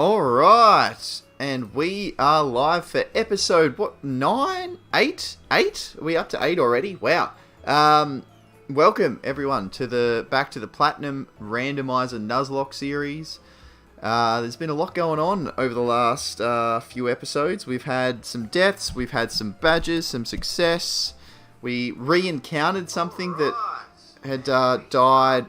Alright, and we are live for episode, what, 9? 8? 8? Are we up to 8 already? Wow. Welcome, everyone, to back to the Platinum Randomizer Nuzlocke series. There's been a lot going on over the last few episodes. We've had some deaths, we've had some badges, some success. We re-encountered something that had died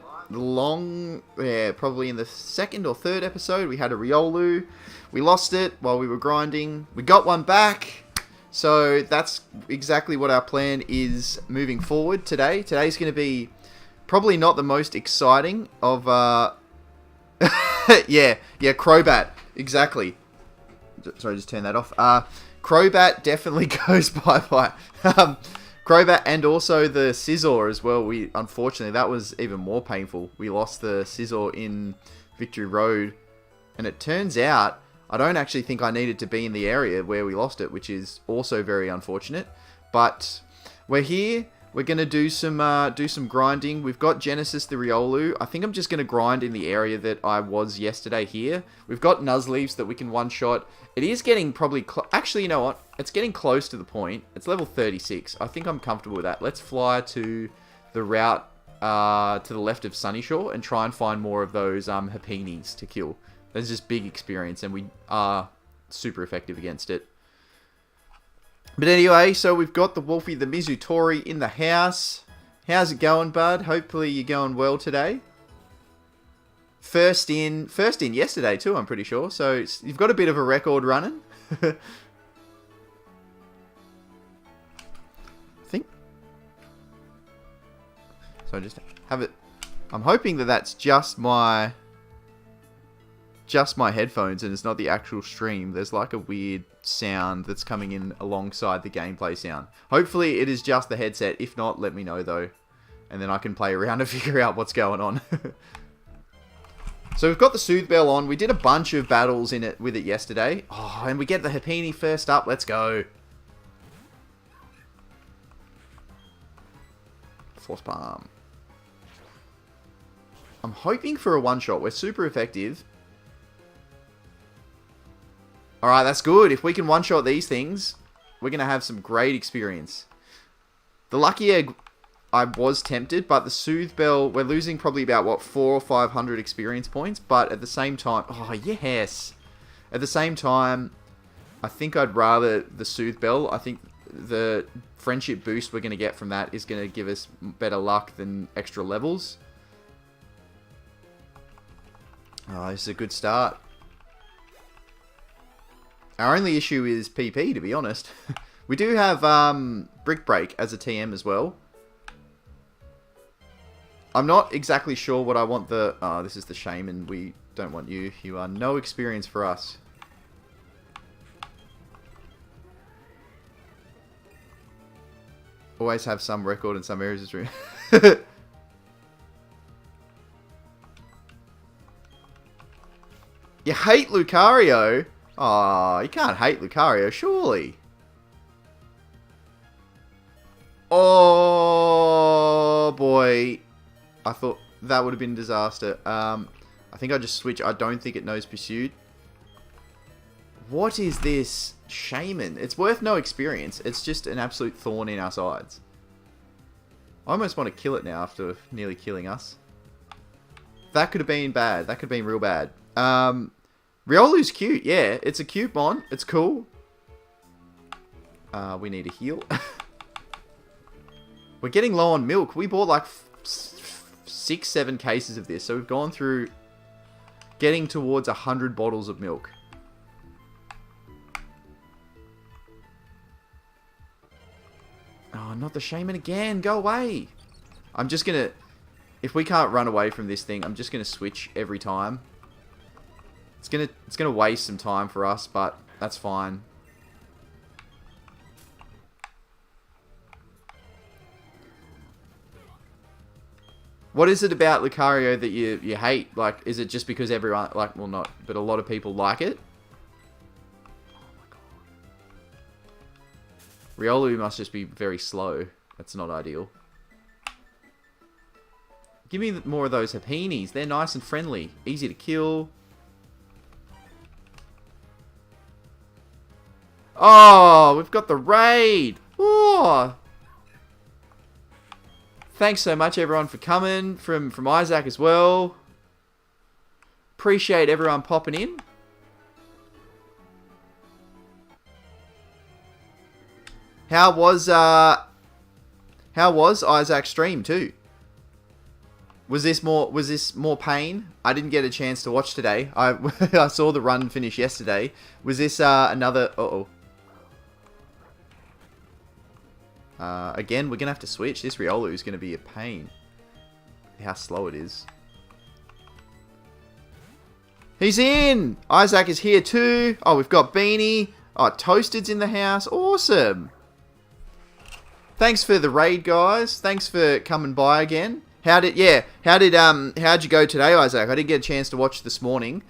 probably in the second or third episode. We had a Riolu. We lost it while we were grinding. We got one back. So that's exactly what our plan is moving forward today. Today's going to be probably not the most exciting of... yeah, Crobat. Exactly. Sorry, just turn that off. Crobat definitely goes bye-bye. Crobat and also the Scizor as well. Unfortunately, that was even more painful. We lost the Scizor in Victory Road. And it turns out, I don't actually think I needed to be in the area where we lost it, which is also very unfortunate. But we're here. We're going to do some grinding. We've got Genesis the Riolu. I think I'm just going to grind in the area that I was yesterday here. We've got Nuzleaves that we can one-shot. It is getting probably... Actually, you know what? It's getting close to the point. It's level 36. I think I'm comfortable with that. Let's fly to the route to the left of Sunnyshore and try and find more of those Hapinis to kill. There's just big experience and we are super effective against it. But anyway, so we've got the Wolfie, the Mizutori in the house. How's it going, bud? Hopefully you're going well today. First in yesterday too, I'm pretty sure. So you've got a bit of a record running. I think. So I just have it. I'm hoping that that's just my headphones and it's not the actual stream. There's like a weird sound that's coming in alongside the gameplay sound. Hopefully it is just the headset. If not, let me know though. And then I can play around and figure out what's going on. So we've got the Soothe Bell on. We did a bunch of battles with it yesterday. Oh, and we get the Hapini first up. Let's go. Force Palm. I'm hoping for a one-shot. We're super effective. Alright, that's good. If we can one-shot these things, we're going to have some great experience. The Lucky Egg, I was tempted, but the Soothe Bell, we're losing probably about, what, 400 or 500 experience points, but at the same time, oh, yes. At the same time, I think I'd rather the Soothe Bell. I think the friendship boost we're going to get from that is going to give us better luck than extra levels. Oh, this is a good start. Our only issue is PP, to be honest. We do have Brick Break as a TM as well. I'm not exactly sure what I want the... Oh, this is the Shaman. We don't want you. You are no experience for us. Always have some record in some areas. You hate Lucario? Oh, you can't hate Lucario, surely. Oh, boy. I thought that would have been a disaster. I think I just switched. I don't think it knows Pursued. What is this Shaman? It's worth no experience. It's just an absolute thorn in our sides. I almost want to kill it now after nearly killing us. That could have been bad. That could have been real bad. Riolu's cute, yeah. It's a cute mon. It's cool. We need a heal. We're getting low on milk. We bought like 6-7 cases of this. So we've gone through getting towards 100 bottles of milk. Oh, not the Shaman again. Go away. I'm just going to... If we can't run away from this thing, I'm just going to switch every time. It's gonna waste some time for us, but that's fine. What is it about Lucario that you hate? Like, is it just because everyone, like, well, not, but a lot of people like it? Oh my god. Riolu must just be very slow. That's not ideal. Give me more of those Hapinis. They're nice and friendly. Easy to kill. Oh, we've got the raid. Oh. Thanks so much, everyone, for coming. From Isaac as well. Appreciate everyone popping in. How was Isaac's stream too? Was this more pain? I didn't get a chance to watch today. I saw the run finish yesterday. Was this another? Again, we're gonna have to switch. This Riolu is gonna be a pain. How slow it is. He's in! Isaac is here too. Oh, we've got Beanie. Oh, Toasted's in the house. Awesome. Thanks for the raid, guys. Thanks for coming by again. How'd you go today, Isaac? I didn't get a chance to watch this morning,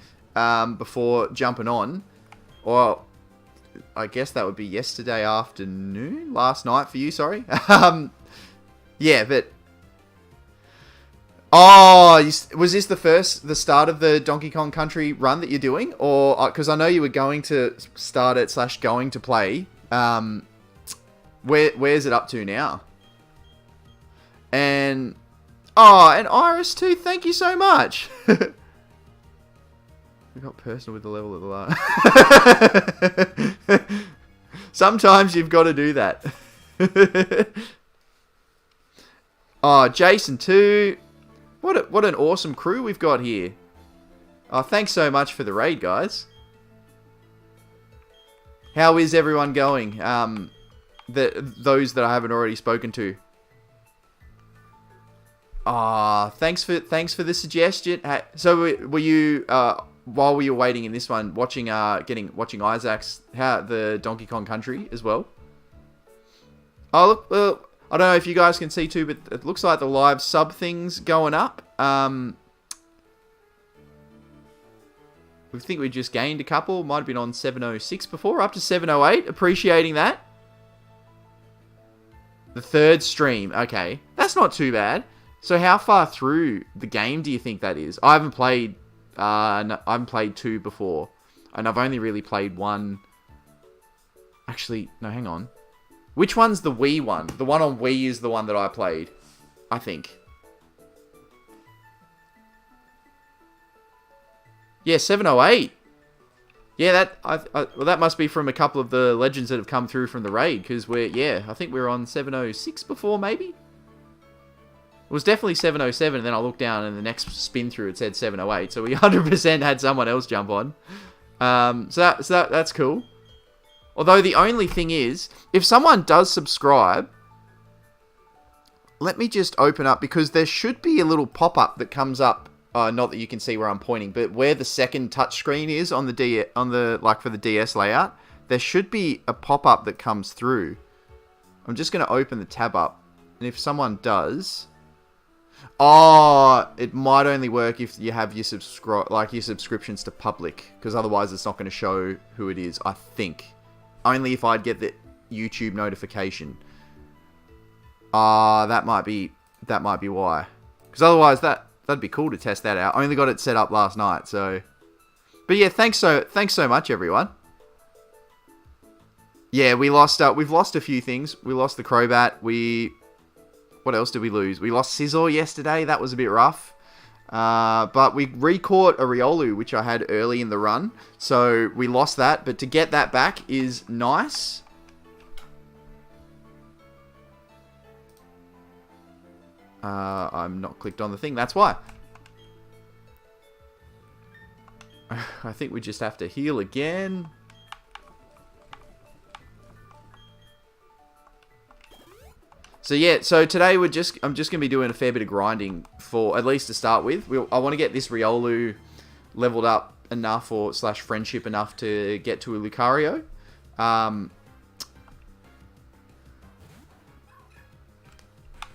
before jumping on. Well, I guess that would be yesterday afternoon? Last night for you, sorry. Yeah, but... Oh, was this the start of the Donkey Kong Country run that you're doing? Or, because I know you were going to start it / going to play. Where's it up to now? And... Oh, and Iris too, thank you so much. We got personal with the level of the last. Sometimes you've got to do that. Oh, Jason too. What an awesome crew we've got here. Oh, thanks so much for the raid, guys. How is everyone going? Those that I haven't already spoken to. Ah, thanks for the suggestion. So were you while we were waiting in this one watching Isaac's the Donkey Kong Country as well? Oh look, I don't know if you guys can see too, but it looks like the live sub thing's going up. We think we just gained a couple. Might have been on 706 before, up to 708. Appreciating that. The third stream. Okay, that's not too bad. So how far through the game do you think that is? I haven't played. No, I haven't played 2 before, and I've only really played 1. Actually, no, hang on. Which one's the Wii one? The one on Wii is the one that I played, I think. Yeah, 708. Yeah, well, that must be from a couple of the legends that have come through from the raid, because I think we were on 706 before, maybe? It was definitely 707, and then I looked down, and the next spin through it said 708, so we 100% had someone else jump on. So that's cool. Although the only thing is, if someone does subscribe, let me just open up, because there should be a little pop-up that comes up. Not that you can see where I'm pointing, but where the second touchscreen is on for the DS layout, there should be a pop-up that comes through. I'm just going to open the tab up, and if someone does, it might only work if you have your subscriptions to public, because otherwise it's not going to show who it is. I think only if I'd get the YouTube notification. That might be why, because otherwise that'd be cool to test that out. I only got it set up last night, so. But yeah, thanks so much, everyone. Yeah, we've lost a few things. We lost the Crobat. What else did we lose? We lost Scizor yesterday. That was a bit rough. But we recaught a Riolu, which I had early in the run. So we lost that. But to get that back is nice. I'm not clicked on the thing. That's why. I think we just have to heal again. So yeah, so today I'm just going to be doing a fair bit of grinding for, at least to start with. I want to get this Riolu leveled up enough or / friendship enough to get to a Lucario.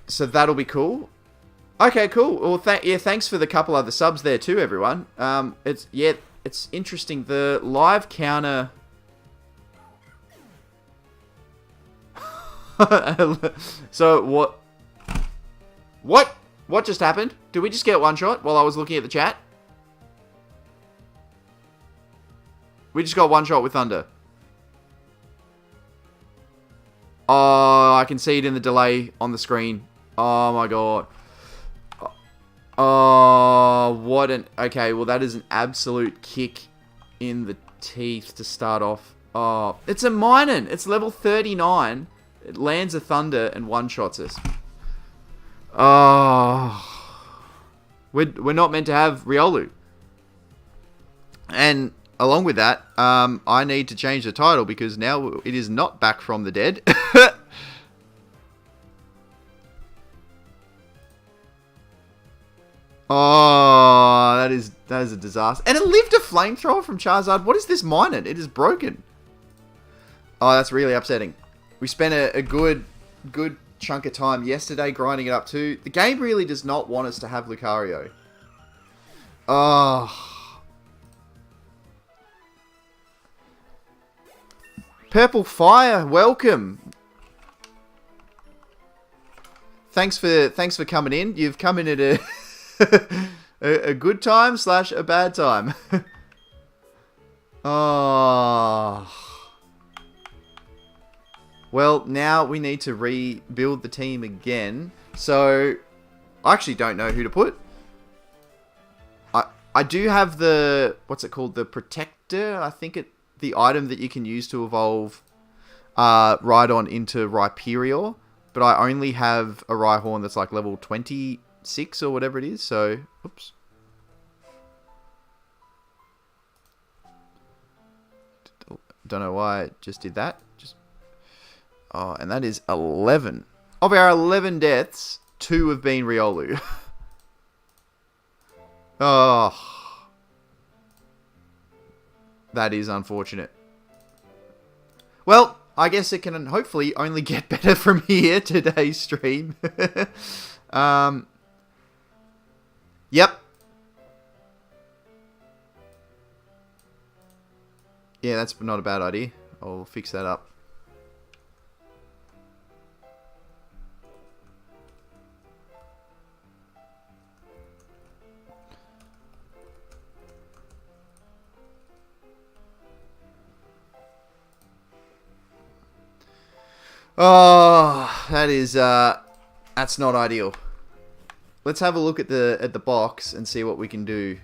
So that'll be cool. Okay, cool. Well, thanks for the couple other subs there too, everyone. It's interesting. The live counter. So what just happened? Did we just get one shot while I was looking at the chat? We just got one shot with Thunder. Oh, I can see it in the delay on the screen. Oh my god. Oh, what an... Okay, well that is an absolute kick in the teeth to start off. Oh, it's a Minun. It's level 39. It lands a Thunder and one-shots us. Oh. We're not meant to have Riolu. And along with that, I need to change the title because now it is not back from the dead. Oh, that is a disaster. And it lived a flamethrower from Charizard. What is this Minun? It is broken. Oh, that's really upsetting. We spent a good chunk of time yesterday grinding it up too. The game really does not want us to have Lucario. Oh. Purple Fire, welcome. Thanks for coming in. You've come in at a good time / a bad time. Oh. Well, now we need to rebuild the team again. So, I actually don't know who to put. I do have the, what's it called? The Protector. I think the item that you can use to evolve Rhydon into Rhyperior. But I only have a Rhyhorn that's like level 26 or whatever it is. So, oops. Don't know why I just did that. Oh, and that is 11. Of our 11 deaths, 2 have been Riolu. Oh. That is unfortunate. Well, I guess it can hopefully only get better from here, today's stream. Yep. Yeah, that's not a bad idea. I'll fix that up. Oh, that's not ideal. Let's have a look at the box and see what we can do.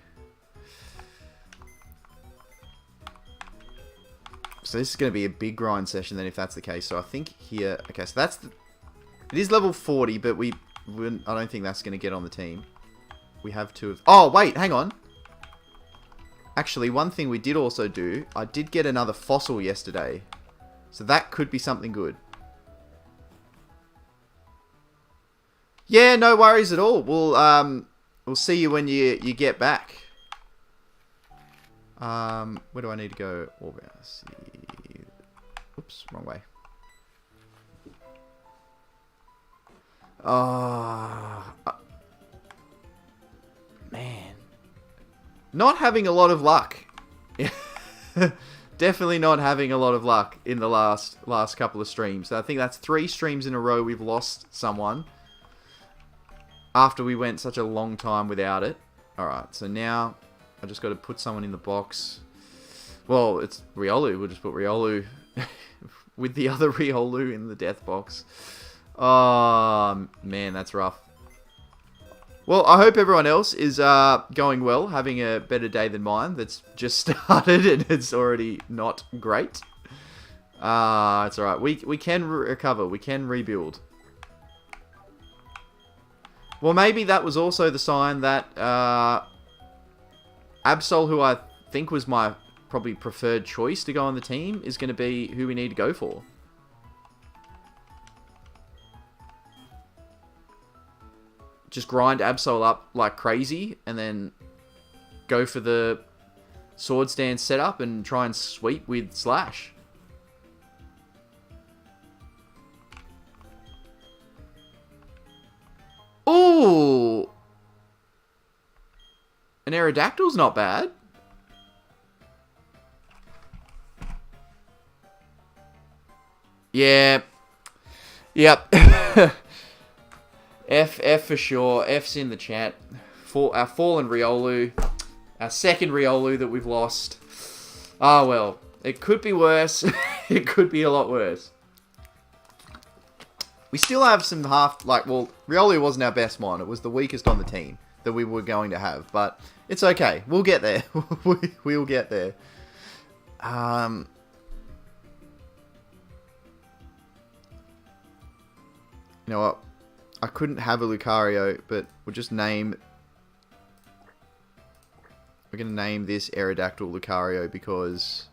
So this is going to be a big grind session then if that's the case. So I think here, okay, so it is level 40, but I don't think that's going to get on the team. We have 2 of, oh wait, hang on. Actually, one thing we did also do, I did get another fossil yesterday. So that could be something good. Yeah, no worries at all. We'll see you when you get back. Where do I need to go? Oops, wrong way. Oh, man, not having a lot of luck. Definitely not having a lot of luck in the last couple of streams. I think that's 3 streams in a row we've lost someone. After we went such a long time without it. Alright, so now I just got to put someone in the box. Well, it's Riolu. We'll just put Riolu with the other Riolu in the death box. Oh, man, that's rough. Well, I hope everyone else is going well, having a better day than mine that's just started and it's already not great. It's alright. We can recover. We can rebuild. Well, maybe that was also the sign that Absol, who I think was my probably preferred choice to go on the team, is going to be who we need to go for. Just grind Absol up like crazy and then go for the sword stand setup and try and sweep with Slash. Ooh! An Aerodactyl's not bad. Yeah. Yep. F for sure. F's in the chat. For our fallen Riolu. Our second Riolu that we've lost. Ah, well. It could be worse. It could be a lot worse. We still have some well, Riolu wasn't our best one. It was the weakest on the team that we were going to have. But it's okay. We'll get there. We'll get there. You know what? I couldn't have a Lucario, but we'll just name... We're going to name this Aerodactyl Lucario because...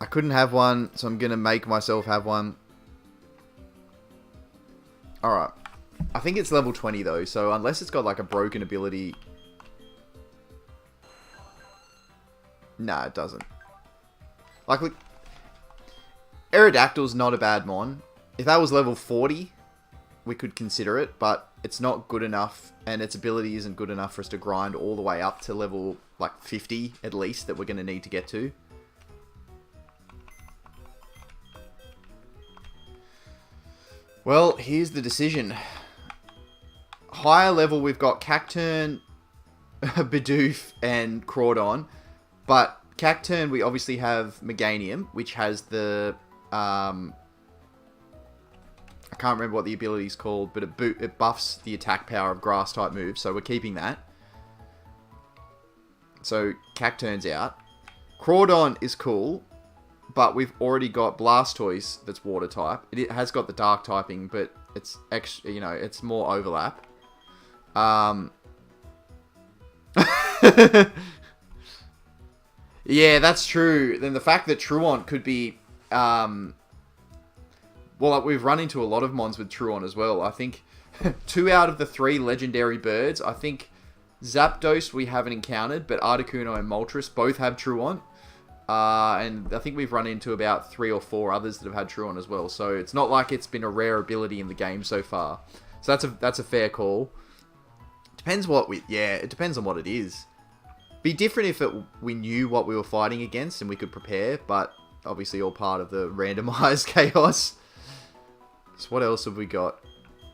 I couldn't have one, so I'm going to make myself have one. Alright. I think it's level 20 though, so unless it's got like a broken ability... Nah, it doesn't. Like, look... Aerodactyl's not a bad mon. If that was level 40, we could consider it, but it's not good enough, and its ability isn't good enough for us to grind all the way up to level, like, 50 at least, that we're going to need to get to. Well, here's the decision. Higher level, we've got Cacturne, Bidoof, and Crawdon. But Cacturne, we obviously have Meganium, which has the... I can't remember what the ability is called, but it buffs the attack power of Grass-type moves, so we're keeping that. So, Cacturne's out. Crawdon is cool. But we've already got Blastoise that's water type. It has got the dark typing, but it's extra, you know, it's more overlap. Yeah, that's true. Then the fact that Truant could be, well, like, we've run into a lot of mons with Truant as well. I think 2 out of the 3 legendary birds, I think Zapdos we haven't encountered, but Articuno and Moltres both have Truant. And I think we've run into about 3 or 4 others that have had Truant as well. So it's not like it's been a rare ability in the game so far. So that's a fair call. Depends what it depends on what it is. Be different if we knew what we were fighting against and we could prepare, but obviously all part of the randomized chaos. So what else have we got?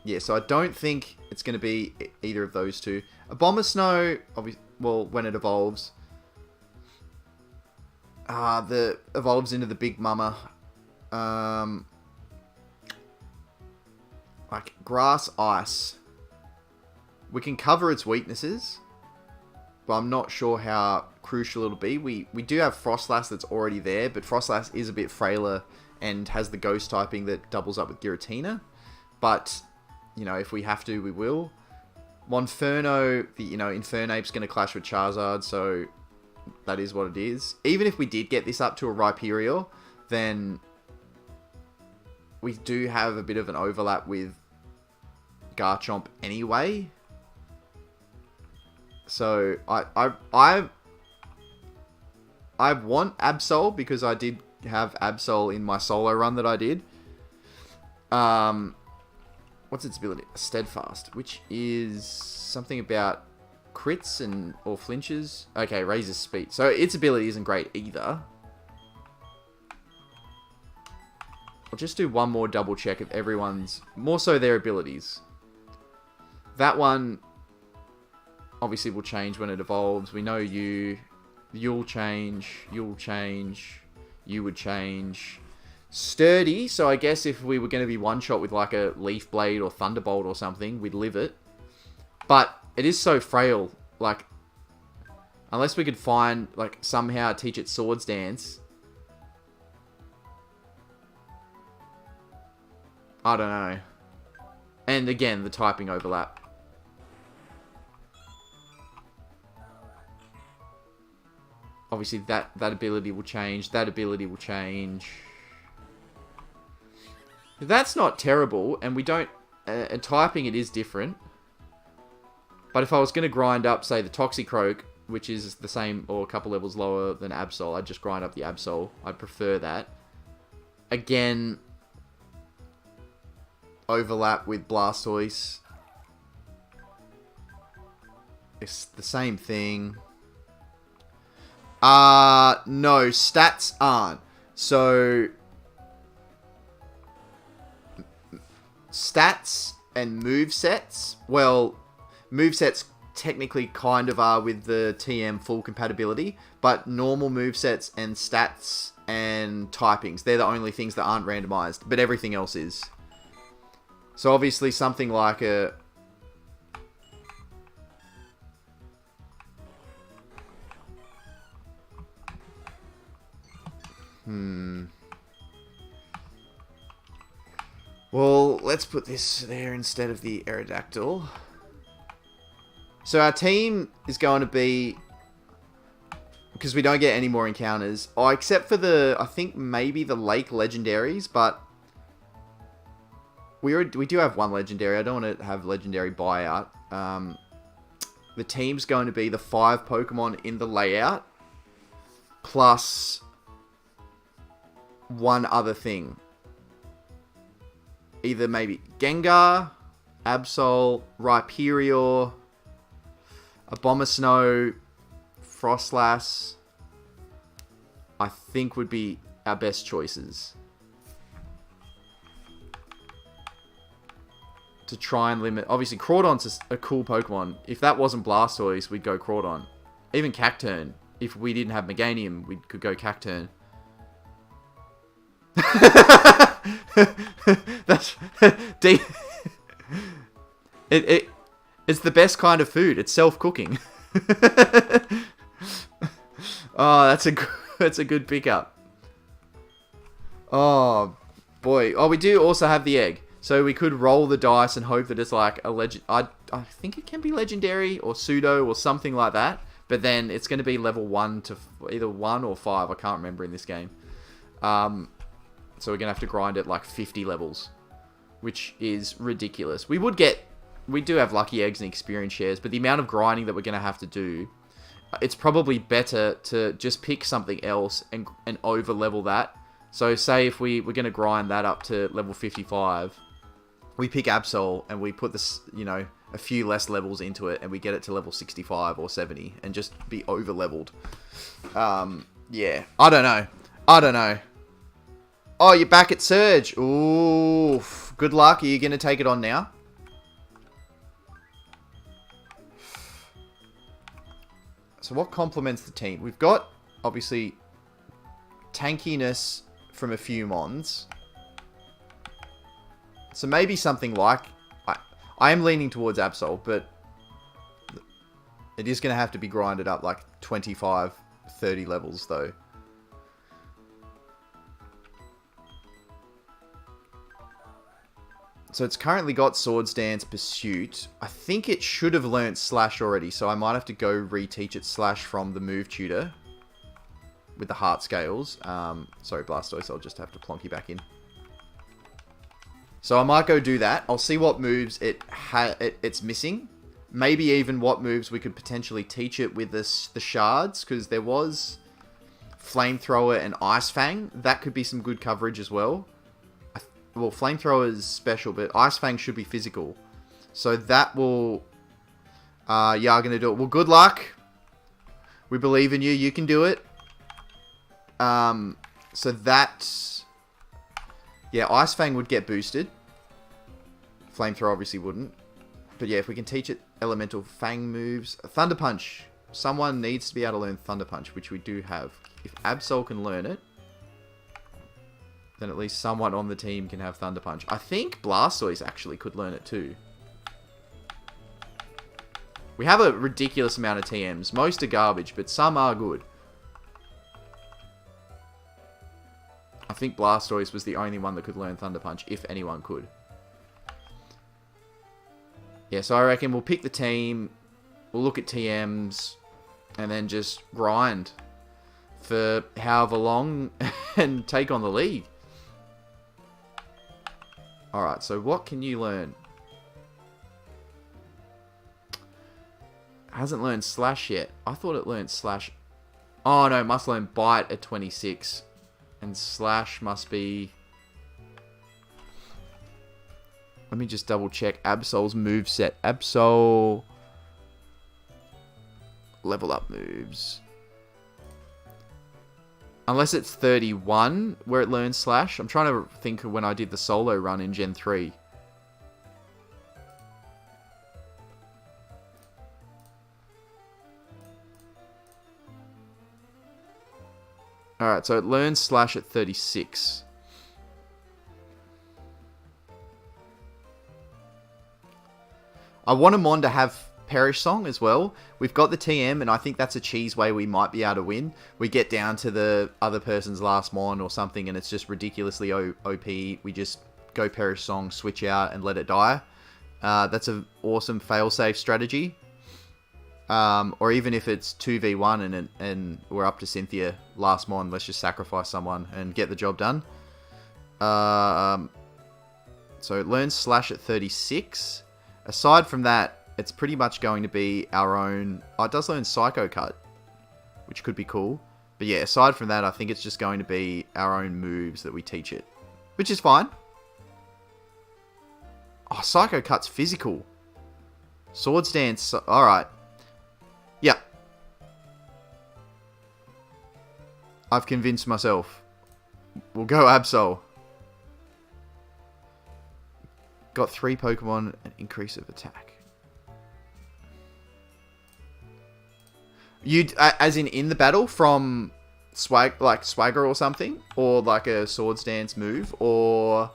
Yeah, so I don't think it's going to be either of those two. Abomasnow, well, when it evolves. Evolves into the Big Mama. Like, Grass, Ice. We can cover its weaknesses, but I'm not sure how crucial it'll be. We do have Frostlass that's already there, but Frostlass is a bit frailer and has the Ghost typing that doubles up with Giratina. But, you know, if we have to, we will. Monferno, Infernape's going to clash with Charizard, so... that is what it is. Even if we did get this up to a Rhyperior, then we do have a bit of an overlap with Garchomp anyway. So I want Absol because I did have Absol in my solo run that I did. What's its ability? Steadfast, which is something about crits or flinches. Okay, raises speed. So its ability isn't great either. I'll just do one more double check of everyone's, more so their abilities. That one obviously will change when it evolves. We know you'll change, you would change. Sturdy, so I guess if we were going to be one-shot with like a Leaf Blade or Thunderbolt or something, we'd live it. But it is so frail, like, unless we could find, like, somehow teach it Swords Dance. I don't know. And again, the typing overlap. Obviously, that ability will change. That ability will change. That's not terrible, and we don't... typing it is different. But if I was going to grind up, say, the Toxicroak, which is the same or a couple levels lower than Absol, I'd just grind up the Absol. I'd prefer that. Again, overlap with Blastoise. It's the same thing. No, stats aren't. So, stats and movesets, well, movesets technically kind of are with the TM full compatibility, but normal movesets and stats and typings. They're the only things that aren't randomized, but everything else is. So obviously something like a... Well, let's put this there instead of the Aerodactyl. So our team is going to be... Because we don't get any more encounters. Oh, except for the... I think maybe the Lake Legendaries, but... We do have one Legendary. I don't want to have Legendary buyout. The team's going to be the 5 Pokemon in the layout. Plus... one other thing. Either maybe Gengar, Absol, Rhyperior, Abomasnow, Frostlass, I think would be our best choices. To try and limit... Obviously, Crawdon's a cool Pokemon. If that wasn't Blastoise, we'd go Crawdon. Even Cacturn. If we didn't have Meganium, we could go Cacturn. That's deep. It's the best kind of food. It's self-cooking. Oh, that's a good pickup. Oh boy. Oh, we do also have the egg, so we could roll the dice and hope that it's like a legend. I think it can be legendary or pseudo or something like that. But then it's going to be level 1 to either 1 or 5. I can't remember in this game. So we're going to have to grind it like 50 levels, which is ridiculous. We do have lucky eggs and experience shares, but the amount of grinding that we're going to have to do, it's probably better to just pick something else and over level that. So say if we're going to grind that up to level 55, we pick Absol and we put this, a few less levels into it and we get it to level 65 or 70 and just be over leveled. Yeah, I don't know. Oh, you're back at Surge. Ooh, good luck. Are you going to take it on now? So what complements the team? We've got, obviously, tankiness from a few mons. So maybe something like... I am leaning towards Absol, but it is going to have to be grinded up like 25, 30 levels, though. So it's currently got Swords Dance, Pursuit. I think it should have learnt Slash already, so I might have to go reteach it Slash from the move tutor with the heart scales. Sorry, Blastoise, I'll just have to plonk you back in. So I might go do that. I'll see what moves it's missing. Maybe even what moves we could potentially teach it with the shards, because there was Flamethrower and Ice Fang. That could be some good coverage as well. Well, Flamethrower is special, but Ice Fang should be physical. So that will... yeah, I'm going to do it. Well, good luck. We believe in you. You can do it. So that... Yeah, Ice Fang would get boosted. Flamethrower obviously wouldn't. But yeah, if we can teach it elemental Fang moves... Thunder Punch. Someone needs to be able to learn Thunder Punch, which we do have. If Absol can learn it, then at least someone on the team can have Thunder Punch. I think Blastoise actually could learn it too. We have a ridiculous amount of TMs. Most are garbage, but some are good. I think Blastoise was the only one that could learn Thunder Punch, if anyone could. Yeah, so I reckon we'll pick the team, we'll look at TMs, and then just grind for however long and take on the league. Alright, so what can you learn? Hasn't learned Slash yet. I thought it learned Slash. Oh no, must learn Bite at 26. And Slash must be... Let me just double check Absol's moveset. Absol... Level up moves. Unless it's 31 where it learns Slash. I'm trying to think of when I did the solo run in Gen 3. Alright, so it learns Slash at 36. I want him on to have Perish Song as well. We've got the TM, and I think that's a cheese way we might be able to win. We get down to the other person's last mon or something, and it's just ridiculously OP. We just go Perish Song, switch out, and let it die. That's an awesome fail-safe strategy. Or even if it's 2v1 and we're up to Cynthia, last mon, let's just sacrifice someone and get the job done. So it learns Slash at 36. Aside from that, it's pretty much going to be our own... Oh, it does learn Psycho Cut, which could be cool. But yeah, aside from that, I think it's just going to be our own moves that we teach it, which is fine. Oh, Psycho Cut's physical. Swords Dance... Alright. Yeah. I've convinced myself. We'll go Absol. Got 3 Pokemon and increase of attack. You'd, as in the battle from Swagger or something? Or like a Swords Dance move? Or,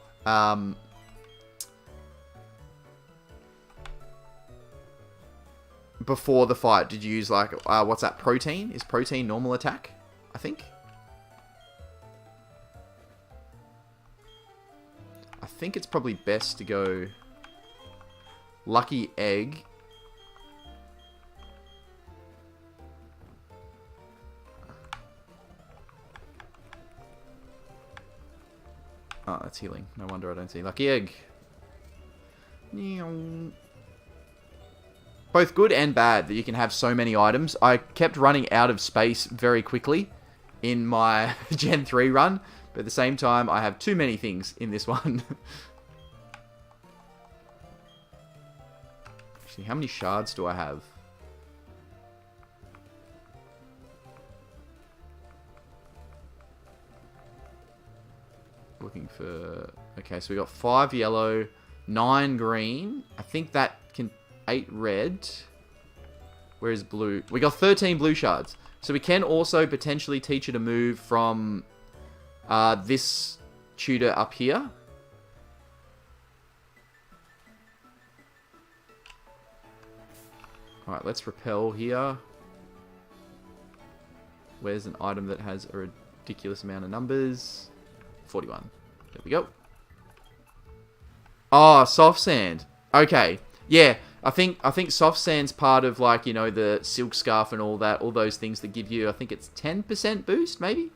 before the fight, did you use like, what's that, Protein? Is Protein normal attack? I think. I think it's probably best to go Lucky Egg. Oh, that's healing. No wonder I don't see Lucky Egg. Both good and bad that you can have so many items. I kept running out of space very quickly in my Gen 3 run. But at the same time, I have too many things in this one. Actually, how many shards do I have? Looking for... Okay, so we got 5 yellow, 9 green. I think that can... 8 red. Where's blue? We got 13 blue shards. So we can also potentially teach it a move from this tutor up here. Alright, let's repel here. Where's an item that has a ridiculous amount of numbers? 41. There we go. Oh, soft sand. Okay. Yeah, I think soft sand's part of, like, you know, the silk scarf and all that, all those things that give you, I think it's 10% boost, maybe?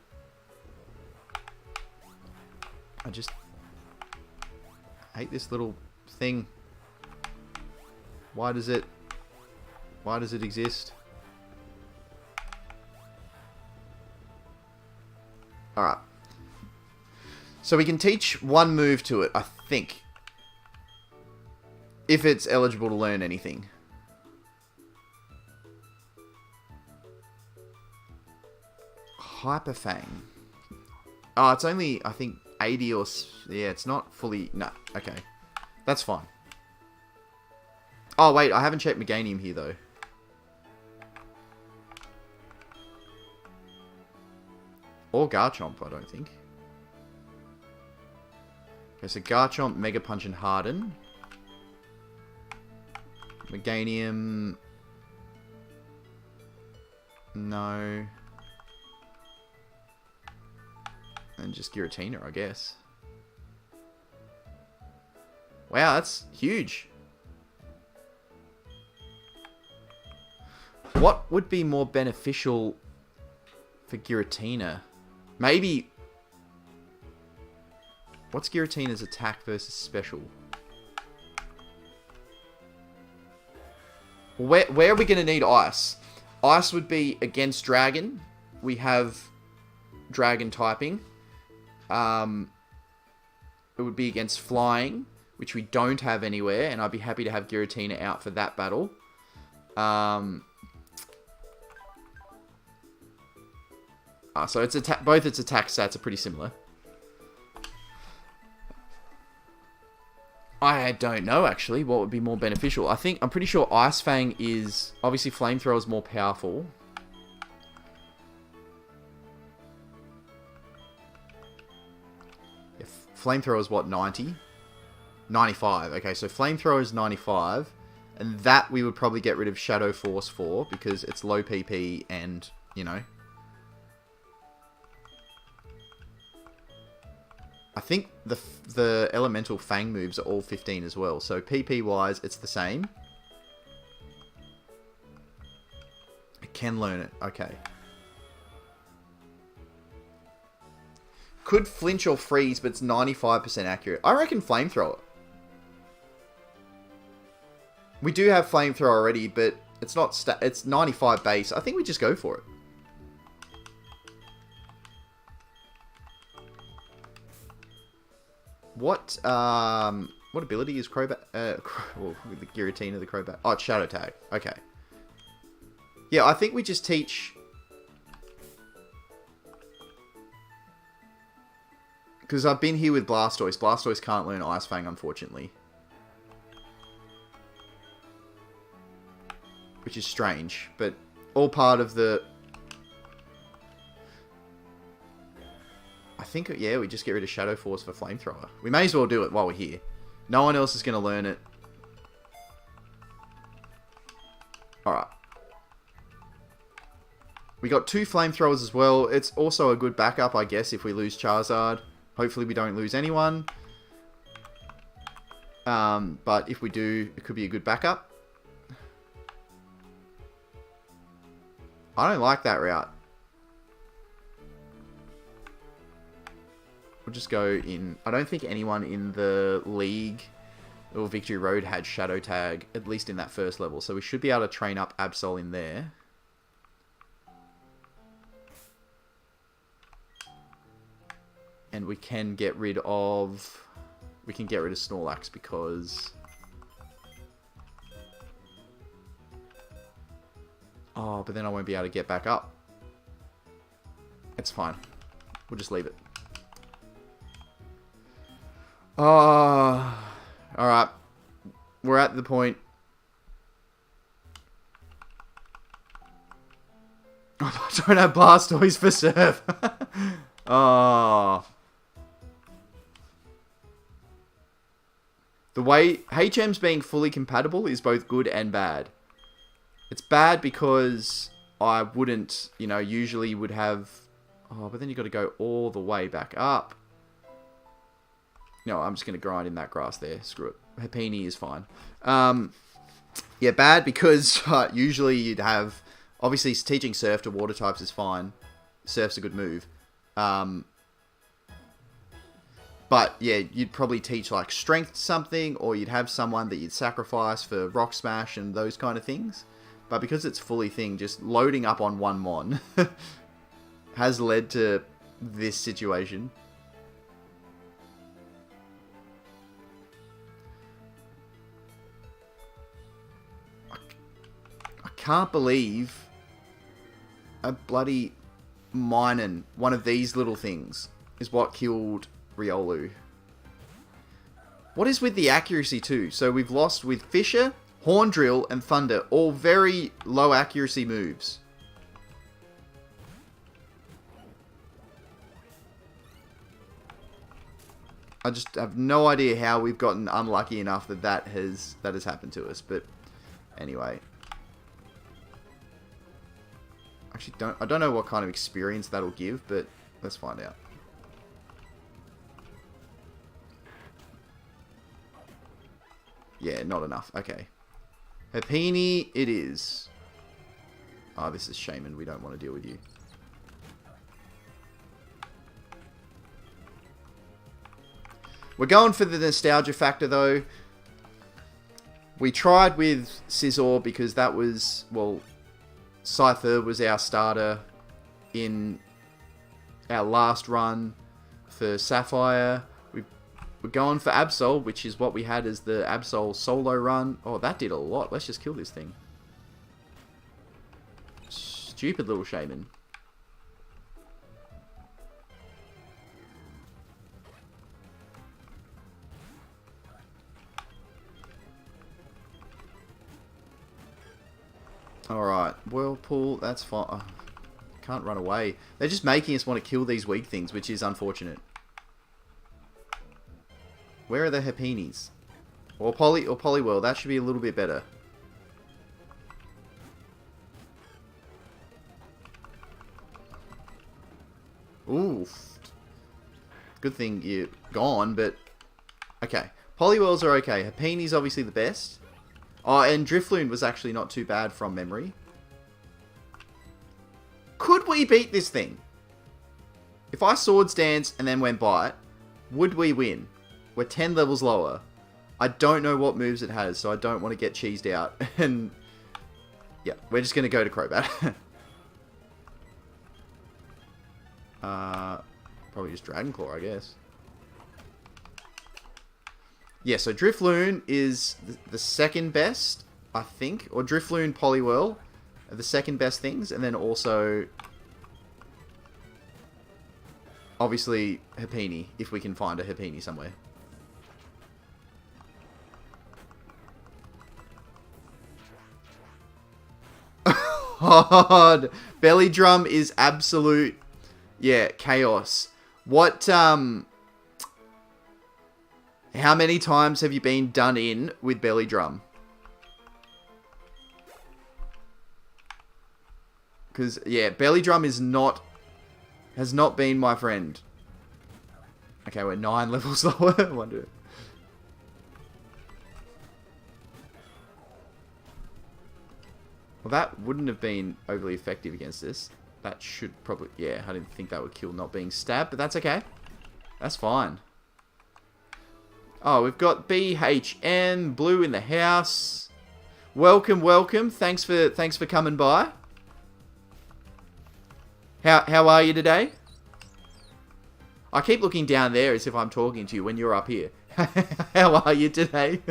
I just hate this little thing. Why does it exist? Alright. So we can teach one move to it, I think. If it's eligible to learn anything. Hyper Fang. Oh, it's only, I think, 80 or... Yeah, it's not fully... No, okay. That's fine. Oh, wait, I haven't checked Meganium here, though. Or Garchomp, I don't think. Okay, so Garchomp, Mega Punch, and Harden. Meganium... No. And just Giratina, I guess. Wow, that's huge. What would be more beneficial for Giratina? Maybe... What's Giratina's attack versus special? Where are we going to need Ice? Ice would be against Dragon. We have Dragon typing. It would be against Flying, which we don't have anywhere, and I'd be happy to have Giratina out for that battle. So it's both its attack stats are pretty similar. I don't know, actually, what would be more beneficial. I'm pretty sure Ice Fang is... Obviously, Flamethrower is more powerful. Flamethrower is what, 90? 95. Okay, so Flamethrower is 95. And that we would probably get rid of Shadow Force for, because it's low PP and, you know. I think the Elemental Fang moves are all 15 as well. So PP-wise, it's the same. I can learn it. Okay. Could flinch or freeze, but it's 95% accurate. I reckon Flamethrower. We do have Flamethrower already, but it's not. It's 95 base. I think we just go for it. What ability is Crobat? Well, the Giratina, the Crobat. Oh, it's Shadow Tag. Okay. Yeah, I think we just teach. Because I've been here with Blastoise. Blastoise can't learn Ice Fang, unfortunately. Which is strange, but all part of the... I think, yeah, we just get rid of Shadow Force for Flamethrower. We may as well do it while we're here. No one else is going to learn it. Alright. We got 2 Flamethrowers as well. It's also a good backup, I guess, if we lose Charizard. Hopefully we don't lose anyone. But if we do, it could be a good backup. I don't like that route. We'll just go in... I don't think anyone in the League or Victory Road had Shadow Tag, at least in that first level. So we should be able to train up Absol in there. And we can get rid of... We can get rid of Snorlax because... Oh, but then I won't be able to get back up. It's fine. We'll just leave it. Oh, alright. We're at the point. I don't have Blastoise for Surf. Oh. The way HM's being fully compatible is both good and bad. It's bad because I wouldn't, you know, usually would have... Oh, but then you got to go all the way back up. No, I'm just going to grind in that grass there. Screw it. Happiny is fine. Yeah, bad because usually you'd have... Obviously, teaching Surf to water types is fine. Surf's a good move. But, yeah, you'd probably teach, like, Strength something, or you'd have someone that you'd sacrifice for Rock Smash and those kind of things. But because it's fully thing, just loading up on one Mon has led to this situation. I can't believe a bloody Minun, one of these little things, is what killed Riolu. What is with the accuracy too? So we've lost with Fissure, Horn Drill, and Thunder. All very low accuracy moves. I just have no idea how we've gotten unlucky enough that has happened to us. But anyway. Actually, I don't know what kind of experience that'll give, but let's find out. Yeah, not enough. Okay. Happiny it is. Oh, this is Shaman. We don't want to deal with you. We're going for the nostalgia factor, though. We tried with Scizor because that was, well, Scyther was our starter in our last run for Sapphire. We're going for Absol, which is what we had as the Absol solo run. Oh, that did a lot. Let's just kill this thing. Stupid little Shaman. Alright, Whirlpool, that's fine. Oh, can't run away. They're just making us want to kill these weak things, which is unfortunate. Where are the Hapinis? Or Poliwhirl. That should be a little bit better. Oof. Good thing you're gone, but... Okay. Poliwhirls are okay. Hapini's obviously the best. Oh, and Drifloon was actually not too bad from memory. Could we beat this thing? If I Swords Dance and then went Bite, would we win? We're 10 levels lower. I don't know what moves it has, so I don't want to get cheesed out. And yeah, we're just going to go to Crobat. Probably just Dragon Claw, I guess. Yeah, so Drifloon is the second best, I think. Or Drifloon, Poliwhirl are the second best things. And then also, obviously, Happiny, if we can find a Happiny somewhere. God, Belly Drum is absolute, yeah, chaos. What, how many times have you been done in with Belly Drum? Because, yeah, Belly Drum has not been my friend. Okay, we're 9 levels lower. I wonder. Well, that wouldn't have been overly effective against this. That should probably... Yeah, I didn't think that would kill not being stabbed, but that's okay. That's fine. Oh, we've got BHN, Blue in the house. Welcome, welcome. Thanks for coming by. How are you today? I keep looking down there as if I'm talking to you when you're up here. How are you today?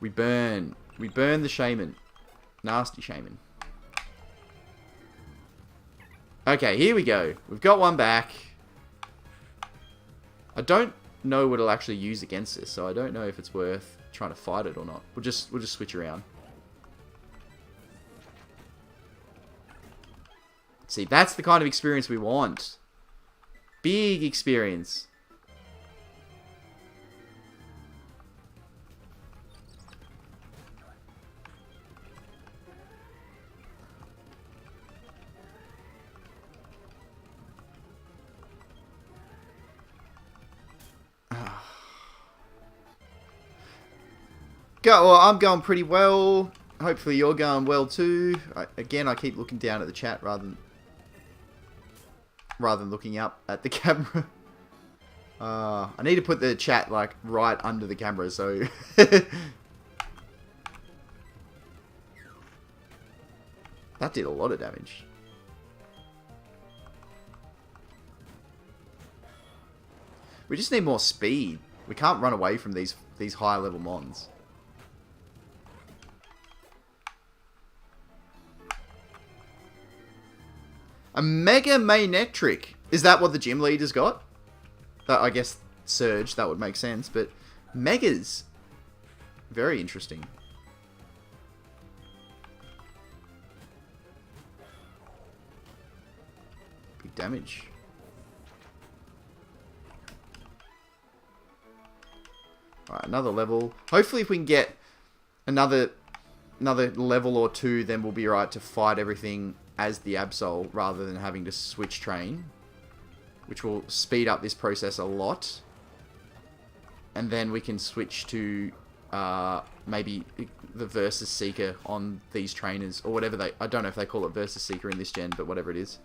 We burn the Shaman. Nasty Shaman. Okay, here we go. We've got one back. I don't know what it'll actually use against this, so I don't know if it's worth trying to fight it or not. We'll just switch around. See, that's the kind of experience we want. Big experience. Well, I'm going pretty well. Hopefully you're going well too. Again, I keep looking down at the chat rather than looking up at the camera. I need to put the chat like right under the camera, so that did a lot of damage. We just need more speed. We can't run away from these higher level mons. A Mega Manectric. Is that what the gym leader's got? That, I guess Surge, that would make sense. But Megas. Very interesting. Big damage. Alright, another level. Hopefully if we can get another level or two, then we'll be right to fight everything as the Absol, rather than having to switch train, which will speed up this process a lot. And then we can switch to maybe the Versus Seeker on these trainers, or whatever they... I don't know if they call it Versus Seeker in this gen, but whatever it is.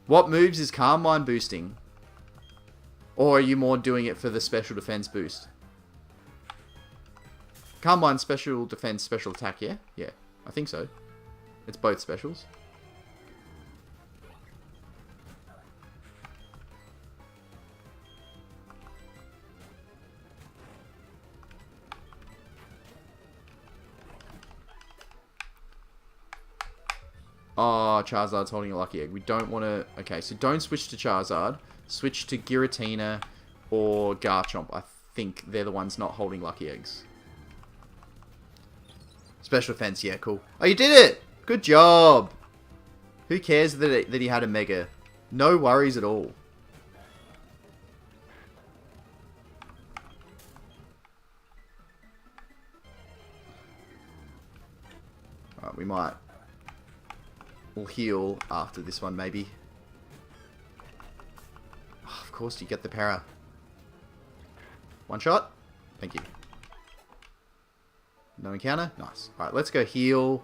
What moves is Carmine boosting? Or are you more doing it for the special defense boost? Carmine special defense, special attack, yeah? Yeah, I think so. It's both specials. Oh, Charizard's holding a Lucky Egg. We don't want to... Okay, so don't switch to Charizard. Switch to Giratina. or Garchomp. I think they're the ones not holding lucky eggs. Special defense, yeah, cool. Oh, you did it! Good job! Who cares that he had a Mega? No worries at all. Alright, we might... We'll heal after this one, maybe. Oh, of course, you get the para. One shot. Thank you. No encounter? Nice. Alright, let's go heal.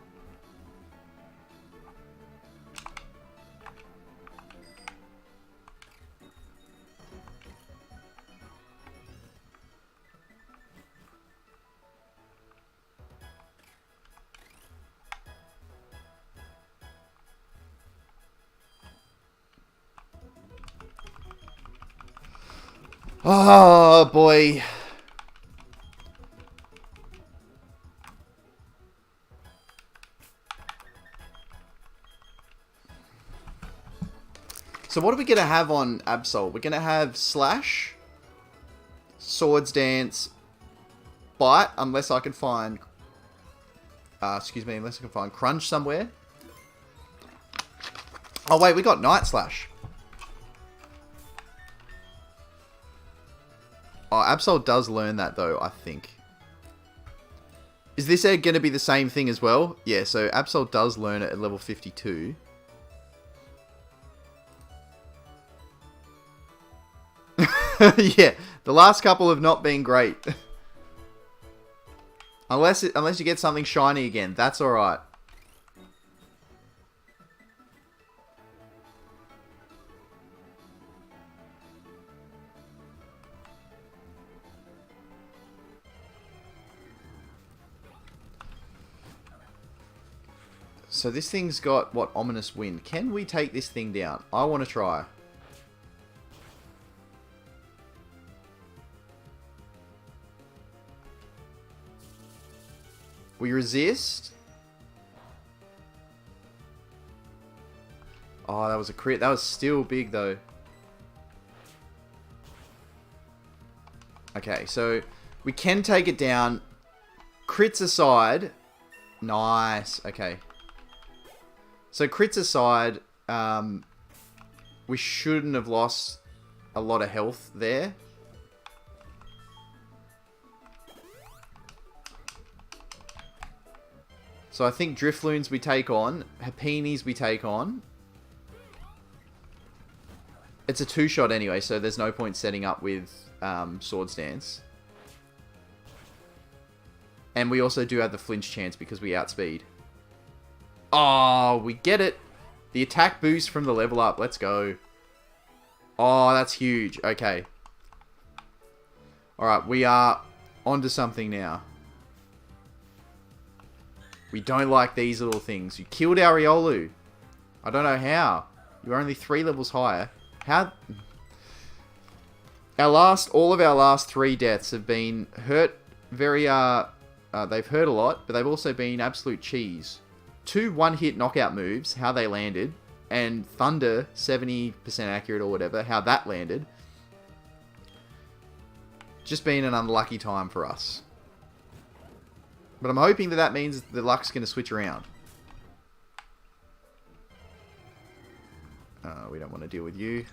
Oh, boy. So what are we going to have on Absol? We're going to have Slash, Swords Dance, Bite, unless I can find... unless I can find Crunch somewhere. Oh, wait, we got Night Slash. Oh, Absol does learn that, though, I think. Is this going to be the same thing as well? Yeah, so Absol does learn it at level 52. Yeah, the last couple have not been great. unless you get something shiny again, that's alright. So this thing's got, what, Ominous Wind. Can we take this thing down? I want to try. We resist. Oh, that was a crit. That was still big, though. Okay, so we can take it down. Crits aside. Nice. Okay. So crits aside, we shouldn't have lost a lot of health there. So I think Drifloons we take on. Hapinis we take on. It's a two-shot anyway, so there's no point setting up with Swords Dance. And we also do have the flinch chance because we outspeed. Oh, we get it. The attack boost from the level up. Let's go. Oh, that's huge. Okay. Alright, we are onto something now. We don't like these little things. You killed our Riolu. I don't know how. You're only 3 levels higher. How? All of our last 3 deaths have been hurt very, they've hurt a lot, but they've also been absolute cheese. 2 one-hit knockout moves, how they landed, and Thunder, 70% accurate or whatever, how that landed. Just been an unlucky time for us. But I'm hoping that means the luck's going to switch around. We don't want to deal with you.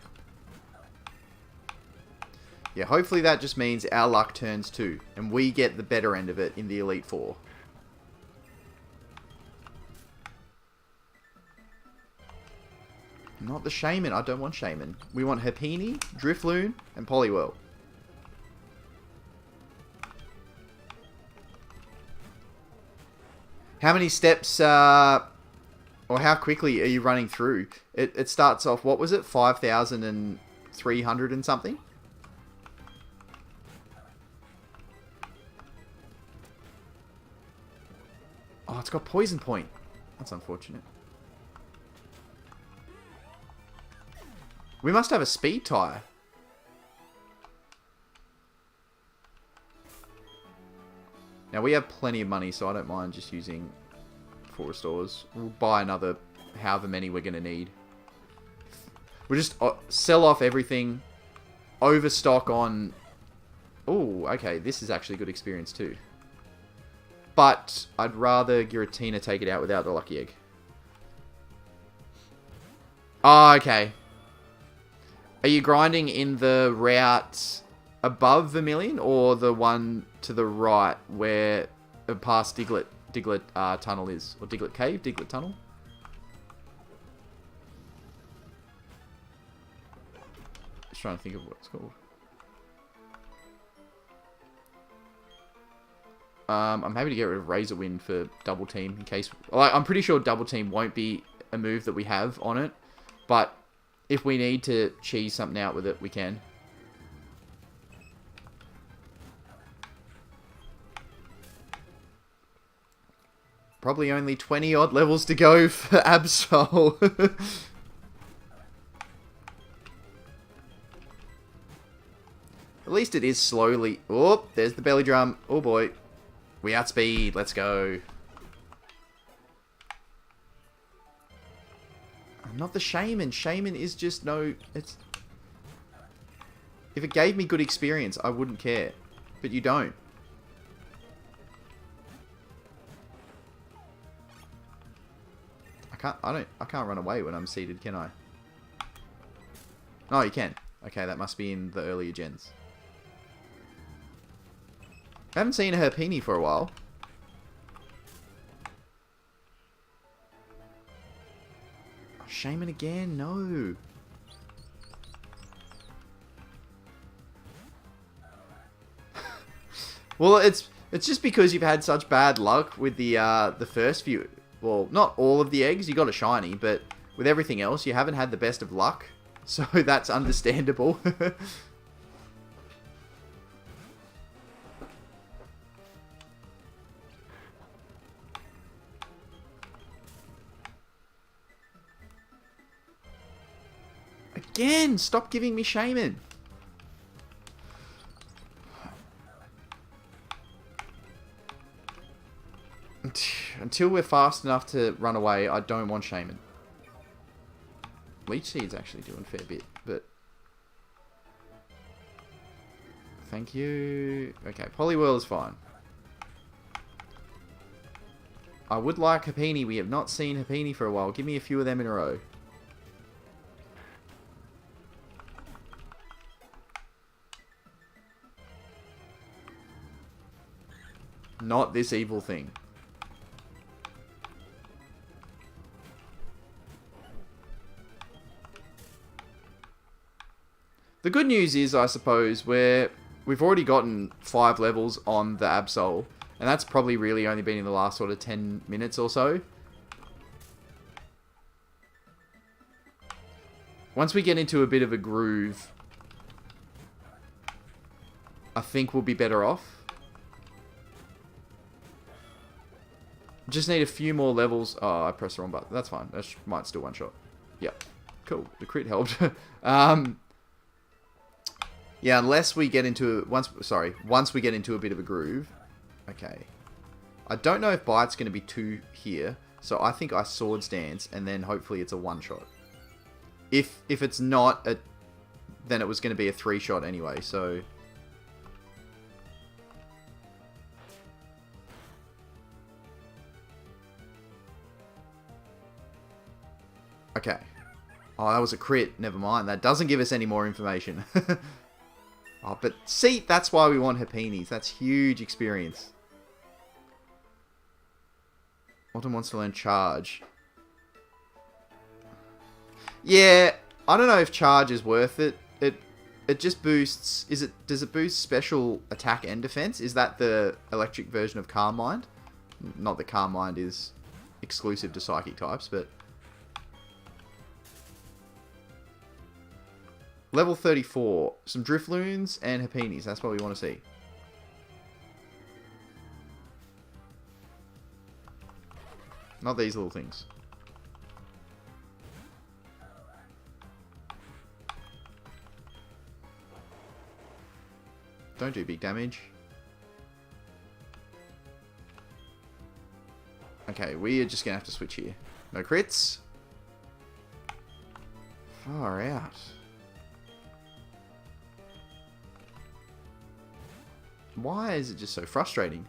Yeah, hopefully that just means our luck turns too. And we get the better end of it in the Elite Four. Not the Shaman. I don't want Shaman. We want Happiny, Drifloon, and Poliwhirl. How many steps, or how quickly are you running through? It starts off, what was it? 5,300 and something? Oh, it's got Poison Point. That's unfortunate. We must have a speed tire. Now, we have plenty of money, so I don't mind just using 4 restores. We'll buy another however many we're going to need. We'll just sell off everything. overstock on... Oh, okay. This is actually good experience too. But I'd rather Giratina take it out without the Lucky Egg. Oh, okay. Are you grinding in the route above Vermilion or the one to the right where past Diglett Tunnel is? Or Diglett Cave? Diglett Tunnel? Just trying to think of what it's called. I'm happy to get rid of Razor Wind for Double Team in case... Like, I'm pretty sure Double Team won't be a move that we have on it. But if we need to cheese something out with it, we can. Probably only 20 odd levels to go for Absol. At least it is slowly... Oh, there's the belly drum. Oh boy. We outspeed. Let's go. Not the Shaman. Shaman is just no... It's... If it gave me good experience, I wouldn't care. But you don't. I can't run away when I'm seated, can I? Oh, you can. Okay, that must be in the earlier gens. I haven't seen a Herpini for a while. Oh, Shaman again? No. Well, it's just because you've had such bad luck with the first few. Well, not all of the eggs. You got a shiny, but with everything else, you haven't had the best of luck. So that's understandable. Again, stop giving me Shaman. Until we're fast enough to run away, I don't want Shaman. Leech Seed's actually doing a fair bit, but... Thank you. Okay, Poliwhirl is fine. I would like Happiny. We have not seen Happiny for a while. Give me a few of them in a row. Not this evil thing. The good news is, I suppose, we've already gotten 5 levels on the Absol, and that's probably really only been in the last sort of 10 minutes or so. Once we get into a bit of a groove, I think we'll be better off. Just need a few more levels. Oh, I pressed the wrong button. That's fine. That might still one-shot. Yep. Cool. The crit helped. Yeah, unless we get into... Once we get into a bit of a groove. Okay. I don't know if Bite's going to be 2 here. So I think I Swords Dance, and then hopefully it's a one-shot. If it's not, then it was going to be a 3-shot anyway, so... Okay. Oh, that was a crit. Never mind. That doesn't give us any more information. Oh, but see, that's why we want Happinis. That's huge experience. Autumn wants to learn Charge. Yeah, I don't know if Charge is worth it. It just boosts... Does it boost special attack and defense? Is that the electric version of Calm Mind? Not that Calm Mind is exclusive to psychic types, but... Level 34. Some Drifloons and Happinis. That's what we want to see. Not these little things. Don't do big damage. Okay, we are just going to have to switch here. No crits. Far out. Why is it just so frustrating?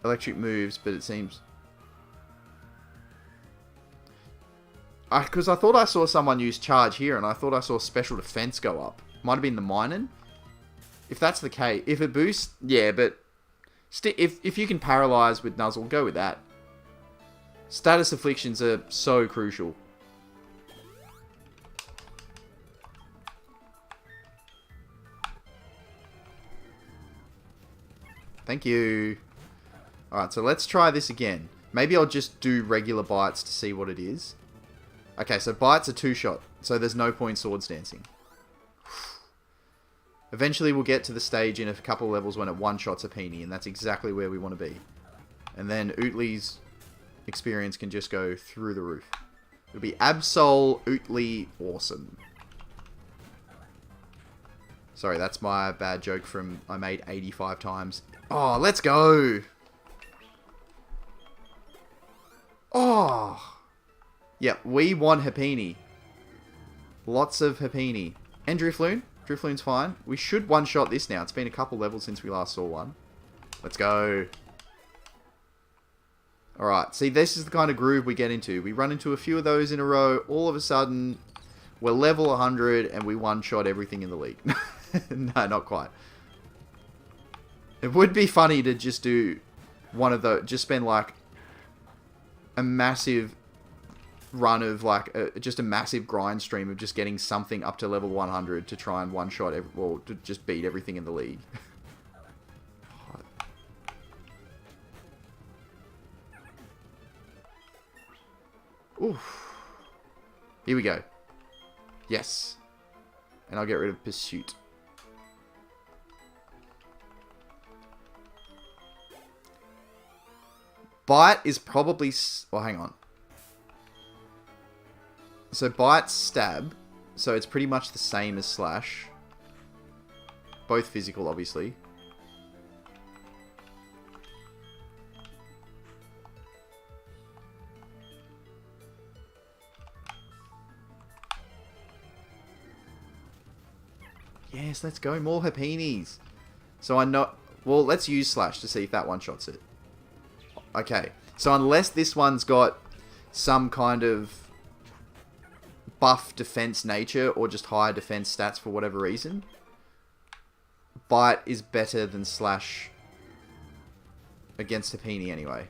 Electric moves, but it seems... Because I thought I saw someone use charge here, and I thought I saw special defense go up. Might have been the Minun. If that's the case, if it boosts, yeah, but if you can paralyze with Nuzzle, go with that. Status afflictions are so crucial. Thank you. Alright, so let's try this again. Maybe I'll just do regular bites to see what it is. Okay, so bites are 2-shot, so there's no point Swords Dancing. Eventually we'll get to the stage in a couple of levels when it one-shots a Peony, and that's exactly where we want to be. And then Ootly's experience can just go through the roof. It'll be absolutely awesome. Sorry, that's my bad joke from I made 85 times. Oh, let's go! Oh! Yep, we want Happiny. Lots of Happiny. And Drifloon. Drifloon's fine. We should one-shot this now. It's been a couple levels since we last saw one. Let's go. Alright, see, this is the kind of groove we get into. We run into a few of those in a row. All of a sudden, we're level 100 and we one-shot everything in the league. No, not quite. It would be funny to just do one of those. Just spend, like, a massive run of, like, just a massive grind stream of just getting something up to level 100 to try and one-shot, or to just beat everything in the league. Oof. Here we go. Yes. And I'll get rid of Pursuit. Bite is probably... Well, hang on. So Bite's Stab. So it's pretty much the same as Slash. Both physical, obviously. Yes, let's go. More Happinies. So I know... Well, let's use Slash to see if that one-shots it. Okay. So unless this one's got some kind of buff defense nature or just higher defense stats for whatever reason, Bite is better than Slash against Happiny anyway.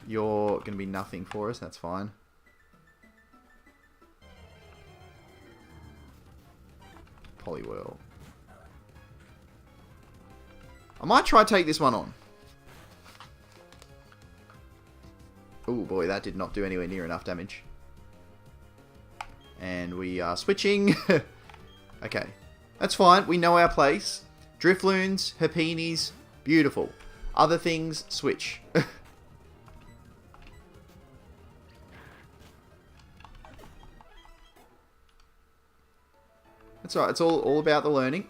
You're going to be nothing for us. That's fine. Poliwhirl. I might try to take this one on. Oh boy, that did not do anywhere near enough damage. And we are switching. Okay. That's fine. We know our place. Drifloons, Happinis, beautiful. Other things, switch. That's right. It's all about the learning.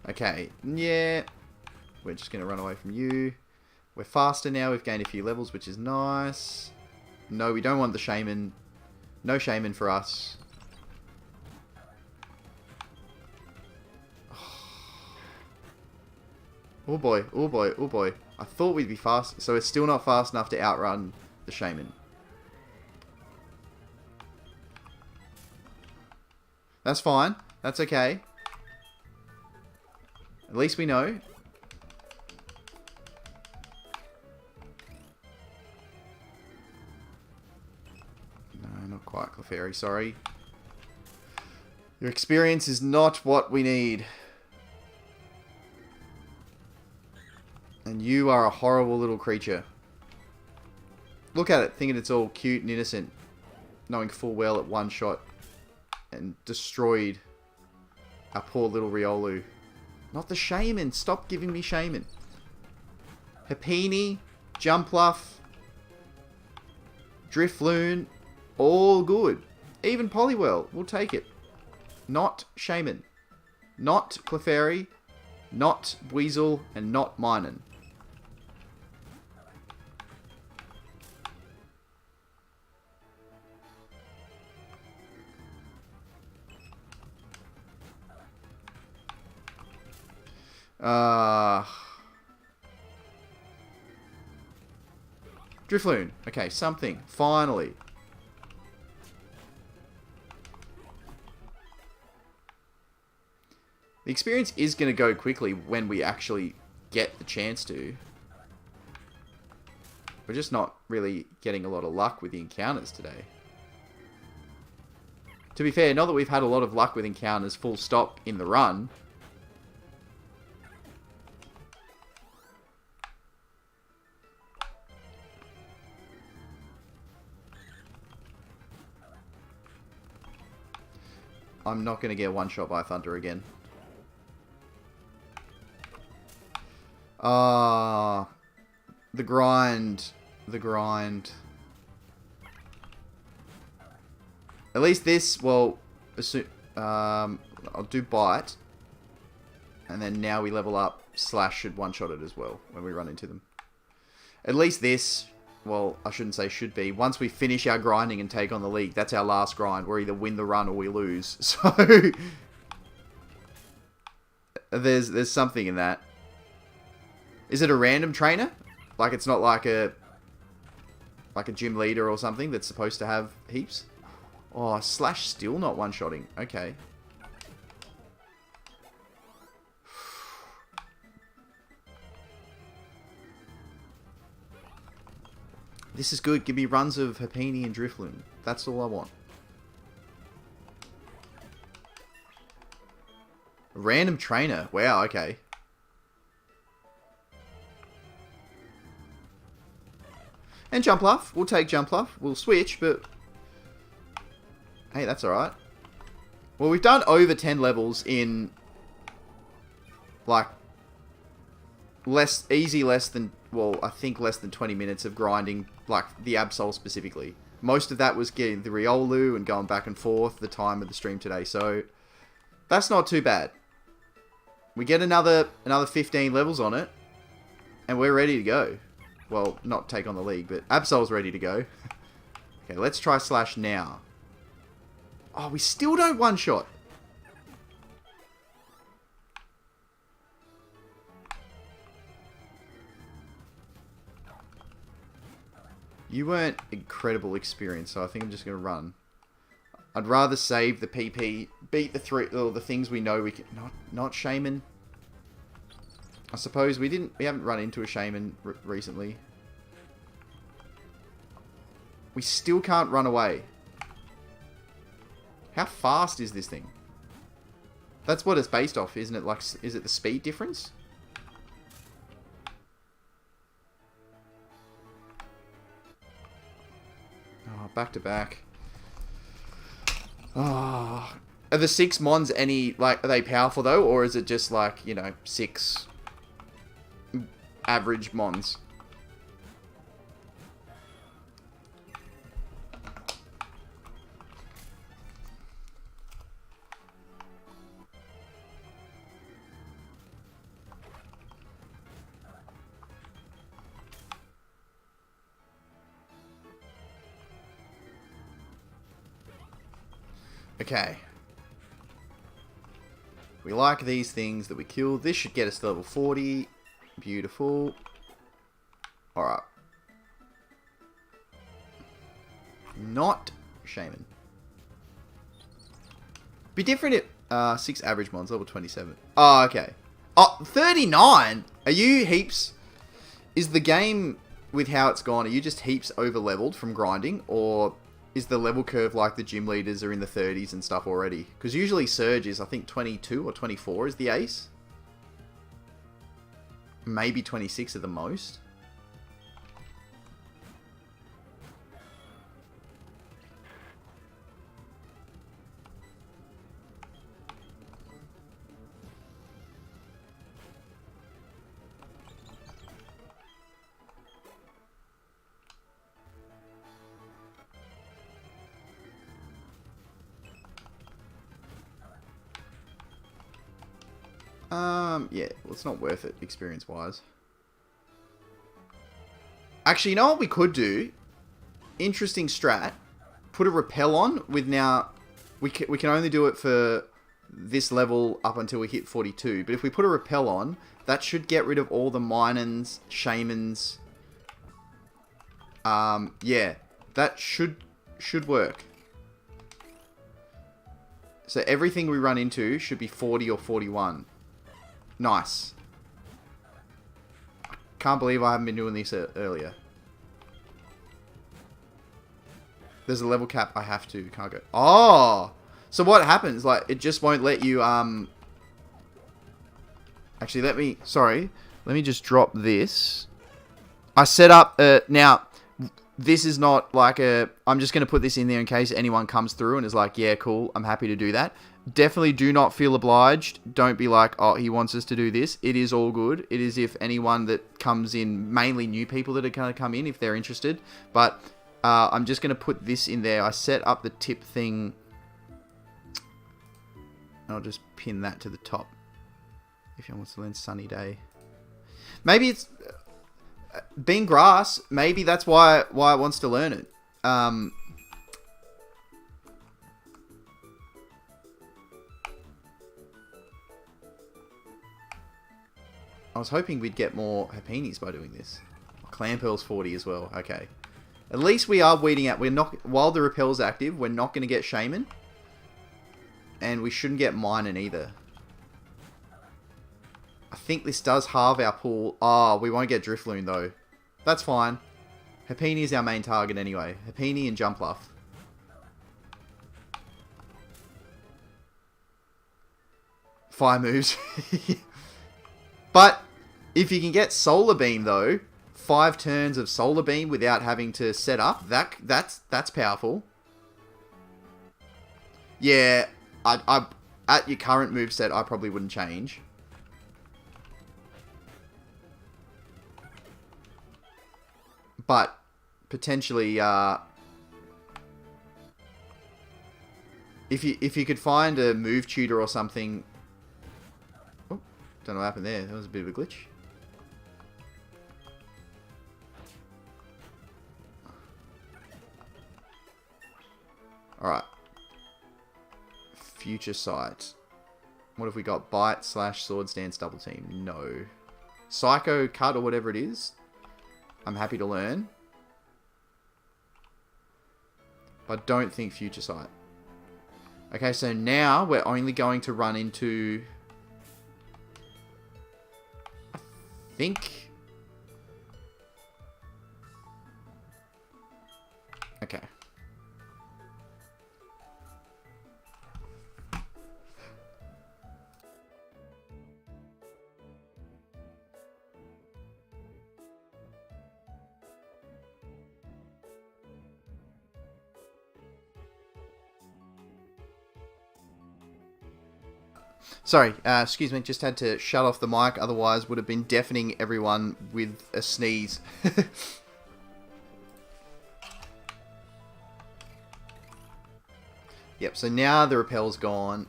Okay. Yeah. We're just going to run away from you. We're faster now. We've gained a few levels, which is nice. No, we don't want the Shaman. No Shaman for us. Oh boy. Oh boy. Oh boy. I thought we'd be fast. So it's still not fast enough to outrun the Shaman. That's fine. That's okay. At least we know. No, not quite, Clefairy. Sorry. Your experience is not what we need. And you are a horrible little creature. Look at it, thinking it's all cute and innocent. Knowing full well it one shot and destroyed our poor little Riolu. Not the Shaman. Stop giving me Shaman. Happiny, Jumpluff, Drifloon, all good. Even Poliwhirl, we'll take it. Not Shaman. Not Clefairy, not Weasel, and not Minun. Drifloon. Okay, something. Finally. The experience is going to go quickly when we actually get the chance to. We're just not really getting a lot of luck with the encounters today. To be fair, not that we've had a lot of luck with encounters full stop in the run. I'm not going to get one shot by Thunder again. The grind. The grind. At least this, well, I'll do Bite. And then now we level up. Slash should one-shot it as well when we run into them. At least this, well, I shouldn't say should be. Once we finish our grinding and take on the league, that's our last grind. We're either win the run or we lose. So, there's something in that. Is it a random trainer? Like it's not like a gym leader or something that's supposed to have heaps? Oh, Slash still not one-shotting. Okay. This is good. Give me runs of Happiny and Drifloon. That's all I want. A random trainer. Wow, okay. And Jumpluff. We'll take Jumpluff. We'll switch, but... hey, that's alright. Well, we've done over 10 levels in... like... less than... well, I think less than 20 minutes of grinding, like, the Absol specifically. Most of that was getting the Riolu and going back and forth the time of the stream today, so... that's not too bad. We get another 15 levels on it, and we're ready to go. Well, not take on the league, but Absol's ready to go. Okay, let's try Slash now. Oh, we still don't one-shot. You weren't incredible experience, so I think I'm just going to run. I'd rather save the PP, beat the things we know we can... Not Shaman. I suppose we haven't run into a Shaman recently. We still can't run away. How fast is this thing? That's what it's based off, isn't it? Like, is it the speed difference? Oh, back to back. Oh. Are the 6 Mons any, like, are they powerful though? Or is it just like, you know, 6 average Mons? Okay. We like these things that we killed. This should get us to level 40. Beautiful. Alright. Not Shaman. Be different if... 6 average mons, level 27. Oh, okay. Oh, 39? Are you heaps... is the game, with how it's gone, are you just heaps over-leveled from grinding? Or... is the level curve like the gym leaders are in the 30s and stuff already? Because usually Surge is, I think, 22 or 24 is the ace. Maybe 26 at the most. Yeah, well, it's not worth it, experience-wise. Actually, you know what we could do? Interesting strat. Put a repel on with now... We can only do it for this level up until we hit 42. But if we put a repel on, that should get rid of all the Minans, Shamans. Yeah, that should work. So everything we run into should be 40 or 41. Nice. Can't believe I haven't been doing this earlier. There's a level cap. I have to. Can't go. Oh! So what happens? Like, it just won't let you, Actually, let me just drop this. I set up, now, this is not like I'm just going to put this in there in case anyone comes through and is like, yeah, cool, I'm happy to do that. Definitely do not feel obliged. Don't be like, oh, he wants us to do this. It is all good. It is if anyone that comes in, mainly new people that are going to come in if they're interested. But I'm just going to put this in there. I set up the tip thing. I'll just pin that to the top. If you want to learn sunny day. Maybe it's... being grass, maybe that's why it wants to learn it. I was hoping we'd get more Hapinis by doing this. Clamperl's 40 as well. Okay. At least we are weeding out. We're not, while the repel's active, we're not going to get Shaman. And we shouldn't get Minun either. I think this does halve our pool. Oh, we won't get Drifloon though. That's fine. Happiny is our main target anyway. Happiny and Jumpluff. Fire moves. But if you can get Solar Beam though, 5 turns of Solar Beam without having to set up, that's powerful. Yeah, I at your current moveset, I probably wouldn't change. But potentially, if you could find a move tutor or something. Oh, don't know what happened there. That was a bit of a glitch. All right. Future Sight. What have we got? Bite / Sword Stance Double Team. No. Psycho Cut or whatever it is. I'm happy to learn. But don't think Future Sight. Okay, so now we're only going to run into... I think... Okay. Sorry, excuse me, just had to shut off the mic, otherwise would have been deafening everyone with a sneeze. Yep, so now the repel's gone.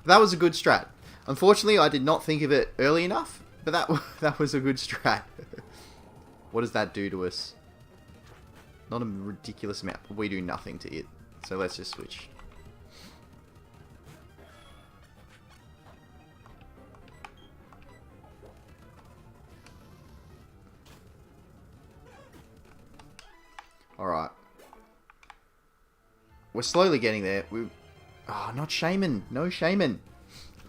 That was a good strat. Unfortunately, I did not think of it early enough, but that was a good strat. What does that do to us? Not a ridiculous amount. We do nothing to it, so let's just switch. Alright. We're slowly getting there. Oh, not Shaman. No Shaman.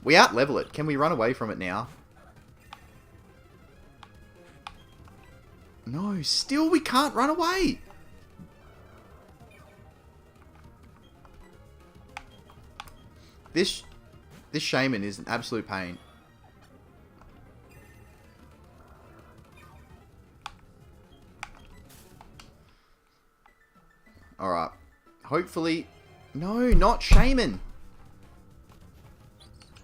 We out-level it. Can we run away from it now? No, still we can't run away. This Shaman is an absolute pain. Alright. Hopefully... No, not Shaman!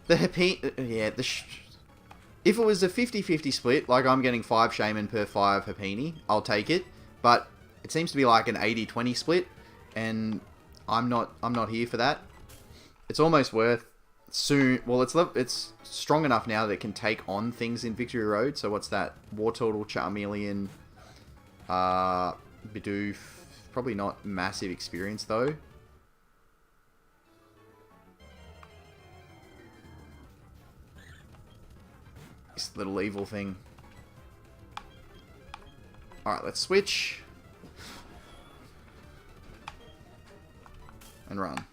The Happy... Yeah, if it was a 50-50 split, like I'm getting 5 Shaman per 5 Happiny, I'll take it. But it seems to be like an 80-20 split, and I'm not here for that. It's almost worth soon... Well, it's strong enough now that it can take on things in Victory Road. So what's that? Wartortle, Charmeleon, Bidoof... Probably not massive experience though. this little evil thing. Alright, let's switch. And run.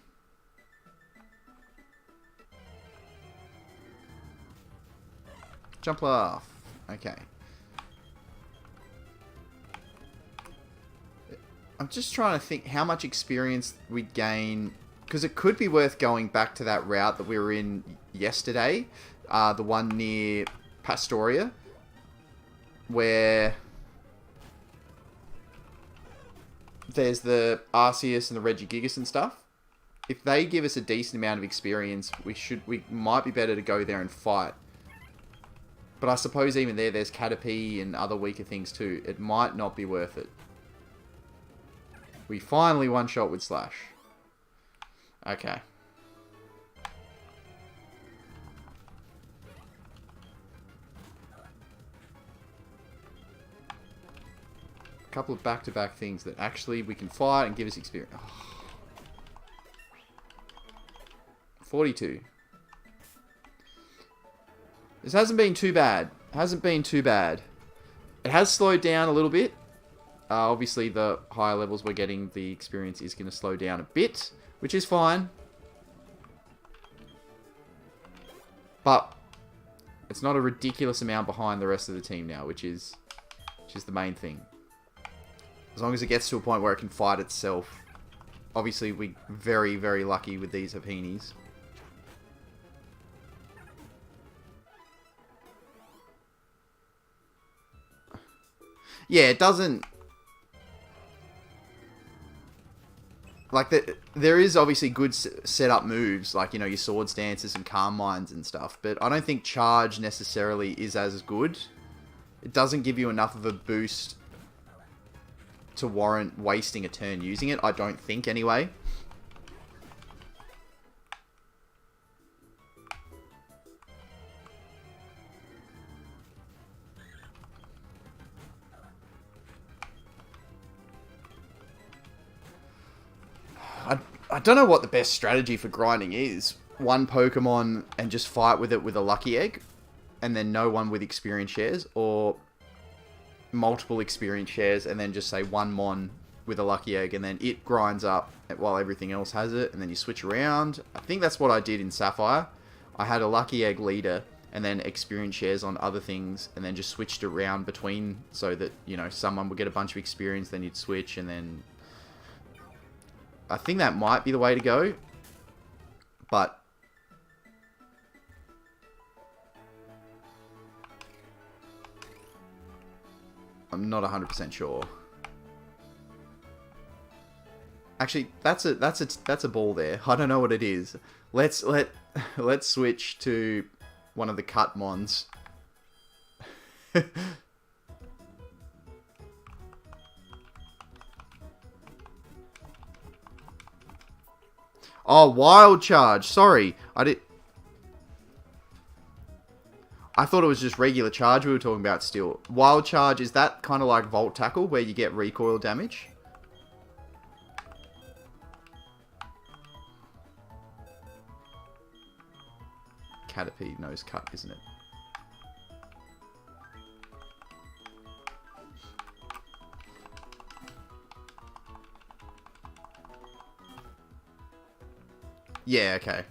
Jump off. Okay. I'm just trying to think how much experience we gain. Because it could be worth going back to that route that we were in yesterday. The one near Pastoria. Where there's the Arceus and the Regigigas and stuff. If they give us a decent amount of experience, we might be better to go there and fight. But I suppose even there's Caterpie and other weaker things too. It might not be worth it. We finally one-shot with Slash. Okay. A couple of back-to-back things that actually we can fight and give us experience. Oh. 42. This hasn't been too bad. Hasn't been too bad. It has slowed down a little bit. Obviously, the higher levels we're getting, the experience is going to slow down a bit, which is fine. But it's not a ridiculous amount behind the rest of the team now, which is the main thing. As long as it gets to a point where it can fight itself. Obviously, we're very, very lucky with these Hapinis. Yeah, it doesn't... Like, there is obviously good setup moves, like, you know, your Swords Dances and Calm Minds and stuff, but I don't think Charge necessarily is as good. It doesn't give you enough of a boost to warrant wasting a turn using it, I don't think, anyway. I don't know what the best strategy for grinding is. One Pokemon and just fight with it with a Lucky Egg, and then no one with experience shares, or multiple experience shares and then just say one Mon with a Lucky Egg and then it grinds up while everything else has it, and then you switch around. I think that's what I did in Sapphire. I had a Lucky Egg leader and then experience shares on other things, and then just switched around between so that, you know, someone would get a bunch of experience, then you'd switch, and then... I think that might be the way to go, but I'm not 100% sure. Actually, that's a ball there. I don't know what it is. Let's switch to one of the cut mons. Oh, Wild Charge. Sorry. I thought it was just regular Charge we were talking about still. Wild Charge, is that kind of like Volt Tackle where you get recoil damage? Caterpie nose cut, isn't it? Yeah, okay.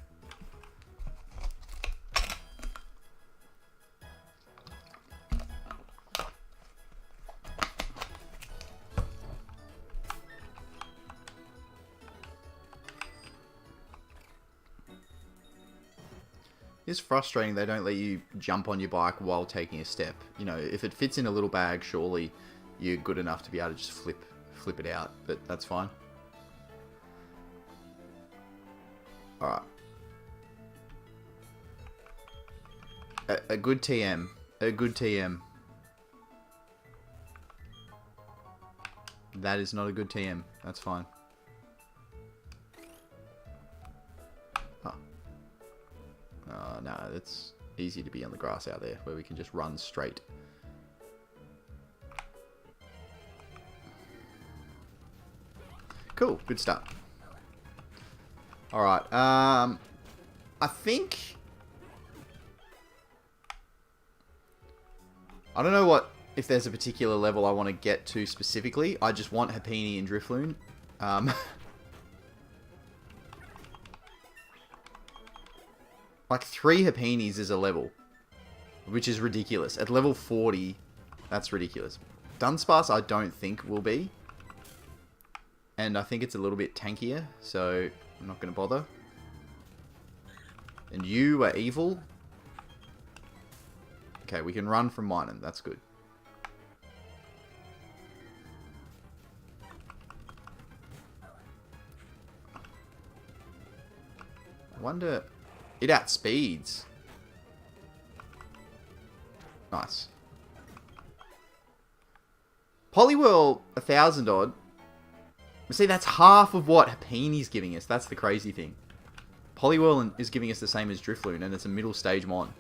It's frustrating they don't let you jump on your bike while taking a step. You know, if it fits in a little bag, surely you're good enough to be able to just flip it out, but that's fine. Alright. A good TM. A good TM. That is not a good TM. That's fine. Oh. Oh, no, it's easy to be on the grass out there where we can just run straight. Cool. Good start. Alright, I think I don't know what, if there's a particular level I want to get to specifically. I just want Happiny and Drifloon. Like 3 Happinies is a level, which is ridiculous. At level 40, that's ridiculous. Dunsparce I don't think will be. And I think it's a little bit tankier, so I'm not going to bother. And you are evil. Okay, we can run from Minun. That's good. I wonder... It outspeeds. Nice. Poliwhirl 1,000 odd. See, that's half of what Hapini's giving us. That's the crazy thing. Poliwhirl is giving us the same as Drifloon, and it's a middle stage mon.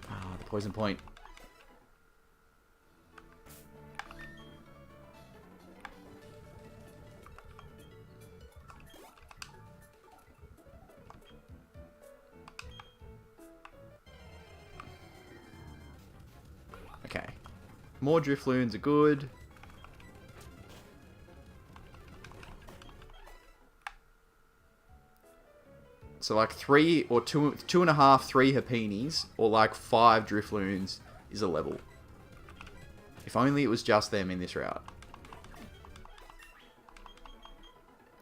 Ah, the poison point. Okay. More Drifloons are good. So like 3 or 2.5, 3 Hapinis, or like 5 Drifloons is a level. If only it was just them in this route.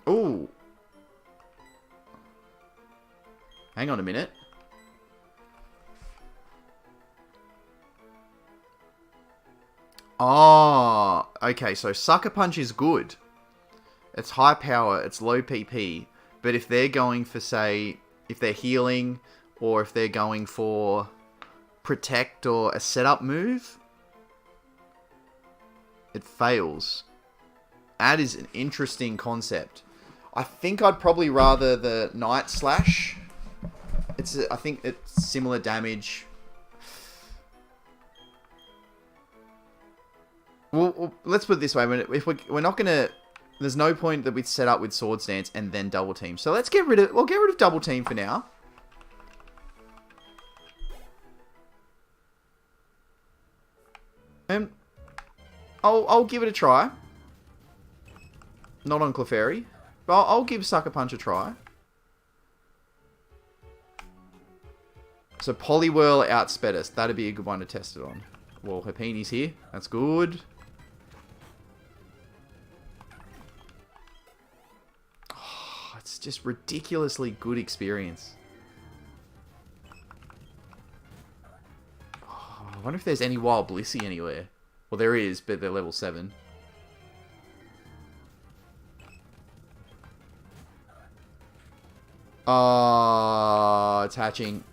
Ooh. Hang on a minute. Oh, okay, so Sucker Punch is good. It's high power, it's low PP. But if they're going for, say, if they're healing, or if they're going for protect or a setup move, it fails. That is an interesting concept. I think I'd probably rather the Night Slash. I think it's similar damage. Well, let's put it this way. If we're not going to... There's no point that we set up with Sword Stance and then Double Team. So let's get rid of... We'll get rid of Double Team for now. And I'll give it a try. Not on Clefairy. But I'll give Sucker Punch a try. So Poliwhirl outsped us. That'd be a good one to test it on. Well, Hapini's here. That's good. It's just ridiculously good experience. Oh, I wonder if there's any Wild Blissey anywhere. Well, there is, but they're level 7. Oh, it's hatching.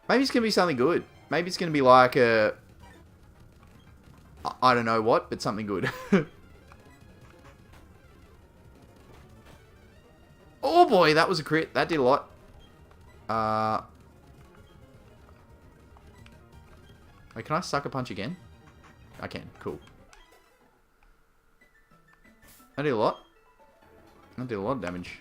Maybe it's going to be something good. Maybe it's going to be like a... I don't know what, but something good. Oh boy, that was a crit. That did a lot. Wait, can I Sucker Punch again? I can. Cool. That did a lot. That did a lot of damage.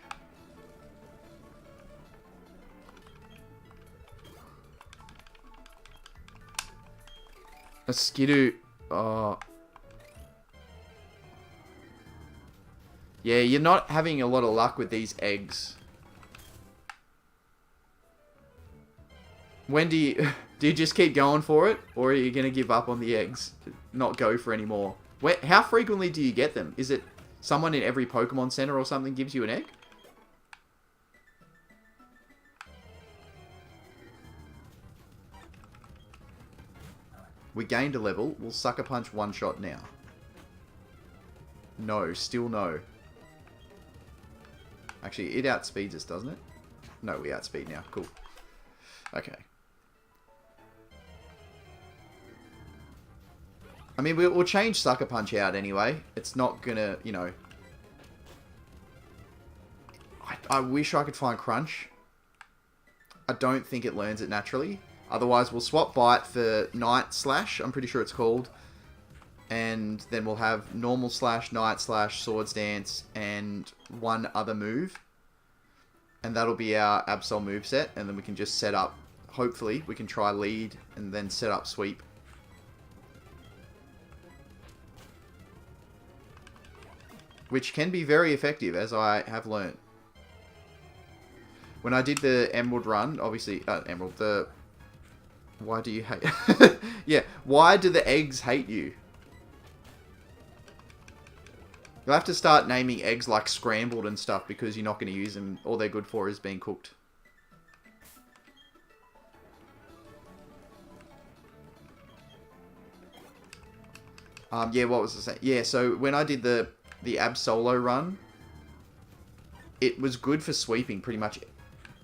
A Skidoo. Oh. Yeah, you're not having a lot of luck with these eggs. When do you just keep going for it? Or are you going to give up on the eggs? Not go for any more? How frequently do you get them? Is it someone in every Pokemon Center or something gives you an egg? We gained a level. We'll Sucker Punch one shot now. No, still no. Actually, it outspeeds us, doesn't it? No, we outspeed now. Cool. Okay. I mean, we'll change Sucker Punch out anyway. It's not gonna, you know... I wish I could find Crunch. I don't think it learns it naturally. Otherwise, we'll swap Bite for Night Slash. I'm pretty sure it's called. And then we'll have Normal Slash, Night Slash, Swords Dance, and one other move. And that'll be our Absol moveset. And then we can just set up hopefully we can try lead and then set up sweep. Which can be very effective, as I have learned. When I did the Emerald run, obviously, why do you hate... yeah, why do the eggs hate you? You'll have to start naming eggs like scrambled and stuff because you're not going to use them. All they're good for is being cooked. Yeah, what was I saying? Yeah, so when I did the Absol run, it was good for sweeping pretty much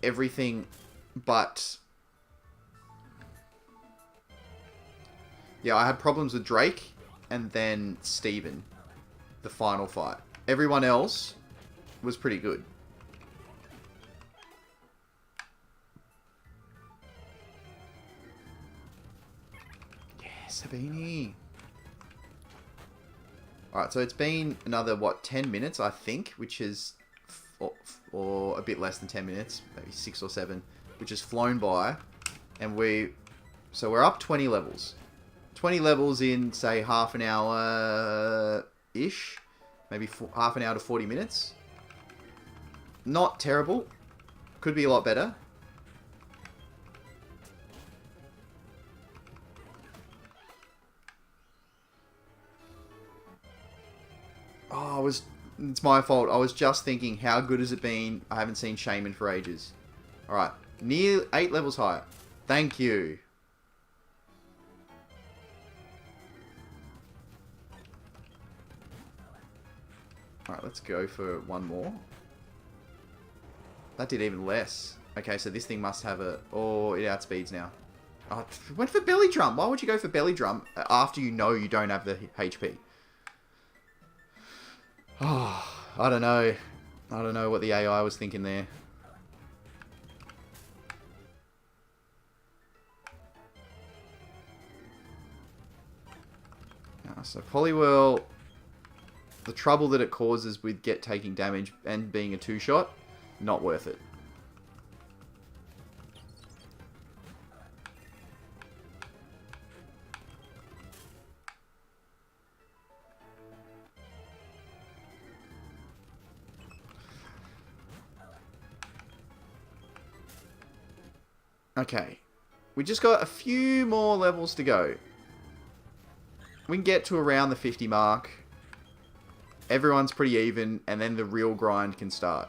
everything, but yeah, I had problems with Drake and then Steven, the final fight. Everyone else was pretty good. Yeah, Sabini. Alright, so it's been another, what, 10 minutes, I think, which is, or a bit less than 10 minutes, maybe 6 or 7, which has flown by, and so we're up 20 levels. 20 levels in, say, half an hour-ish, maybe half an hour to 40 minutes. Not terrible. Could be a lot better. Oh, it's my fault. I was just thinking, how good has it been? I haven't seen Shaman for ages. Alright, near 8 levels higher. Thank you. Alright, let's go for one more. That did even less. Okay, so this thing must have a... Oh, it outspeeds now. Oh, it went for belly drum. Why would you go for belly drum after you know you don't have the HP? Oh, I don't know. I don't know what the AI was thinking there. So Poliwhirl, the trouble that it causes with taking damage and being a 2-shot, not worth it. Okay, we just got a few more levels to go. We can get to around the 50 mark. Everyone's pretty even, and then the real grind can start.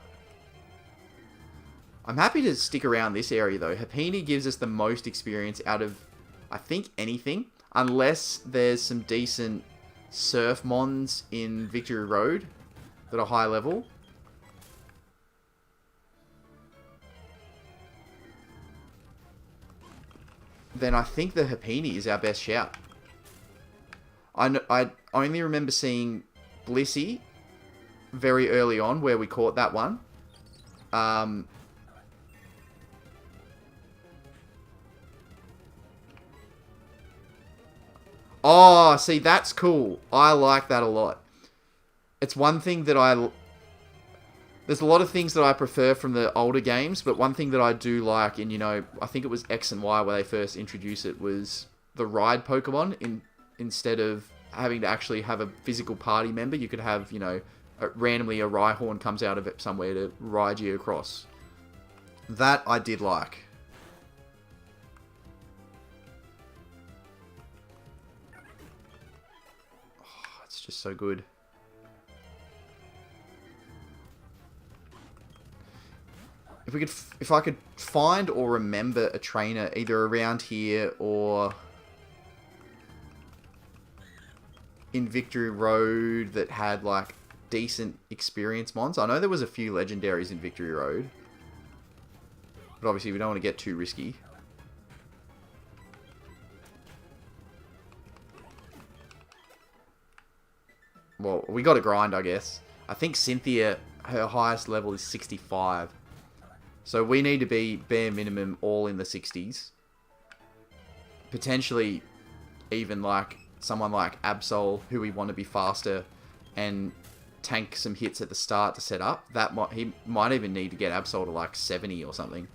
I'm happy to stick around this area, though. Happiny gives us the most experience out of, I think, anything. Unless there's some decent surf mons in Victory Road that are high level. Then I think the Happiny is our best shout. I only remember seeing Blissey very early on where we caught that one. Oh, see, that's cool. I like that a lot. It's one thing that there's a lot of things that I prefer from the older games, but one thing that I do like, and you know, I think it was X and Y where they first introduced it, was the ride Pokemon. Instead of having to actually have a physical party member, you could have, you know, randomly a Rhyhorn comes out of it somewhere to ride you across. That I did like. Oh, it's just so good. If I could find or remember a trainer either around here or in Victory Road that had like decent experience mons. I know there was a few legendaries in Victory Road, but obviously we don't want to get too risky. Well, we got to grind, I guess. I think Cynthia, her highest level is 65. So we need to be bare minimum all in the 60s. Potentially even like someone like Absol, who we want to be faster and tank some hits at the start to set up. He might even need to get Absol to like 70 or something.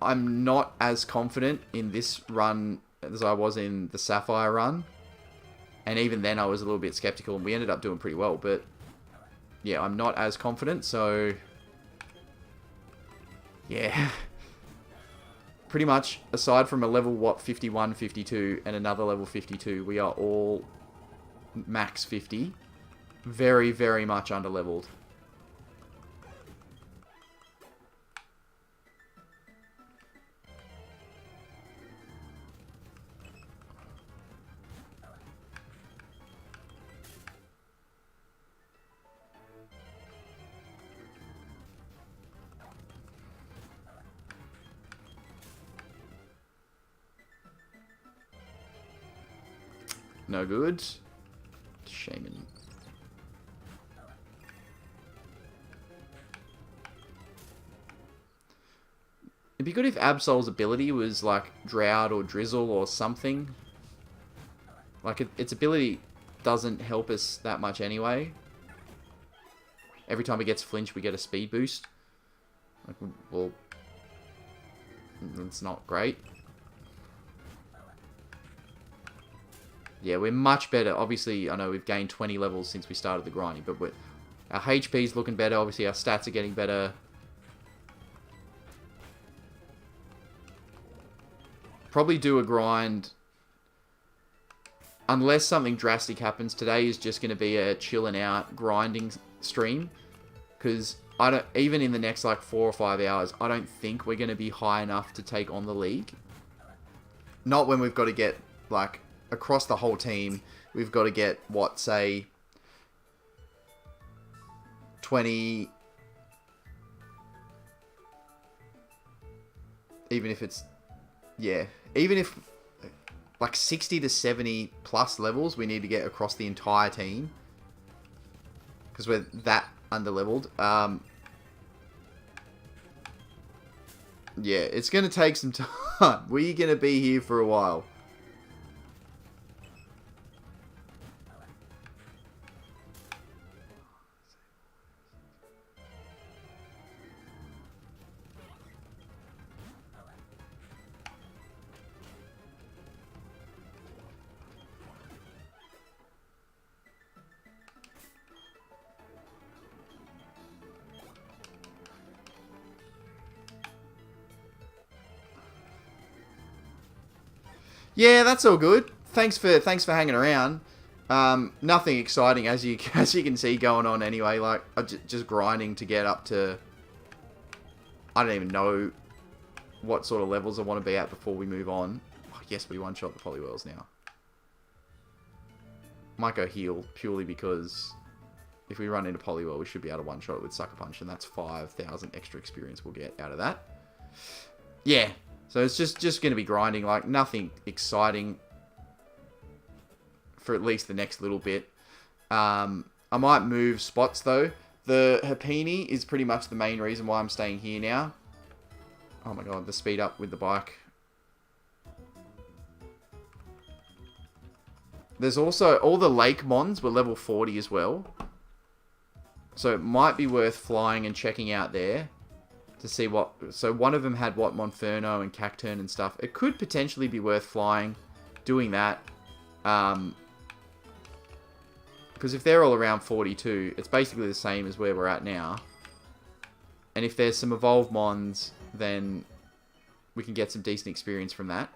I'm not as confident in this run as I was in the Sapphire run. And even then I was a little bit skeptical, and we ended up doing pretty well. But yeah, I'm not as confident, so yeah. Pretty much, aside from a level, 51, 52, and another level 52, we are all max 50. Very, very much underleveled. No good. Shaman. It'd be good if Absol's ability was like Drought or Drizzle or something. Like its ability doesn't help us that much anyway. Every time it gets flinch, we get a speed boost. Like, well, it's not great. Yeah, we're much better. Obviously, I know we've gained 20 levels since we started the grinding, but our HP's looking better. Obviously, our stats are getting better. Probably do a grind. Unless something drastic happens, today is just going to be a chilling out grinding stream. Because I don't, even in the next like 4 or 5 hours, I don't think we're going to be high enough to take on the league. Not when we've got to get like across the whole team. We've got to get what, say 20. Even if it's, yeah, even if like 60 to 70 plus levels we need to get across the entire team, because we're that underleveled. Yeah, it's going to take some time. We're going to be here for a while. Yeah, that's all good. Thanks for hanging around. Nothing exciting as you can see going on anyway. Like just grinding to get up to. I don't even know what sort of levels I want to be at before we move on. Oh, yes, we one shot the Poliwhirls now. Might go heal purely because if we run into Poliwhirl, we should be able to one shot it with Sucker Punch, and that's 5,000 extra experience we'll get out of that. Yeah. So it's just going to be grinding, like nothing exciting for at least the next little bit. I might move spots though. The Happini is pretty much the main reason why I'm staying here now. Oh my god, the speed up with the bike. There's also, all the Lake Mons were level 40 as well. So it might be worth flying and checking out there. To see what, so one of them had what, Monferno and Cacturn and stuff. It could potentially be worth flying, doing that. Because if they're all around 42, it's basically the same as where we're at now. And if there's some evolved Mons, then we can get some decent experience from that.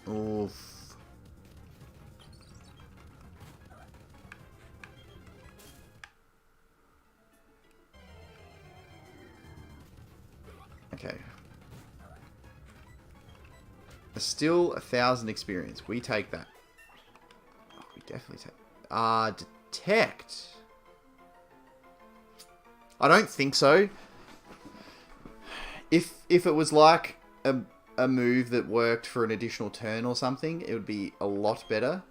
Oof. Okay. Still 1,000 experience. We take that. Oh, we definitely take. Detect. I don't think so. If it was like a move that worked for an additional turn or something, it would be a lot better.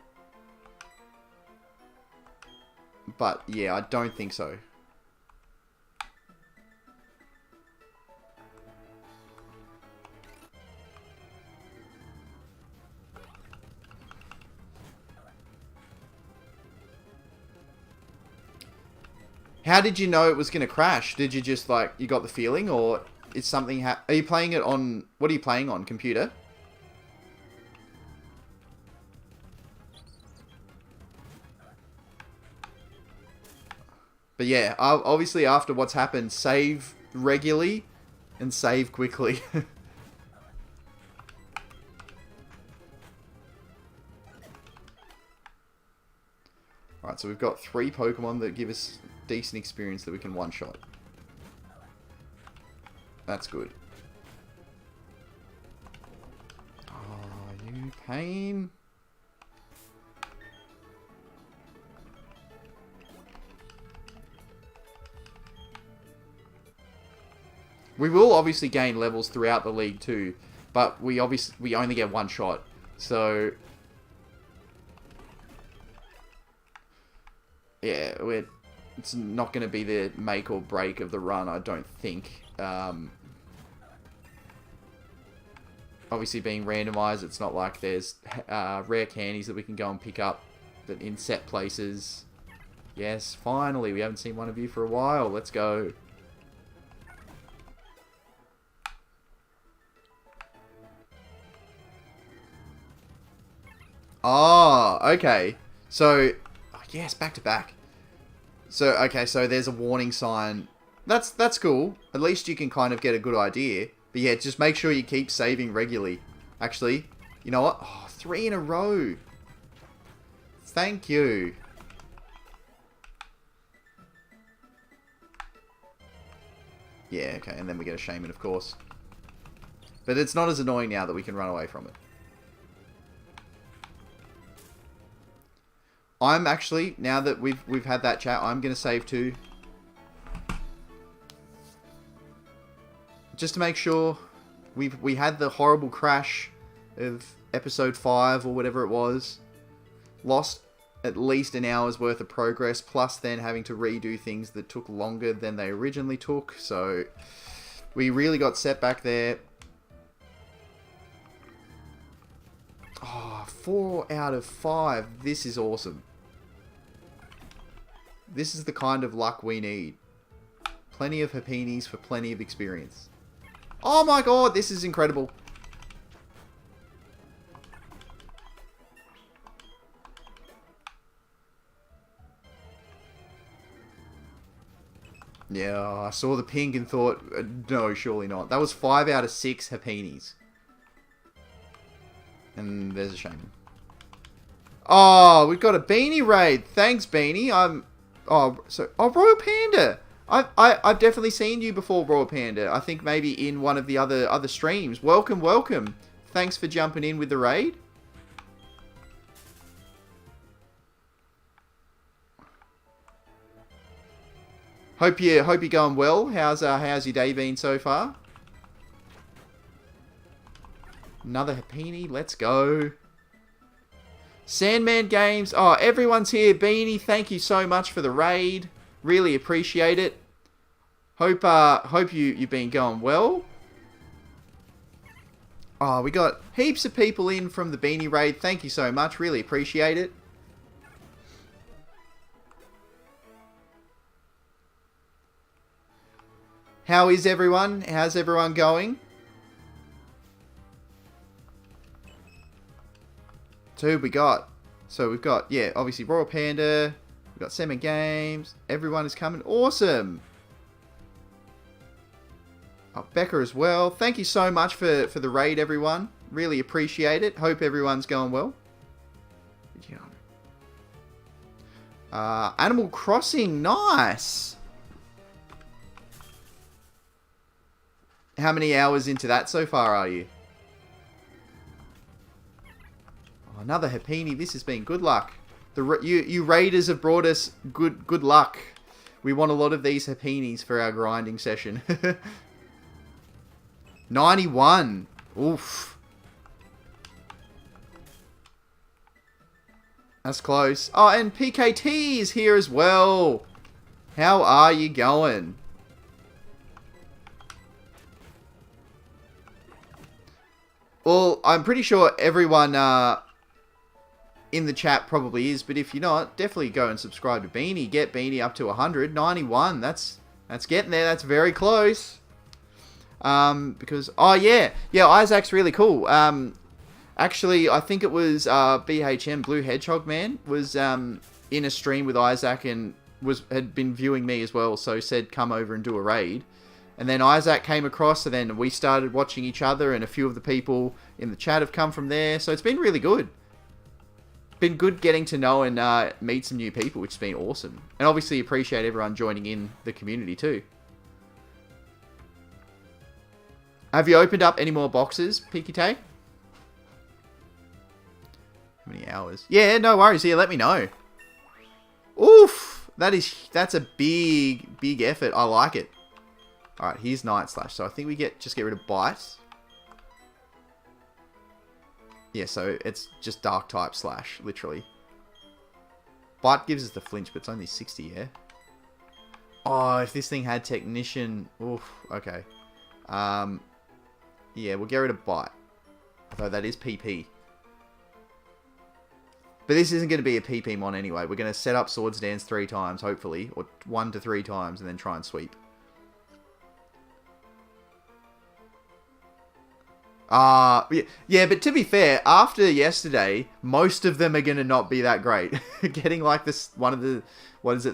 But yeah, I don't think so. How did you know it was going to crash? Did you just, like, you got the feeling, or is something... Are you playing it on... What are you playing on? Computer? But yeah, obviously after what's happened, save regularly and save quickly. Alright, so we've got 3 Pokemon that give us decent experience that we can one-shot. That's good. Oh, you pain. We will obviously gain levels throughout the league too, but we only get 1 shot. So yeah, it's not going to be the make or break of the run, I don't think. Obviously being randomized, it's not like there's rare candies that we can go and pick up that in set places. Yes, finally, we haven't seen one of you for a while. Let's go. Oh, okay. So, oh, yes, back to back. So, okay, so there's a warning sign. That's cool. At least you can kind of get a good idea. But yeah, just make sure you keep saving regularly. Actually, you know what? Oh, 3 in a row. Thank you. Yeah, okay, and then we get a Shaman, of course. But it's not as annoying now that we can run away from it. I'm actually, now that we've had that chat, I'm going to save too. Just to make sure we had the horrible crash of episode 5 or whatever it was. Lost at least an hour's worth of progress, plus then having to redo things that took longer than they originally took. So we really got set back there. Oh, 4 out of 5. This is awesome. This is the kind of luck we need. Plenty of Hapinis for plenty of experience. Oh my god, this is incredible. Yeah, I saw the pink and thought, no, surely not. That was 5 out of 6 Hapinis. And there's a shame. Oh, we've got a Beanie raid. Thanks, Beanie. Royal Panda. I've definitely seen you before, Royal Panda. I think maybe in one of the other streams. Welcome, welcome. Thanks for jumping in with the raid. Hope you're going well. How's your day been so far? Another Hapini. Let's go. Sandman Games. Oh, everyone's here. Beanie, thank you so much for the raid. Really appreciate it. Hope you've been going well. Oh, we got heaps of people in from the Beanie raid. Thank you so much. Really appreciate it. How is everyone? How's everyone going? So who we got? So we've got, yeah, obviously Royal Panda. We've got Sandman Games. Everyone is coming. Awesome. Oh, Becca as well. Thank you so much for the raid, everyone. Really appreciate it. Hope everyone's going well. Animal Crossing. Nice. How many hours into that so far are you? Oh, another Hapini. This has been good luck. You raiders have brought us good luck. We want a lot of these Hapinis for our grinding session. 91. Oof. That's close. Oh, and PKT is here as well. How are you going? Well, I'm pretty sure everyone in the chat probably is, but if you're not, definitely go and subscribe to Beanie. Get Beanie up to 100. 91. That's getting there. That's very close. Because, oh yeah, Isaac's really cool. Actually, I think it was BHM, Blue Hedgehog Man, was in a stream with Isaac and had been viewing me as well, so said come over and do a raid. And then Isaac came across, and then we started watching each other, and a few of the people in the chat have come from there, so it's been really good. Been good getting to know and meet some new people, which has been awesome. And obviously appreciate everyone joining in the community too. Have you opened up any more boxes, Peaky Tay? How many hours? Yeah, no worries. Yeah, let me know. Oof! That's a big effort. I like it. Alright, here's Night Slash. So I think we just get rid of Bite. Yeah, so it's just Dark type Slash, literally. Bite gives us the flinch, but it's only 60, yeah? Oh, if this thing had Technician... Oof, okay. Yeah, we'll get rid of Bite. Although that is PP. But this isn't going to be a PP mon anyway. We're going to set up Swords Dance 3 times, hopefully. Or 1 to 3 times, and then try and sweep. Yeah, but to be fair, after yesterday, most of them are going to not be that great. Getting like this, the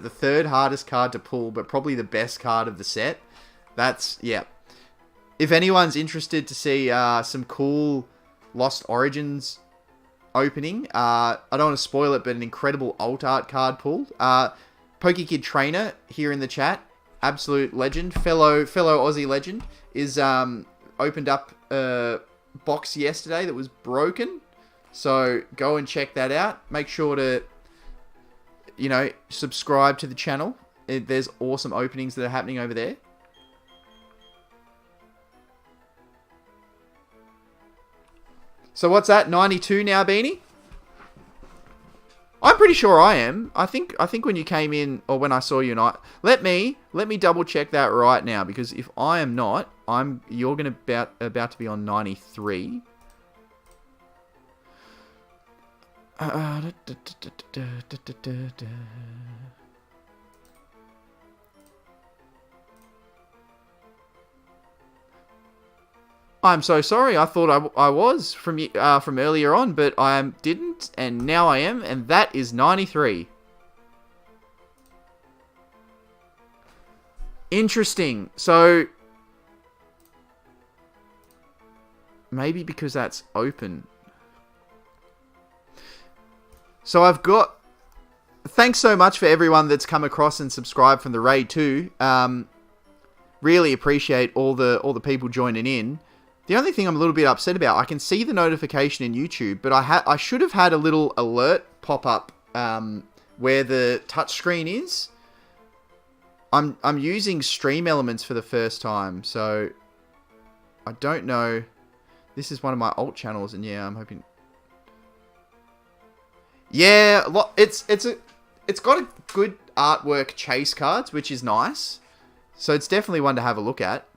third hardest card to pull, but probably the best card of the set. That's, yeah. If anyone's interested to see some cool Lost Origins opening, I don't want to spoil it, but an incredible alt art card pulled. Pokekid Trainer here in the chat, absolute legend, fellow Aussie legend, is opened up a box yesterday that was broken. So go and check that out. Make sure to, subscribe to the channel. There's awesome openings that are happening over there. So what's that? 92 now, Beanie? I'm pretty sure I am. I think when you came in, or when I saw you, let me double check that right now, because if I am not, you're gonna about to be on 93. I'm so sorry. I thought I was from earlier on, but I didn't, and now I am, and that is 93. Interesting. So maybe because that's open. So I've got. Thanks so much for everyone that's come across and subscribed from the raid too. Really appreciate all the people joining in. The only thing I'm a little bit upset about, I can see the notification in YouTube, but I should have had a little alert pop up where the touchscreen is. I'm using Stream Elements for the first time, so I don't know. This is one of my alt channels, and yeah, I'm hoping. Yeah, it's got a good artwork chase cards, which is nice. So it's definitely one to have a look at.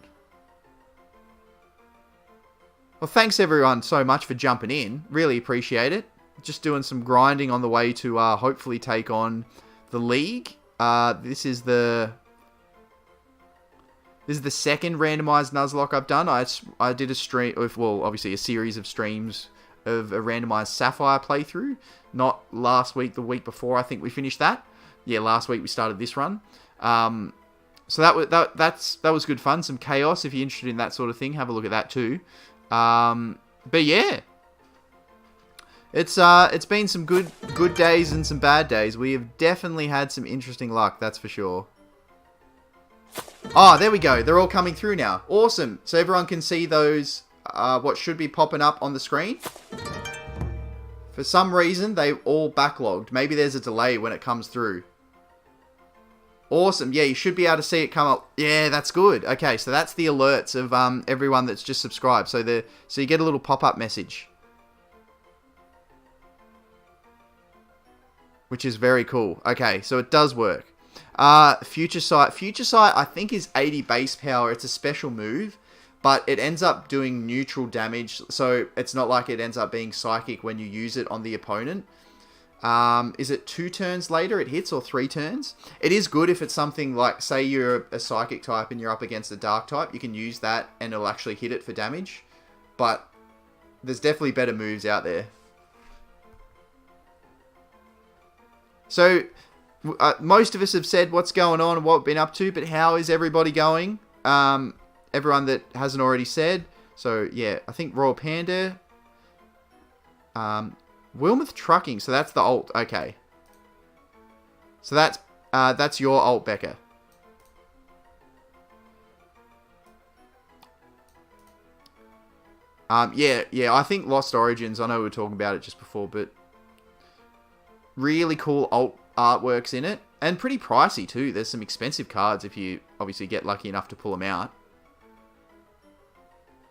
Well, thanks everyone so much for jumping in. Really appreciate it. Just doing some grinding on the way to hopefully take on the league. This is the second randomized Nuzlocke I've done. I did a stream, well, obviously a series of streams of a randomized Sapphire playthrough. Not last week, the week before. I think we finished that. Yeah, last week we started this run. So that was good fun. Some chaos. If you're interested in that sort of thing, have a look at that too. But yeah, it's been some good days and some bad days. We have definitely had some interesting luck, that's for sure. Ah, there we go. They're all coming through now. Awesome. So everyone can see those, what should be popping up on the screen. For some reason, they all backlogged. Maybe there's a delay when it comes through. Awesome. Yeah, you should be able to see it come up. Yeah, that's good. Okay, so that's the alerts of everyone that's just subscribed. So you get a little pop-up message. Which is very cool. Okay, so it does work. Future Sight. Future Sight, I think, is 80 base power. It's a special move, but it ends up doing neutral damage. So it's not like it ends up being psychic when you use it on the opponent. Is it 2 turns later it hits or 3 turns? It is good if it's something like, say you're a psychic type and you're up against a dark type. You can use that and it'll actually hit it for damage. But there's definitely better moves out there. So, most of us have said what's going on and what we've been up to, but how is everybody going? Everyone that hasn't already said. So, yeah, I think Royal Panda. Wilmoth Trucking, so that's the alt. Okay. So that's your alt, Becca. Yeah, I think Lost Origins, I know we were talking about it just before, but really cool alt artworks in it. And pretty pricey too. There's some expensive cards if you obviously get lucky enough to pull them out.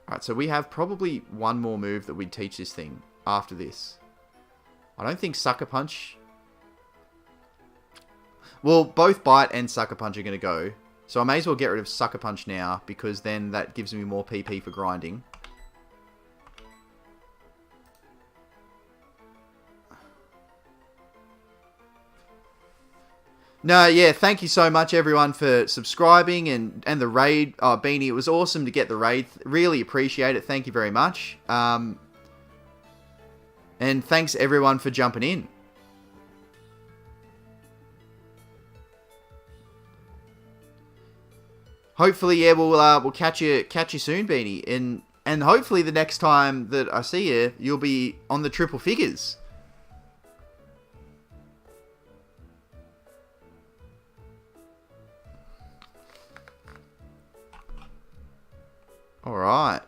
Alright, so we have probably one more move that we'd teach this thing after this. I don't think Sucker Punch... Well, both Bite and Sucker Punch are going to go. So I may as well get rid of Sucker Punch now, because then that gives me more PP for grinding. No, yeah, thank you so much, everyone, for subscribing and the raid. Oh, Beanie, it was awesome to get the raid. Really appreciate it. Thank you very much. And thanks, everyone, for jumping in. Hopefully, yeah, we'll catch you soon, Beanie. And hopefully the next time that I see you, you'll be on the triple figures. Alright.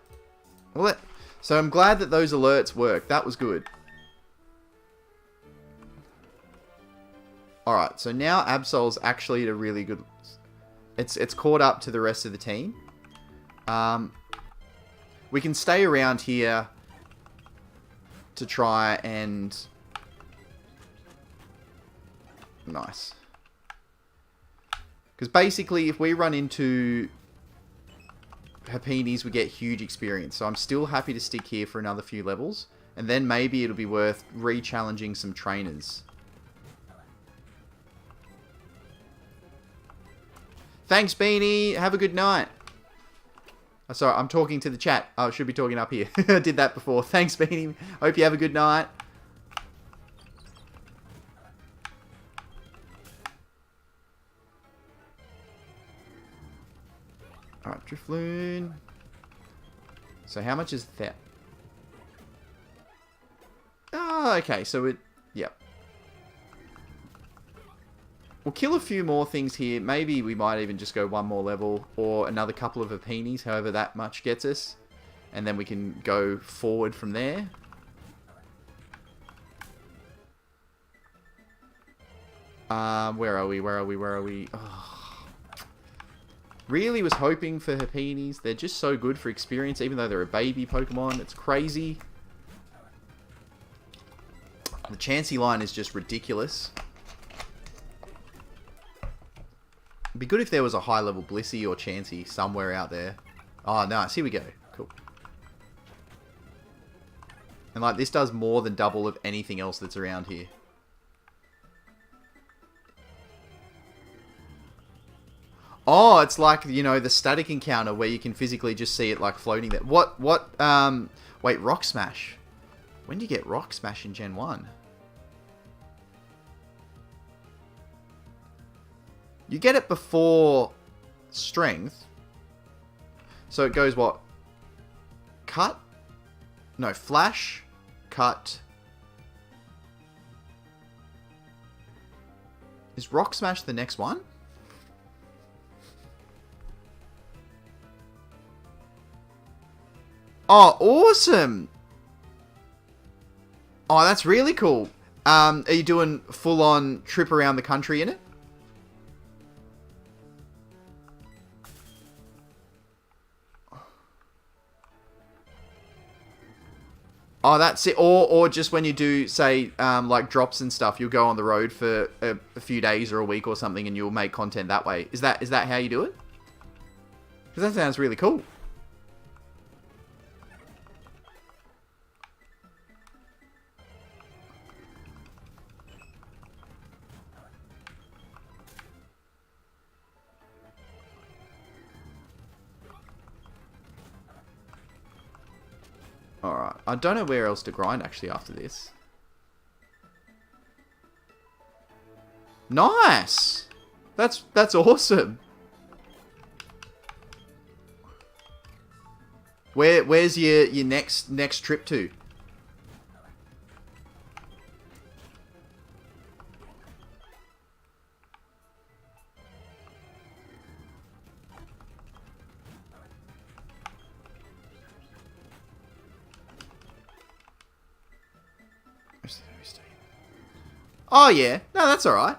Well, so I'm glad that those alerts worked. That was good. Alright, so now Absol's actually at a really good... It's caught up to the rest of the team. We can stay around here to try and... Nice. Because basically, if we run into... Hapinis, we get huge experience. So I'm still happy to stick here for another few levels. And then maybe it'll be worth re-challenging some trainers. Thanks, Beanie. Have a good night. Oh, sorry, I'm talking to the chat. Oh, I should be talking up here. I did that before. Thanks, Beanie. Hope you have a good night. Alright, Drifloon. So how much is that? Oh, okay, so it... Yep. We'll kill a few more things here. Maybe we might even just go one more level. Or another couple of Apinis, however that much gets us. And then we can go forward from there. Where are we? Oh. Really was hoping for Hapinis. They're just so good for experience, even though they're a baby Pokemon. It's crazy. The Chansey line is just ridiculous. It'd be good if there was a high-level Blissey or Chansey somewhere out there. Oh, nice. Here we go. Cool. And, like, this does more than double of anything else that's around here. Oh, it's like, you know, the static encounter where you can physically just see it, like, floating there. Wait, Rock Smash. When do you get Rock Smash in Gen 1? You get it before Strength. So it goes, what? Cut? No, Flash. Cut. Is Rock Smash the next one? Oh, awesome! Oh, that's really cool. Are you doing full-on trip around the country in it? Oh, that's it. Or just when you do, say, like drops and stuff, you'll go on the road for a few days or a week or something, and you'll make content that way. Is that how you do it? Because that sounds really cool. Alright. I don't know where else to grind, actually, after this. Nice! That's awesome. Where's your next trip to? Oh yeah, no, that's alright.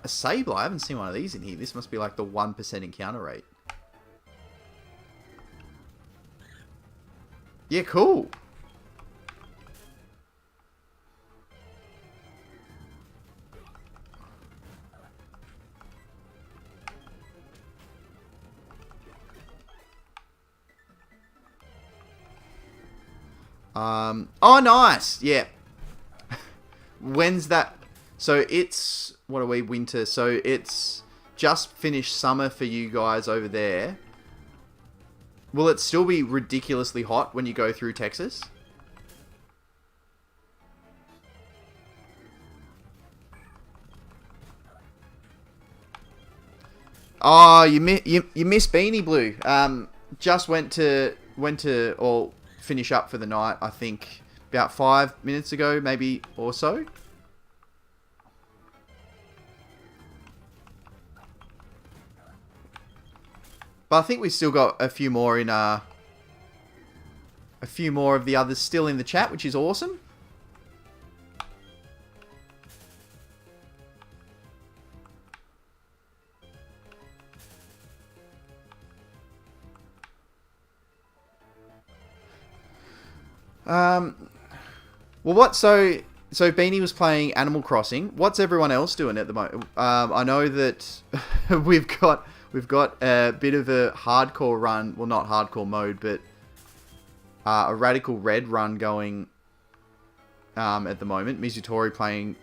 A Sable, I haven't seen one of these in here. This must be like the 1% encounter rate. Yeah, cool. Oh, nice. Yeah. When's that? So it's, what are we, winter? So it's just finished summer for you guys over there. Will it still be ridiculously hot when you go through Texas? Oh, you miss Beanie Blue. Just went to or finish up for the night. I think about 5 minutes ago, maybe or so. But I think we still got a few more in a few more of the others still in the chat, which is awesome. Well, what? So Beanie was playing Animal Crossing. What's everyone else doing at the moment? I know that we've got a bit of a hardcore run. Well, not hardcore mode, but a Radical Red run going at the moment. Mizutori playing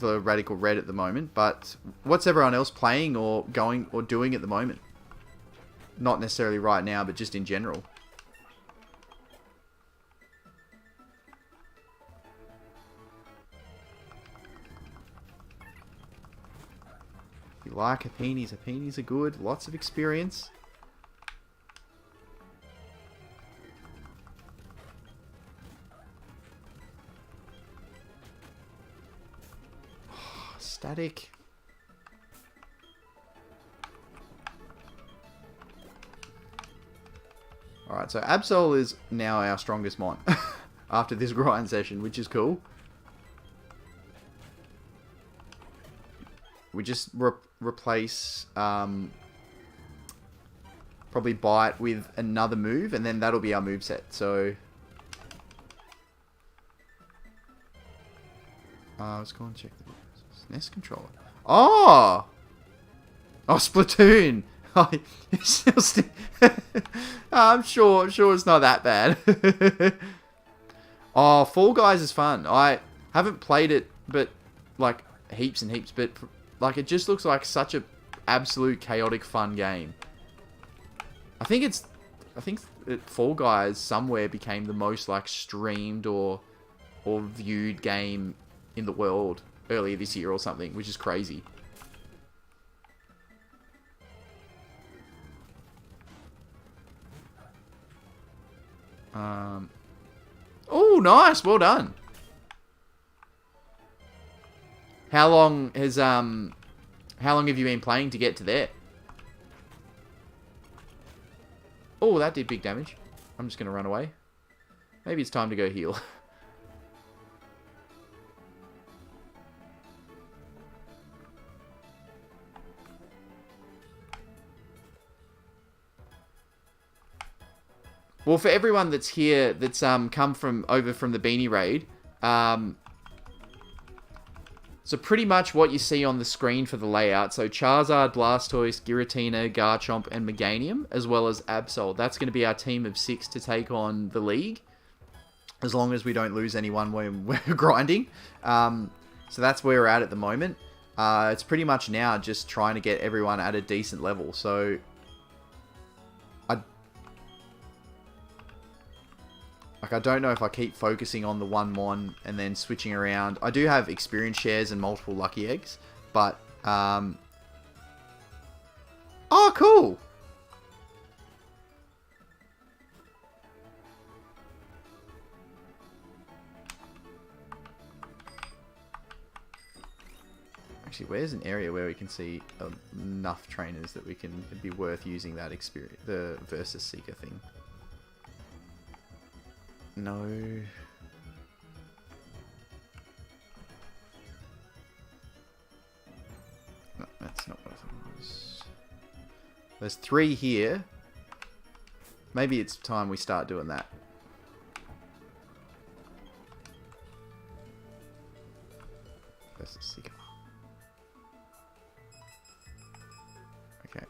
the Radical Red at the moment. But what's everyone else playing or going or doing at the moment? Not necessarily right now, but just in general. You like Hapinis. Hapinis are good. Lots of experience. Oh, static. Alright, so Absol is now our strongest mon. After this grind session, which is cool. We just replace probably Bite with another move, and then that'll be our moveset. So let's go and check the SNES controller. Oh, Splatoon. I'm sure it's not that bad. Oh, Fall Guys is fun. I haven't played it, but like heaps and heaps, but like it just looks like such a absolute chaotic fun game. I think Fall Guys somewhere became the most like streamed or viewed game in the world earlier this year or something, which is crazy. Oh, nice, well done. How long have you been playing to get to there? Oh, that did big damage. I'm just going to run away. Maybe it's time to go heal. Well, for everyone that's here, that's come over from the Beanie Raid, so pretty much what you see on the screen for the layout, so Charizard, Blastoise, Giratina, Garchomp, and Meganium, as well as Absol. That's going to be our team of 6 to take on the league, as long as we don't lose anyone when we're grinding. So that's where we're at the moment. It's pretty much now just trying to get everyone at a decent level. So Like, I don't know if I keep focusing on the one Mon and then switching around. I do have experience shares and multiple lucky eggs, but, oh, cool! Actually, where's an area where we can see enough trainers that we can, it'd be worth using that experience, the versus seeker thing? No. No, that's not what I thought it was. There's 3 here. Maybe it's time we start doing that. Versus seeker. Okay.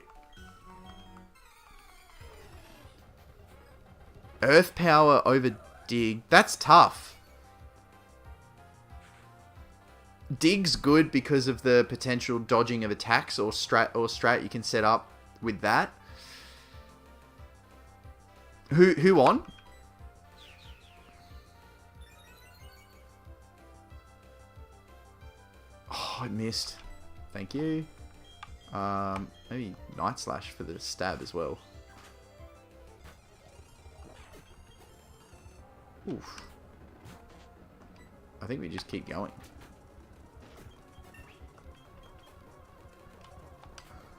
Earth power over dig. That's tough. Dig's good because of the potential dodging of attacks or strat you can set up with that. Who on? Oh, I missed. Thank you. Maybe Night Slash for the stab as well. Oof. I think we just keep going.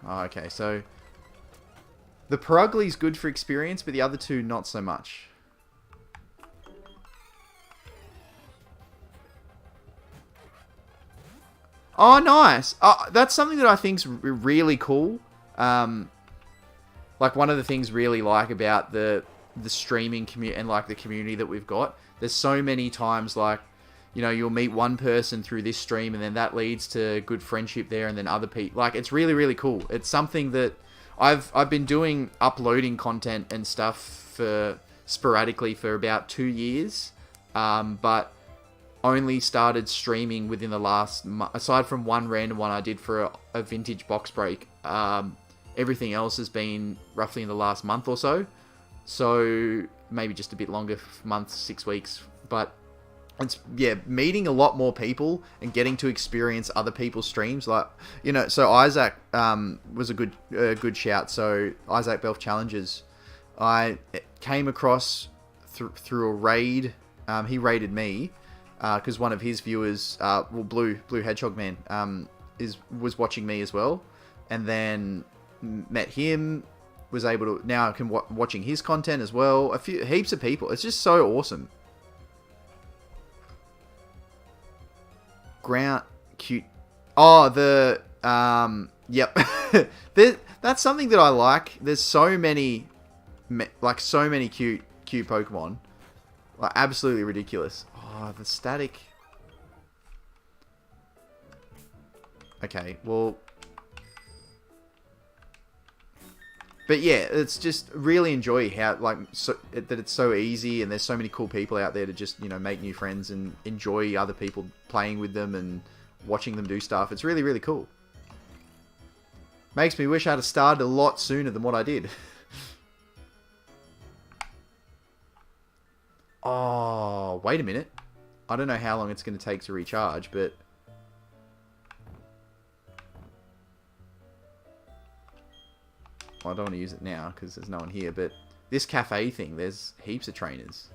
Oh, okay, so the Perugly's good for experience, but the other two not so much. Oh, nice. That's something that I think's really cool. Like, one of the things really like about the streaming community and like the community that we've got. There's so many times, like, you know, you'll meet one person through this stream and then that leads to good friendship there, and then other people. Like, it's really, really cool. It's something that I've been doing, uploading content and stuff for sporadically for about 2 years, but only started streaming within the last aside from one random one I did for a vintage box break. Everything else has been roughly in the last month or so. So maybe just a bit longer, month, 6 weeks. But it's, yeah, meeting a lot more people and getting to experience other people's streams. Like, you know, so Isaac was a good shout. So Isaac Belf Challenges, I came across through a raid. He raided me because one of his viewers, Blue Hedgehog Man, was watching me as well, and then met him. Was able to now can watching his content as well. Heaps of people. It's just so awesome. Ground cute. Oh, the yep. That's something that I like. There's so many, so many cute Pokemon. Like, absolutely ridiculous. Oh, the static. Okay, well. But yeah, it's just really enjoy how that it's so easy, and there's so many cool people out there to just, you know, make new friends and enjoy other people playing with them and watching them do stuff. It's really, really cool. Makes me wish I'd have started a lot sooner than what I did. Oh, wait a minute. I don't know how long it's going to take to recharge, but I don't want to use it now because there's no one here, but this cafe thing, there's heaps of trainers.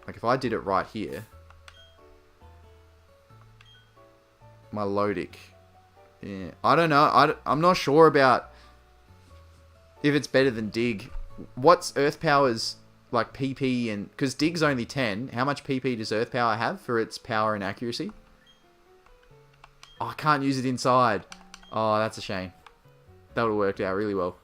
Like, if I did it right here, my Lodic, yeah, I don't know, I'm not sure about if it's better than Dig. What's Earth Power's, like, PP, and because Dig's only 10, how much PP does Earth Power have for its power and accuracy? Oh, I can't use it inside. Oh, that's a shame. That would have worked out really well.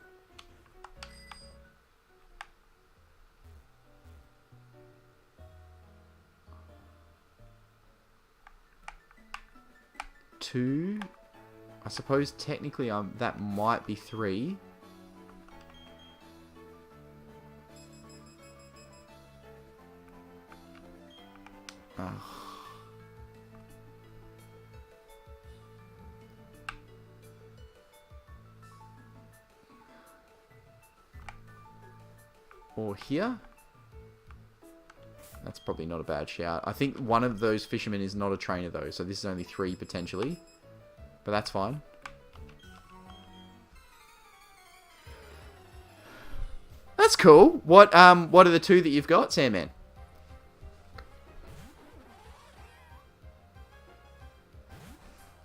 Two. I suppose technically that might be 3. Oh. Or here. That's probably not a bad shout. I think one of those fishermen is not a trainer though, so this is only 3 potentially. But that's fine. That's cool. What are the 2 that you've got, Sandman?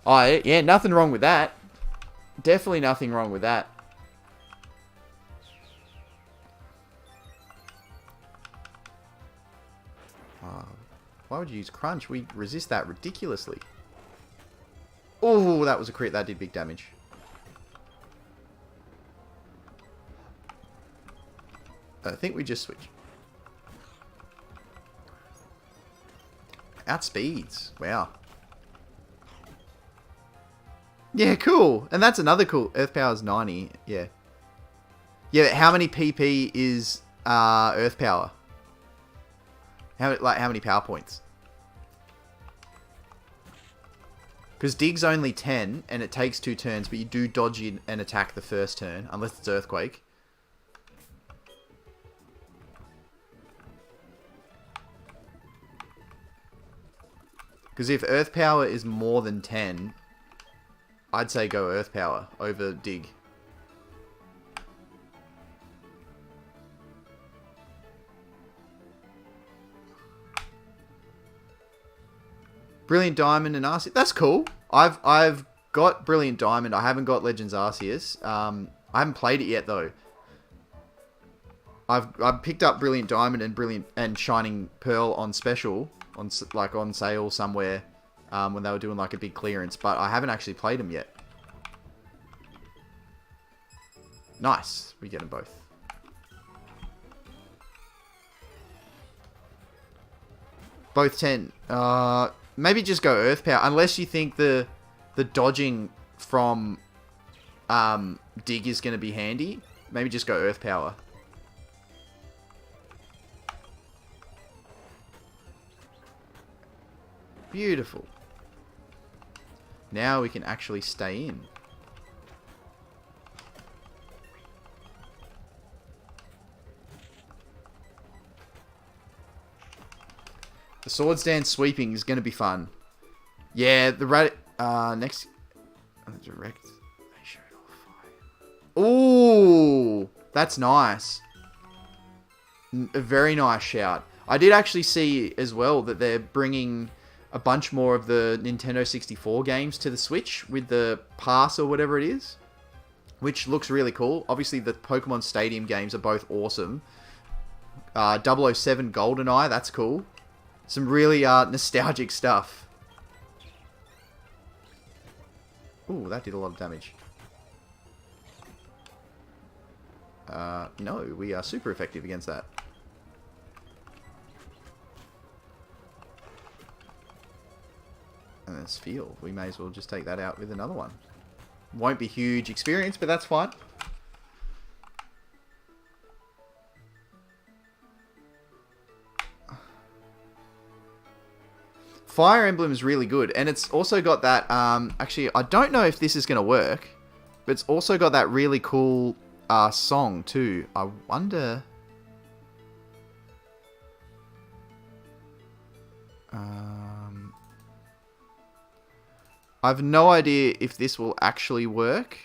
Oh, yeah, nothing wrong with that. Definitely nothing wrong with that. Why would you use Crunch? We resist that ridiculously. Oh, that was a crit. That did big damage. I think we just switch. Outspeeds. Wow. Yeah, cool. And that's another cool. Earth Power is 90. Yeah. Yeah, how many PP is Earth Power? How many power points? Because Dig's only 10, and it takes 2 turns, but you do dodge in and attack the first turn, unless it's Earthquake. Because if Earth Power is more than 10, I'd say go Earth Power over Dig. Brilliant Diamond and Arceus. That's cool. I've got Brilliant Diamond. I haven't got Legends Arceus. I haven't played it yet though. I've picked up Brilliant Diamond and Shining Pearl on special on sale somewhere when they were doing like a big clearance, but I haven't actually played them yet. Nice. We get them both. Both 10. Maybe just go Earth Power. Unless you think the dodging from Dig is going to be handy. Maybe just go Earth Power. Beautiful. Now we can actually stay in. The Swords Dance sweeping is going to be fun. Yeah, the next direct. They showed all fire. Ooh, that's nice. A very nice shout. I did actually see as well that they're bringing a bunch more of the Nintendo 64 games to the Switch with the Pass or whatever it is, which looks really cool. Obviously, the Pokemon Stadium games are both awesome. 007 GoldenEye, that's cool. Some really nostalgic stuff. Ooh, that did a lot of damage. No, we are super effective against that. And there's Field. We may as well just take that out with another one. Won't be huge experience, but that's fine. Fire Emblem is really good, and it's also got that, actually, I don't know if this is going to work, but it's also got that really cool song, too. I wonder... I have no idea if this will actually work.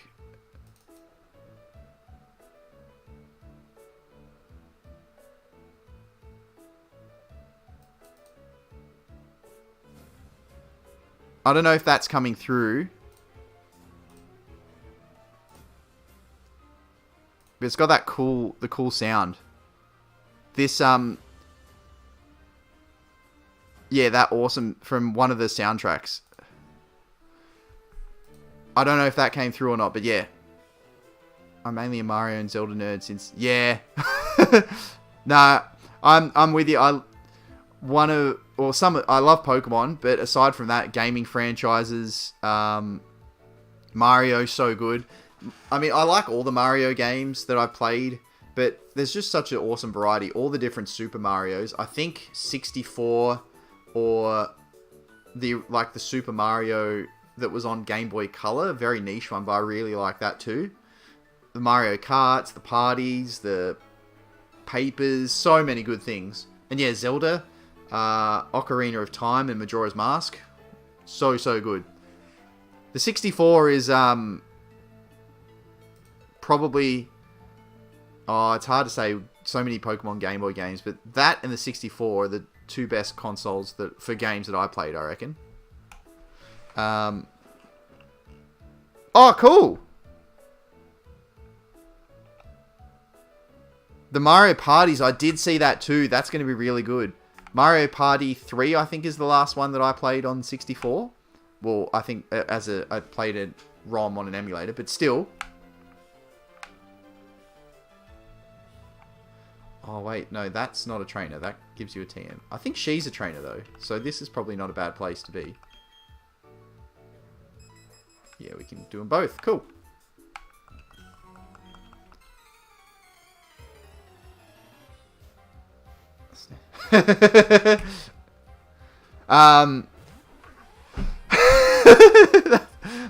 I don't know if that's coming through. But it's got that the cool sound. This, yeah, that awesome from one of the soundtracks. I don't know if that came through or not, but yeah. I'm mainly a Mario and Zelda nerd since... Yeah. Nah, I'm with you. I love Pokemon, but aside from that, gaming franchises, Mario, so good. I mean, I like all the Mario games that I've played, but there's just such an awesome variety. All the different Super Marios. I think 64 or the Super Mario that was on Game Boy Color, very niche one, but I really like that too. The Mario Karts, the parties, the Papers, so many good things. And yeah, Zelda, Ocarina of Time, and Majora's Mask. So good. The 64 is probably... Oh, it's hard to say. So many Pokemon Game Boy games, but that and the 64 are the two best consoles for games that I played, I reckon. Oh, cool! The Mario Parties, I did see that too. That's going to be really good. Mario Party 3, I think, is the last one that I played on 64. Well, I think I played a ROM on an emulator, but still. Oh, wait. No, that's not a trainer. That gives you a TM. I think she's a trainer, though. So this is probably not a bad place to be. Yeah, we can do them both. Cool.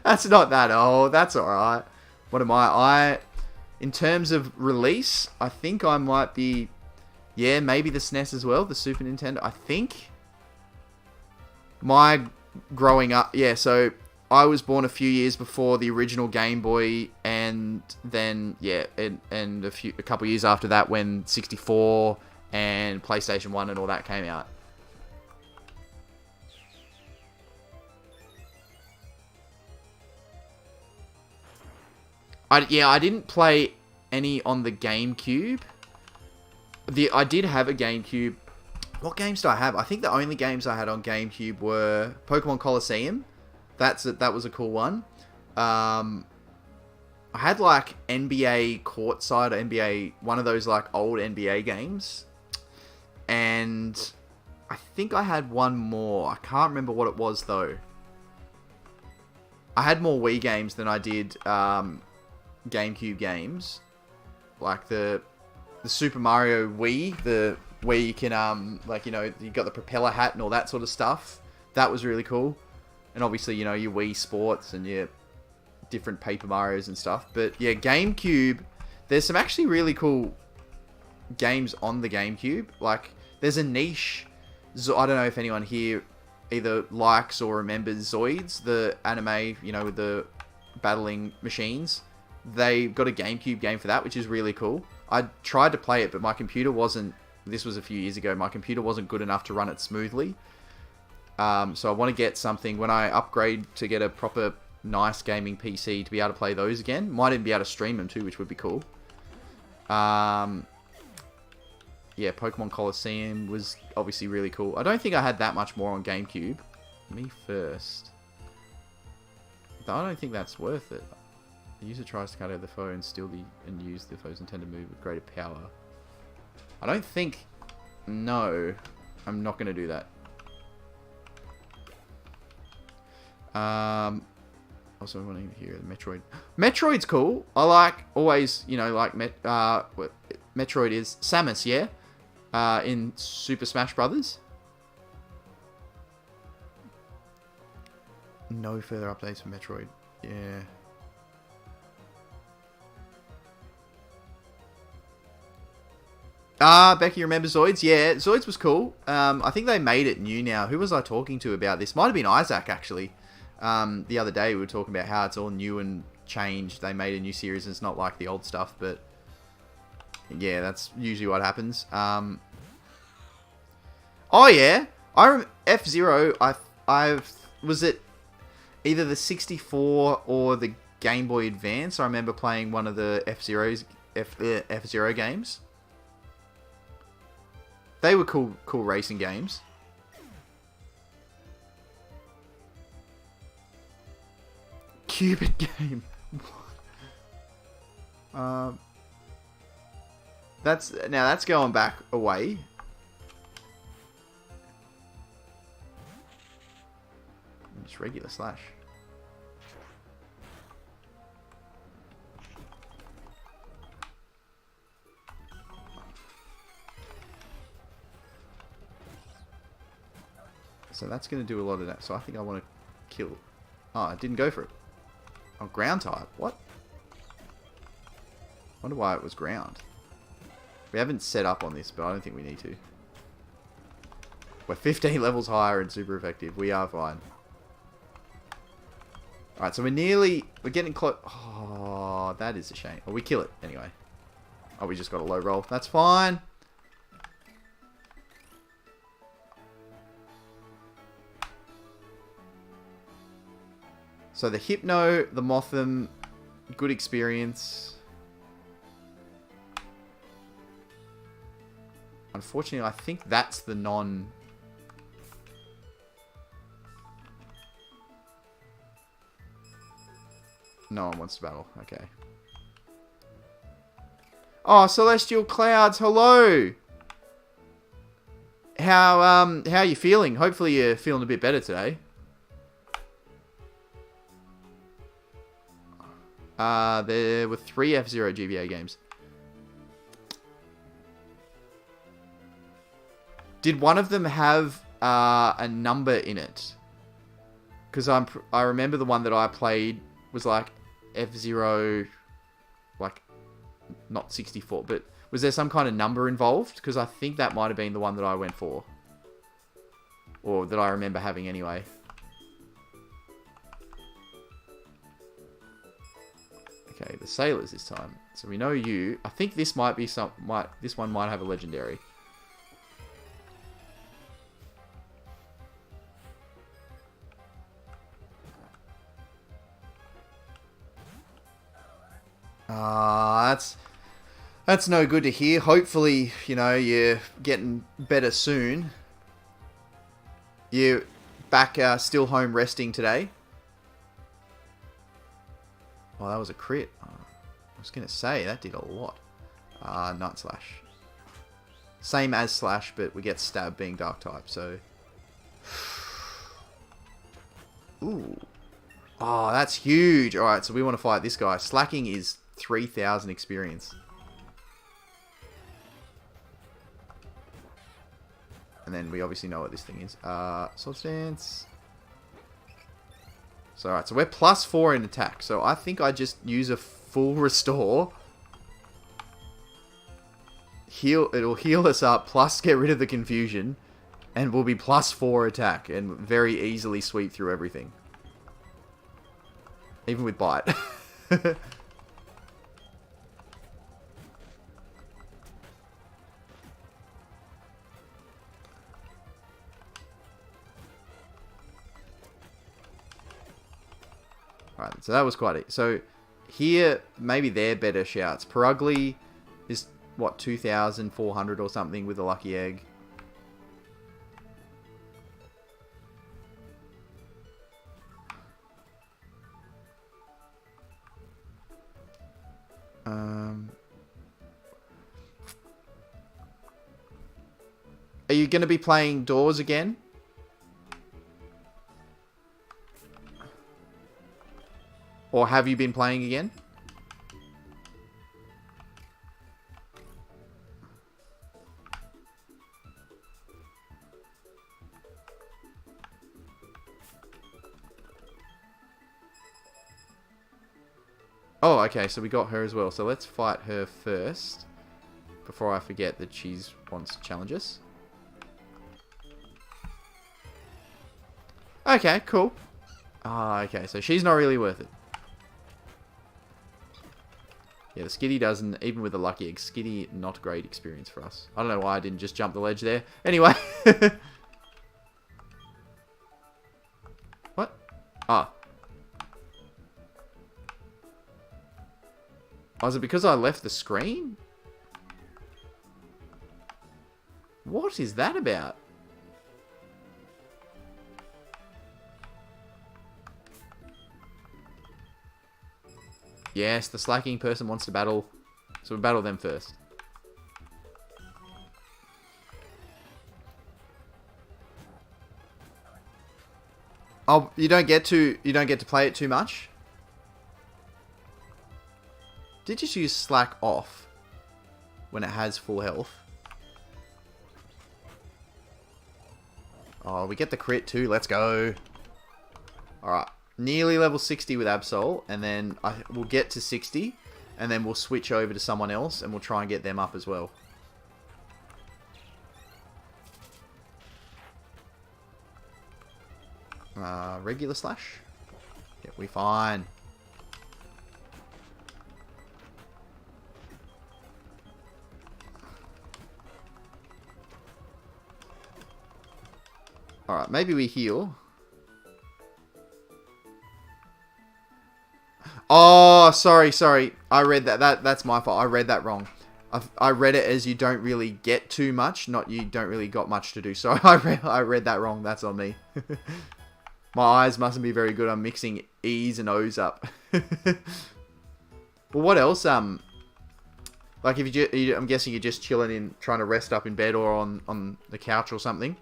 That's not that old. That's alright. What am I? In terms of release, I think I might be... Yeah, maybe the SNES as well. The Super Nintendo. I think... My growing up... Yeah, so... I was born a few years before the original Game Boy, and then, yeah, and a couple years after that when 64 and PlayStation 1 and all that came out. I didn't play any on the GameCube. I did have a GameCube. What games do I have? I think the only games I had on GameCube were Pokemon Coliseum. That was a cool one. I had like NBA Courtside, or NBA, one of those like old NBA games. And I think I had one more. I can't remember what it was though. I had more Wii games than I did GameCube games. Like the Super Mario Wii, where you can like, you know, you got the propeller hat and all that sort of stuff. That was really cool. And obviously, you know, your Wii Sports and your different Paper Marios and stuff. But yeah, GameCube, there's some actually really cool games on the GameCube. Like, there's a niche. I don't know if anyone here either likes or remembers Zoids, the anime, you know, with the battling machines. They got a GameCube game for that, which is really cool. I tried to play it, but my computer wasn't... This was a few years ago. My computer wasn't good enough to run it smoothly. So I want to get something when I upgrade to get a proper nice gaming PC to be able to play those again. Might even be able to stream them too, which would be cool. Yeah, Pokemon Coliseum was obviously really cool. I don't think I had that much more on GameCube. Me first. I don't think that's worth it. The user tries to cut out the foe and use the foe's intended move with greater power. I don't think... No, I'm not going to do that. Also, I want to hear the Metroid. Metroid's cool. I like, always, you know, like, Metroid is Samus, yeah? In Super Smash Brothers. No further updates for Metroid. Yeah. Becky, you remember Zoids? Yeah, Zoids was cool. I think they made it new now. Who was I talking to about this? Might have been Isaac, actually. The other day we were talking about how it's all new and changed. They made a new series and it's not like the old stuff, but yeah, that's usually what happens. Oh yeah, F-Zero, was it either the 64 or the Game Boy Advance? I remember playing one of the F-Zero games. They were cool racing games. Cupid game. That's going back away. Just regular slash. So that's going to do a lot of that. So I think I want to kill. Oh, I didn't go for it. Oh, ground type. What? Wonder why it was ground. We haven't set up on this, but I don't think we need to. We're 15 levels higher and super effective. We are fine. Alright, so we're getting close. Oh, that is a shame. Well, we kill it anyway. Oh, we just got a low roll. That's fine. So the Hypno, the Motham, good experience. Unfortunately, I think that's the non... No one wants to battle. Okay. Oh, Celestial Clouds, hello! How are you feeling? Hopefully you're feeling a bit better today. There were 3 F-Zero GBA games. Did one of them have a number in it? Because I remember the one that I played was like F-Zero, like not 64, but was there some kind of number involved? Because I think that might have been the one that I went for, or that I remember having anyway. Okay, the sailors this time. So we know you. I think this might be this one might have a legendary. That's no good to hear. Hopefully, you know, you're getting better soon. You back still home resting today? Oh, that was a crit. I was going to say, that did a lot. Nut Slash. Same as Slash, but we get Stab being Dark type, so... Ooh. Oh, that's huge. Alright, so we want to fight this guy. Slacking is 3,000 experience. And then we obviously know what this thing is. Sword Stance. So, alright, so we're +4 in attack. So I think I just use a full restore. It'll heal us up, plus get rid of the confusion. And we'll be +4 attack. And very easily sweep through everything. Even with Bite. Alright, so that was quite it. So, here, maybe they're better shouts. Perugly is, what, 2,400 or something with a lucky egg. Are you going to be playing Doors again? Or have you been playing again? Oh, okay, so we got her as well. So let's fight her first. Before I forget that she wants to challenge us. Okay, cool. Ah, okay, so she's not really worth it. Yeah, the Skitty doesn't, even with the lucky egg, Skitty, not great experience for us. I don't know why I didn't just jump the ledge there. Anyway. What? Ah. Oh, is it because I left the screen? What is that about? Yes, the slacking person wants to battle. So we'll battle them first. Oh, you don't get to play it too much? Did you use slack off when it has full health? Oh, we get the crit too. Let's go. Alright. Nearly level 60 with Absol. And then we'll get to 60. And then we'll switch over to someone else. And we'll try and get them up as well. Regular slash. Yeah, we fine. Alright, maybe we heal. Oh, sorry. I read that. That's my fault. I read that wrong. I read it as you don't really get too much, not you don't really got much to do. Sorry, I read that wrong. That's on me. My eyes mustn't be very good. I'm mixing E's and O's up. But what else? Like if I'm guessing you're just chilling in, trying to rest up in bed or on the couch or something.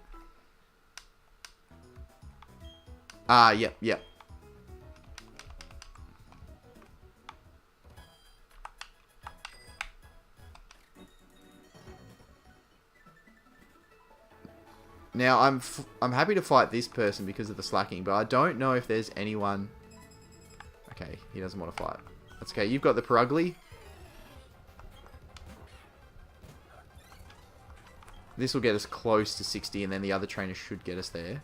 Yep. Now, I'm happy to fight this person because of the slacking, but I don't know if there's anyone... Okay, he doesn't want to fight. That's okay, you've got the Perugly. This will get us close to 60, and then the other trainer should get us there.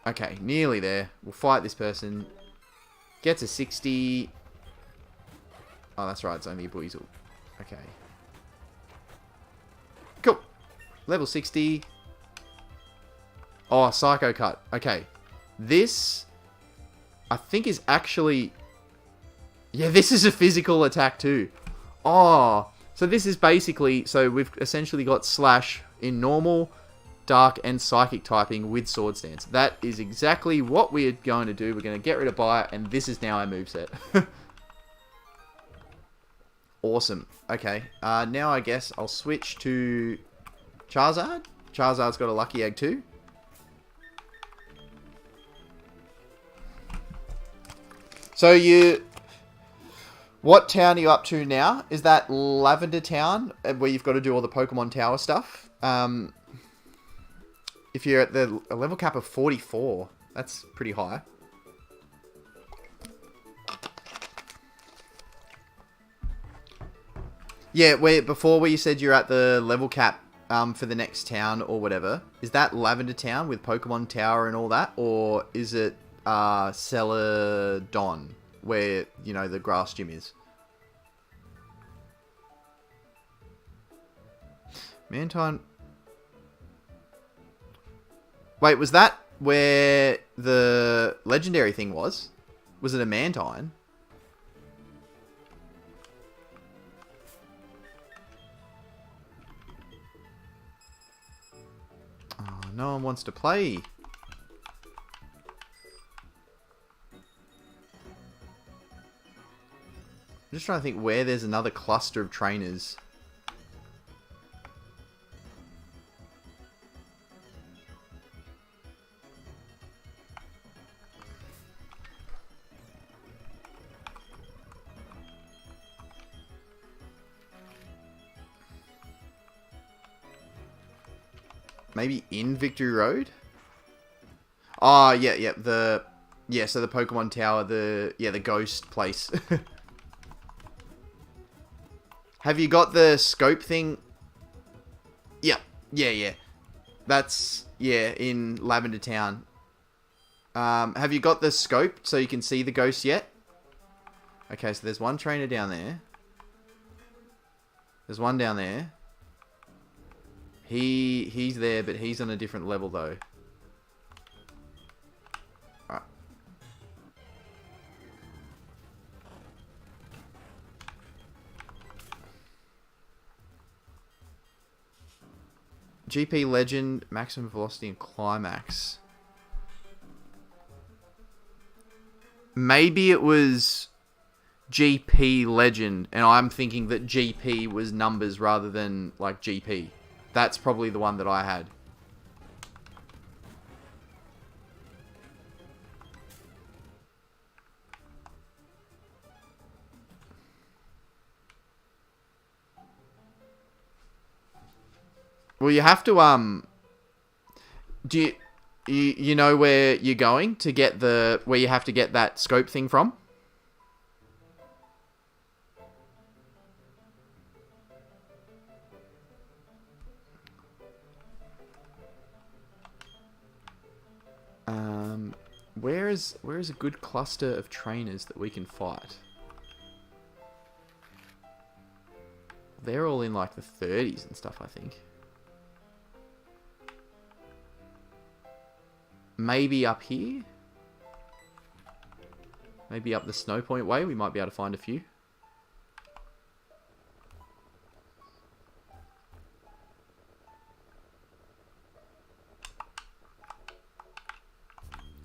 Okay, nearly there. We'll fight this person. Get to 60. Oh, that's right. It's only a Buizel. Okay. Cool. Level 60. Oh, Psycho Cut. Okay. This, I think, is actually... Yeah, this is a physical attack too. Oh, so this is basically... So we've essentially got Slash in normal... Dark and Psychic typing with Sword Stance. That is exactly what we're going to do. We're going to get rid of Bite, and this is now our moveset. Awesome. Okay, now I guess I'll switch to Charizard. Charizard's got a Lucky Egg too. So what town are you up to now? Is that Lavender Town, where you've got to do all the Pokemon Tower stuff? If you're at the level cap of 44, that's pretty high. Yeah, before where you said you're at the level cap for the next town or whatever, is that Lavender Town with Pokemon Tower and all that? Or is it Celadon, where, you know, the grass gym is? Mantine... Wait, was that where the legendary thing was? Was it a Mantine? Oh, no one wants to play. I'm just trying to think where there's another cluster of trainers. Maybe in Victory Road? Oh, yeah. So the Pokemon Tower, the ghost place. Have you got the scope thing? Yeah. That's, in Lavender Town. Have you got the scope so you can see the ghost yet? Okay, so there's one trainer down there. There's one down there. He's there, but he's on a different level though. Alright. GP Legend, Maximum Velocity and Climax. Maybe it was GP Legend, and I'm thinking that GP was numbers rather than like GP. That's probably the one that I had. Well, you have to, do you know where you're going to get where you have to get that scope thing from? Where is a good cluster of trainers that we can fight? They're all in like the 30s and stuff, I think. Maybe up here? Maybe up the Snow Point way, we might be able to find a few.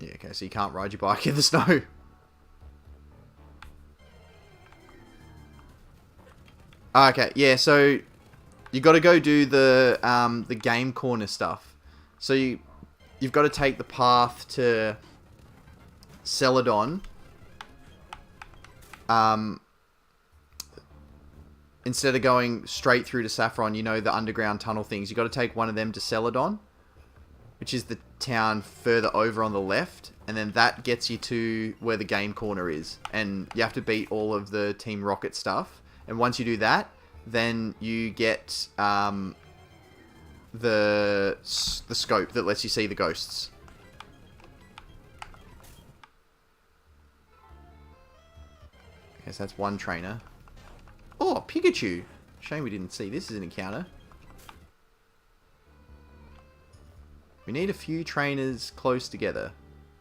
Yeah, okay, so you can't ride your bike in the snow. Okay, yeah, so you got to go do the game corner stuff. So you've got to take the path to Celadon. Instead of going straight through to Saffron, you know, the underground tunnel things. You got to take one of them to Celadon, which is the town further over on the left, and then that gets you to where the game corner is, and you have to beat all of the Team Rocket stuff. And once you do that, then you get the scope that lets you see the ghosts. Okay, so that's one trainer. Oh, Pikachu! Shame we didn't see this as an encounter. We need a few trainers close together.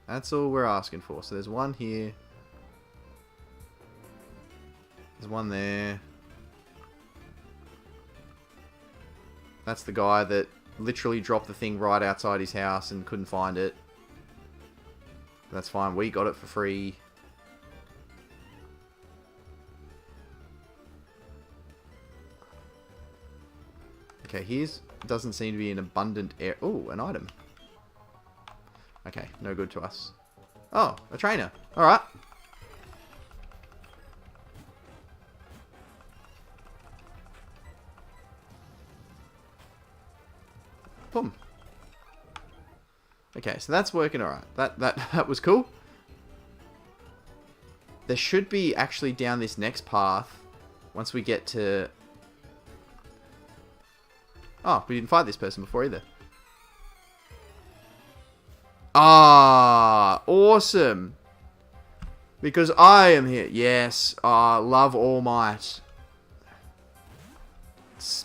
That's all we're asking for. So there's one here. There's one there. That's the guy that literally dropped the thing right outside his house and couldn't find it. That's fine. We got it for free. Okay, here's... doesn't seem to be an abundant air. Oh, an item. Okay, no good to us. Oh, a trainer. Alright. Boom. Okay, so that's working alright. That was cool. There should be actually down this next path once we get to... Oh, we didn't fight this person before either. Ah, awesome. Because I am here. Yes, love All Might.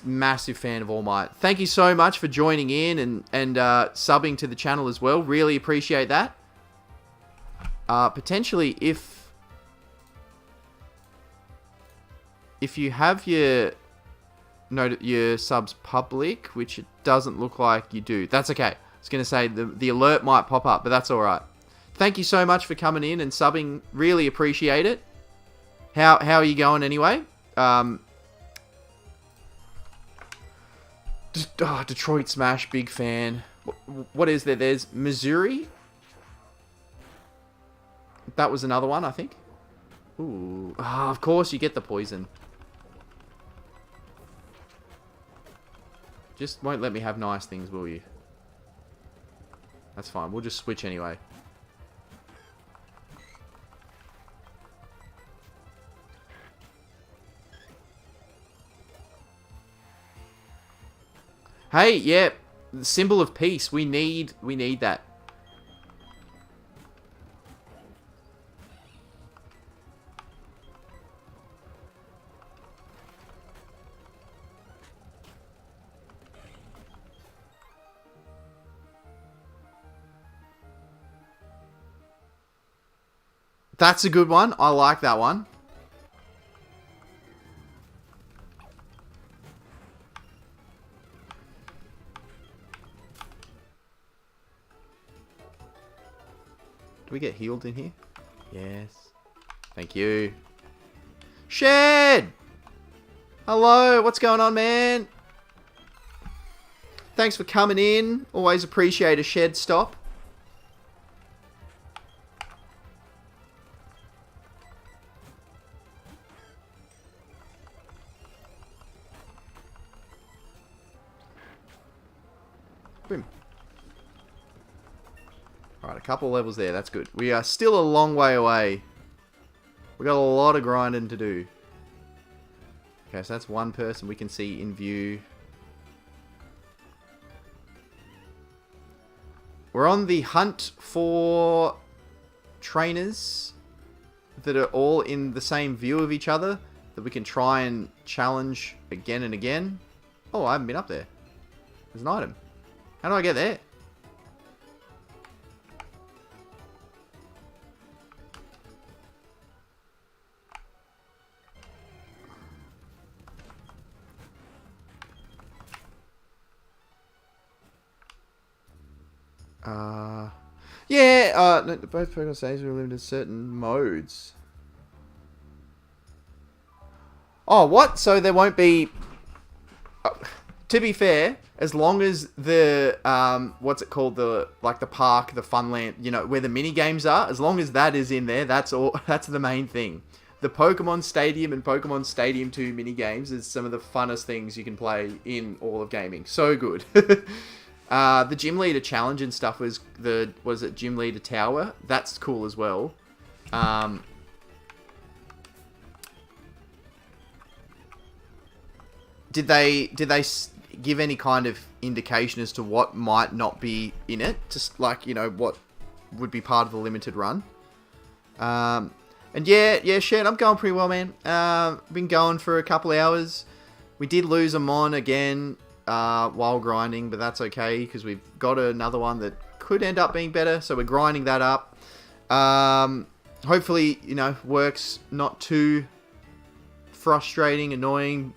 Massive fan of All Might. Thank you so much for joining in and subbing to the channel as well. Really appreciate that. Potentially, if you have your subs public, which it doesn't look like you do. That's okay. I was going to say the alert might pop up, but that's all right. Thank you so much for coming in and subbing. Really appreciate it. How are you going anyway? Detroit Smash, big fan. What is there? There's Missouri. That was another one, I think. Ooh. Oh, of course you get the poison. Just won't let me have nice things, will you? That's fine. We'll just switch anyway. Hey, yeah, the symbol of peace. We need that. That's a good one. I like that one. Do we get healed in here? Yes. Thank you. Shed! Hello, what's going on, man? Thanks for coming in. Always appreciate a Shed stop. Boom. Alright, a couple of levels there. That's good. We are still a long way away. We got a lot of grinding to do. Okay, so that's one person we can see in view. We're on the hunt for trainers that are all in the same view of each other that we can try and challenge again and again. Oh, I haven't been up there. There's an item. How do I get there? Yeah, no, both Pokemon stages are limited to certain modes. Oh, what? So there won't be... to be fair, as long as the, what's it called? The park, the funland, you know, where the mini games are, as long as that is in there, that's all, that's the main thing. The Pokemon Stadium and Pokemon Stadium 2 mini games is some of the funnest things you can play in all of gaming. So good. The Gym Leader Challenge and stuff was it Gym Leader Tower? That's cool as well. Did they give any kind of indication as to what might not be in it? Just like, you know, what would be part of the limited run? And yeah, Shed, I'm going pretty well, man. Been going for a couple hours. We did lose a Mon again while grinding, but that's okay because we've got another one that could end up being better, so we're grinding that up. Hopefully, you know, works not too frustrating, annoying,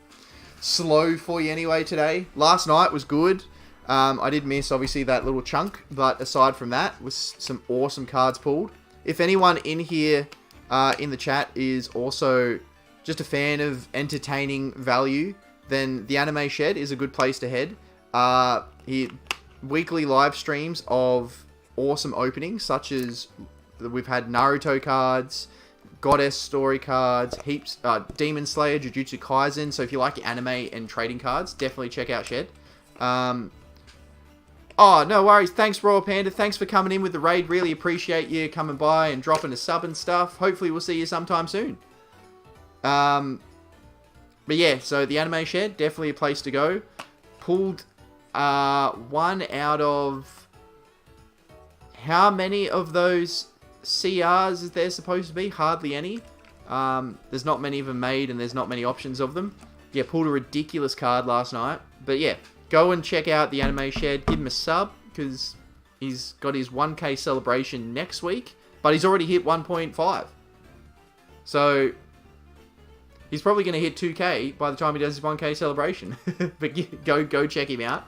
slow for you anyway today. Last night was good. I did miss, obviously, that little chunk, but aside from that, was some awesome cards pulled. If anyone in here in the chat is also just a fan of entertaining value, then the Anime Shed is a good place to head. Weekly live streams of awesome openings, such as we've had Naruto cards, Goddess story cards, heaps, Demon Slayer, Jujutsu Kaisen. So if you like anime and trading cards, definitely check out Shed. Oh, no worries. Thanks, Royal Panda. Thanks for coming in with the raid. Really appreciate you coming by and dropping a sub and stuff. Hopefully we'll see you sometime soon. But yeah, so the Anime Shed, definitely a place to go. Pulled one out of... How many of those CRs is there supposed to be? Hardly any. There's not many of them made and there's not many options of them. Yeah, pulled a ridiculous card last night. But yeah, go and check out the Anime Shed. Give him a sub because he's got his 1k celebration next week. But he's already hit 1.5. So... he's probably going to hit 2k by the time he does his 1k celebration. But go check him out.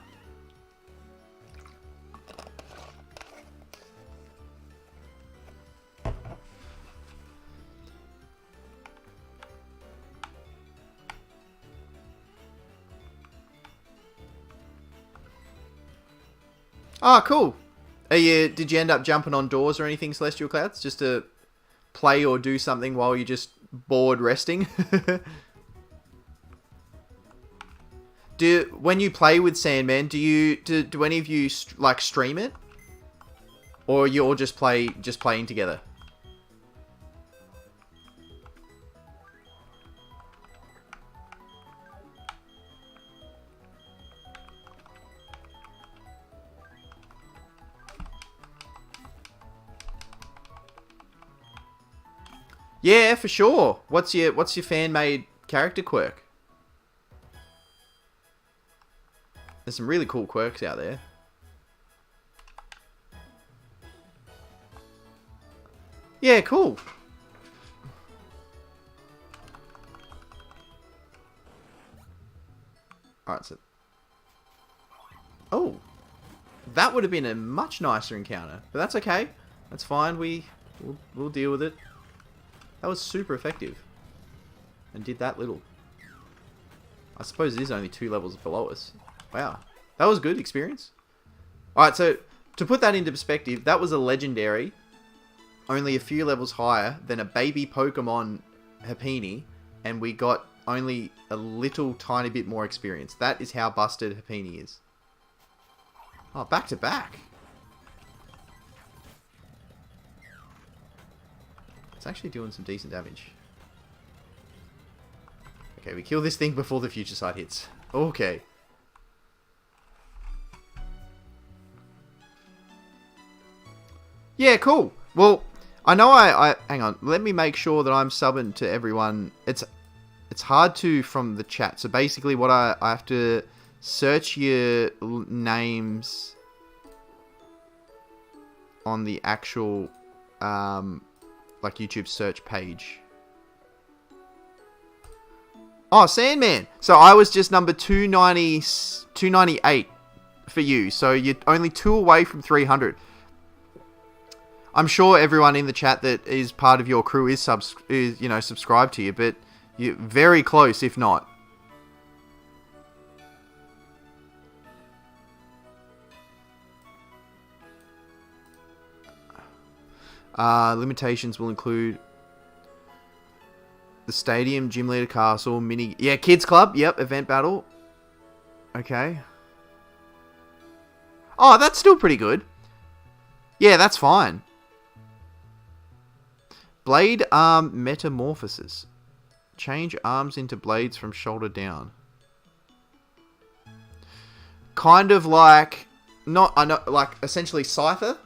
Ah, cool. Did you end up jumping on doors or anything, Celestial Clouds? Just to play or do something while you're just bored resting? When you play with Sandman, do any of you like stream it, or you all just playing together? Yeah, for sure. What's your fan-made character quirk? There's some really cool quirks out there. Yeah, cool. Alright, so... oh. That would have been a much nicer encounter. But that's okay. That's fine. We'll deal with it. That was super effective. And did that little. I suppose it is only 2 levels below us. Wow. That was good experience. Alright, so to put that into perspective, that was a legendary. Only a few levels higher than a baby Pokemon Happiny. And we got only a little tiny bit more experience. That is how busted Happiny is. Oh, back to back. It's actually doing some decent damage. Okay, we kill this thing before the future sight hits. Okay. Yeah, cool. Well, I know I hang on. Let me make sure that I'm subbing to everyone. It's hard to from the chat. So basically what I have to search your names on the actual like YouTube search page. Oh, Sandman. So I was just number 298 for you. So you're only 2 away from 300. I'm sure everyone in the chat that is part of your crew is subscribed to you, but you're very close if not. Limitations will include the stadium, gym leader castle, mini... Yeah, kids club. Yep, event battle. Okay. Oh, that's still pretty good. Yeah, that's fine. Blade arm metamorphosis. Change arms into blades from shoulder down. Kind of like... Not... I know, like, essentially Scyther.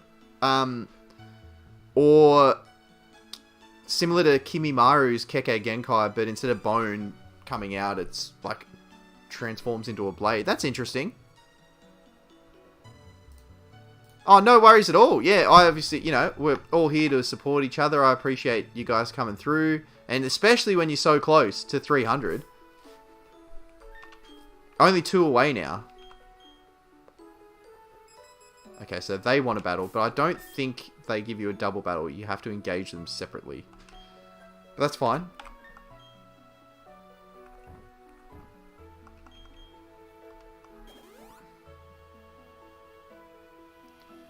Or... Similar to Kimimaru's Kekkei Genkai, but instead of bone coming out, it's like transforms into a blade. That's interesting. Oh, no worries at all. Yeah, I obviously, we're all here to support each other. I appreciate you guys coming through, and especially when you're so close to 300. Only 2 away now. Okay, so they want a battle, but I don't think they give you a double battle. You have to engage them separately. But that's fine.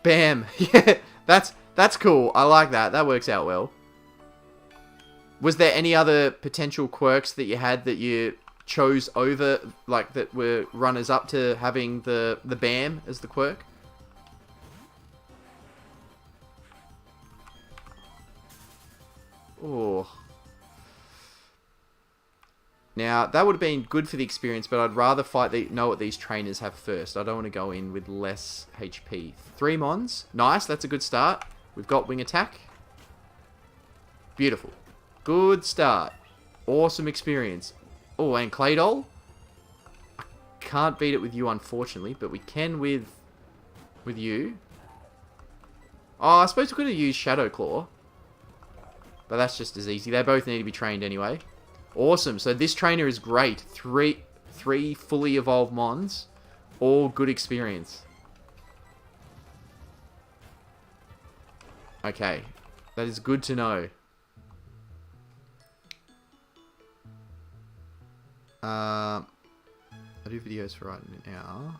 Bam! Yeah, that's cool. I like that. That works out well. Was there any other potential quirks that you had that you chose over, like, that were runners up to having the BAM as the quirk? Oh. Now, that would have been good for the experience, but I'd rather know what these trainers have first. I don't want to go in with less HP. 3 mons. Nice, that's a good start. We've got wing attack. Beautiful. Good start. Awesome experience. Oh, and Claydol. I can't beat it with you, unfortunately, but we can with you. Oh, I suppose we could have used Shadow Claw. But that's just as easy. They both need to be trained anyway. Awesome. So this trainer is great. Three fully evolved mons. All good experience. Okay. That is good to know. I do videos for right now.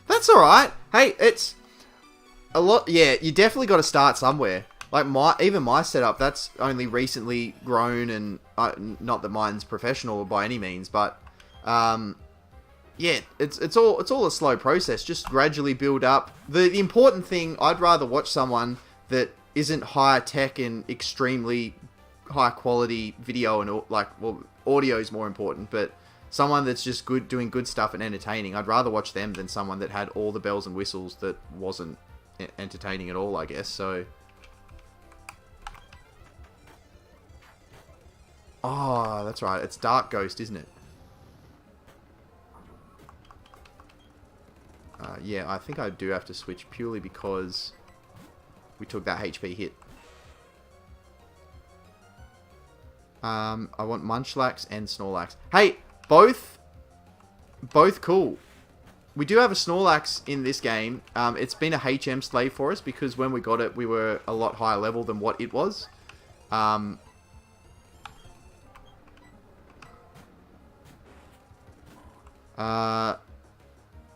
That's alright. Hey, it's a lot. Yeah, you definitely got to start somewhere. Like even my setup, that's only recently grown, and not that mine's professional by any means, but yeah, it's all a slow process. Just gradually build up. The important thing, I'd rather watch someone that isn't high tech and extremely high quality video and audio is more important, but someone that's just good, doing good stuff and entertaining. I'd rather watch them than someone that had all the bells and whistles that wasn't entertaining at all, I guess. So, oh, that's right. It's Dark Ghost, isn't it? Yeah, I think I do have to switch purely because we took that HP hit. I want Munchlax and Snorlax. Hey, both cool. We do have a Snorlax in this game. It's been a HM slave for us because when we got it, we were a lot higher level than what it was.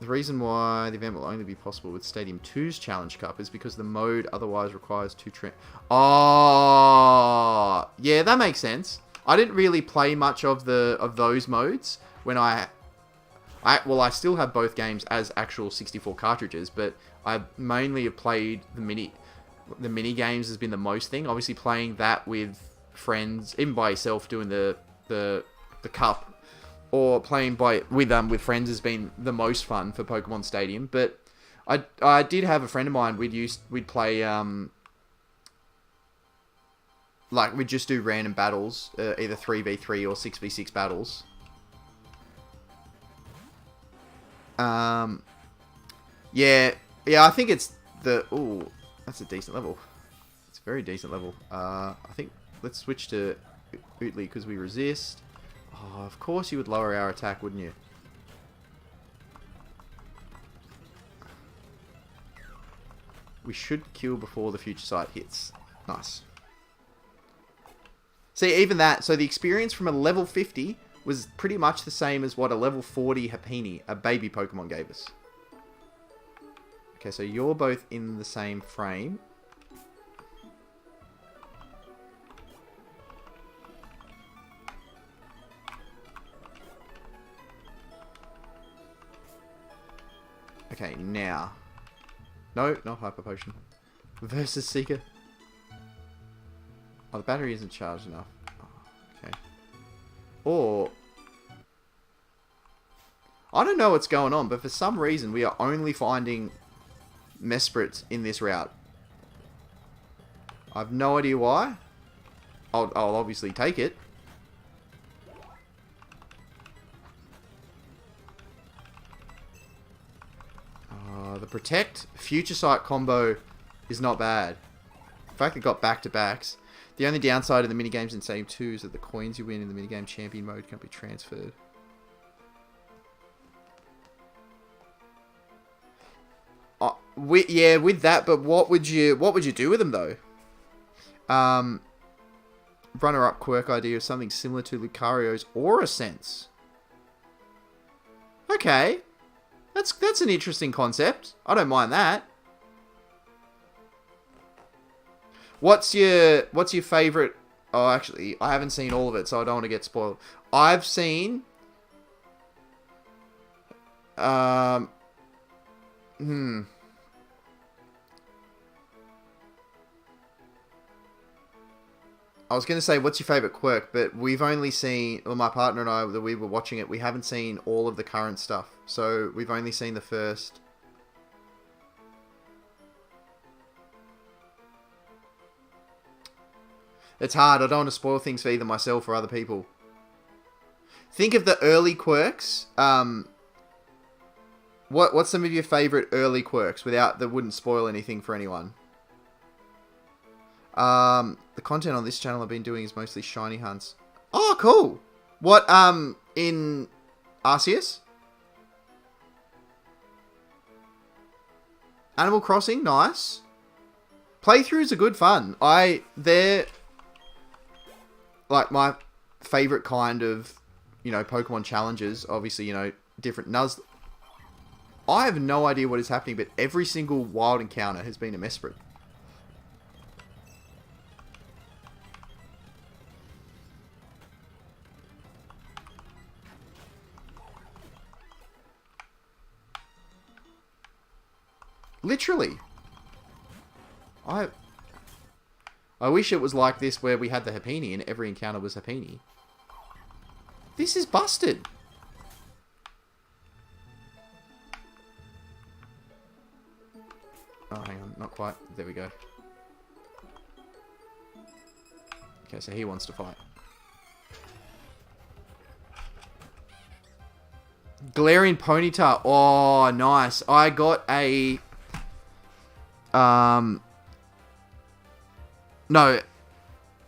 The reason why the event will only be possible with Stadium 2's Challenge Cup is because the mode otherwise requires 2 Oh, yeah, that makes sense. I didn't really play much of those modes when well, I still have both games as actual 64 cartridges, but I mainly have played the mini games has been the most thing. Obviously, playing that with friends, even by yourself, doing the cup or playing with friends has been the most fun for Pokemon Stadium. But I did have a friend of mine. We'd play like we'd just do random battles, either 3v3 or 6v6 battles. Yeah, I think it's the... Ooh, that's a decent level. It's a very decent level. I think let's switch to Ootly because we resist. Oh, of course you would lower our attack, wouldn't you? We should kill before the future sight hits. Nice. See, even that... So the experience from a level 50 was pretty much the same as what a level 40 Happiny, a baby Pokemon, gave us. Okay, so you're both in the same frame. Okay, now. No, not Hyper Potion. Versus Seeker. Oh, the battery isn't charged enough. Oh, okay. Or... I don't know what's going on, but for some reason we are only finding Mesprits in this route. I have no idea why. I'll obviously take it. The Protect Future Sight combo is not bad. In fact, it got back-to-backs. The only downside of the minigames in Stadium 2 is that the coins you win in the minigame champion mode can't be transferred. Yeah, with that, but what would you do with them though? Runner-up quirk idea of something similar to Lucario's Aura Sense. Okay, that's an interesting concept. I don't mind that. What's your favorite? Oh, actually, I haven't seen all of it, so I don't want to get spoiled. I've seen. I was going to say, what's your favourite quirk? But we've only seen... Well, my partner and I, that we were watching it, we haven't seen all of the current stuff. So, we've only seen the first... It's hard. I don't want to spoil things for either myself or other people. Think of the early quirks. What's some of your favourite early quirks that wouldn't spoil anything for anyone? The content on this channel I've been doing is mostly shiny hunts. Oh, cool. What, in Arceus? Animal Crossing, nice. Playthroughs are good fun. They're like my favorite kind of, Pokemon challenges. Obviously, different Nuzlocke. I have no idea what is happening, but every single wild encounter has been a Mesprit. Literally. I wish it was like this where we had the Happiny and every encounter was Happiny. This is busted. Oh, hang on. Not quite. There we go. Okay, so he wants to fight. Galarian Ponyta. Oh, nice. I got a...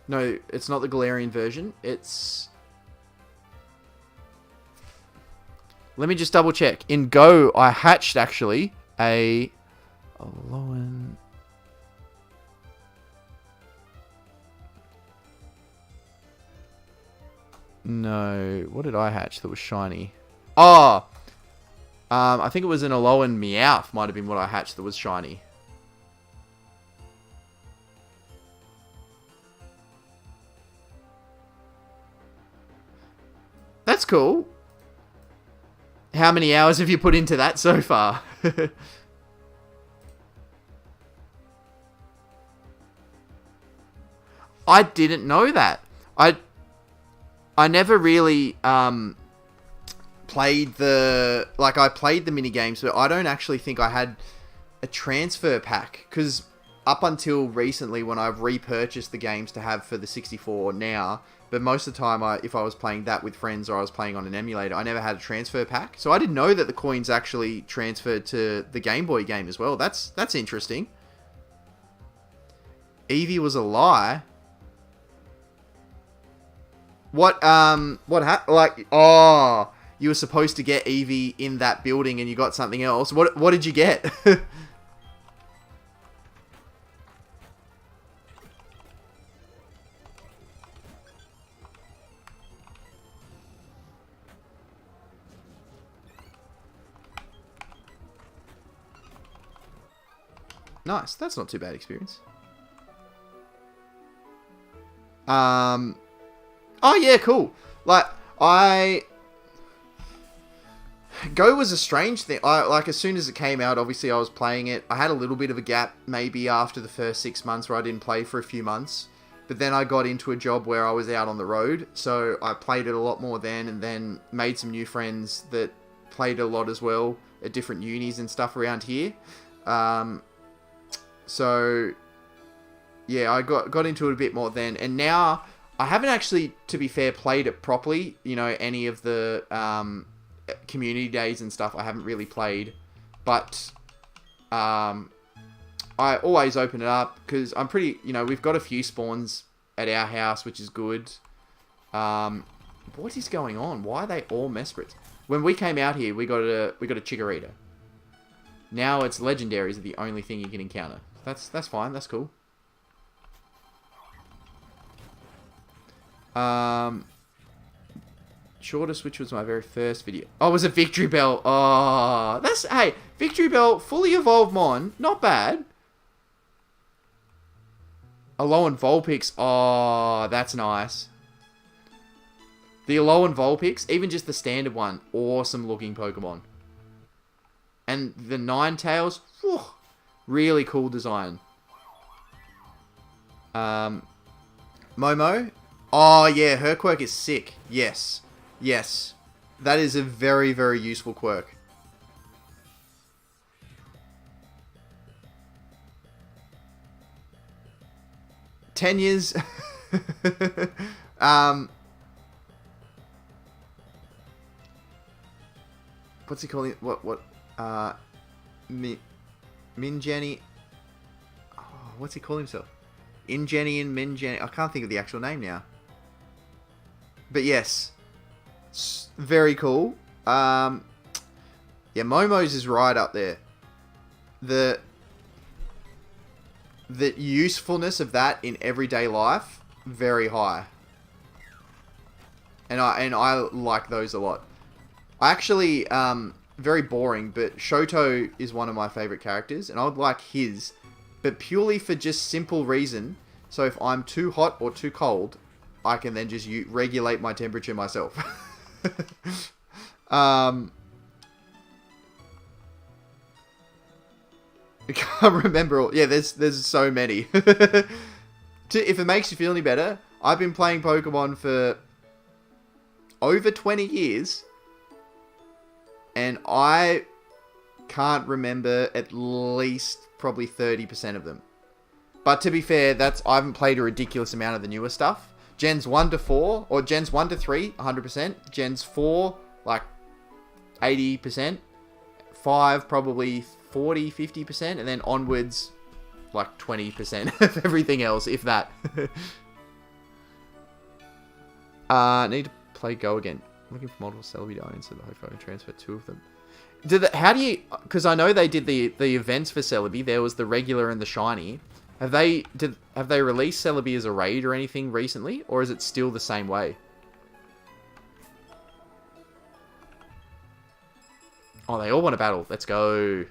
No, it's not the Galarian version. It's... Let me just double check. In Go, I hatched, actually, a Alolan... No, what did I hatch that was shiny? Oh! I think it was an Alolan Meowth might have been what I hatched that was shiny. That's cool. How many hours have you put into that so far? I didn't know that. I never really played the... Like, I played the minigames, but I don't actually think I had a transfer pack. Because up until recently, when I've repurchased the games to have for the 64 now... But most of the time, if I was playing that with friends or I was playing on an emulator, I never had a transfer pack. So I didn't know that the coins actually transferred to the Game Boy game as well. That's interesting. Eevee was a lie. What happened? Like, oh, you were supposed to get Eevee in that building and you got something else. What did you get? Nice. That's not too bad experience. Oh yeah, cool. Like, Go was a strange thing. Like, as soon as it came out, obviously I was playing it. I had a little bit of a gap, maybe after the first 6 months where I didn't play for a few months. But then I got into a job where I was out on the road, so I played it a lot more then, and then made some new friends that played a lot as well at different unis and stuff around here. So, yeah, I got into it a bit more then. And now, I haven't actually, to be fair, played it properly. You know, any of the community days and stuff, I haven't really played. But I always open it up, because I'm pretty, you know, we've got a few spawns at our house, which is good. What is going on? Why are they all Mesprits? When we came out here, we got a Chikorita. Now it's legendaries are the only thing you can encounter. That's fine. That's cool. Shortest, which was my very first video. Oh, it was a Victory Bell. Oh, hey, Victory Bell, fully evolved Mon. Not bad. Alolan Vulpix. Oh, that's nice. The Alolan Vulpix, even just the standard one, awesome looking Pokemon. And the Ninetales, whew, really cool design. Momo. Oh, yeah, her quirk is sick. Yes. Yes. That is a very, very useful quirk. Years. What's he calling? Minjenny. Oh, what's he calling himself? Injenny and Minjenny. I can't think of the actual name now. But yes, very cool. Yeah, Momo's is right up there. The usefulness of that in everyday life, very high. And I like those a lot. I actually, very boring, but Shoto is one of my favorite characters, and I would like his, but purely for just simple reason. So if I'm too hot or too cold, I can then just regulate my temperature myself. I can't remember all. Yeah, there's so many. If it makes you feel any better, I've been playing Pokemon for over 20 years. And I can't remember at least probably 30% of them. But to be fair, I haven't played a ridiculous amount of the newer stuff. Gens 1 to 4, or Gens 1 to 3, 100%. Gens 4, like 80%. 5, probably 40, 50%. And then onwards, like 20% of everything else, if that. Need to play Go again. I'm looking for multiple Celebi Diamonds, so I can transfer 2 of them. How do you... Because I know they did the events for Celebi. There was the regular and the shiny. Have they released Celebi as a raid or anything recently? Or is it still the same way? Oh, they all want to battle. Let's go.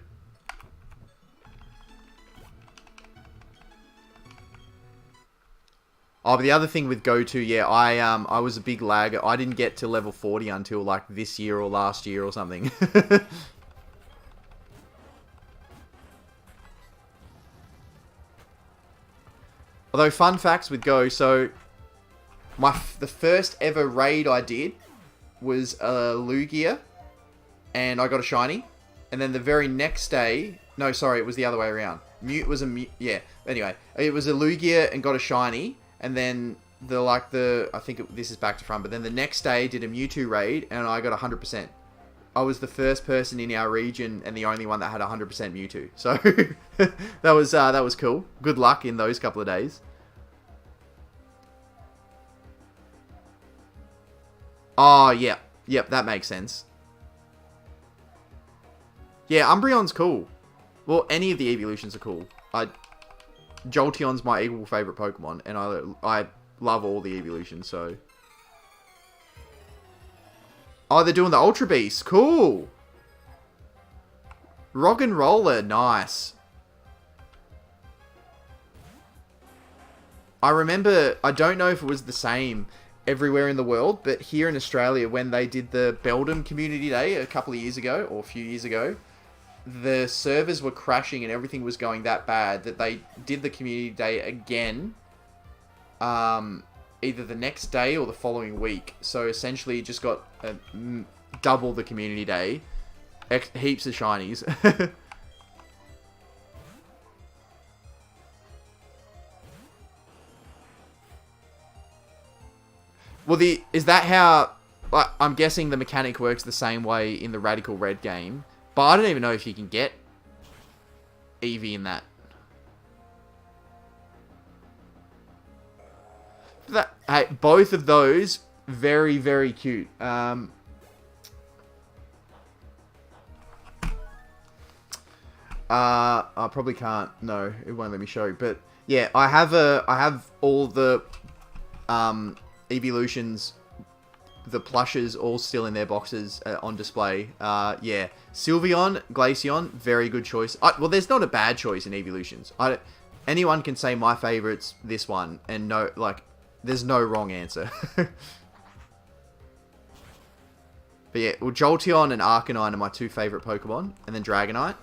Oh, but the other thing with Go to, yeah, I was a big lagger. I didn't get to level 40 until like this year or last year or something. Although, fun facts with Go, so the first ever raid I did was Lugia, and I got a shiny. And then the very next day... No, sorry, it was the other way around. Mute was a... Yeah, anyway. It was a Lugia and got a shiny. And then I think this is back to front. But then the next day did a Mewtwo raid and I got 100%. I was the first person in our region and the only one that had 100% Mewtwo. So that was cool. Good luck in those couple of days. Oh, yeah. Yep, that makes sense. Yeah, Umbreon's cool. Well, any of the evolutions are cool. Jolteon's my equal favorite Pokemon, and I love all the evolutions, so... Oh, they're doing the Ultra Beast. Cool. Rock and Roller. Nice. I remember, I don't know if it was the same everywhere in the world, but here in Australia, when they did the Beldum Community Day a couple of years ago, or a few years ago, the servers were crashing and everything was going that bad that they did the Community Day again, either the next day or the following week. So essentially, it just got double the Community Day, heaps of shinies. Well, is that how... Like, I'm guessing the mechanic works the same way in the Radical Red game. But I don't even know if you can get Eevee in that. Hey, both of those, very, very cute. I probably can't. No, it won't let me show. But yeah, I have all the evolutions, the plushes, all still in their boxes on display. Yeah, Sylveon, Glaceon, very good choice. Well, there's not a bad choice in evolutions. Anyone can say my favorite's this one, and no, like, there's no wrong answer. But yeah, well, Jolteon and Arcanine are my two favorite Pokemon, and then Dragonite.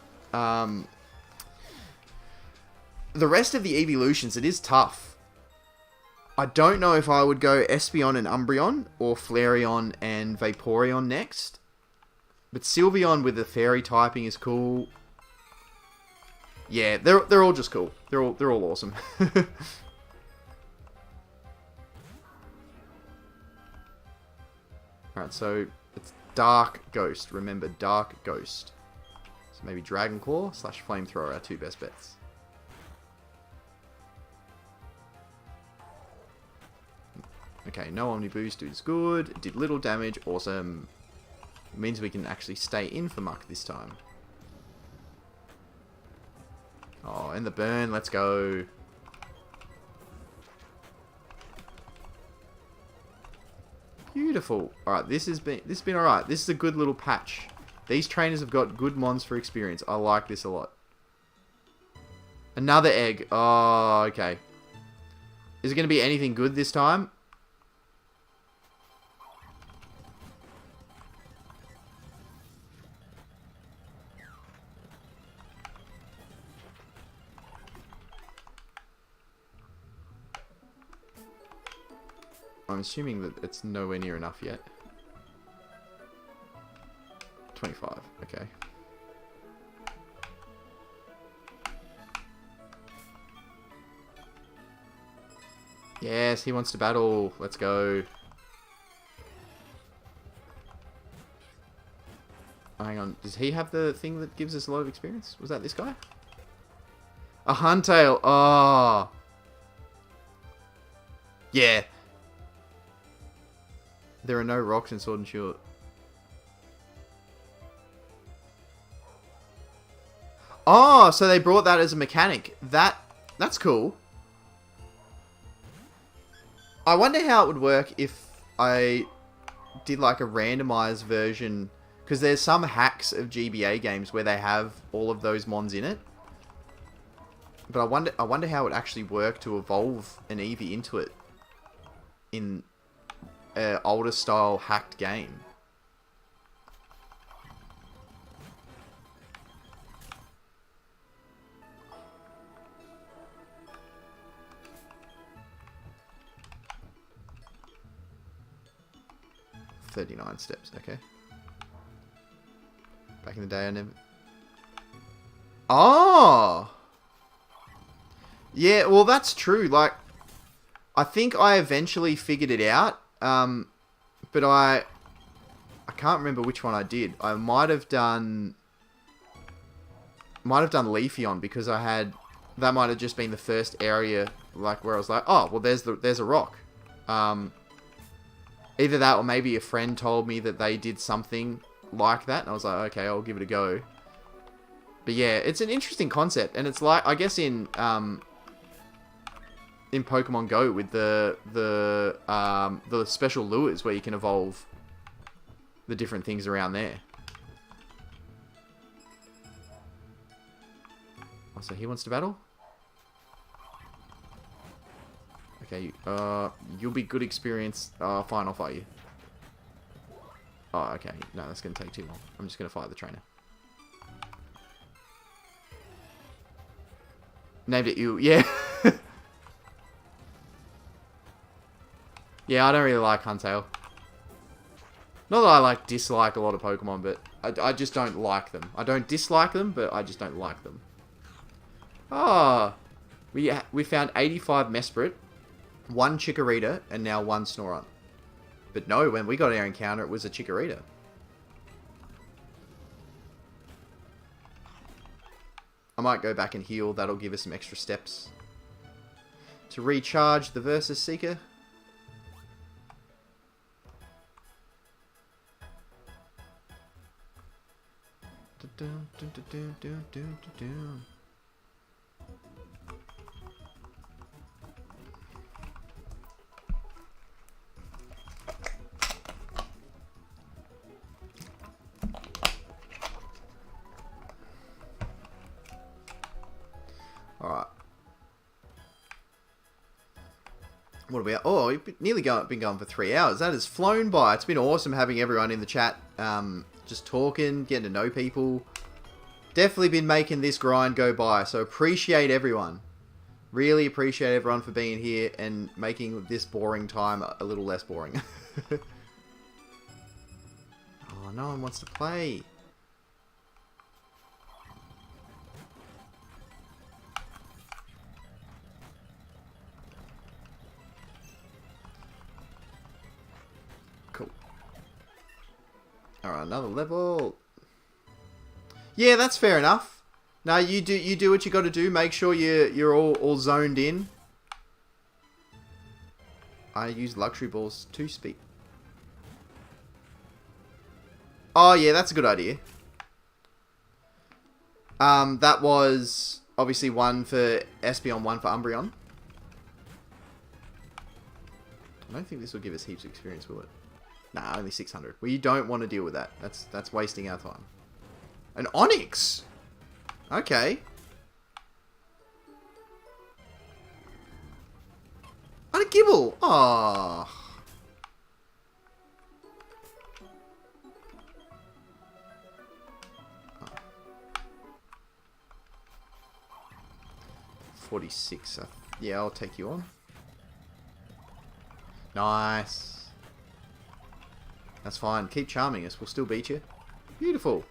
The rest of the evolutions, it is tough. I don't know if I would go Espeon and Umbreon, or Flareon and Vaporeon next. But Sylveon with the fairy typing is cool. Yeah, they're all just cool. They're all awesome. Alright, so it's Dark Ghost. Remember, Dark Ghost. So maybe Dragon Claw / Flamethrower are our two best bets. Okay, no Omni Boost is good. Did little damage. Awesome. It means we can actually stay in for Muck this time. Oh, and the burn. Let's go. Beautiful. Alright, this has been alright. This is a good little patch. These trainers have got good mons for experience. I like this a lot. Another egg. Oh, okay. Is it going to be anything good this time? I'm assuming that it's nowhere near enough yet. 25, okay. Yes, he wants to battle. Let's go. Oh, hang on, does he have the thing that gives us a lot of experience? Was that this guy? A Huntail. Oh. Yeah. There are no rocks in Sword and Shield. Oh, so they brought that as a mechanic. That's cool. I wonder how it would work if I did like a randomized version, because there's some hacks of GBA games where they have all of those mons in it. But I wonder how it would actually work to evolve an Eevee into it in older style hacked game. $39 steps, okay. Back in the day, I never... Oh! Yeah, well, that's true. Like, I think I eventually figured it out. But I can't remember which one I did. I might have done Leafeon because I had... That might have just been the first area, like, where I was like, oh, well, there's a rock. Either that or maybe a friend told me that they did something like that. And I was like, okay, I'll give it a go. But yeah, it's an interesting concept. And it's like, I guess in Pokemon Go with the special lures where you can evolve the different things around there. Oh, so he wants to battle? Okay, you'll be good experience. Fine, I'll fight you. Oh, okay. No, that's going to take too long. I'm just going to fight the trainer. Named it you. Yeah. Yeah, I don't really like Huntail. Not that I dislike a lot of Pokemon, but I just don't like them. I don't dislike them, but I just don't like them. Ah, we found 85 Mesprit, 1 Chikorita, and now 1 Snorunt. But no, when we got our encounter, it was a Chikorita. I might go back and heal. That'll give us some extra steps to recharge the Versus Seeker. Alright. What are we at? Oh, we've nearly been going for 3 hours. That has flown by. It's been awesome having everyone in the chat. Just talking, getting to know people. Definitely been making this grind go by. So appreciate everyone. Really appreciate everyone for being here and making this boring time a little less boring. Oh, no one wants to play. Cool. Alright, another level. Yeah, that's fair enough. Now you do what you got to do. Make sure you're all zoned in. I use luxury balls to speak. Oh yeah, that's a good idea. That was obviously 1 for Espeon, 1 for Umbreon. I don't think this will give us heaps of experience, will it? Nah, only 600. Well, you don't want to deal with that. That's wasting our time. An Onyx! Okay. And a Gibble! Aww. Oh. 46. Yeah, I'll take you on. Nice. That's fine. Keep charming us. We'll still beat you. Beautiful.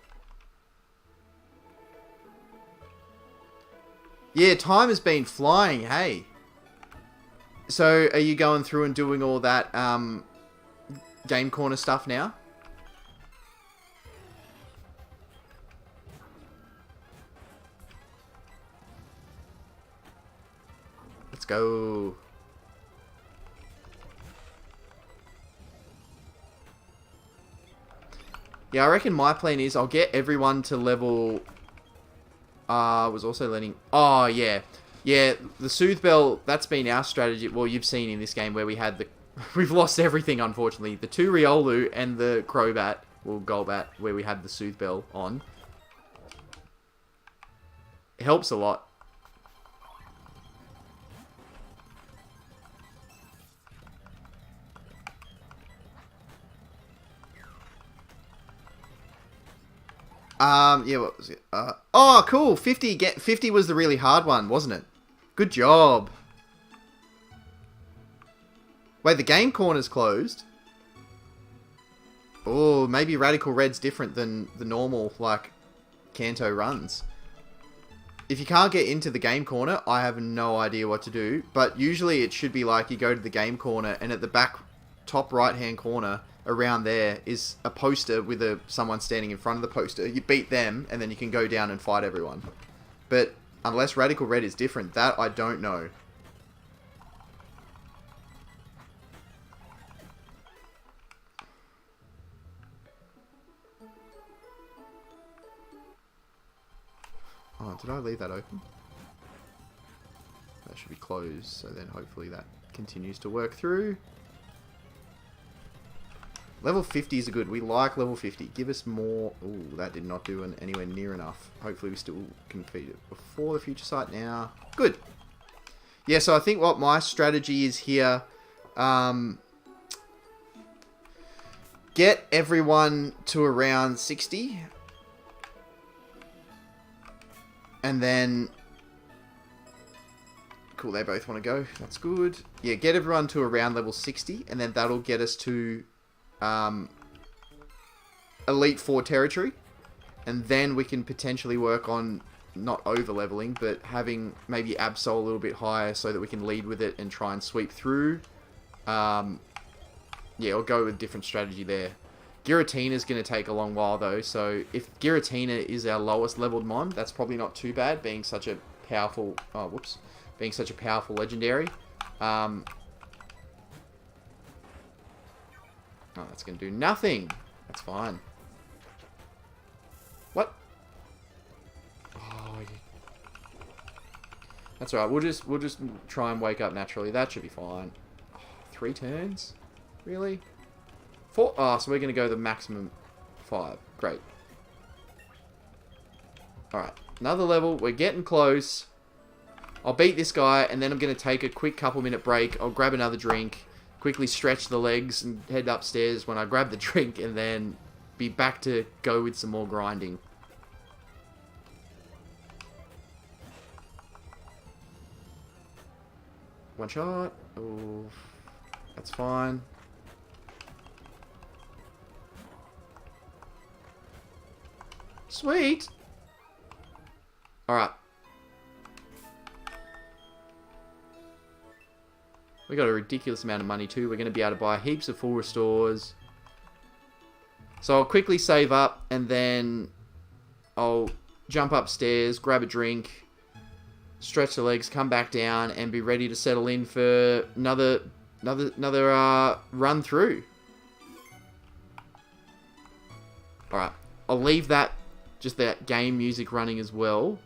Yeah, time has been flying, hey. So, are you going through and doing all that Game Corner stuff now? Let's go. Yeah, I reckon my plan is I'll get everyone to level... was also letting... Oh, yeah. Yeah, the Soothe Bell, that's been our strategy. Well, you've seen in this game where we had the... We've lost everything, unfortunately. The 2 Riolu and the Crobat, well, Golbat, where we had the Soothe Bell on. It helps a lot. Yeah, what was it? Oh, cool. 50 was the really hard one, wasn't it? Good job. Wait, the Game Corner's closed? Oh, maybe Radical Red's different than the normal, like, Kanto runs. If you can't get into the game corner, I have no idea what to do. But usually it should be like you go to the game corner, and at the back top right-hand corner, around there, is a poster with someone standing in front of the poster. You beat them, and then you can go down and fight everyone. But unless Radical Red is different, that I don't know. Oh, did I leave that open? That should be closed, so then hopefully that continues to work through. Level 50 is good. We like level 50. Give us more. Ooh, that did not do anywhere near enough. Hopefully we still can feed it before the future site now. Good. Yeah, so I think what my strategy is here, get everyone to around 60. And then... Cool, they both want to go. That's good. Yeah, get everyone to around level 60. And then that'll get us to Elite 4 territory. And then we can potentially work on not over-leveling, but having maybe Absol a little bit higher so that we can lead with it and try and sweep through. Yeah, I'll go with a different strategy there. Giratina is going to take a long while though, so if Giratina is our lowest leveled mon, that's probably not too bad, being such a powerful, being such a powerful legendary. Oh, that's going to do nothing. That's fine. What? Oh, that's alright. We'll just try and wake up naturally. That should be fine. Oh, 3 turns? Really? 4? Oh, so we're going to go the maximum 5. Great. Alright. Another level. We're getting close. I'll beat this guy, and then I'm going to take a quick couple-minute break. I'll grab another drink, quickly stretch the legs, and head upstairs when I grab the drink, and then be back to go with some more grinding. One shot. Oh, that's fine. Sweet. Alright. We got a ridiculous amount of money too. We're going to be able to buy heaps of full restores. So I'll quickly save up and then I'll jump upstairs, grab a drink, stretch the legs, come back down and be ready to settle in for another run through. Alright. I'll leave that, just that game music running as well.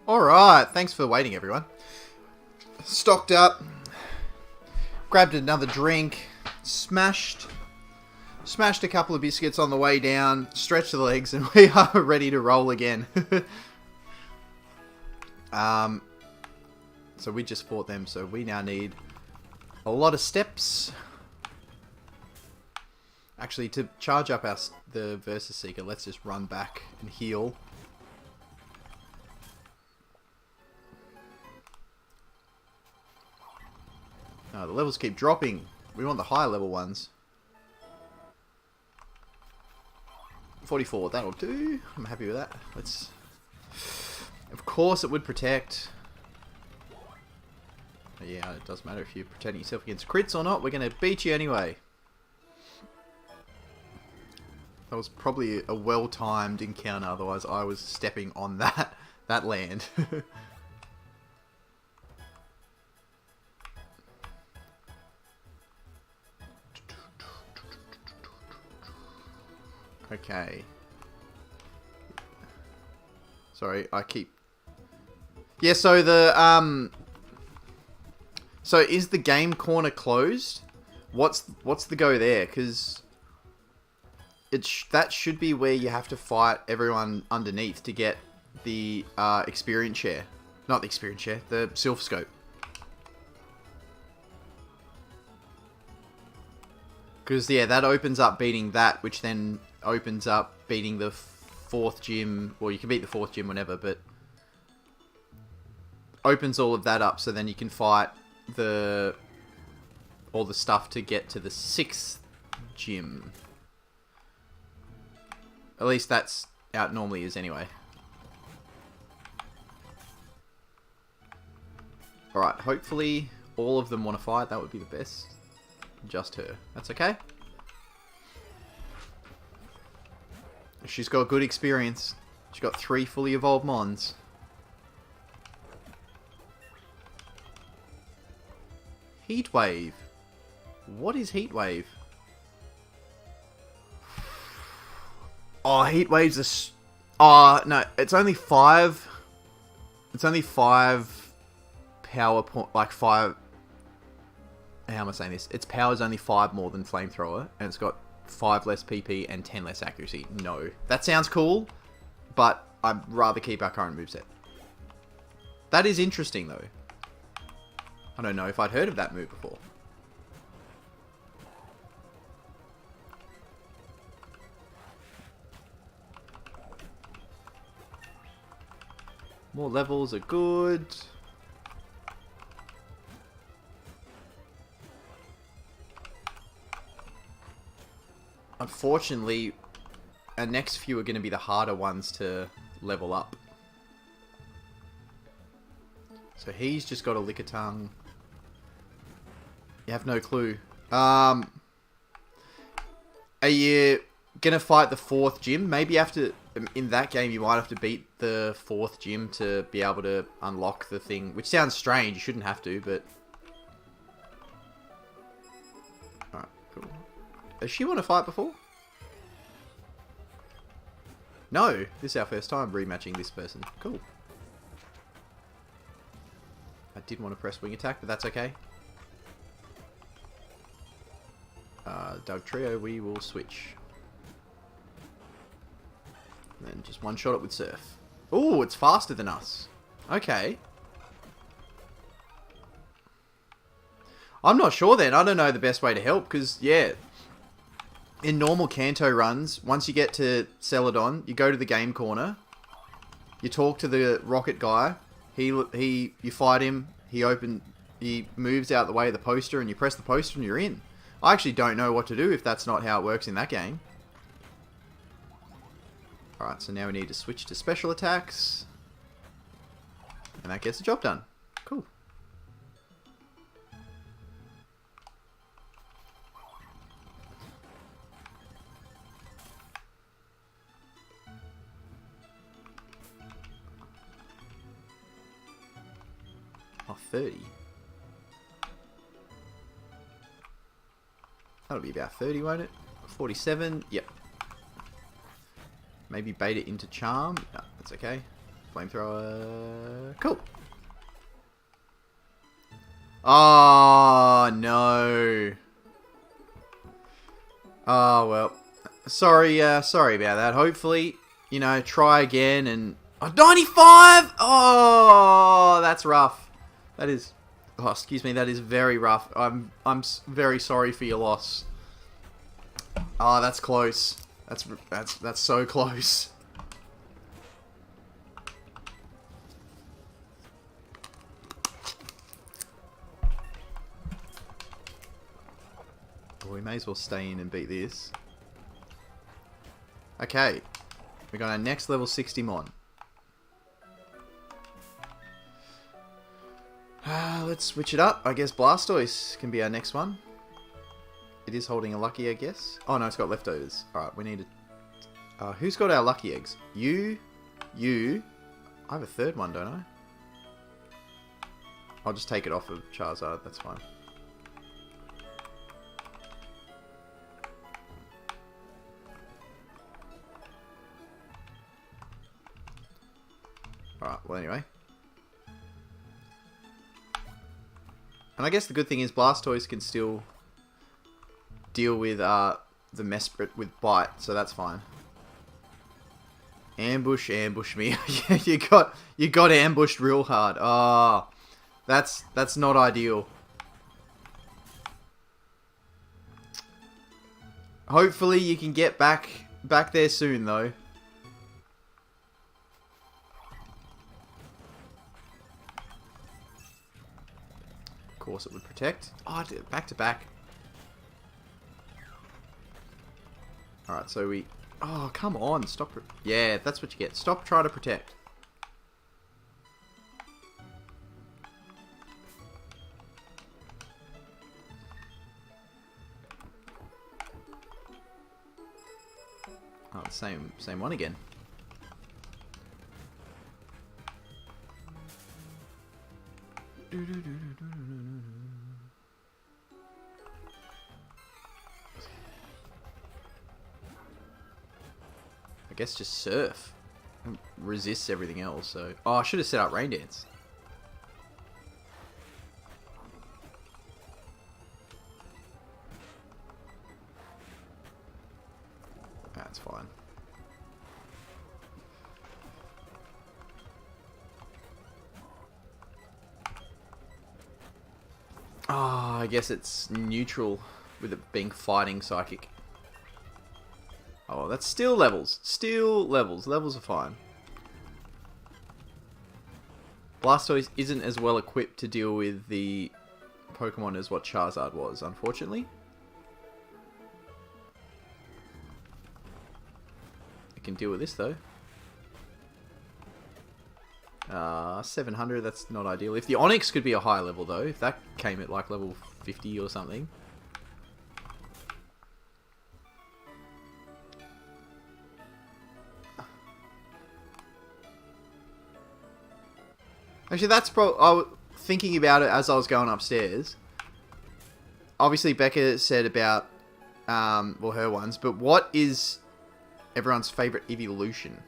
Alright, thanks for waiting, everyone. Stocked up. Grabbed another drink. Smashed a couple of biscuits on the way down. Stretched the legs, and we are ready to roll again. So we just fought them, so we now need a lot of steps. Actually, to charge up the Versus Seeker, let's just run back and heal. Oh, the levels keep dropping. We want the higher level ones. 44, that'll do. I'm happy with that. Let's... Of course it would protect. But yeah, it doesn't matter if you're protecting yourself against crits or not. We're going to beat you anyway. That was probably a well-timed encounter. Otherwise, I was stepping on that land. Okay. Sorry, I keep... Yeah, so the, So is the game corner closed? What's the go there? Because that should be where you have to fight everyone underneath to get the experience share. Not the experience share, the Silph Scope. Because, yeah, that opens up beating that, which then opens up beating the 4th gym. Well, you can beat the 4th gym whenever, but opens all of that up, so then you can fight all the stuff to get to the 6th gym. At least that's how it normally is anyway. Alright, hopefully all of them want to fight. That would be the best. Just her. That's okay. She's got good experience. She's got 3 fully evolved mons. Heat Wave. What is Heat Wave? Oh, Heat Wave's a... Oh, no. It's only 5... It's only 5 power point... Like 5... How am I saying this? Its power is only 5 more than Flamethrower, and it's got 5 less PP and 10 less accuracy. No. That sounds cool, but I'd rather keep our current moveset. That is interesting, though. I don't know if I'd heard of that move before. More levels are good. Unfortunately, our next few are going to be the harder ones to level up. So he's just got a Lickitung. You have no clue. Are you going to fight the 4th gym? Maybe you have to... In that game, you might have to beat the 4th gym to be able to unlock the thing. Which sounds strange. You shouldn't have to, but... Alright, cool. Does she want to fight before? No. This is our first time rematching this person. Cool. I did want to press wing attack, but that's okay. Doug Trio, we will switch. And then just one-shot it with Surf. Ooh, it's faster than us. Okay. I'm not sure then. I don't know the best way to help, because, yeah, in normal Kanto runs, once you get to Celadon, you go to the game corner, you talk to the rocket guy, you fight him, he moves out the way of the poster, and you press the poster and you're in. I actually don't know what to do if that's not how it works in that game. Alright, so now we need to switch to special attacks. And that gets the job done. Cool. Oh, 30. That'll be about 30, won't it? 47, yep. Maybe bait it into Charm. No, that's okay. Flamethrower. Cool. Oh, no. Oh, well. Sorry about that. Hopefully, you know, try again and... Oh, 95! Oh, that's rough. That is... Oh, excuse me, that is very rough. I'm very sorry for your loss. Oh, that's close. That's so close. Well, we may as well stay in and beat this. Okay. We got our next level 60 mon. Let's switch it up. I guess Blastoise can be our next one. It is holding a lucky, I guess. Oh no, it's got leftovers. Alright, we need to... who's got our lucky eggs? You. I have a third one, don't I? I'll just take it off of Charizard, that's fine. Alright, well anyway. And I guess the good thing is Blastoise can still deal with the Mesprit with Bite, so that's fine. Ambush me. you got ambushed real hard. Oh, that's not ideal. Hopefully you can get back there soon though. Of course it would protect. Oh, back to back. Alright, so we... Oh, come on. Stop. Yeah, that's what you get. Stop trying to protect. Oh, the same one again. I guess just surf. Resists everything else, so... Oh, I should have set up Rain Dance. That's fine. Ah, I guess it's neutral with it being fighting psychic. Oh, that's still levels. Still levels. Levels are fine. Blastoise isn't as well equipped to deal with the Pokemon as what Charizard was, unfortunately. It can deal with this, though. 700, that's not ideal. If the Onix could be a higher level, though, if that came at, like, level 50 or something... Actually, that's probably... I was thinking about it as I was going upstairs. Obviously, Becca said about... well, her ones. But what is everyone's favourite evolution?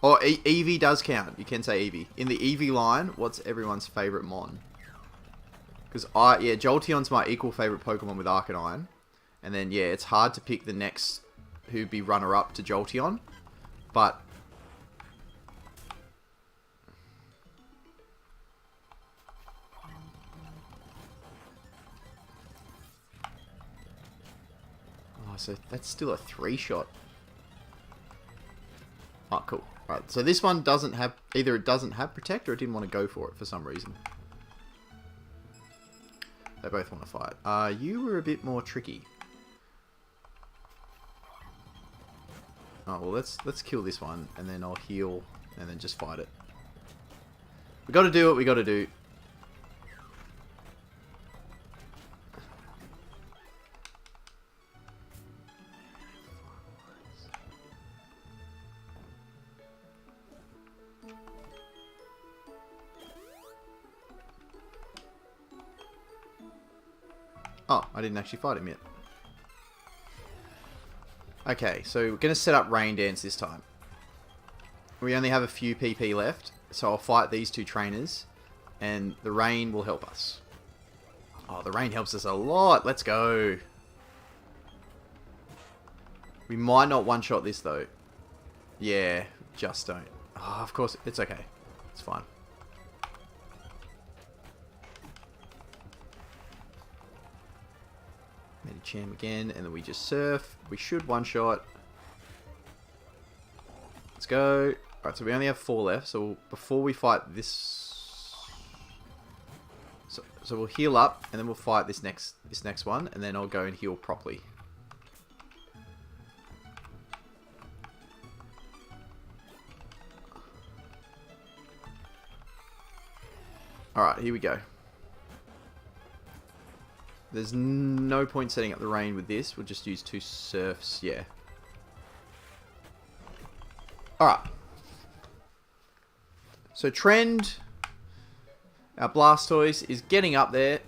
Or Eevee does count. You can say Eevee. In the Eevee line, what's everyone's favourite mon? Because, yeah, Jolteon's my equal favourite Pokemon with Arcanine. And then, yeah, it's hard to pick the next who'd be runner-up to Jolteon. But... Oh, so that's still a 3-shot. Oh, cool. Right, so this one doesn't have... Either it doesn't have Protect or it didn't want to go for it for some reason. They both want to fight. You were a bit more tricky. Oh, well, let's kill this one, and then I'll heal, and then just fight it. We gotta do what we gotta do. Oh, I didn't actually fight him yet. Okay, so we're going to set up Rain Dance this time. We only have a few PP left, so I'll fight these two trainers, and the rain will help us. Oh, the rain helps us a lot. Let's go. We might not one-shot this, though. Yeah, just don't. Oh, of course, it's okay. It's fine. Medicham again, and then we just surf. We should one-shot. Let's go. Alright, so we only have 4 left, so before we fight this... So we'll heal up, and then we'll fight this next one, and then I'll go and heal properly. Alright, here we go. There's no point setting up the rain with this. We'll just use 2 surfs, yeah. Alright. So trend, our Blastoise is getting up there.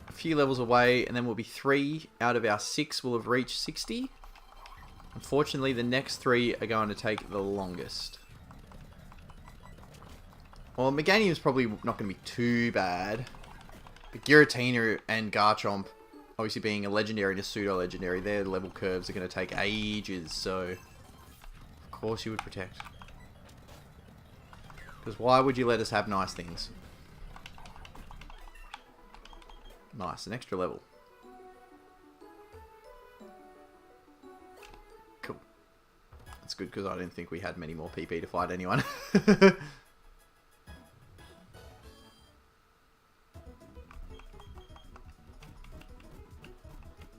A few levels away, and then we'll be 3 out of our 6 will have reached 60. Unfortunately, the next 3 are going to take the longest. Well, Meganium's probably not going to be too bad. But Giratina and Garchomp, obviously being a legendary and a pseudo-legendary, their level curves are going to take ages, so... Of course you would protect. Because why would you let us have nice things? Nice, an extra level. Cool. That's good, because I didn't think we had many more PP to fight anyone.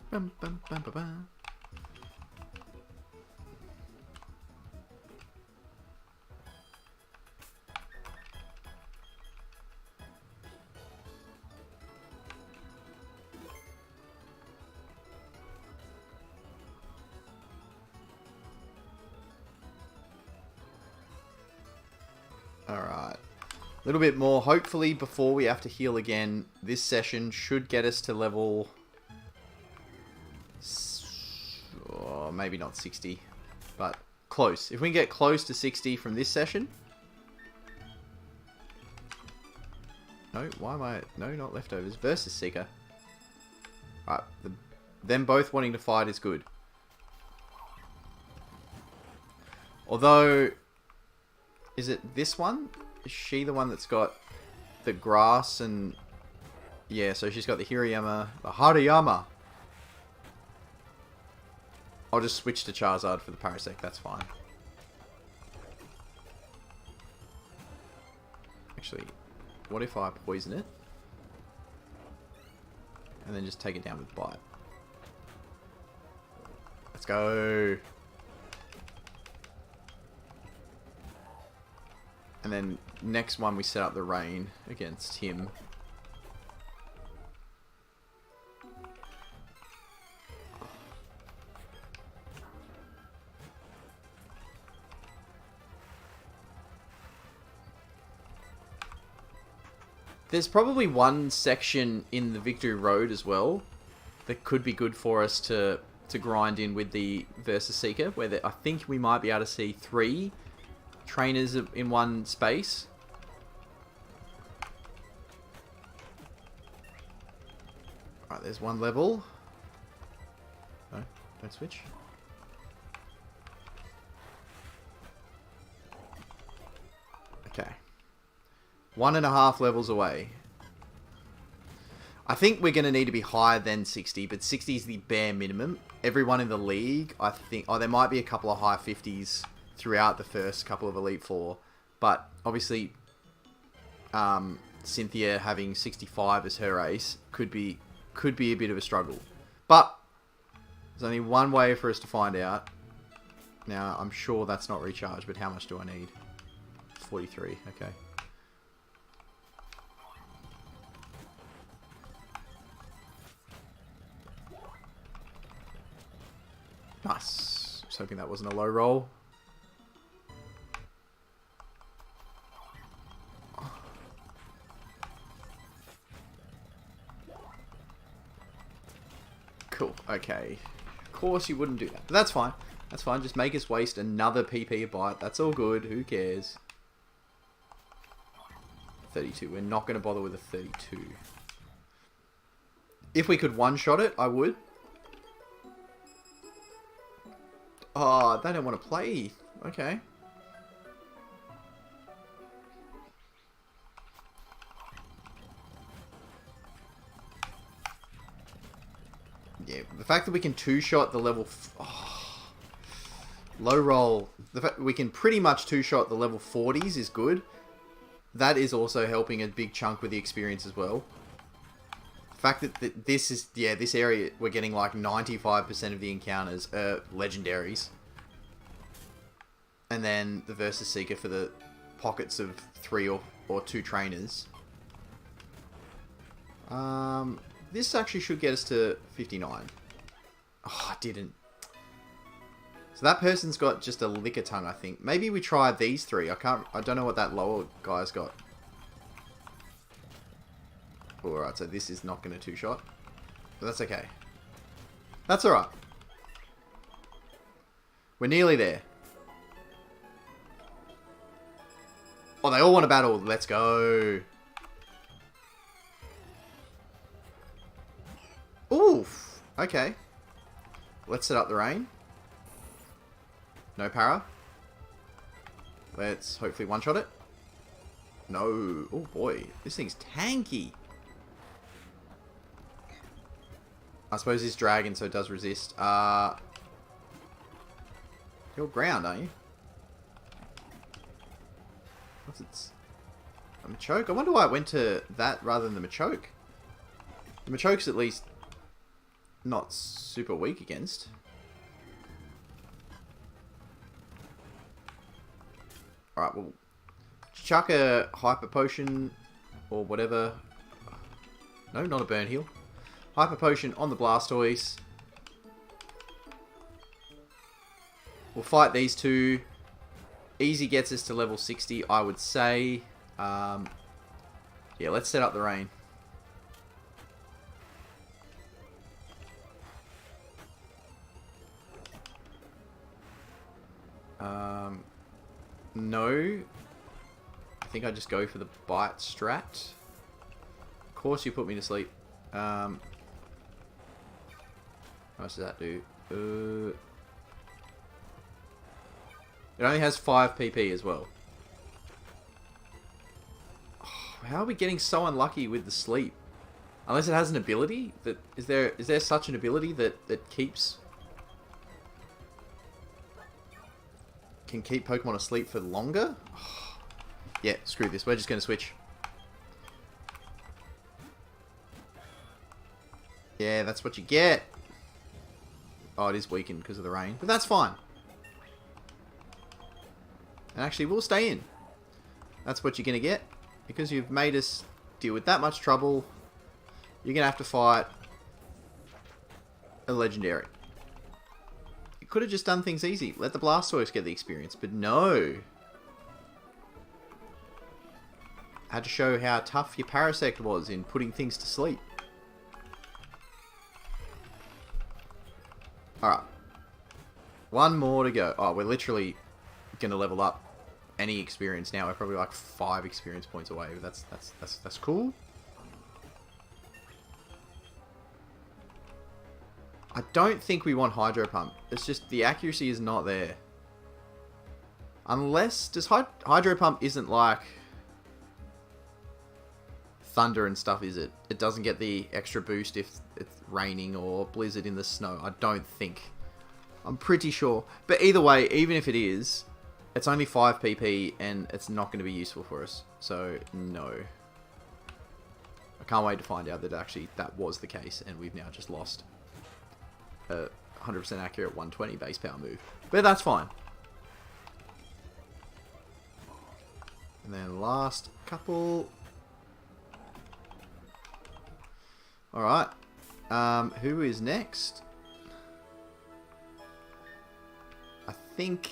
Bum, bum, bum, bum, bum. Alright. A little bit more, hopefully, before we have to heal again. This session should get us to level... Oh, maybe not 60, but close. If we can get close to 60 from this session... No, why am I... No, not leftovers. Versus Seeker. Alright, them both wanting to fight is good. Although... Is it this one? Is she the one that's got the grass and... Yeah, so she's got the Hirayama, the Hariyama. I'll just switch to Charizard for the Parasect, that's fine. Actually, what if I poison it? And then just take it down with Bite. Let's go! And then next one we set up the rain against him. There's probably one section in the Victory Road as well that could be good for us to grind in with the Versus Seeker, where I think we might be able to see 3 trainers in one space. Alright, there's one level. No, don't switch. Okay. 1.5 levels away. I think we're going to need to be higher than 60, but 60 is the bare minimum. Everyone in the league, I think... Oh, there might be a couple of high 50s throughout the first couple of Elite Four, but obviously Cynthia having 65 as her ace could be a bit of a struggle. But there's only one way for us to find out. Now, I'm sure that's not recharged, but how much do I need? 43, okay. Nice. I was hoping that wasn't a low roll. Cool, okay. Of course you wouldn't do that, but that's fine. That's fine. Just make us waste another PP a bite. That's all good. Who cares? 32. We're not going to bother with a 32. If we could one-shot it, I would. Oh, they don't want to play. Okay. Yeah, the fact that we can two-shot the level... low roll. The fact we can pretty much two-shot the level 40s is good. That is also helping a big chunk with the experience as well. The fact that this is... Yeah, this area, we're getting like 95% of the encounters are legendaries. And then the Versus Seeker for the pockets of 3 or 2 trainers. This actually should get us to 59. Oh, I didn't. So that person's got just a liquor tongue, I think. Maybe we try these 3. I don't know what that lower guy's got. Alright, so this is not going to two-shot. But that's okay. That's alright. We're nearly there. Oh, they all want a battle. Let's go. Oof. Okay. Let's set up the rain. No para. Let's hopefully one-shot it. No. Oh boy. This thing's tanky. I suppose it's dragon, so it does resist. You're ground, aren't you? What's its... A Machoke? I wonder why it went to that rather than the Machoke. The Machoke's at least not super weak against. Alright, well, chuck a Hyper Potion or whatever. No, not a Burn Heal. Hyper Potion on the Blastoise. We'll fight these 2. Easy gets us to level 60, I would say. Yeah, let's set up the rain. No. I think I just go for the bite strat. Of course you put me to sleep. How much does that do? It only has 5 PP as well. Oh, how are we getting so unlucky with the sleep? Unless it has an ability that... Is there such an ability that keeps... Can keep Pokemon asleep for longer? Oh, yeah, screw this. We're just going to switch. Yeah, that's what you get. Oh, it is weakened because of the rain. But that's fine. And actually, we'll stay in. That's what you're going to get. Because you've made us deal with that much trouble. You're going to have to fight a legendary. You could have just done things easy. Let the Blastoise get the experience. But no. Had to show how tough your Parasect was in putting things to sleep. Alright. One more to go. Oh, we're literally going to level up any experience now. We're probably like 5 experience points away. That's cool. I don't think we want Hydro Pump. It's just the accuracy is not there. Unless... Does Hydro Pump isn't like Thunder and stuff, is it? It doesn't get the extra boost if it's raining or blizzard in the snow. I don't think. I'm pretty sure. But either way, even if it is, it's only 5 PP and it's not going to be useful for us. So, no. I can't wait to find out that actually that was the case and we've now just lost a 100% accurate 120 base power move. But that's fine. And then last couple. Alright. Who is next? I think...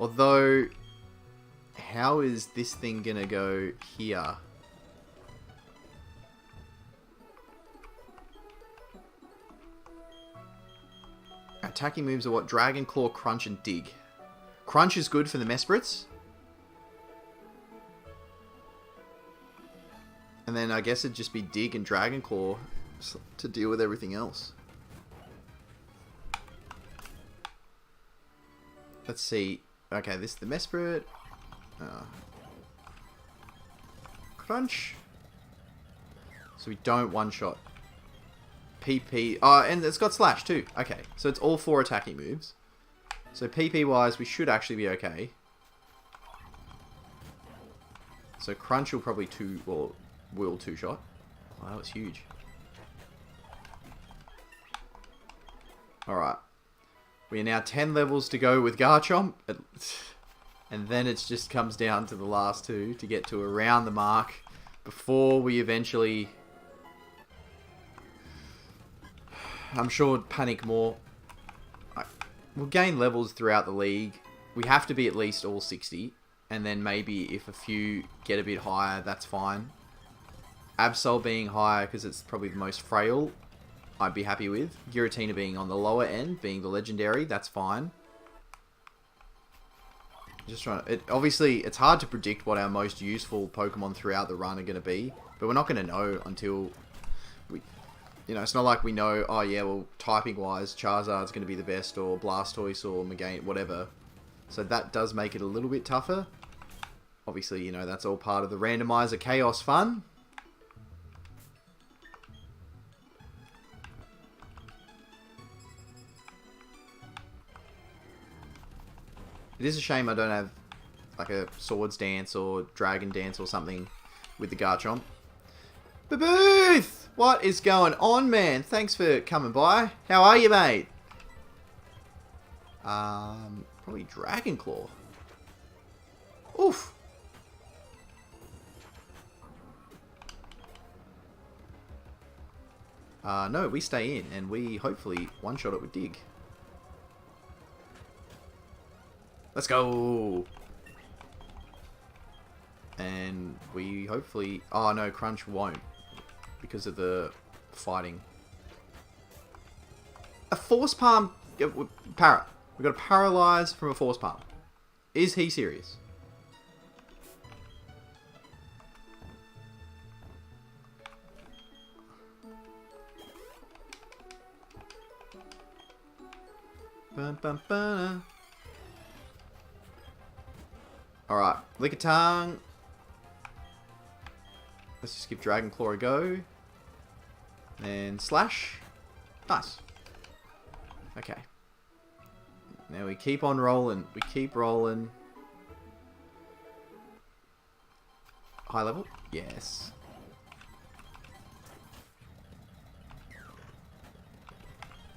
Although, how is this thing gonna go here? Attacking moves are what? Dragon Claw, Crunch, and Dig. Crunch is good for the Mesprits. And then I guess it'd just be Dig and Dragon Claw to deal with everything else. Let's see. Okay, this is the Mesprit. Crunch. So we don't one-shot. PP. Oh, and it's got Slash too. Okay, so it's all 4 attacking moves. So PP-wise, we should actually be okay. So Crunch will probably will two-shot. Oh, that was huge. Alright. We are now 10 levels to go with Garchomp. And then it just comes down to the last 2 to get to around the mark before we eventually... I'm sure panic more. We'll gain levels throughout the league. We have to be at least all 60. And then maybe if a few get a bit higher, that's fine. Absol being higher because it's probably the most frail, I'd be happy with. Giratina being on the lower end, being the legendary, that's fine. Just trying to... obviously, it's hard to predict what our most useful Pokemon throughout the run are going to be. But we're not going to know until... You know, it's not like we know, oh yeah, well, typing-wise, Charizard's going to be the best, or Blastoise, or Meganium, whatever. So that does make it a little bit tougher. Obviously, you know, that's all part of the randomizer chaos fun. It is a shame I don't have, like, a Swords Dance or Dragon Dance or something with the Garchomp. Babooth! What is going on, man? Thanks for coming by. How are you, mate? Probably Dragon Claw. Oof. No, we stay in, and we hopefully one-shot it with Dig. Let's go! And we hopefully... Oh, no, Crunch won't. Because of the fighting. A Force Palm... Parrot. We got a Paralyze from a Force Palm. Is he serious? Bum, bum, bum. Alright, Lickitung. Let's just give Dragon Claw a go. And Slash. Nice. Okay. Now we keep on rolling. We keep rolling. High level? Yes.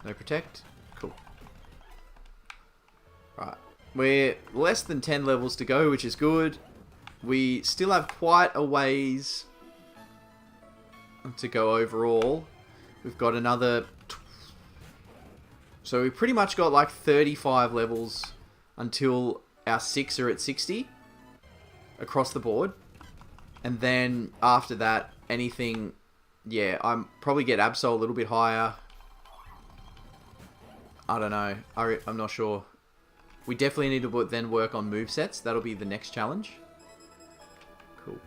No protect? Cool. Right. We're less than 10 levels to go, which is good. We still have quite a ways to go overall. We've got another... So we pretty much got like 35 levels until our 6 are at 60 across the board. And then after that, anything... Yeah, I'm probably get Absol a little bit higher. I don't know. I'm not sure. We definitely need to then work on movesets. That'll be the next challenge. Cool.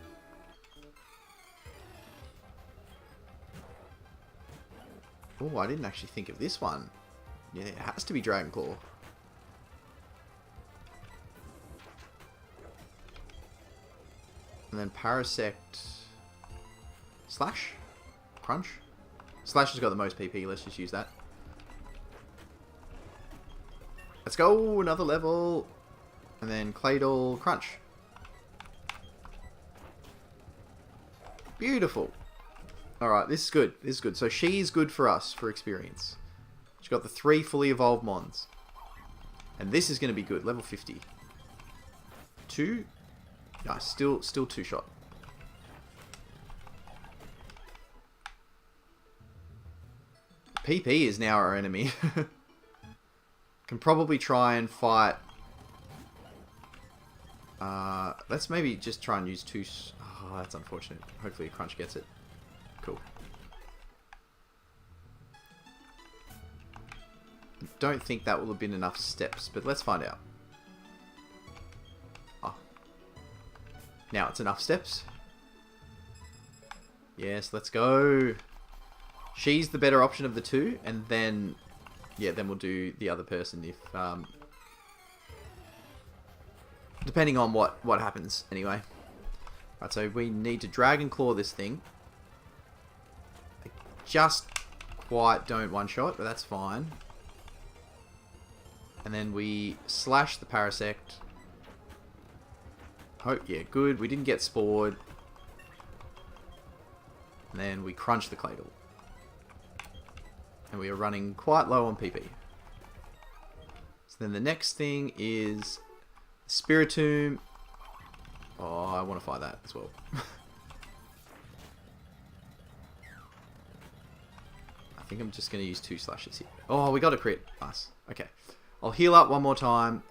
Oh, I didn't actually think of this one. Yeah, it has to be Dragon Claw. And then Parasect... Slash? Crunch? Slash has got the most PP. Let's just use that. Let's go, another level. And then Claydol, Crunch. Beautiful. Alright, this is good. This is good. So she's good for us, for experience. She's got the 3 fully evolved Mons. And this is going to be good. Level 50. 2. Nice. Still 2-shot. PP is now our enemy. Can probably try and fight Let's maybe just try and use two... Oh, that's unfortunate. Hopefully Crunch gets it. Cool. Don't think that will have been enough steps, but let's find out. Oh. Now it's enough steps. Yes, let's go. She's the better option of the two, and then... Yeah, then we'll do the other person if... depending on what happens, anyway. Right, so we need to Dragon Claw this thing. I just quite don't one-shot, but that's fine. And then we slash the Parasect. Oh, yeah, good. We didn't get spored. And then we crunch the Claydol. And we are running quite low on PP. So then the next thing is Spiritomb. Oh, I want to fight that as well. I think I'm just going to use 2 slashes here. Oh, we got a crit. Nice. Okay. I'll heal up one more time.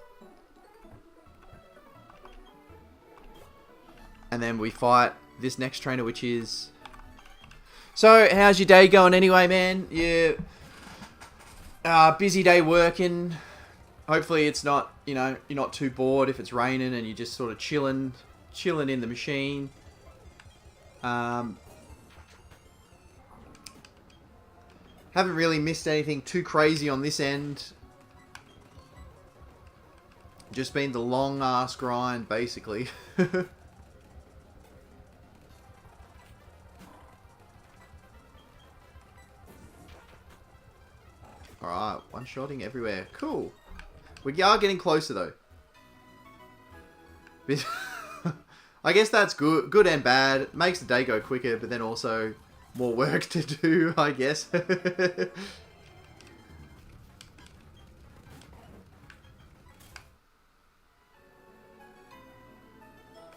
And then we fight this next trainer, which is... So, how's your day going anyway, man? You busy day working. Hopefully it's not, you know, you're not too bored if it's raining and you're just sort of chilling in the machine. Haven't really missed anything too crazy on this end. Just been the long ass grind, basically. Alright, one-shotting everywhere. Cool. We are getting closer, though. I guess that's good and bad. It makes the day go quicker, but then also more work to do, I guess.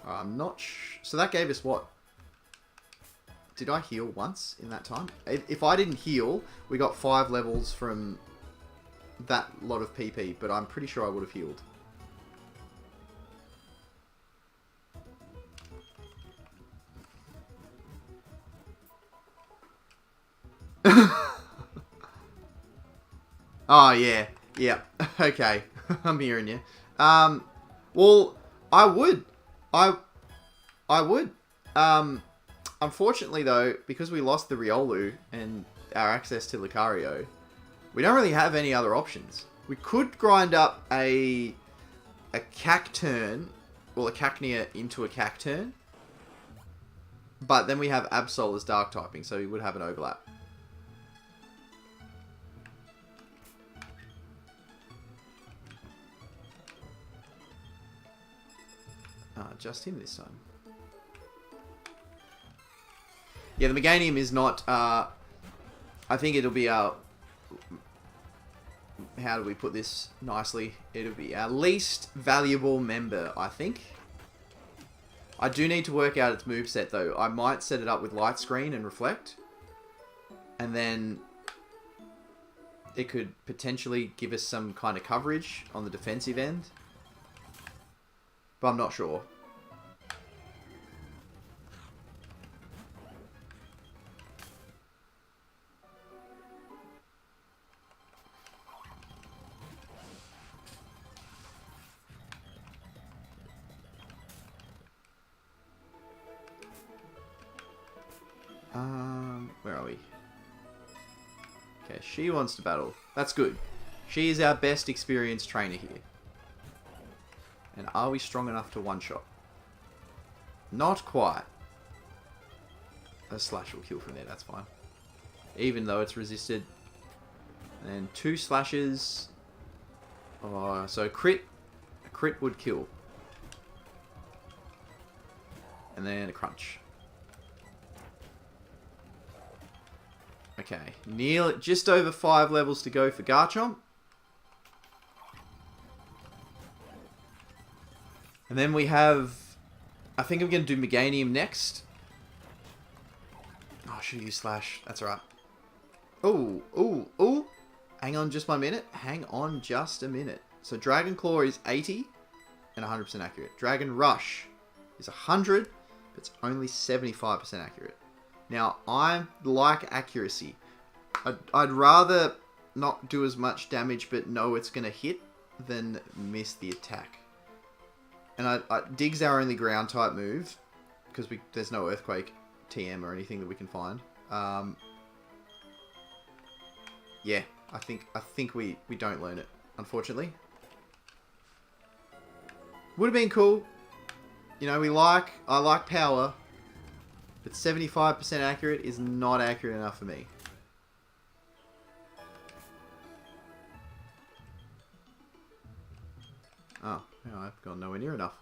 I'm not so that gave us what? Did I heal once in that time? If I didn't heal, we got 5 levels from that lot of PP, but I'm pretty sure I would have healed. Oh, yeah. Yeah. Okay. I'm hearing you. Well, I would. I would. Unfortunately, though, because we lost the Riolu and our access to Lucario, we don't really have any other options. We could grind up a Cacturn, well, a Cacnea into a Cacturn, but then we have Absol as Dark typing, so we would have an overlap. Just him this time. Yeah, the Meganium is not... I think it'll be our... How do we put this nicely? It'll be our least valuable member, I think. I do need to work out its moveset, though. I might set it up with Light Screen and Reflect. And then... it could potentially give us some kind of coverage on the defensive end. But I'm not sure. Where are we? Okay, she wants to battle. That's good. She is our best experienced trainer here. And are we strong enough to one-shot? Not quite. A slash will kill from there, that's fine. Even though it's resisted. And 2 slashes. Oh, so crit. A crit would kill. And then a crunch. Okay, just over 5 levels to go for Garchomp. And then we have... I think I'm going to do Meganium next. Oh, I should use Slash. That's alright. Hang on just 1 minute. Hang on just a minute. So Dragon Claw is 80. and 100% accurate. Dragon Rush is 100, but it's only 75% accurate. Now, I like accuracy. I'd rather not do as much damage but know it's going to hit than miss the attack. And Dig's our only ground type move because there's no Earthquake TM or anything that we can find. Yeah, I think we don't learn it, unfortunately. Would have been cool. You know, I like power, but 75% accurate is not accurate enough for me. Oh, yeah, I've gone nowhere near enough.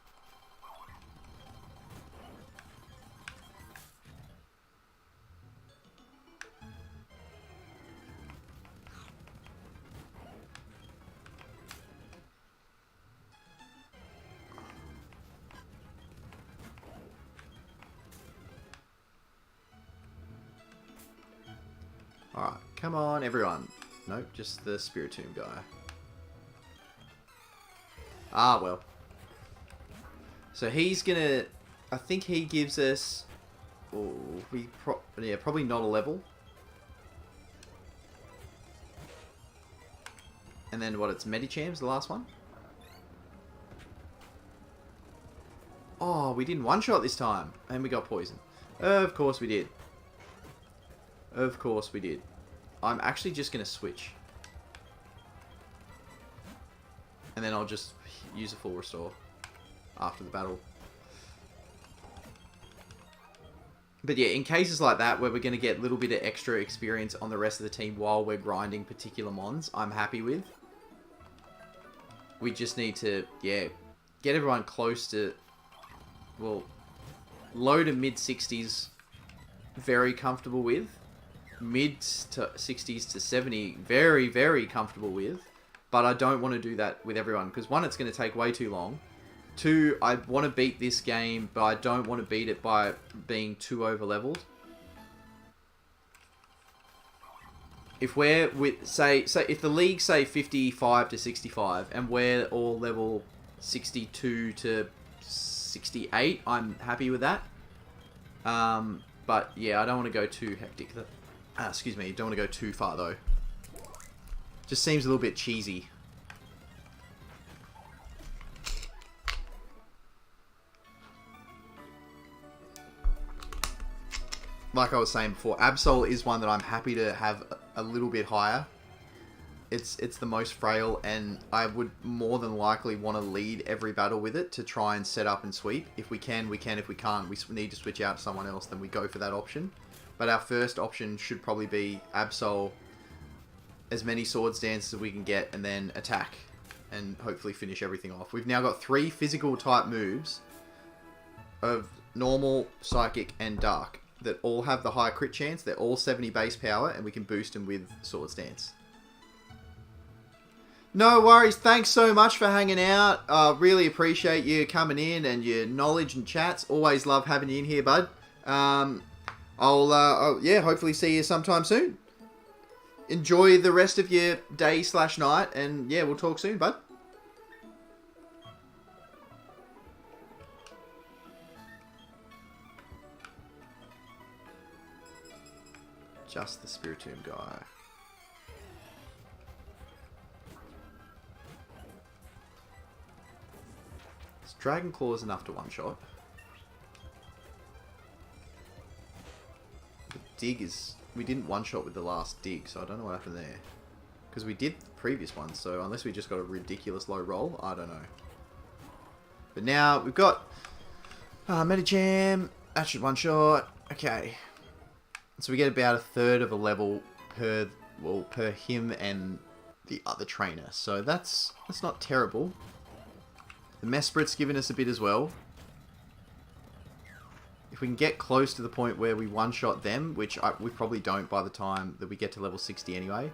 Alright, come on, everyone. Nope, just the Spiritomb guy. Ah, well. So he's gonna... I think he gives us... Oh, yeah, probably not a level. And then what, it's Medicham's, the last one? Oh, we didn't one-shot this time. And we got poisoned. Of course we did. Of course we did. I'm actually just going to switch. And then I'll just use a full restore after the battle. But yeah, in cases like that where we're going to get a little bit of extra experience on the rest of the team while we're grinding particular mons, I'm happy with. We just need to, yeah, get everyone close to, well, low to mid 60s, very comfortable with. Mid to 60s to 70, very, very comfortable with. But I don't want to do that with everyone. Because one, it's going to take way too long. Two, I want to beat this game, but I don't want to beat it by being too over-leveled. If we're with, say if the league say 55 to 65, and we're all level 62 to 68, I'm happy with that. But yeah, I don't want to go too hectic. Excuse me, don't want to go too far though. Just seems a little bit cheesy. Like I was saying before, Absol is one that I'm happy to have a little bit higher. It's the most frail, and I would more than likely want to lead every battle with it to try and set up and sweep. If we can, we can. If we can't, we need to switch out to someone else, then we go for that option. But our first option should probably be Absol, as many sword stances as we can get, and then attack, and hopefully finish everything off. We've now got 3 physical type moves of normal, psychic, and dark that all have the high crit chance. They're all 70 base power, and we can boost them with sword stance. No worries. Thanks so much for hanging out. Really appreciate you coming in and your knowledge and chats. Always love having you in here, bud. Yeah, hopefully see you sometime soon. Enjoy the rest of your day/night, and yeah, we'll talk soon, bud. Just the Spiritomb guy. Is Dragon Claws enough to one-shot? The dig is... We didn't one-shot with the last dig, so I don't know what happened there. Because we did the previous one, so unless we just got a ridiculous low roll, I don't know. But now we've got Medicham. That should one-shot. Okay. So we get about a third of a level per him and the other trainer. So that's not terrible. The Mesprit's given us a bit as well. If we can get close to the point where we one-shot them, which we probably don't by the time that we get to level 60 anyway.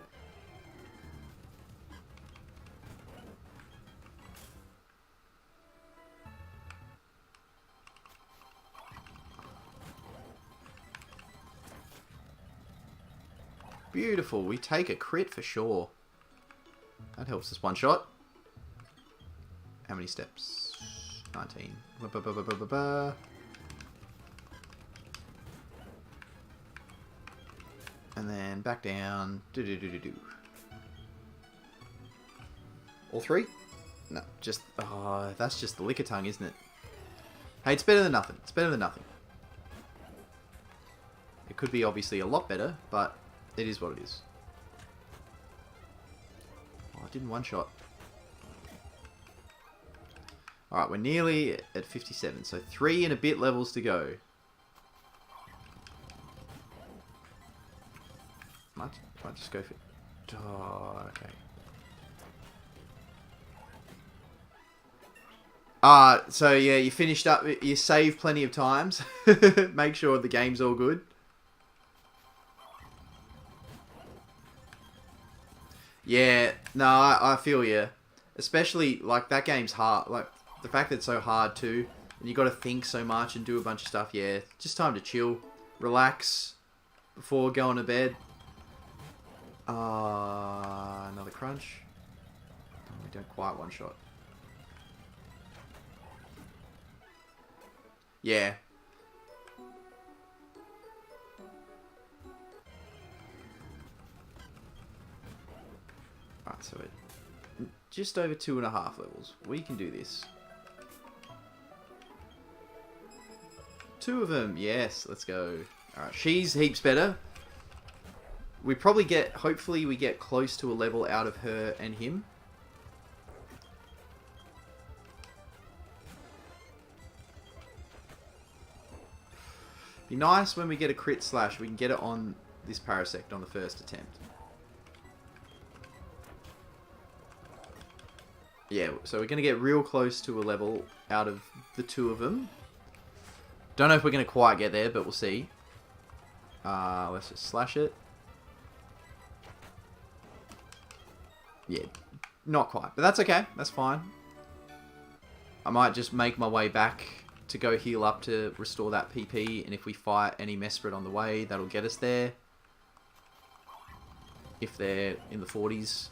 Beautiful. We take a crit for sure. That helps us one-shot. How many steps? 19. Ba-ba-ba-ba-ba-ba. And then back down. Do-do-do-do-do. All 3? No, just... Oh, that's just the Lickitung, isn't it? Hey, it's better than nothing. It's better than nothing. It could be obviously a lot better, but it is what it is. Oh, I didn't one-shot. Alright, we're nearly at 57, so 3 and a bit levels to go. Might just go for... Oh, okay. So yeah, you finished up, you saved plenty of times. Make sure the game's all good. Yeah, no, I feel you. Especially, like, that game's hard. Like, the fact that it's so hard too, and you got to think so much and do a bunch of stuff. Yeah, just time to chill, relax before going to bed. Another crunch. Oh, we don't quite one shot. Yeah. Alright, so we're just over 2.5 levels. We can do this. 2 of them, yes, let's go. Alright, she's heaps better. We probably get, hopefully we get close to a level out of her and him. Be nice when we get a crit slash, we can get it on this Parasect on the first attempt. Yeah, so we're going to get real close to a level out of the 2 of them. Don't know if we're going to quite get there, but we'll see. Let's just slash it. Yeah, not quite, but that's okay. That's fine. I might just make my way back to go heal up to restore that PP, and if we fight any Mesprit on the way, that'll get us there. If they're in the 40s.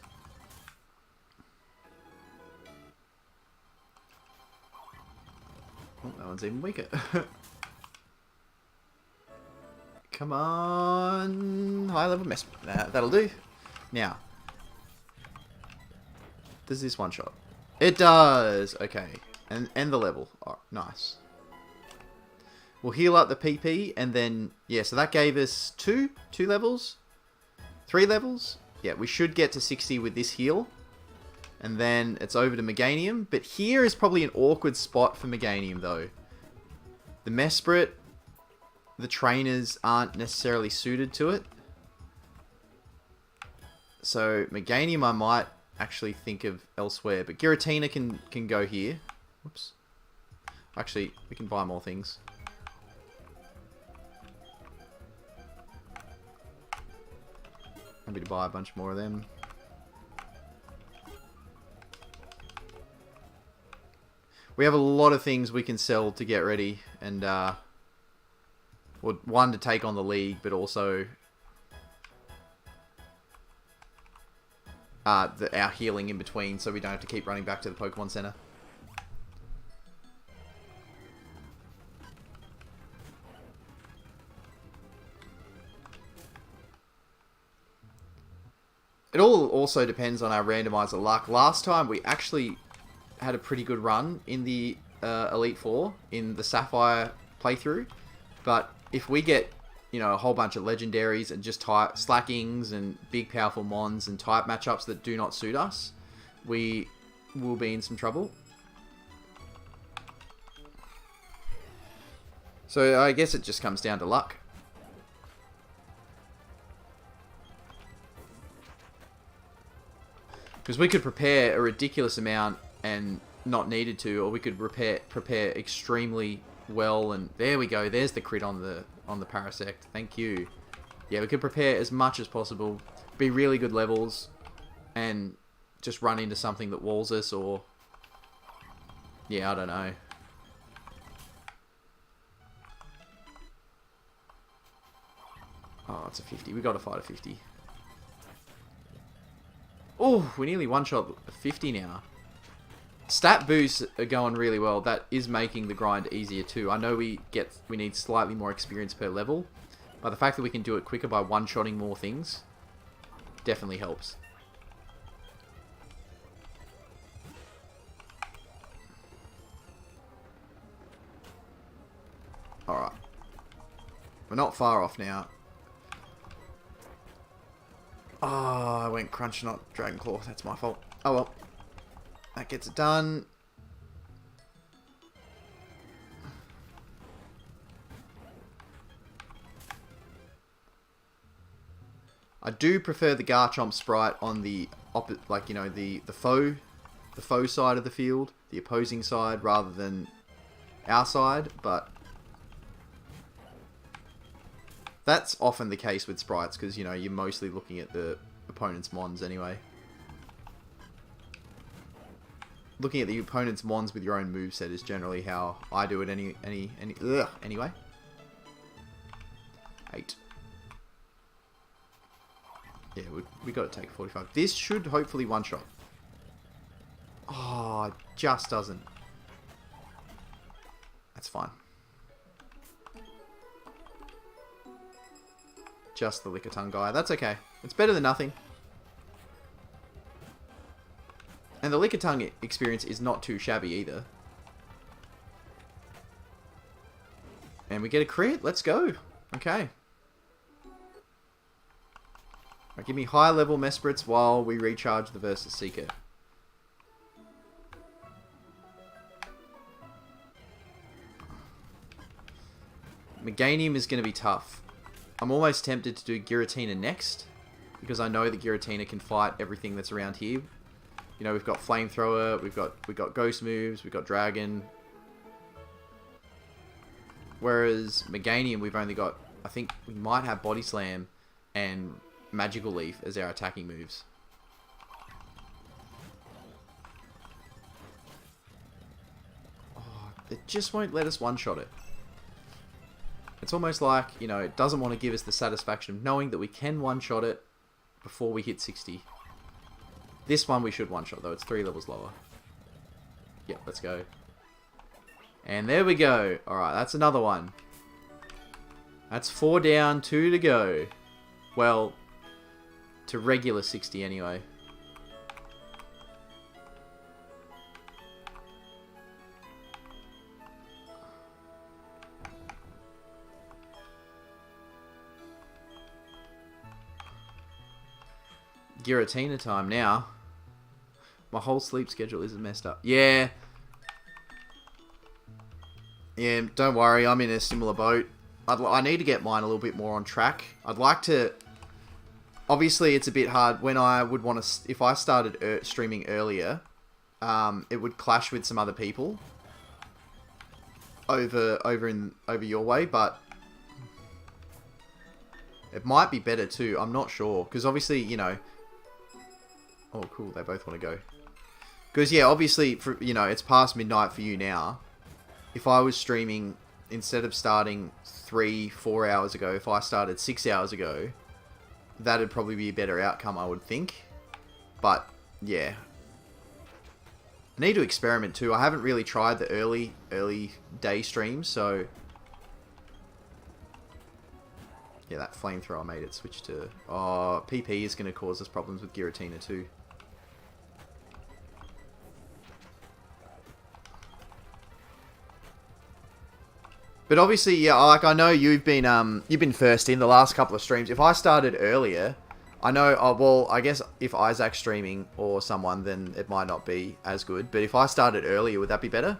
Oh, that one's even weaker. Come on. High level Mesprit. That'll do. Now. Does this one shot? It does. Okay. And end the level. Oh, nice. We'll heal up the PP and then, yeah, so that gave us 2 levels? 3 levels? Yeah, we should get to 60 with this heal. And then it's over to Meganium. But here is probably an awkward spot for Meganium, though. The Mesprit, the trainers aren't necessarily suited to it. So Meganium I might actually think of elsewhere. But Giratina can go here. Whoops. Actually, we can buy more things. Happy to buy a bunch more of them. We have a lot of things we can sell to get ready, and well, one to take on the league, but also our healing in between, so we don't have to keep running back to the Pokemon Center. It all also depends on our randomizer luck. Last time we actually had a pretty good run in the Elite Four in the Sapphire playthrough, but if we get, you know, a whole bunch of legendaries and just type slackings and big powerful mons and type matchups that do not suit us, we will be in some trouble. So I guess it just comes down to luck. Because we could prepare a ridiculous amount and not needed to, or we could prepare extremely well, and there we go. There's the crit on the Parasect. Thank you. Yeah, we could prepare as much as possible, be really good levels, and just run into something that walls us, or yeah, I don't know. Oh, it's a 50. We got to fight a 50. Oh, we nearly one-shot a 50 now. Stat boosts are going really well. That is making the grind easier too. I know we need slightly more experience per level, but the fact that we can do it quicker by one-shotting more things definitely helps. Alright. We're not far off now. Oh, I went Crunch, not Dragon Claw. That's my fault. Oh well. That gets it done. I do prefer the Garchomp sprite on the like, you know, the foe side of the field, the opposing side, rather than our side, but that's often the case with sprites because, you know, you're mostly looking at the opponent's mons anyway. Looking at the opponent's mons with your own moveset is generally how I do it anyway. 8. Yeah, we got to take 45. This should hopefully one-shot. Oh, it just doesn't. That's fine. Just the Lickitung guy. That's okay. It's better than nothing. And the Lickitung experience is not too shabby either. And we get a crit. Let's go. Okay. Right, give me high level Mesprits while we recharge the Versus Seeker. Meganium is going to be tough. I'm almost tempted to do Giratina next, because I know that Giratina can fight everything that's around here. You know, we've got Flamethrower, we've got Ghost moves, we've got Dragon. Whereas Meganium, we've only got, I think we might have Body Slam and Magical Leaf as our attacking moves. Oh, it just won't let us one-shot it. It's almost like, you know, it doesn't want to give us the satisfaction of knowing that we can one-shot it before we hit 60. This one we should one-shot, though. It's 3 levels lower. Yep, let's go. And there we go. Alright, that's another one. That's 4 down, 2 to go. Well, to regular 60 anyway. Giratina time now. My whole sleep schedule isn't messed up. Yeah. Yeah, don't worry. I'm in a similar boat. I need to get mine a little bit more on track. I'd like to... Obviously, it's a bit hard when I would want to... If I started streaming earlier, it would clash with some other people over your way, but it might be better too. I'm not sure. Because obviously, you know... Oh, cool. They both want to go. Because, yeah, obviously, you know, it's past midnight for you now. If I was streaming, instead of starting 3-4 hours ago, if I started 6 hours ago, that'd probably be a better outcome, I would think. But, yeah. I need to experiment too. I haven't really tried the early day streams, so... Yeah, that Flamethrower made it switch to... Oh, PP is going to cause us problems with Giratina too. But obviously, yeah, like I know you've been first in the last couple of streams. If I started earlier, I know, oh, well, I guess if Isaac's streaming or someone, then it might not be as good. But if I started earlier, would that be better?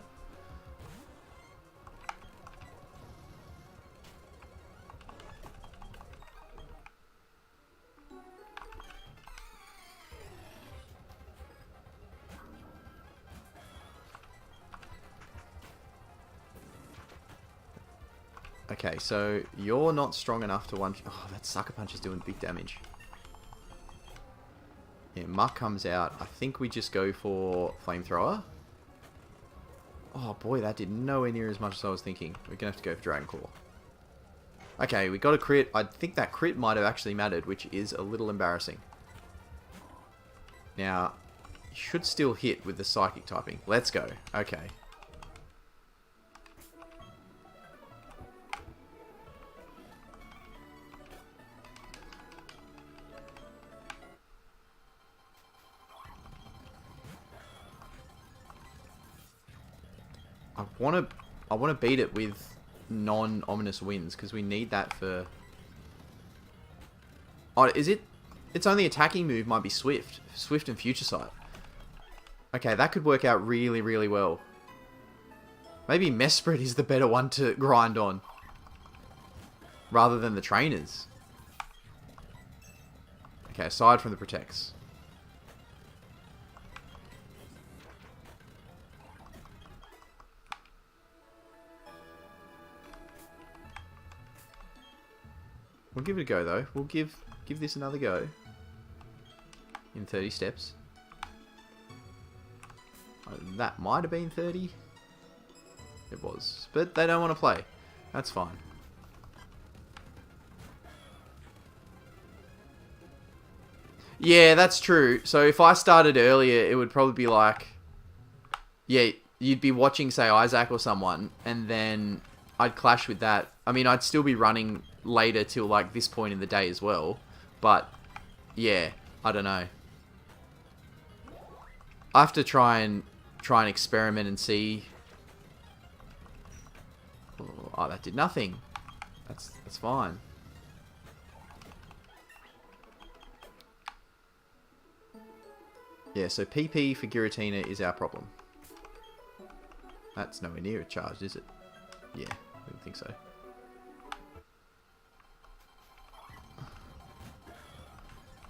Okay, so you're not strong enough to one... Oh, that Sucker Punch is doing big damage. Yeah, Muck comes out. I think we just go for Flamethrower. Oh boy, that did nowhere near as much as I was thinking. We're going to have to go for Dragon Claw. Okay, we got a crit. I think that crit might have actually mattered, which is a little embarrassing. Now, should still hit with the psychic typing. Let's go. Okay. I want to beat it with non-ominous winds because we need that for... Oh, is it? Its only attacking move might be Swift. Swift and Future Sight. Okay, that could work out really, really well. Maybe Mesprit is the better one to grind on. Rather than the trainers. Okay, aside from the protects. We'll give it a go, though. We'll give this another go. In 30 steps. That might have been 30. It was. But they don't want to play. That's fine. Yeah, that's true. So if I started earlier, it would probably be like... Yeah, you'd be watching, say, Isaac or someone, and then I'd clash with that. I mean, I'd still be running later till like this point in the day as well. But, yeah, I don't know. I have to try and experiment and see. Oh, that did nothing. That's fine. Yeah, so PP for Giratina is our problem. That's nowhere near a charge, is it? Yeah, I don't think so.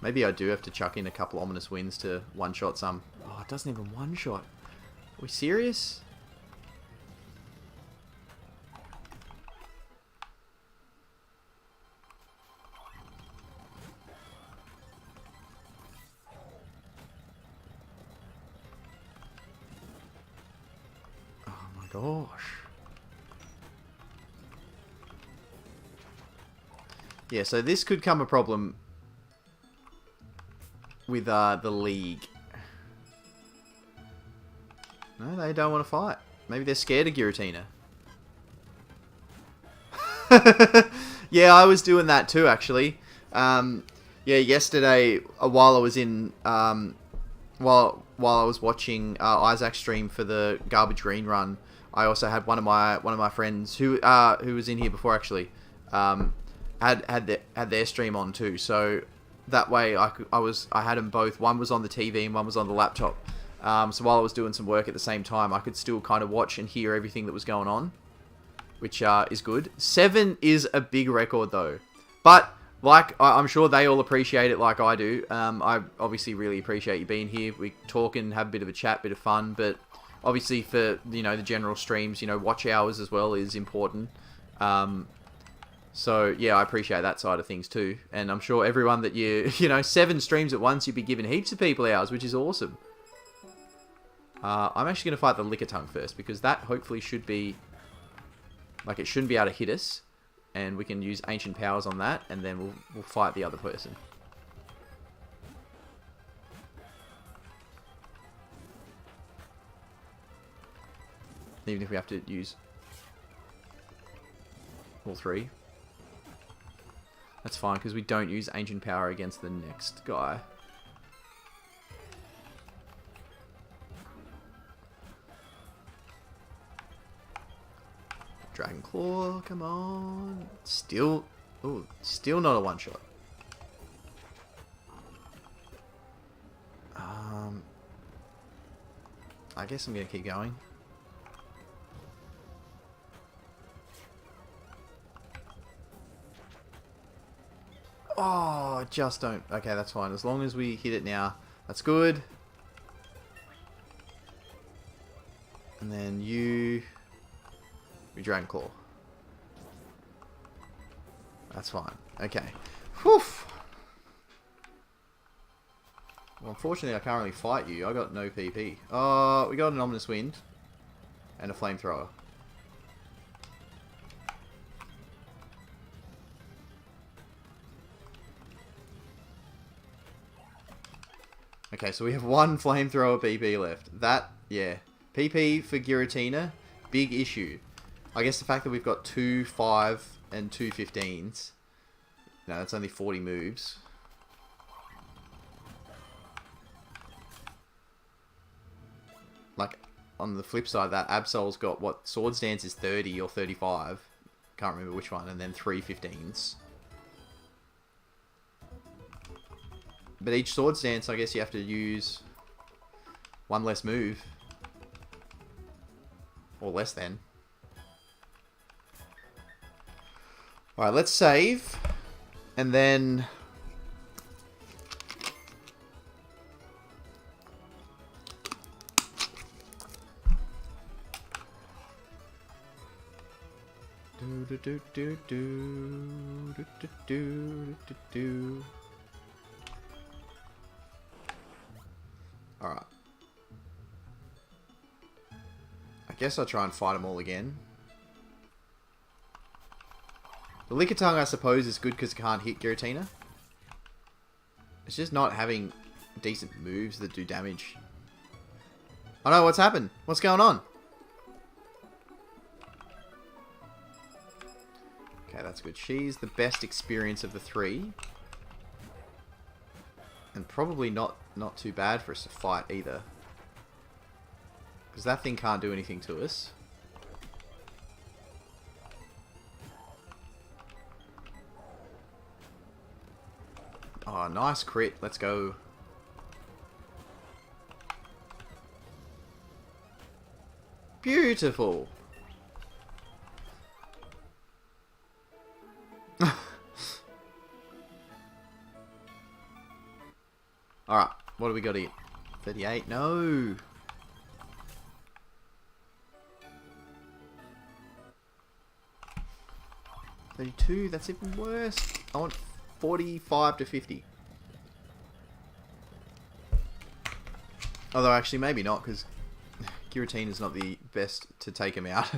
Maybe I do have to chuck in a couple ominous winds to one-shot some. Oh, it doesn't even one-shot. Are we serious? Oh my gosh. Yeah, so this could come a problem with the league. No, they don't want to fight. Maybe they're scared of Giratina. Yeah, I was doing that too, actually. Yeah, yesterday, while I was in, while I was watching Isaac's stream for the Garbage Green run, I also had one of my friends who was in here before, actually, had their stream on too. So that way, I had them both. One was on the TV and one was on the laptop. So while I was doing some work at the same time, I could still kind of watch and hear everything that was going on, which is good. 7 is a big record, though. But, like, I'm sure they all appreciate it like I do. I obviously really appreciate you being here. We talk and have a bit of a chat, bit of fun. But, obviously, for, you know, the general streams, you know, watch hours as well is important. So, yeah, I appreciate that side of things, too. And I'm sure everyone that you know, 7 streams at once, you'd be giving heaps of people hours, which is awesome. I'm actually going to fight the Lickitung first, because that hopefully should be... Like, it shouldn't be able to hit us. And we can use Ancient Powers on that, and then we'll fight the other person. Even if we have to use all 3. That's fine, because we don't use Ancient Power against the next guy. Dragon Claw, come on. Still not a one-shot. I guess I'm going to keep going. Oh, just don't. Okay, that's fine. As long as we hit it now, that's good. And then you Dragon Claw. That's fine. Okay. Whew. Well, unfortunately, I can't really fight you. I got no PP. Oh, we got an Ominous Wind. And a Flamethrower. Okay, so we have one flamethrower PP left. That, yeah. PP for Giratina, big issue. I guess the fact that we've got 2 5 and 2 15s. No, that's only 40 moves. Like, on the flip side, that Absol's got what? Swords Dance is 30 or 35. Can't remember which one. And then 3 15s. But each Swords Dance, I guess you have to use one less move. Or less than. Alright, let's save. And then... Alright. I guess I'll try and fight them all again. The Lickitung, I suppose, is good because it can't hit Giratina. It's just not having decent moves that do damage. Oh no, what's happened? What's going on? Okay, that's good. She's the best experience of the three. And probably not too bad for us to fight either. Because that thing can't do anything to us. Oh, nice crit. Let's go. Beautiful. Alright, what do we got here? 38? No! $32? That's even worse. I want 45 to 50. Although, actually, maybe not, because Giratina is not the best to take him out.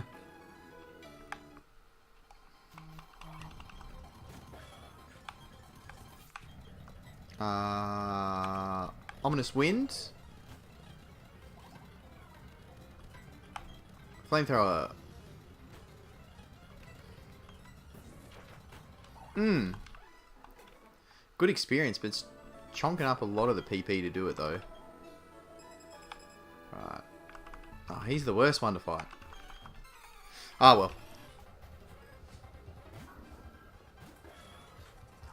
Ominous Wind. Flamethrower. Good experience, but it's chonking up a lot of the PP to do it, though. Right. Oh, he's the worst one to fight. Ah, well.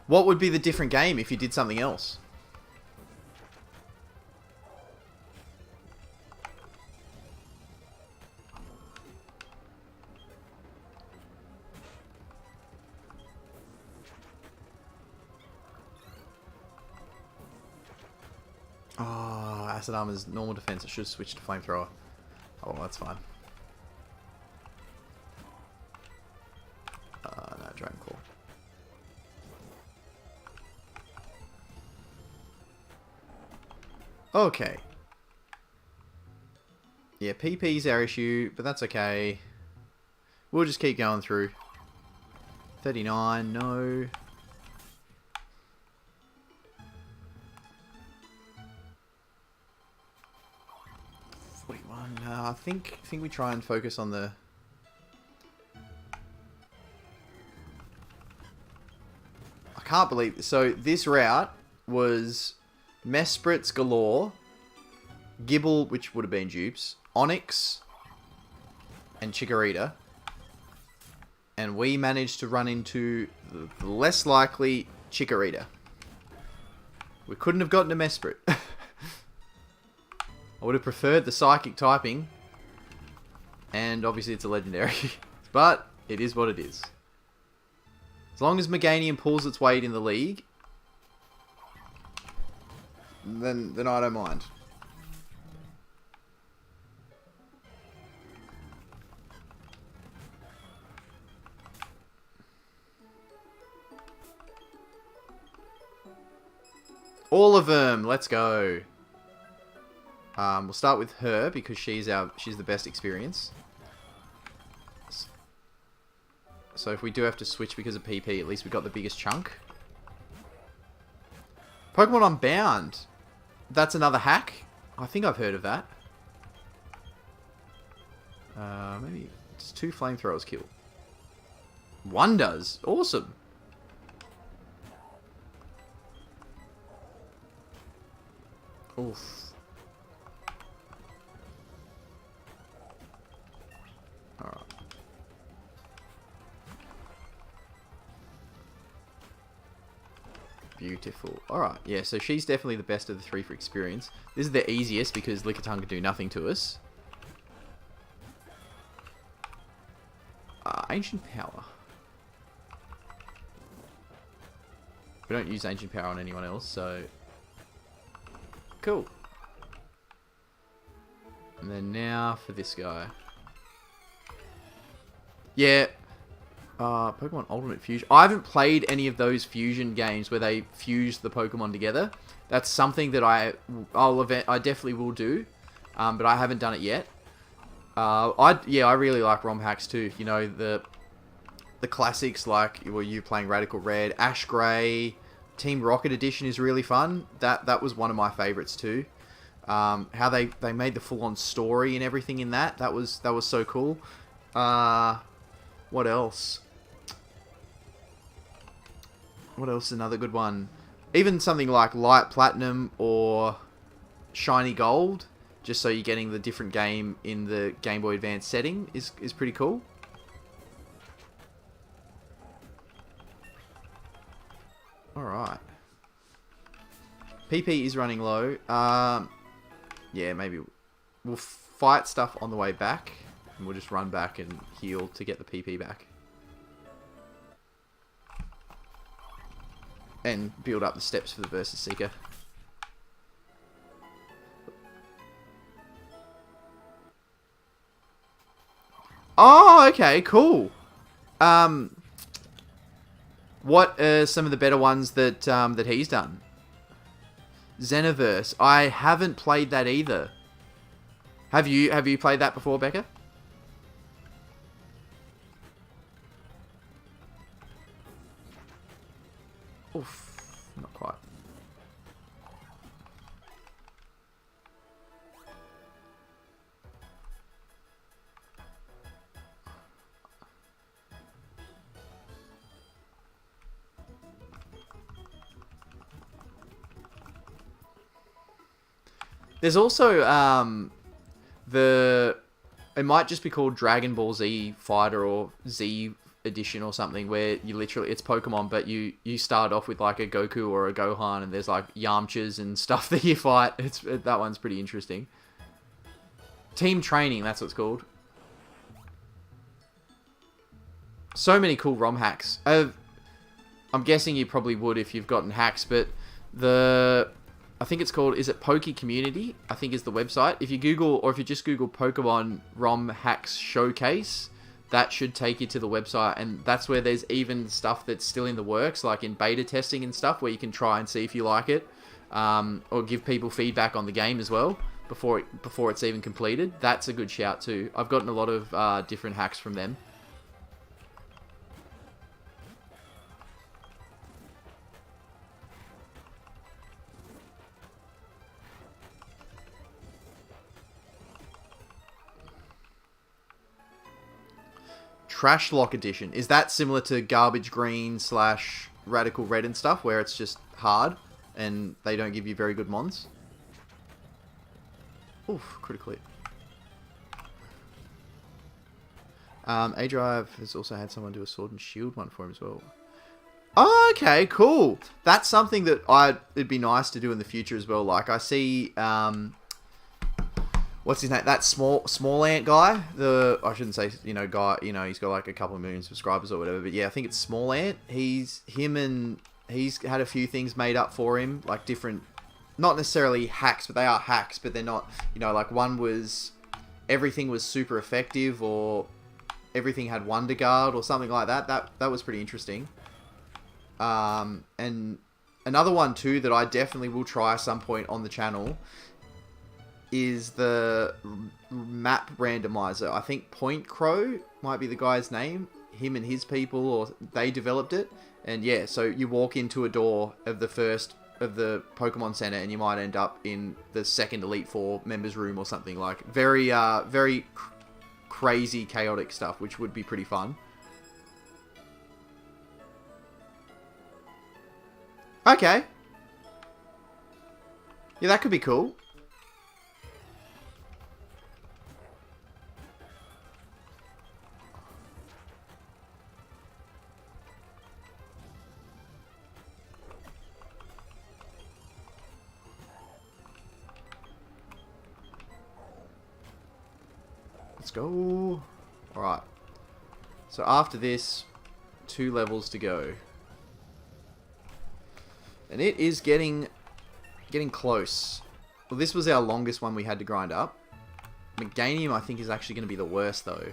What would be the different game if you did something else? Oh, Acid Armor's normal defense. I should have switched to Flamethrower. Oh, well, that's fine. No, Dragon Claw. Okay. Yeah, PP's our issue, but that's okay. We'll just keep going through. 39, no. I think we try and focus on the... I can't believe... So, this route was Mesprits galore, Gibble, which would have been dupes, Onyx, and Chikorita. And we managed to run into the less likely Chikorita. We couldn't have gotten a Mesprit. I would have preferred the psychic typing. And obviously it's a legendary. But it is what it is. As long as Meganium pulls its weight in the league, then I don't mind. All of them. Let's go. We'll start with her because she's the best experience. So if we do have to switch because of PP, at least we got the biggest chunk. Pokemon Unbound. that's another hack. I think I've heard of that. Maybe just 2 flamethrowers kill. 1 does. Awesome. Oof. Alright. Beautiful. Alright, yeah, so she's definitely the best of the 3 for experience. This is the easiest because Lickitung can do nothing to us. Ancient Power. We don't use Ancient Power on anyone else, so... Cool. And then now for this guy. Yeah. Pokemon Ultimate Fusion. I haven't played any of those fusion games where they fuse the Pokemon together. That's something that I definitely will do. But I haven't done it yet. I really like ROM hacks too. You know, the classics like were you playing Radical Red, Ash Grey, Team Rocket Edition is really fun. That was one of my favorites too. How they made the full-on story and everything in that was so cool. What else? What else is another good one? Even something like Light Platinum or Shiny Gold, just so you're getting the different game in the Game Boy Advance setting is pretty cool. Alright. PP is running low. Yeah, maybe we'll fight stuff on the way back. And we'll just run back and heal to get the PP back. And build up the steps for the Versus Seeker. Oh, okay, cool. What are some of the better ones that that he's done? Xenoverse. I haven't played that either. Have you played that before, Becca? Oof, not quite. There's also it might just be called Dragon Ball Z Fighter or Z Edition or something, where you literally, it's Pokemon, but you start off with like a Goku or a Gohan, and there's like Yamchas and stuff that you fight. That one's pretty interesting. Team Training, that's what it's called. So many cool ROM hacks. I'm guessing you probably would if you've gotten hacks, but I think it's called, is it Poke Community? I think is the website. If you Google, or if you just Google Pokemon ROM hacks showcase, that should take you to the website, and that's where there's even stuff that's still in the works, like in beta testing and stuff, where you can try and see if you like it, or give people feedback on the game as well before it's even completed. That's a good shout too. I've gotten a lot of different hacks from them. Trash Lock Edition. Is that similar to Garbage Green / Radical Red and stuff, where it's just hard and they don't give you very good mons? Oof, critically. A-Drive has also had someone do a Sword and Shield one for him as well. Oh, okay, cool. That's something that it'd be nice to do in the future as well. Like, I see... what's his name? That small ant guy. I shouldn't say guy. He's got like a couple of million subscribers or whatever. But yeah, I think it's small ant. He's had a few things made up for him, like different, not necessarily hacks, but they are hacks. But they're not. Like one was everything was super effective, or everything had Wonder Guard or something like that. That was pretty interesting. And another one too that I definitely will try at some point on the channel is the map randomizer. I think Point Crow might be the guy's name. Him and his people, or they developed it. And yeah, so you walk into a door of the first of the Pokemon Center, and you might end up in the second Elite Four members room or something. Like, very, very crazy, chaotic stuff, which would be pretty fun. Okay. Yeah, that could be cool. Let's go. Alright. So after this, 2 levels to go. And it is getting close. Well, this was our longest one we had to grind up. Meganium, I think, is actually going to be the worst, though.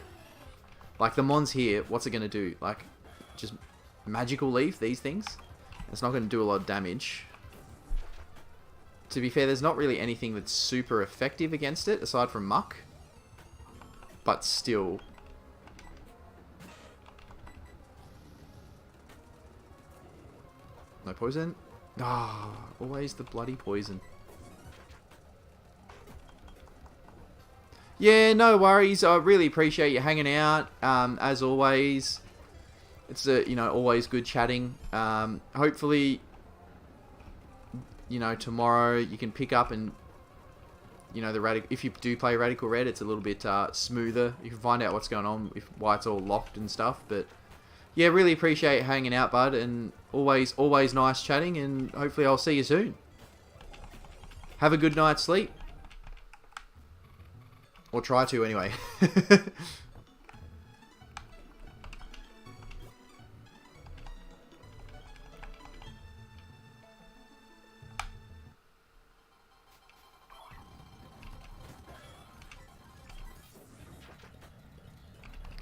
Like, the Mons here, what's it going to do? Like, just magical leaf, these things? It's not going to do a lot of damage. To be fair, there's not really anything that's super effective against it, aside from Muck. But still. No poison? Ah, oh, always the bloody poison. Yeah, no worries. I really appreciate you hanging out. As always, it's always good chatting. Hopefully, tomorrow you can pick up and if you do play Radical Red, it's a little bit smoother. You can find out what's going on, why it's all locked and stuff. But yeah, really appreciate hanging out, bud, and always nice chatting. And hopefully, I'll see you soon. Have a good night's sleep. Or try to, anyway. Okay,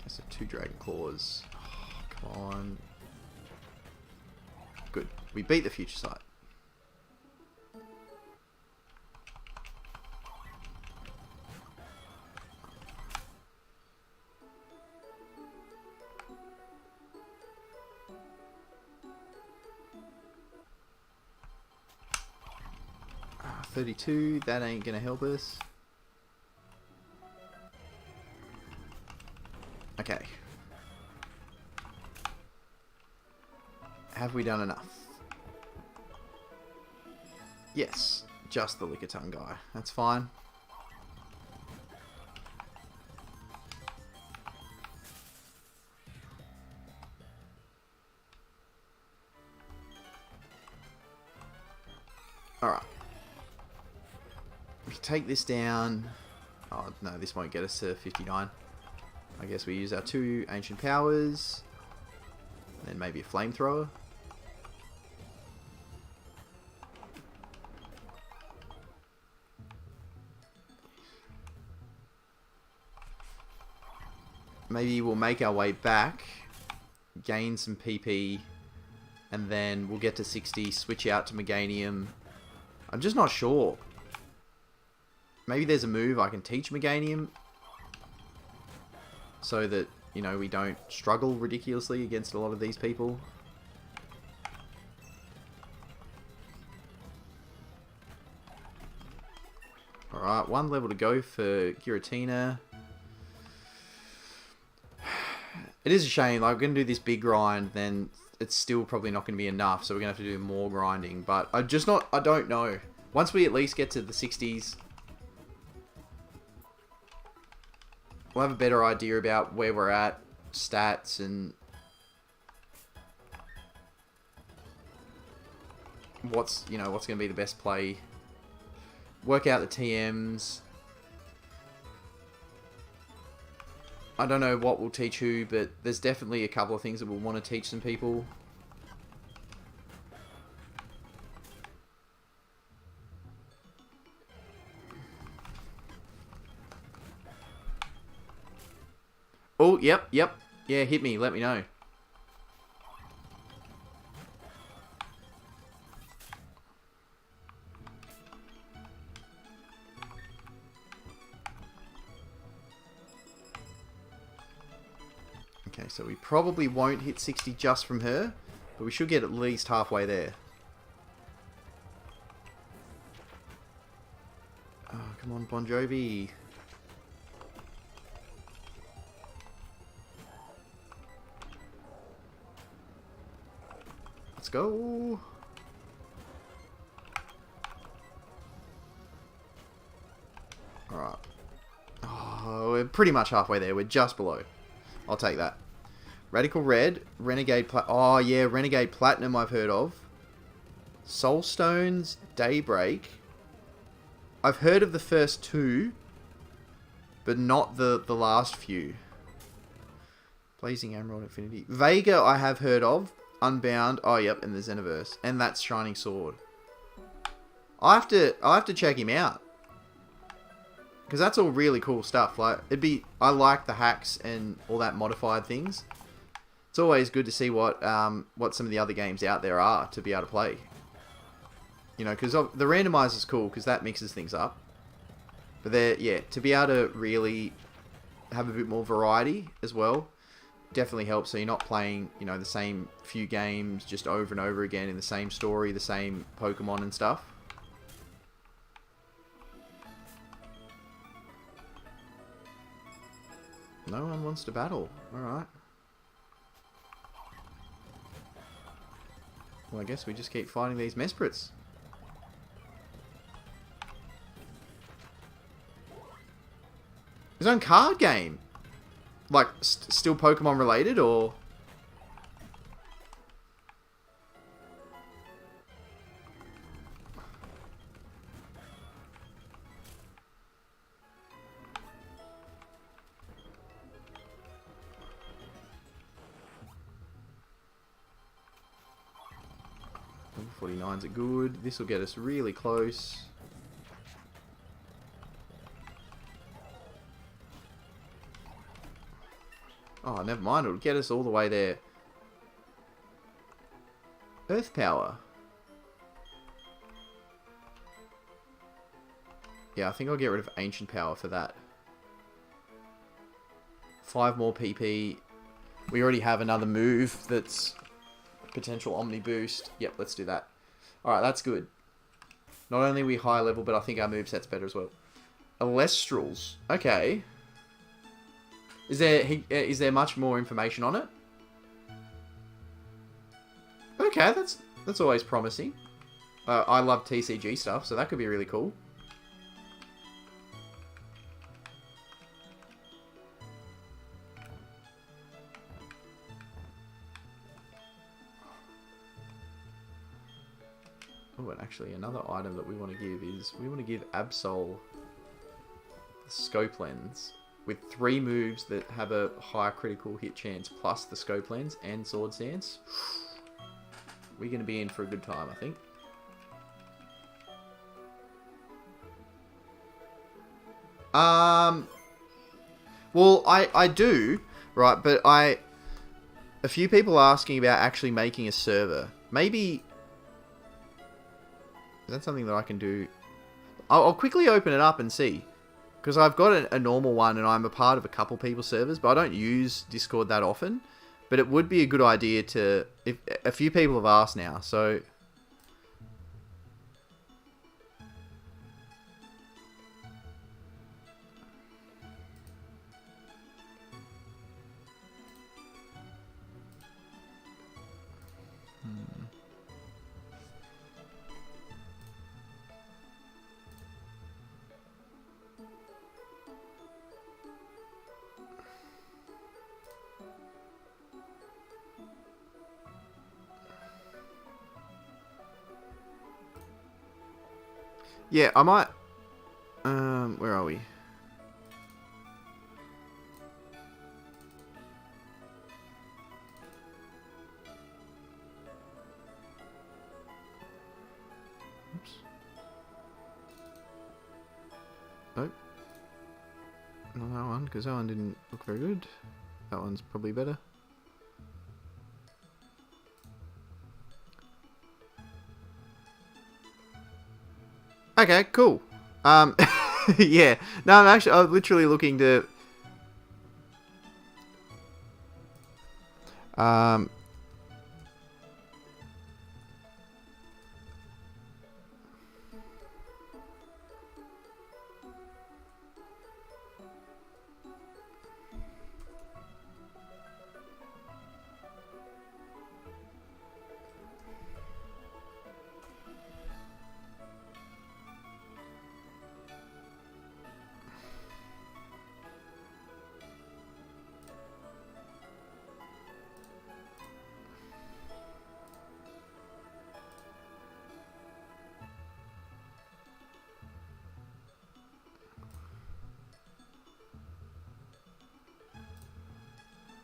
so 2 Dragon Claws. Oh, come on. Good. We beat the Future Sight. Ah, 32. That ain't gonna help us. Okay. Have we done enough? Yes, just the Lickitung guy. That's fine. Alright. We can take this down. Oh, no, this won't get us to 59. I guess we use our 2 Ancient Powers. And then maybe a Flamethrower. Maybe we'll make our way back, gain some PP, and then we'll get to 60, switch out to Meganium. I'm just not sure. Maybe there's a move I can teach Meganium so that, we don't struggle ridiculously against a lot of these people. Alright, 1 level to go for Giratina. It is a shame, like, we're going to do this big grind, then it's still probably not going to be enough, so we're going to have to do more grinding, but I don't know. Once we at least get to the 60s, we'll have a better idea about where we're at, stats, and what's going to be the best play. Work out the TMs. I don't know what we'll teach who, but there's definitely a couple of things that we'll want to teach some people. Oh, yep. Yeah, hit me. Let me know. Okay, so we probably won't hit 60 just from her, but we should get at least halfway there. Come on, Bon Jovi. Let's go. Alright. Oh, we're pretty much halfway there. We're just below. I'll take that. Radical Red, Renegade oh yeah, Renegade Platinum I've heard of. Soulstones, Daybreak. I've heard of the first two, but not the last few. Blazing Emerald Infinity. Vega I have heard of. Unbound. Oh yep, and the Xenoverse. And that's Shining Sword. I'll have to check him out. Because that's all really cool stuff. Like I like the hacks and all that modified things. It's always good to see what some of the other games out there are to be able to play. You know, because the randomizer is cool because that mixes things up. But to be able to really have a bit more variety as well, definitely helps. So you're not playing, you know, the same few games just over and over again in the same story, the same Pokemon and stuff. No one wants to battle. Alright. Well, I guess we just keep fighting these Mesprits. His own card game. Like, still Pokemon related, or... Level 49's are good. This will get us really close. Oh, never mind. It'll get us all the way there. Earth Power. Yeah, I think I'll get rid of Ancient Power for that. 5 more PP. We already have another move that's potential Omni Boost. Yep, let's do that. Alright, that's good. Not only are we high level, but I think our moveset's better as well. Alestrals. Okay. Is there much more information on it? Okay, that's always promising. I love TCG stuff, so that could be really cool. Oh, and actually another item that we want to give is we want to give Absol the Scope Lens. With 3 moves that have a higher critical hit chance, plus the Scope Lens and Sword Stance, we're going to be in for a good time, I think. Well, I do, right, but a few people asking about actually making a server. Maybe, is that something that I can do? I'll quickly open it up and see. Because I've got a normal one and I'm a part of a couple people's servers, but I don't use Discord that often. But it would be a good idea to... If a few people have asked now, so... Yeah, I might... where are we? Oops. Nope. Not that one, because that one didn't look very good. That one's probably better. Okay, cool. Yeah. No, I'm literally looking to...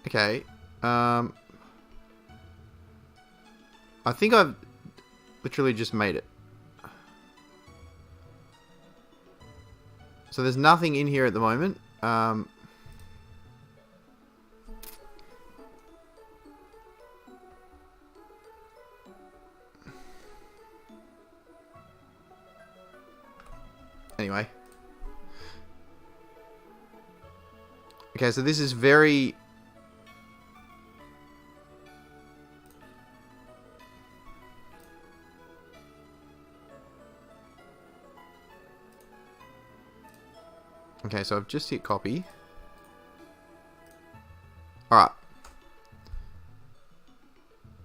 Okay. I think I've literally just made it. So there's nothing in here at the moment. Anyway. Okay, so this is very... Okay, so I've just hit copy. Alright.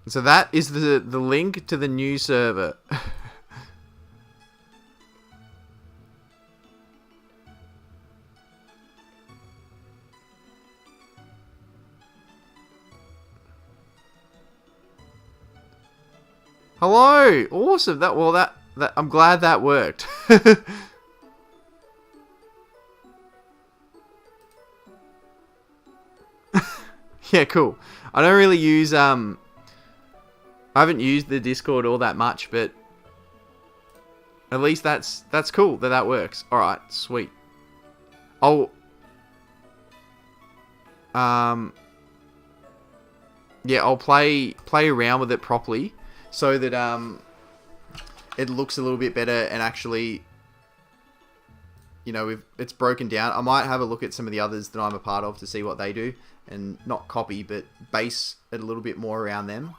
So that is the link to the new server. Hello! Awesome! That I'm glad that worked. Yeah, cool. I don't really use I haven't used the Discord all that much, but at least that's cool that works. All right, sweet. Yeah, I'll play around with it properly so that it looks a little bit better and actually, you know, if it's broken down. I might have a look at some of the others that I'm a part of to see what they do and not copy, but base it a little bit more around them.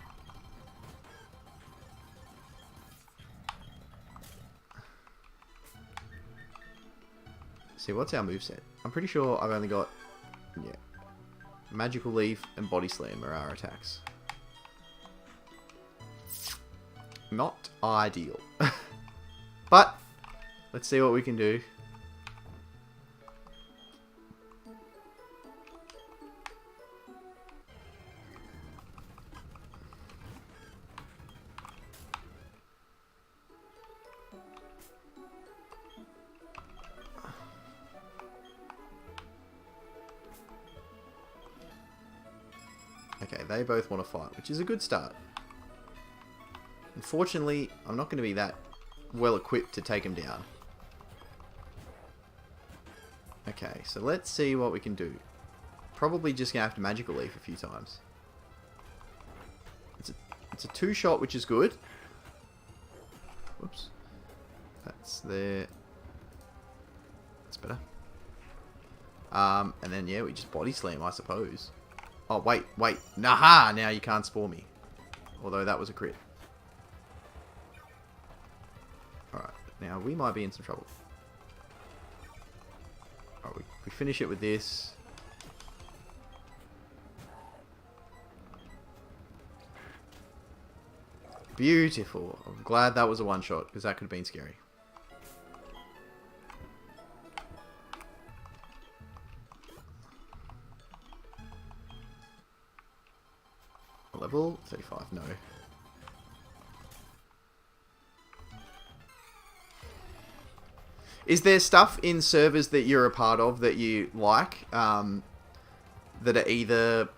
See, what's our moveset? I'm pretty sure I've only got, yeah, Magical Leaf and Body Slam are our attacks. Not ideal. But, let's see what we can do. Okay, they both want to fight, which is a good start. Unfortunately, I'm not going to be that well equipped to take them down. Okay, so let's see what we can do. Probably just going to have to Magical Leaf a few times. It's a two-shot, which is good. Whoops. That's there. That's better. And then, yeah, we just Body Slam, I suppose. Oh, wait. Naha! Now you can't spore me. Although that was a crit. Alright, now we might be in some trouble. Alright, we finish it with this. Beautiful. I'm glad that was a one-shot, because that could have been scary. Level 35, no. Is there stuff in servers that you're a part of that you like? That are either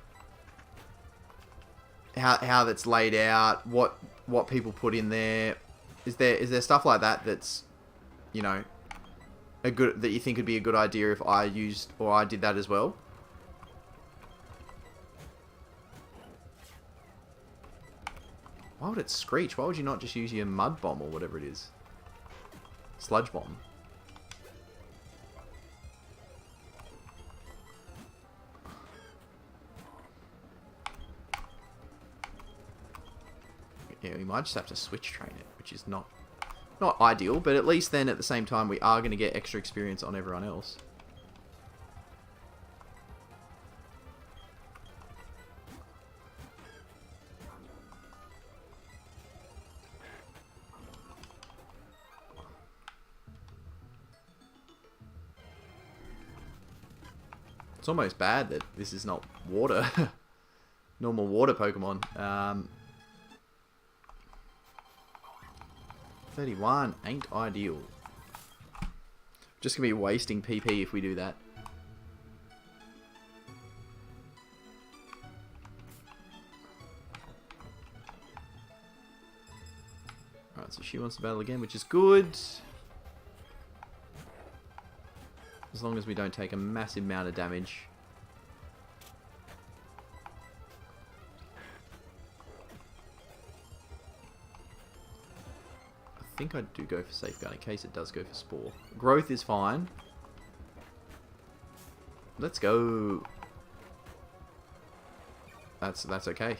how that's laid out, what people put in there? Is there stuff like that that's, you know, that you think would be a good idea if I used or I did that as well? Why would it screech? Why would you not just use your mud bomb or whatever it is? Sludge bomb. Yeah, we might just have to switch train it, which is not ideal, but at least then at the same time we are going to get extra experience on everyone else. It's almost bad that this is not water. Normal water Pokemon. 31 ain't ideal. Just gonna be wasting PP if we do that. Alright, so she wants to battle again, which is good. As long as we don't take a massive amount of damage. I think I do go for Safeguard in case it does go for Spore. Growth is fine. Let's go. That's okay.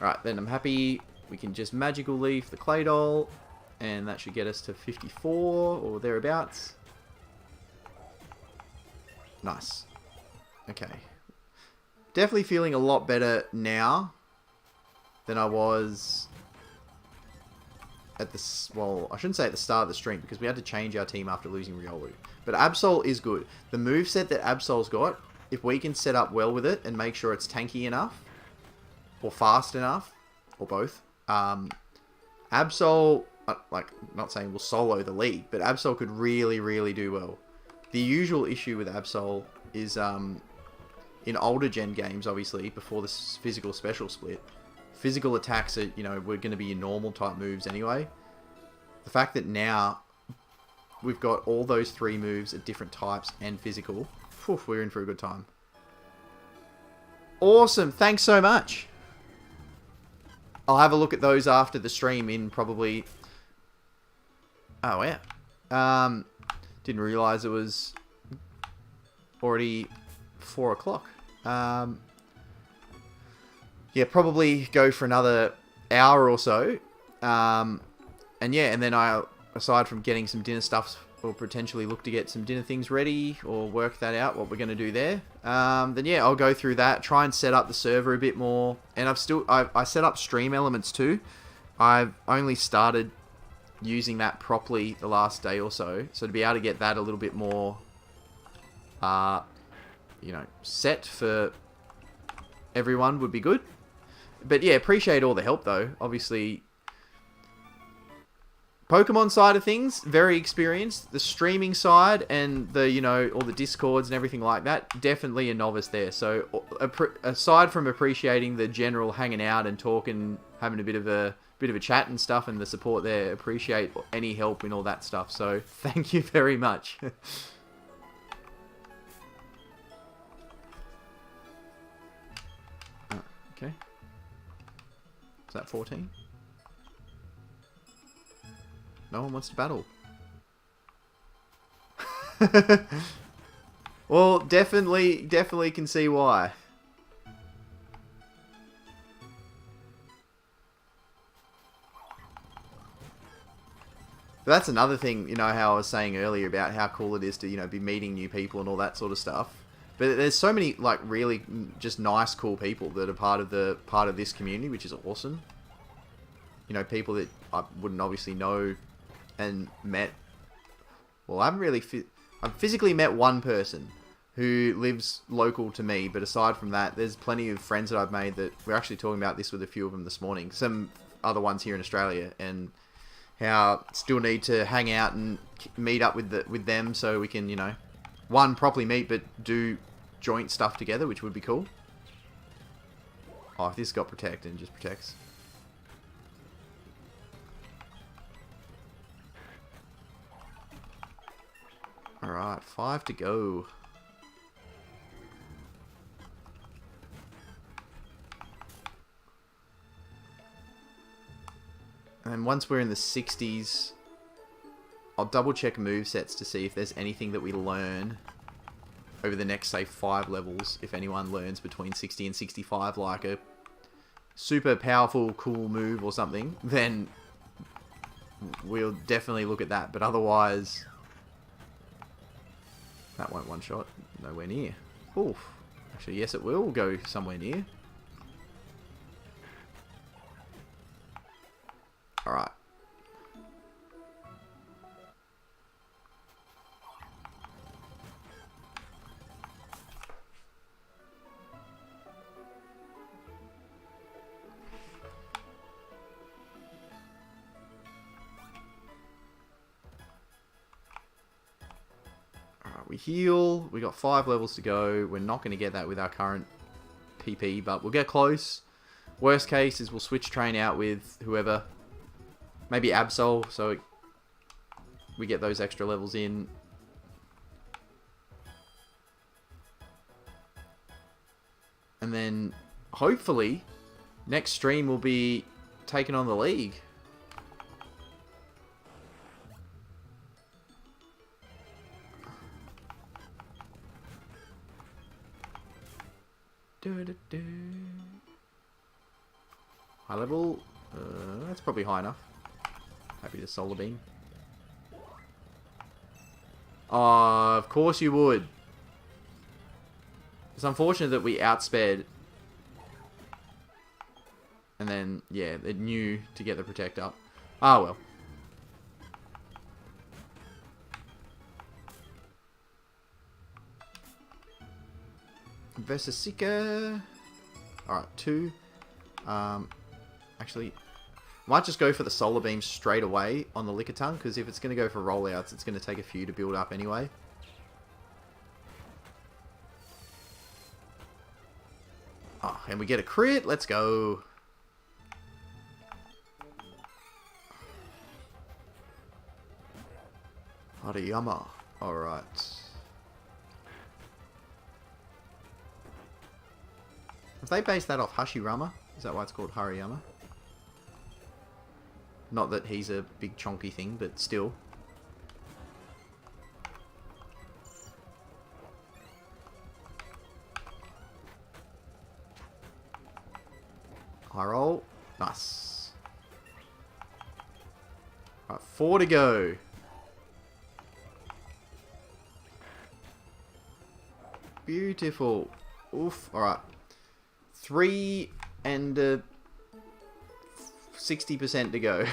Alright, then I'm happy. We can just Magical Leaf the Claydol. And that should get us to 54 or thereabouts. Nice. Okay. Definitely feeling a lot better now than I was at the... Well, I shouldn't say at the start of the stream because we had to change our team after losing Riolu. But Absol is good. The moveset that Absol's got, if we can set up well with it and make sure it's tanky enough or fast enough, or both, Absol, like, not saying we'll solo the league, but Absol could really, really do well. The usual issue with Absol is, in older gen games, obviously, before this physical special split, physical attacks are, you know, we're going to be your normal type moves anyway. The fact that now we've got all those 3 moves at different types and physical, whew, we're in for a good time. Awesome, thanks so much. I'll have a look at those after the stream in probably... Oh, yeah. Didn't realise it was already 4 o'clock. Yeah, probably go for another hour or so. And yeah, and then aside from getting some dinner stuff, we'll potentially look to get some dinner things ready or work that out, what we're going to do there. Then yeah, I'll go through that, try and set up the server a bit more. And I set up stream elements too. I've only started using that properly the last day or so. So to be able to get that a little bit more, you know, set for everyone would be good. But yeah, appreciate all the help though. Obviously, Pokemon side of things, very experienced. The streaming side and the, you know, all the Discords and everything like that, definitely a novice there. So aside from appreciating the general hanging out and talking, having a bit of a chat and stuff and the support there, appreciate any help in all that stuff. So thank you very much. Okay. Is that 14? No one wants to battle. Well, definitely can see why. But that's another thing, you know, how I was saying earlier about how cool it is to, you know, be meeting new people and all that sort of stuff. But there's so many, like, really just nice, cool people that are part of this community, which is awesome. You know, people that I wouldn't obviously know and met. Well, I haven't really... I've physically met one person who lives local to me, but aside from that, there's plenty of friends that I've made that... We're actually talking about this with a few of them this morning. Some other ones here in Australia, and how still need to hang out and meet up with them so we can, you know, one, properly meet, but do joint stuff together, which would be cool. Oh, if this got protect and just protects. Alright, 5 to go. And once we're in the 60s, I'll double check movesets to see if there's anything that we learn over the next, say, 5 levels. If anyone learns between 60 and 65, like a super powerful, cool move or something, then we'll definitely look at that. But otherwise, that won't one-shot. Nowhere near. Oof. Actually, yes, it will go somewhere near. Alright. Alright, we heal. We got 5 levels to go. We're not going to get that with our current PP, but we'll get close. Worst case is we'll switch train out with whoever. Maybe Absol, so we get those extra levels in. And then, hopefully, next stream will be taking on the league. High level. That's probably high enough. Happy to Solar Beam. Oh, of course you would. It's unfortunate that we outsped. And then, yeah, it knew to get the Protect up. Ah, well. Vesasica. Alright, 2. Actually, might just go for the Solar Beam straight away on the Lickitung, because if it's going to go for rollouts, it's going to take a few to build up anyway. Oh, and we get a crit. Let's go. Hariyama. Alright. Have they based that off Hashirama? Is that why it's called Hariyama? Not that he's a big chonky thing, but still. High roll. Nice. Alright, 4 to go. Beautiful. Oof. Alright. 3 and 60% to go.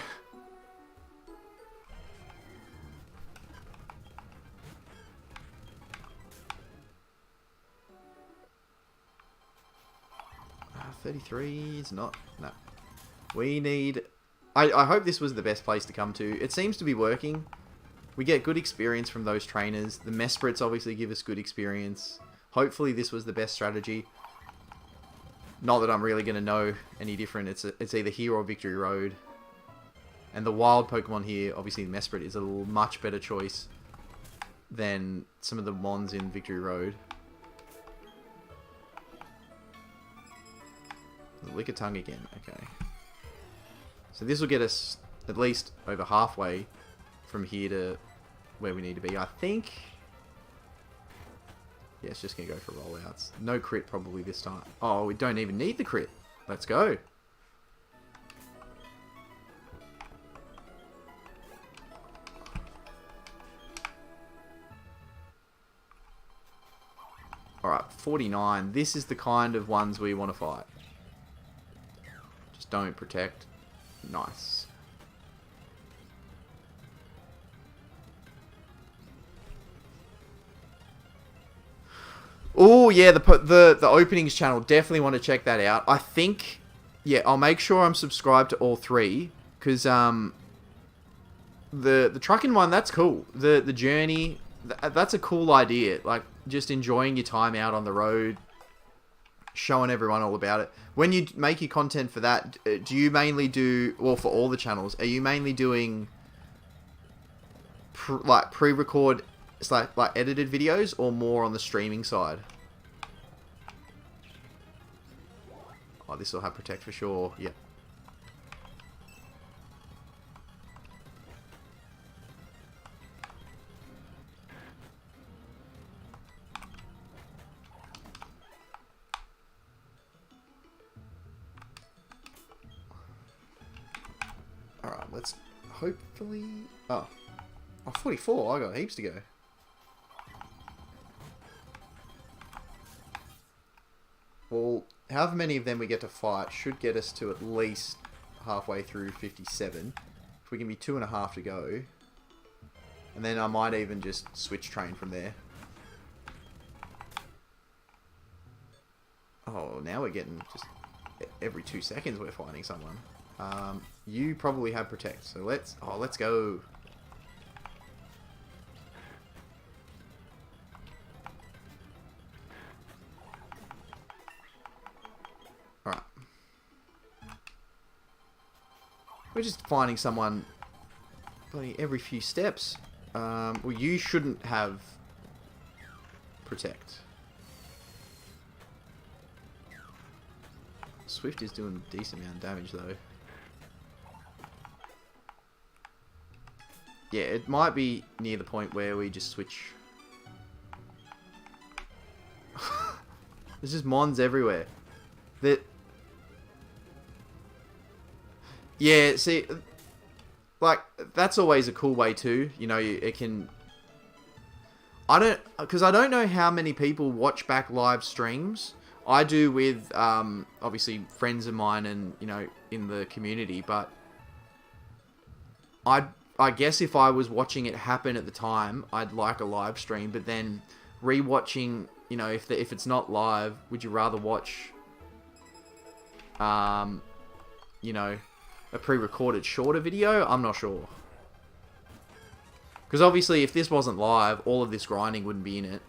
Ah, 33 is not... No. We need... I hope this was the best place to come to. It seems to be working. We get good experience from those trainers. The Mesprits obviously give us good experience. Hopefully this was the best strategy. Not that I'm really going to know any different. It's either here or Victory Road. And the wild Pokemon here, obviously Mesprit, is a much better choice than some of the Mons in Victory Road. The Lickitung again, okay. So this will get us at least over halfway from here to where we need to be, I think. Yeah, it's just going to go for rollouts. No crit probably this time. Oh, we don't even need the crit. Let's go. Alright, 49. This is the kind of ones we want to fight. Just don't protect. Nice. Oh, yeah, the openings channel. Definitely want to check that out. I think, yeah, I'll make sure I'm subscribed to all 3. Because, the trucking one, that's cool. The journey, that's a cool idea. Like, just enjoying your time out on the road. Showing everyone all about it. When you make your content for that, do you mainly do, well, for all the channels, are you mainly doing, pre-record, it's like edited videos, or more on the streaming side? Oh, this will have protect for sure. Yep. Alright, let's hopefully... Oh, 44. I got heaps to go. Well, however many of them we get to fight should get us to at least halfway through 57. If we can be 2.5 to go. And then I might even just switch train from there. Oh, now we're getting just... Every 2 seconds we're fighting someone. You probably have protect, so let's... Oh, let's go. We're just finding someone bloody every few steps. Well, you shouldn't have protect. Swift is doing a decent amount of damage though. Yeah, it might be near the point where we just switch. There's just mons everywhere. Yeah, see, like, that's always a cool way too. You know, it can... Because I don't know how many people watch back live streams. I do with, obviously, friends of mine and, you know, in the community. But I guess if I was watching it happen at the time, I'd like a live stream. But then rewatching, you know, if it's not live, would you rather watch, you know, a pre-recorded shorter video? I'm not sure. Because obviously, if this wasn't live, all of this grinding wouldn't be in it.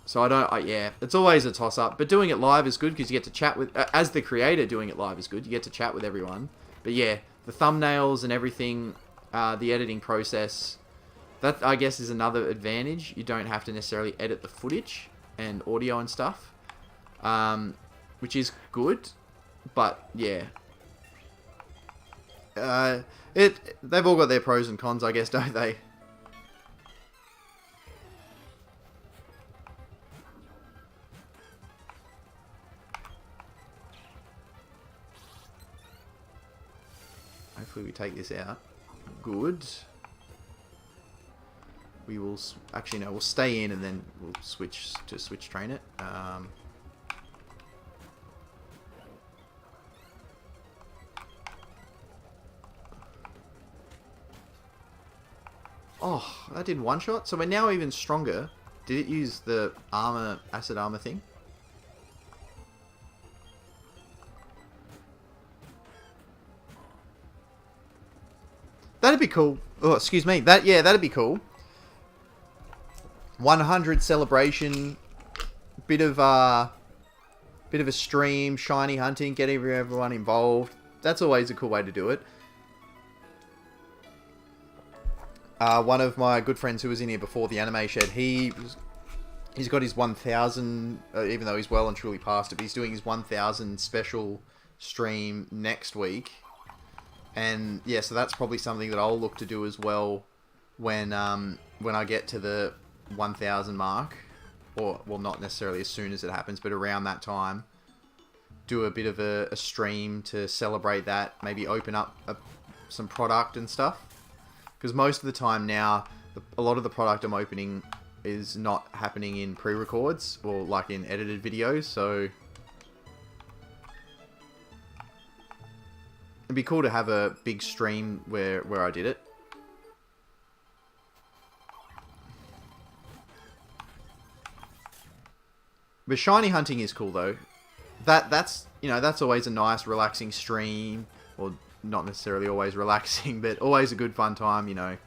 So I don't... yeah, it's always a toss-up. But doing it live is good because you get to chat with... as the creator, doing it live is good. You get to chat with everyone. But yeah, the thumbnails and everything, the editing process, that, I guess, is another advantage. You don't have to necessarily edit the footage and audio and stuff. Which is good. But, yeah. They've all got their pros and cons, I guess, don't they? Hopefully we take this out. Good. We will... Actually, no. We'll stay in and then we'll switch to switch train it. Oh, that did one shot. So we're now even stronger. Did it use the armor, acid armor thing? That'd be cool. Oh, excuse me. Yeah, that'd be cool. 100 celebration. Bit of a stream, shiny hunting, get everyone involved. That's always a cool way to do it. One of my good friends who was in here before, the Anime Shed, he's got his 1000, even though he's well and truly past it, but he's doing his 1000 special stream next week. And yeah, so that's probably something that I'll look to do as well when I get to the 1000 mark. Or, well, not necessarily as soon as it happens, but around that time. Do a bit of a stream to celebrate that. Maybe open up some product and stuff. Because most of the time now, a lot of the product I'm opening is not happening in pre-records or like in edited videos, so it'd be cool to have a big stream where I did it. But shiny hunting is cool though. That's you know, that's always a nice relaxing stream, or not necessarily always relaxing, but always a good fun time, you know.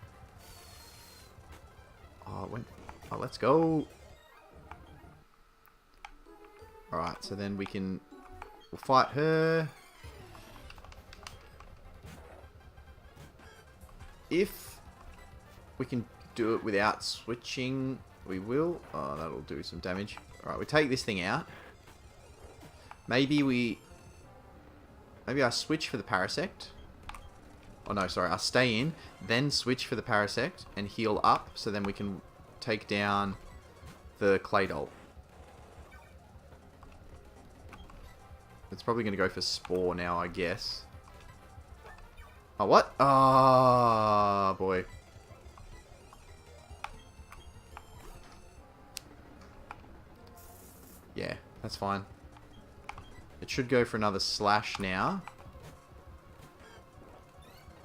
Oh, let's go. Alright, so then we'll fight her. If we can do it without switching, we will. Oh, that'll do some damage. Alright, we take this thing out. Maybe I switch for the Parasect. Oh no, sorry, I stay in, then switch for the Parasect and heal up, so then we can take down the Claydol. It's probably going to go for Spore now, I guess. Oh, what? Oh, boy. Yeah, that's fine. It should go for another Slash now.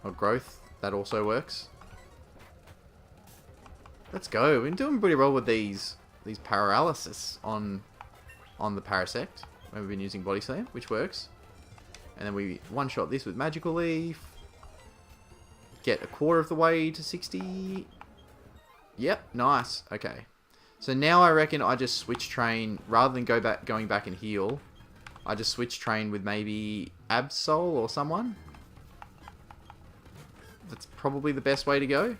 Or Growth. That also works. Let's go. We've been doing pretty well with these paralysis on the Parasect. When we've been using Body Slam, which works. And then we one-shot this with Magical Leaf. Get a quarter of the way to 60. Yep, nice. Okay. So now I reckon I just switch train. Rather than going back and heal, I just switch train with maybe Absol or someone. That's probably the best way to go.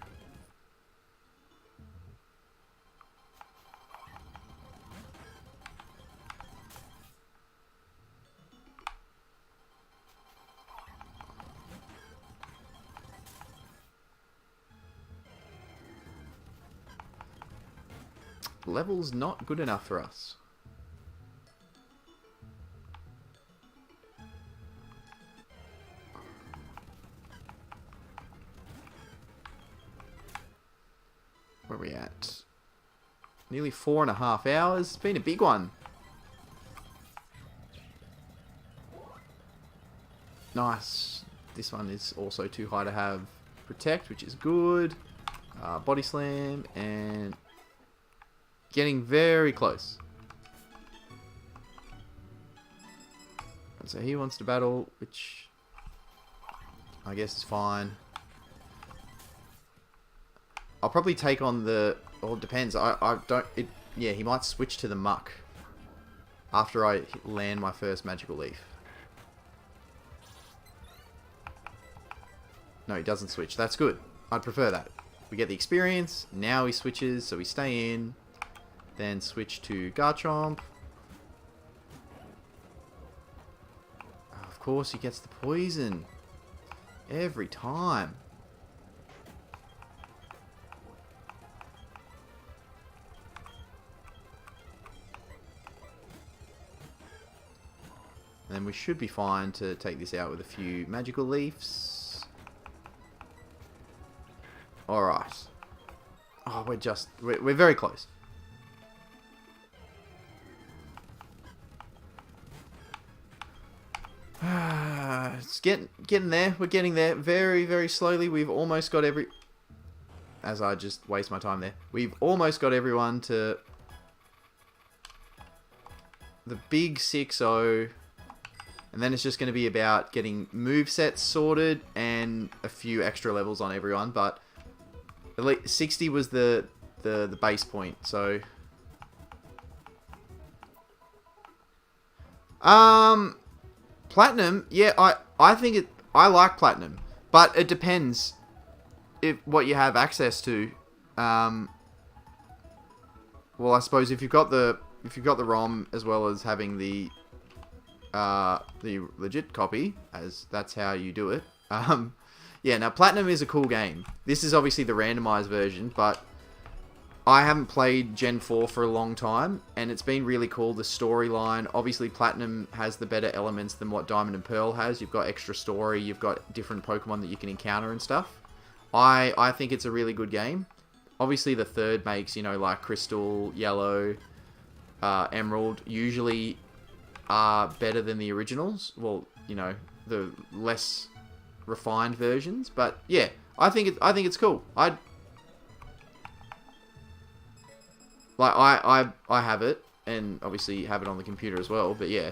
Level's not good enough for us. Where are we at? Nearly 4.5 hours. It's been a big one. Nice. This one is also too high to have protect, which is good. Body slam and getting very close. And so he wants to battle, which I guess is fine. I'll probably take on the... Well, it depends. I don't... Yeah, he might switch to the muck after I land my first magical leaf. No, he doesn't switch. That's good. I'd prefer that. We get the experience. Now he switches, so we stay in. Then switch to Garchomp. Of course, he gets the poison. Every time. And then we should be fine to take this out with a few magical leaves. Alright. Oh, we're very close. It's getting there. We're getting there very, very slowly. We've almost got as I just waste my time there. We've almost got everyone to the big 6-0. And then it's just going to be about getting movesets sorted and a few extra levels on everyone. But at least 60 was the base point. So Platinum, yeah, I think I like Platinum, but it depends what you have access to. Well, I suppose if you've got the ROM as well as having the legit copy, as that's how you do it. Yeah, now Platinum is a cool game. This is obviously the randomized version, but I haven't played Gen 4 for a long time, and it's been really cool. The storyline, obviously Platinum has the better elements than what Diamond and Pearl has. You've got extra story, you've got different Pokemon that you can encounter and stuff. I think it's a really good game. Obviously the third makes, like Crystal, Yellow, Emerald, usually are better than the originals. Well, the less refined versions. But yeah, I think it's cool. I have it, and obviously have it on the computer as well. But yeah,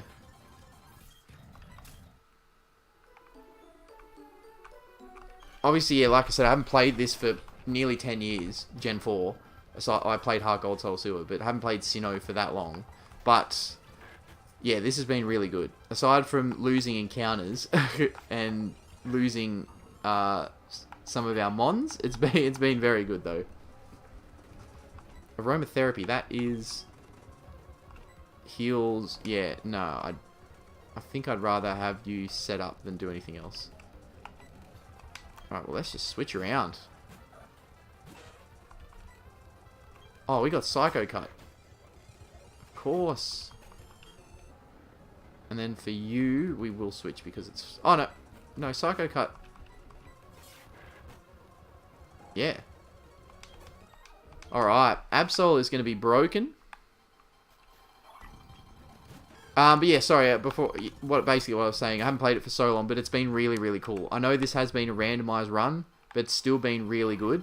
obviously, yeah. Like I said, I haven't played this for nearly 10 years, Gen 4. So I played Heart Gold, Soul Silver, but haven't played Sinnoh for that long. But yeah, this has been really good. Aside from losing encounters and losing some of our mons, it's been very good though. Aromatherapy, that is heals. Yeah, no, I think I'd rather have you set up than do anything else. Alright, well, let's just switch around. Oh, we got Psycho Cut. Of course. And then for you, we will switch because it's... Oh, no. No, Psycho Cut. Yeah. Alright. Absol is going to be broken. But yeah, sorry, basically what I was saying, I haven't played it for so long, but it's been really, really cool. I know this has been a randomized run, but it's still been really good.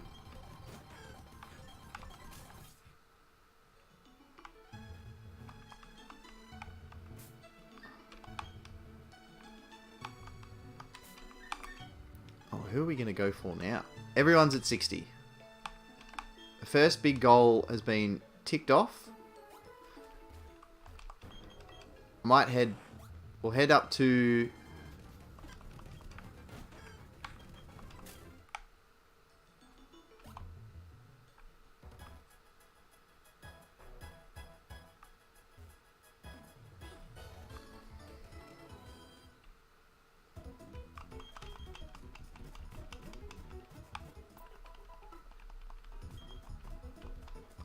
Oh, who are we going to go for now? Everyone's at 60. The first big goal has been ticked off. Might head we'll head up to...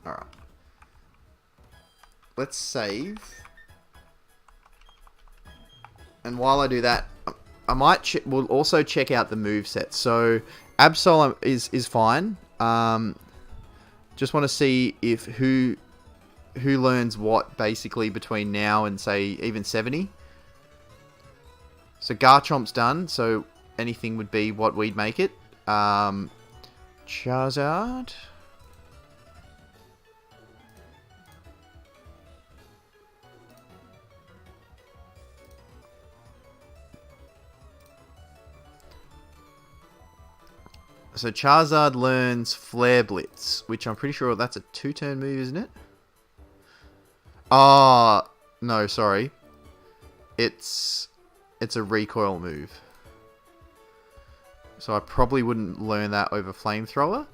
Alright. Let's save. And while I do that, I might we'll also check out the moveset. So Absol is fine. Just want to see if who learns what basically between now and say even 70. So Garchomp's done, so anything would be what we'd make it. Charizard. So Charizard learns Flare Blitz, which I'm pretty sure that's a 2-turn move, isn't it? Ah, no, sorry. It's a recoil move. So I probably wouldn't learn that over Flamethrower.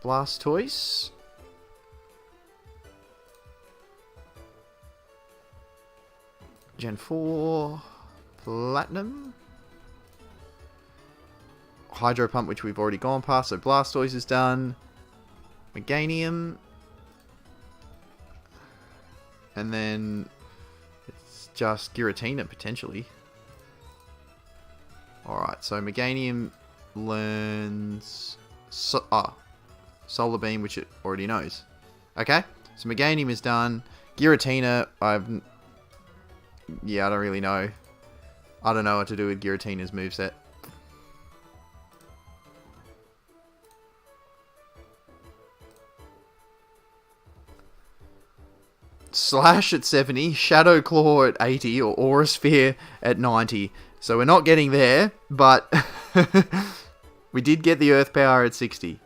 Blastoise. Gen 4. Platinum. Hydro Pump, which we've already gone past, so Blastoise is done. Meganium. And then it's just Giratina, potentially. Alright, so Meganium learns Solar Beam, which it already knows. Okay, so Meganium is done. Giratina, I don't really know. I don't know what to do with Giratina's moveset. Slash at 70, Shadow Claw at 80, or Aura Sphere at 90. So we're not getting there, but we did get the Earth Power at 60.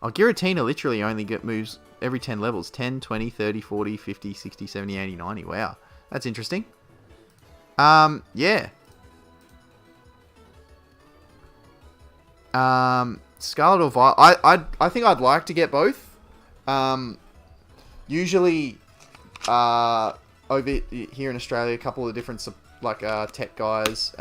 Oh, Giratina literally only moves every 10 levels. 10, 20, 30, 40, 50, 60, 70, 80, 90. Wow. That's interesting. Yeah. Scarlet or Violet. I think I'd like to get both. Usually... over here in Australia, a couple of different tech guys,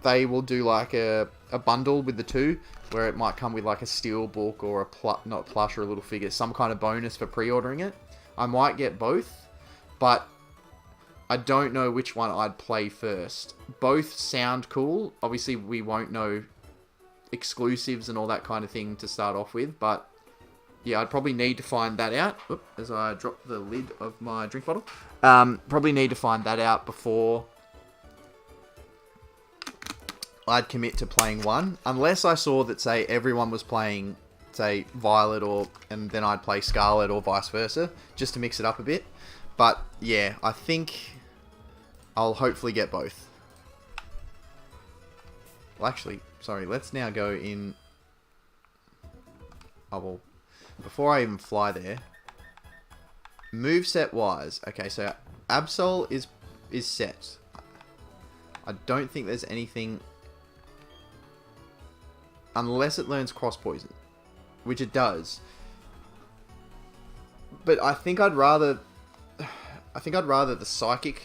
they will do like a bundle with the two, where it might come with like a steel book or not plush or a little figure, some kind of bonus for pre-ordering it. I might get both, but I don't know which one I'd play first. Both sound cool. Obviously, we won't know exclusives and all that kind of thing to start off with, but yeah, I'd probably need to find that out. Oop, as I drop the lid of my drink bottle. Probably need to find that out before I'd commit to playing one. Unless I saw that, say, everyone was playing, say, Violet, and then I'd play Scarlet or vice versa, just to mix it up a bit. But, yeah, I think I'll hopefully get both. Well, actually, sorry, let's now go in... Oh, well... Before I even fly there, moveset wise, okay, so Absol is set. I don't think there's anything, unless it learns Cross Poison, which it does. But I think I'd rather the Psychic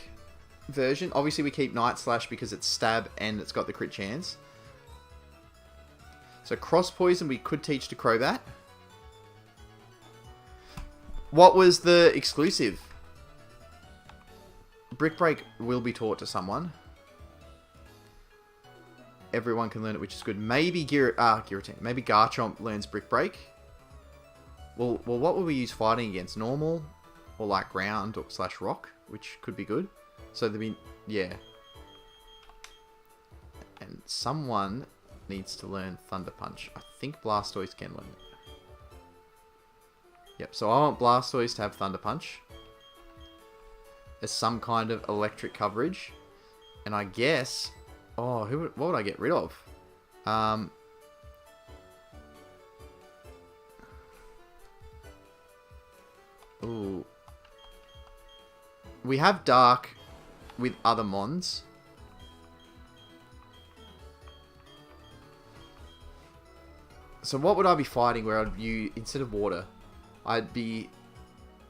version. Obviously, we keep Night Slash because it's stab and it's got the crit chance. So Cross Poison we could teach to Crobat. What was the exclusive? Brick Break will be taught to someone. Everyone can learn it, which is good. Maybe Giratina. Maybe Garchomp learns Brick Break. Well, what would we use fighting against? Normal, or like ground or / rock, which could be good. So there'd be, yeah. And someone needs to learn Thunder Punch. I think Blastoise can learn it. Yep, so I want Blastoise to have Thunder Punch as some kind of electric coverage. And I guess... Oh, what would I get rid of? Ooh. We have dark with other mons. So what would I be fighting where I'd use, instead of water, I'd be,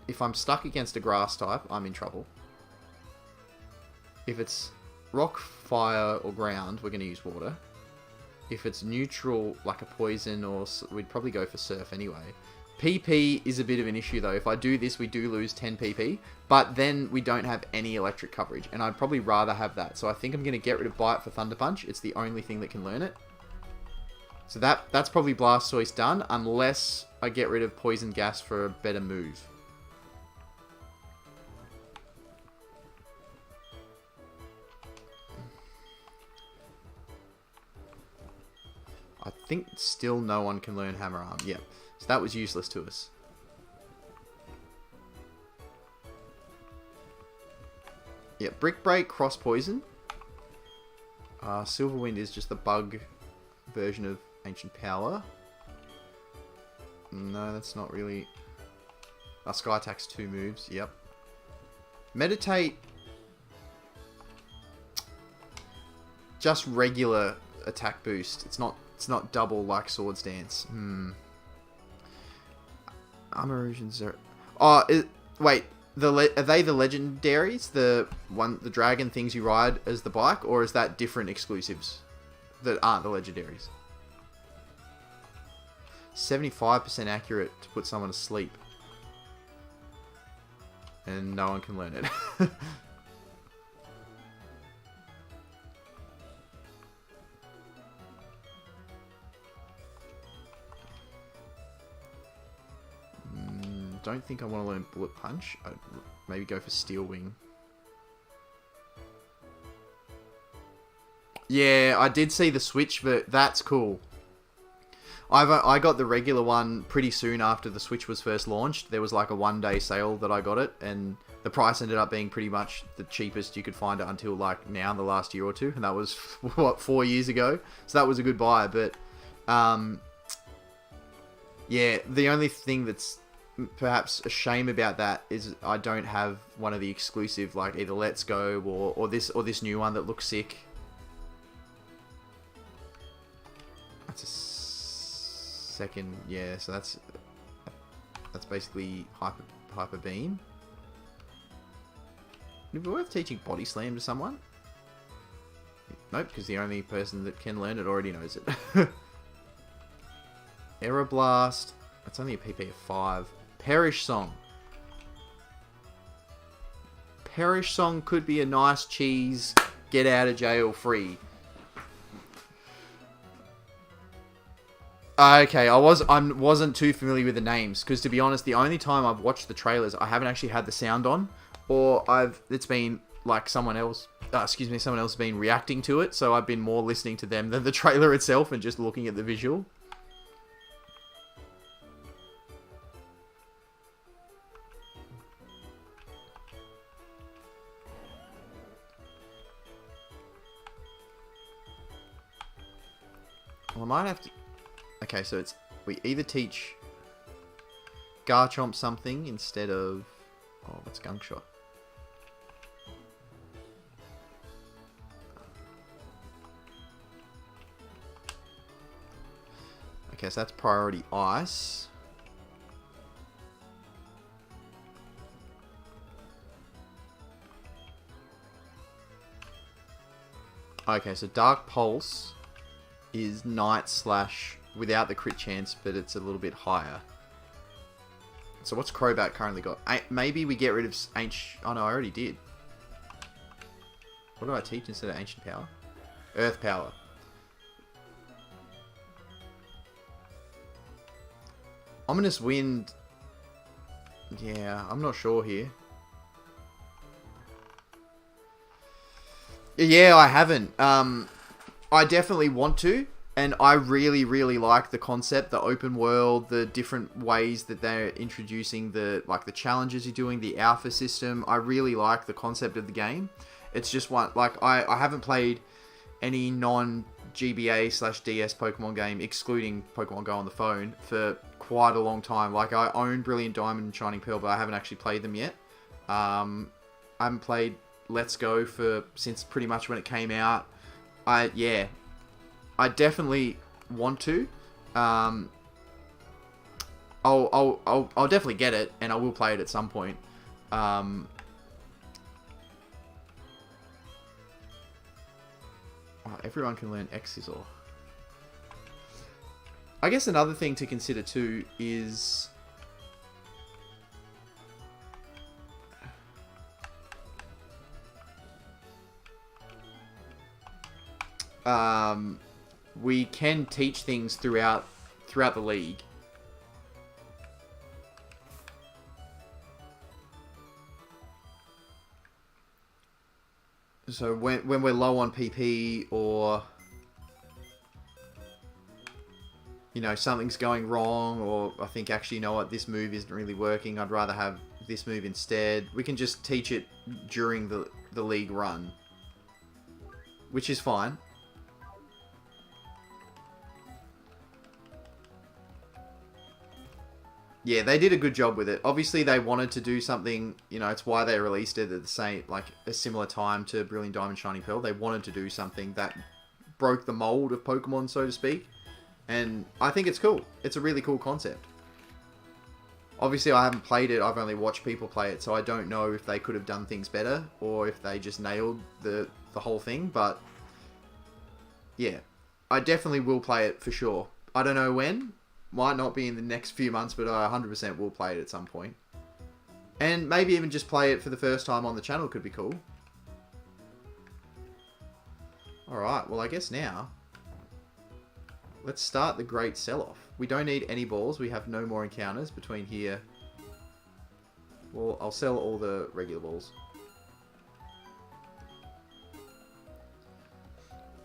if I'm stuck against a grass type, I'm in trouble. If it's rock, fire, or ground, we're going to use water. If it's neutral, like a poison, or we'd probably go for surf anyway. PP is a bit of an issue though. If I do this, we do lose 10 PP, but then we don't have any electric coverage, and I'd probably rather have that. So I think I'm going to get rid of Bite for Thunder Punch. It's the only thing that can learn it. So that's probably Blastoise done, unless I get rid of Poison Gas for a better move. I think still no one can learn Hammer Arm. Yep. So that was useless to us. Yeah, Brick Break, Cross Poison. Silver Wind is just the bug version of Ancient Power. No, that's not really... Sky Attack's 2 moves, yep. Meditate... Just regular attack boost. It's not double like Swords Dance. Armor Erosions are... Oh, wait. Are they the legendaries? The dragon things you ride as the bike? Or is that different exclusives that aren't the legendaries? 75% accurate to put someone to sleep. And no one can learn it. Don't think I want to learn Bullet Punch. I'd maybe go for Steel Wing. Yeah, I did see the Switch, but that's cool. I got the regular one pretty soon after the Switch was first launched. There was like a 1-day sale that I got it, and the price ended up being pretty much the cheapest you could find it until like now, the last year or two, and that was, what, 4 years ago? So that was a good buy, but yeah, the only thing that's perhaps a shame about that is I don't have one of the exclusive, like either Let's Go or this new one that looks sick. That's a second, yeah. So that's basically hyper beam. Would it be worth teaching Body Slam to someone? Nope, because the only person that can learn it already knows it. Error Blast. That's only a PP of 5. Perish Song. Perish Song could be a nice cheese, get out of jail free. Okay, I wasn't too familiar with the names, because to be honest, the only time I've watched the trailers, I haven't actually had the sound on, or it's been like someone else has been reacting to it, so I've been more listening to them than the trailer itself and just looking at the visual. Well, I might have to... Okay, so we either teach Garchomp something instead of... Oh, what's Gunk Shot? Okay, so that's priority Ice. Okay, so Dark Pulse is Night Slash without the crit chance, but it's a little bit higher. So what's Crobat currently got? Maybe we get rid of Ancient... Oh no, I already did. What do I teach instead of Ancient Power? Earth Power. Ominous Wind... Yeah, I'm not sure here. Yeah, I haven't. I definitely want to, and I really, really like the concept, the open world, the different ways that they're introducing the challenges you're doing, the alpha system. I really like the concept of the game. It's just one, like, I haven't played any non-GBA/DS Pokemon game, excluding Pokemon Go on the phone, for quite a long time. Like, I own Brilliant Diamond and Shining Pearl, but I haven't actually played them yet. I haven't played Let's Go since pretty much when it came out. I definitely want to. I'll definitely get it, and I will play it at some point. Everyone can learn X-Scissor. I guess another thing to consider too is we can teach things throughout the league. So when we're low on PP, or you know, something's going wrong, or I think actually, you know what, this move isn't really working, I'd rather have this move instead, we can just teach it during the league run, which is fine. Yeah, they did a good job with it. Obviously, they wanted to do something, you know, it's why they released it at the same, like, a similar time to Brilliant Diamond Shining Pearl. They wanted to do something that broke the mold of Pokemon, so to speak. And I think it's cool. It's a really cool concept. Obviously, I haven't played it. I've only watched people play it, so I don't know if they could have done things better, or if they just nailed the whole thing. But, yeah, I definitely will play it for sure. I don't know when. Might not be in the next few months, but I 100% will play it at some point. And maybe even just play it for the first time on the channel could be cool. Alright, well I guess now, let's start the great sell-off. We don't need any balls, we have no more encounters between here. Well, I'll sell all the regular balls.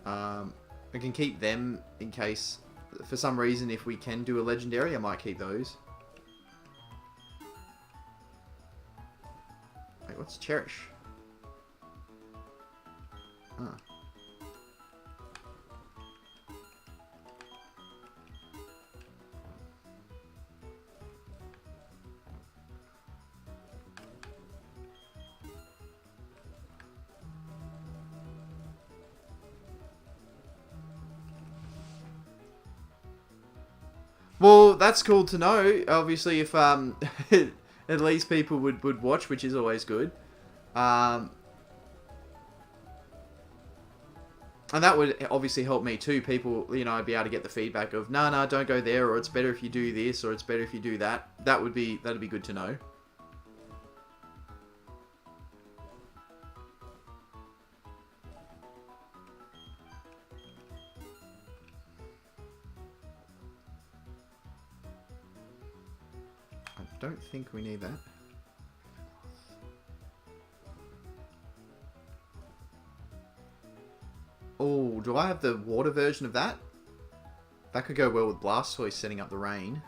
I can keep them in case... For some reason, if we can do a legendary, I might keep those. Wait, what's Cherish? Ah. Well, that's cool to know. Obviously, if at least people would watch, which is always good. And that would obviously help me too. People, you know, I'd be able to get the feedback of, no, don't go there, or it's better if you do this, or it's better if you do that. That'd be good to know. I don't think we need that. Oh, do I have the water version of that? That could go well with Blastoise setting up the rain.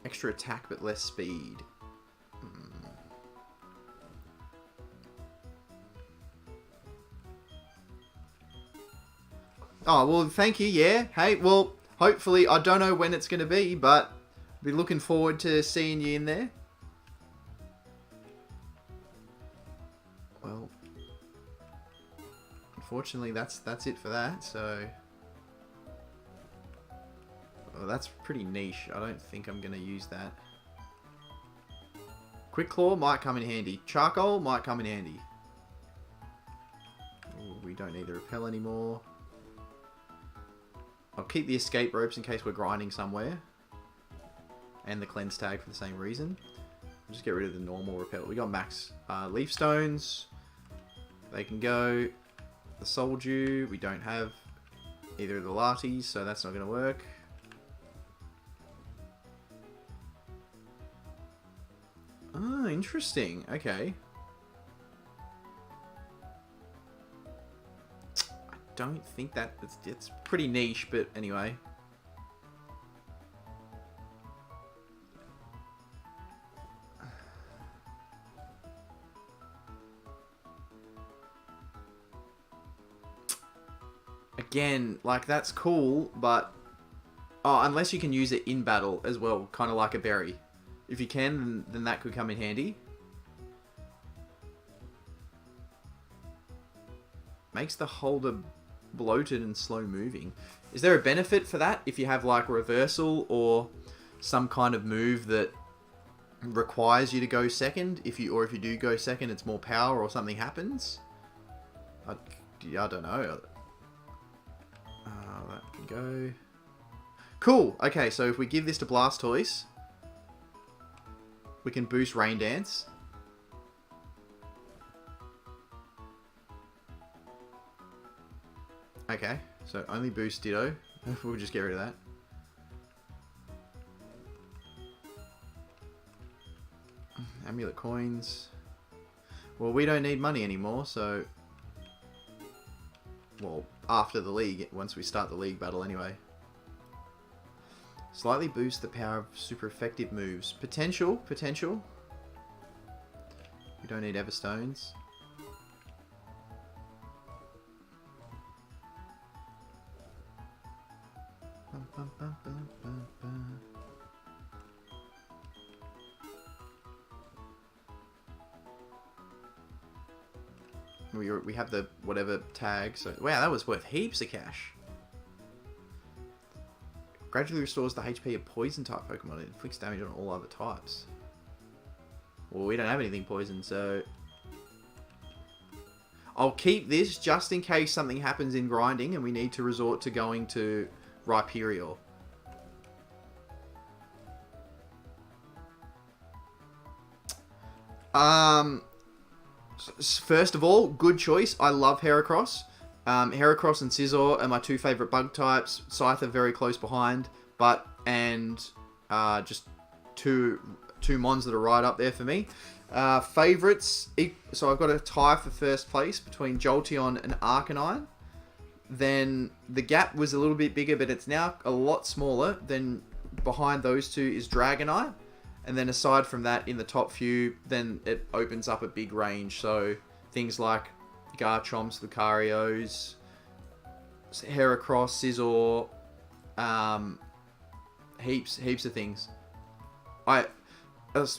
Extra attack but less speed. Oh, well, thank you, yeah. Hey, well, hopefully, I don't know when it's going to be, but I'll be looking forward to seeing you in there. Well, unfortunately, that's it for that, so... Well, that's pretty niche. I don't think I'm going to use that. Quick Claw might come in handy. Charcoal might come in handy. Ooh, we don't need the Repel anymore. I'll keep the escape ropes in case we're grinding somewhere. And the cleanse tag for the same reason. I'll just get rid of the normal repel. We got max leaf stones. They can go. The Soul Dew. We don't have either of the Lattes, so that's not going to work. Oh, interesting. Okay. Don't think that it's pretty niche, but anyway. again, like, that's cool, but... Oh, unless you can use it in battle as well, kind of like a berry. If you can, then that could come in handy. Makes the holder bloated and slow moving. Is there a benefit for that if you have like reversal or some kind of move that requires you to go second? If you do go second, it's more power or something happens? I don't know. That can go. Cool. Okay, so if we give this to Blastoise, we can boost Rain Dance. Okay, so only boost Ditto. We'll just get rid of that. Amulet coins. Well, we don't need money anymore, so... Well, after the league, once we start the league battle anyway. Slightly boost the power of super effective moves. Potential. We don't need Everstones. We have the whatever tag, so wow, that was worth heaps of cash. Gradually restores the HP of poison type Pokemon. It inflicts damage on all other types. Well, we don't have anything poison, so I'll keep this just in case something happens in grinding and we need to resort to going to Rhyperior. First of all, good choice. I love Heracross. Heracross and Scizor are my two favourite bug types. Scyther very close behind, just two mons that are right up there for me. Favourites, so I've got a tie for first place between Jolteon and Arcanine. Then the gap was a little bit bigger, but it's now a lot smaller. Then behind those two is Dragonite. And then aside from that, in the top few, then it opens up a big range. So things like Garchomps, Lucarios, Heracross, Scizor, heaps of things.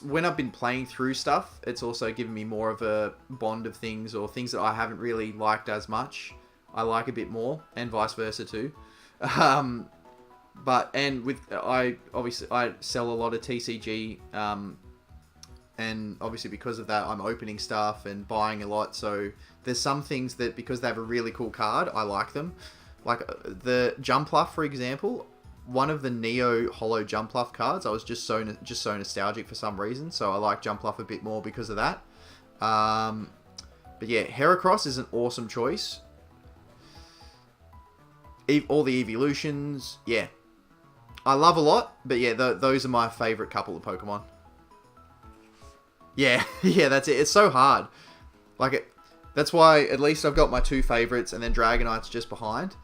When I've been playing through stuff, it's also given me more of a bond of things, or things that I haven't really liked as much, I like a bit more, and vice versa too. I sell a lot of TCG, and obviously because of that, I'm opening stuff and buying a lot. So there's some things that, because they have a really cool card, I like them. Like the Jumpluff, for example, one of the Neo Holo Jumpluff cards, I was just so nostalgic for some reason. So I like Jumpluff a bit more because of that. But yeah, Heracross is an awesome choice. All the evolutions, yeah. I love a lot, but yeah, those are my favourite couple of Pokemon. Yeah, yeah, that's it. It's so hard. That's why at least I've got my two favourites, and then Dragonite's just behind.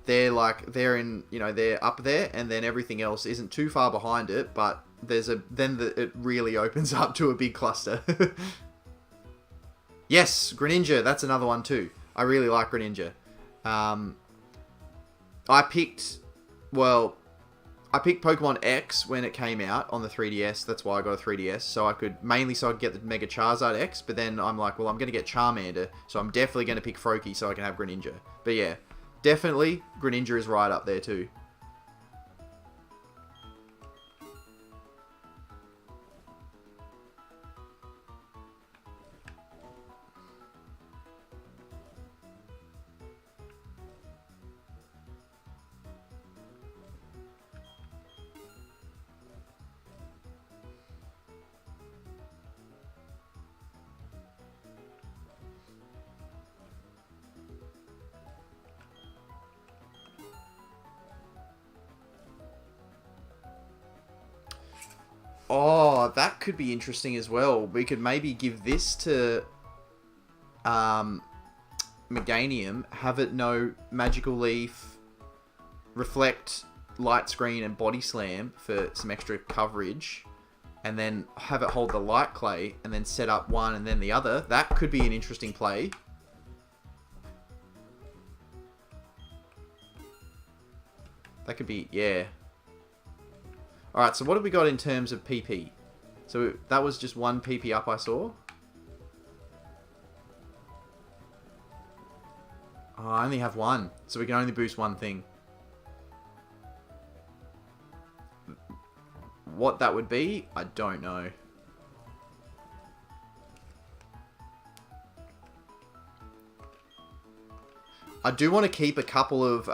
They're up there, and then everything else isn't too far behind it, but it really opens up to a big cluster. Yes, Greninja, that's another one too. I really like Greninja. I picked Pokemon X when it came out on the 3DS. That's why I got a 3DS. So I could get the Mega Charizard X. But then I'm like, well, I'm going to get Charmander. So I'm definitely going to pick Froakie so I can have Greninja. But yeah, definitely Greninja is right up there too. Oh, that could be interesting as well. We could maybe give this to Meganium, have it know Magical Leaf, Reflect, Light Screen, and Body Slam for some extra coverage, and then have it hold the Light Clay, and then set up one and then the other. That could be an interesting play. That could be, yeah. Alright, so what have we got in terms of PP? So that was just one PP up I saw. Oh, I only have one. So we can only boost one thing. What that would be, I don't know. I do want to keep a couple of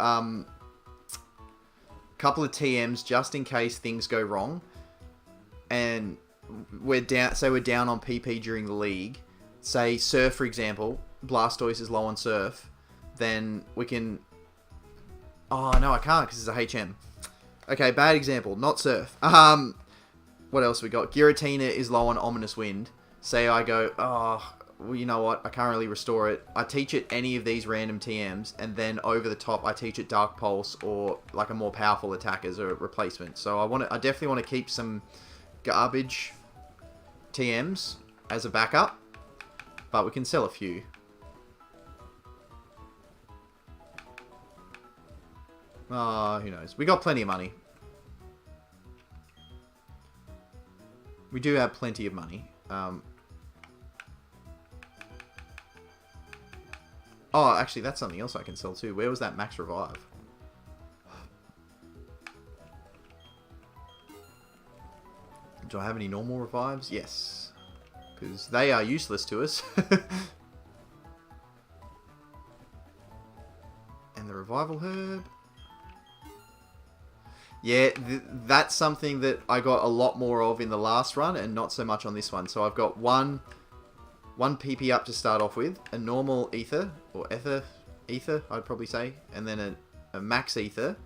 TMs just in case things go wrong. And we're down, say we're down on PP during the league. Say Surf, for example, Blastoise is low on Surf. Then we can... Oh, no, I can't because it's a HM. Okay, bad example. Not Surf. What else we got? Giratina is low on Ominous Wind. Say I go, oh, well, you know what? I can't really restore it. I teach it any of these random TMs, and then over the top, I teach it Dark Pulse or like a more powerful attack as a replacement. So I definitely want to keep some garbage TMs as a backup, but we can sell a few. Who knows? We got plenty of money. We do have plenty of money. Oh, actually, that's something else I can sell too. Where was that max revive? Do I have any normal revives? Yes. Because they are useless to us. And the revival herb. Yeah, that's something that I got a lot more of in the last run and not so much on this one. So I've got one PP up to start off with, a normal ether, or ether, I'd probably say, and then a max ether.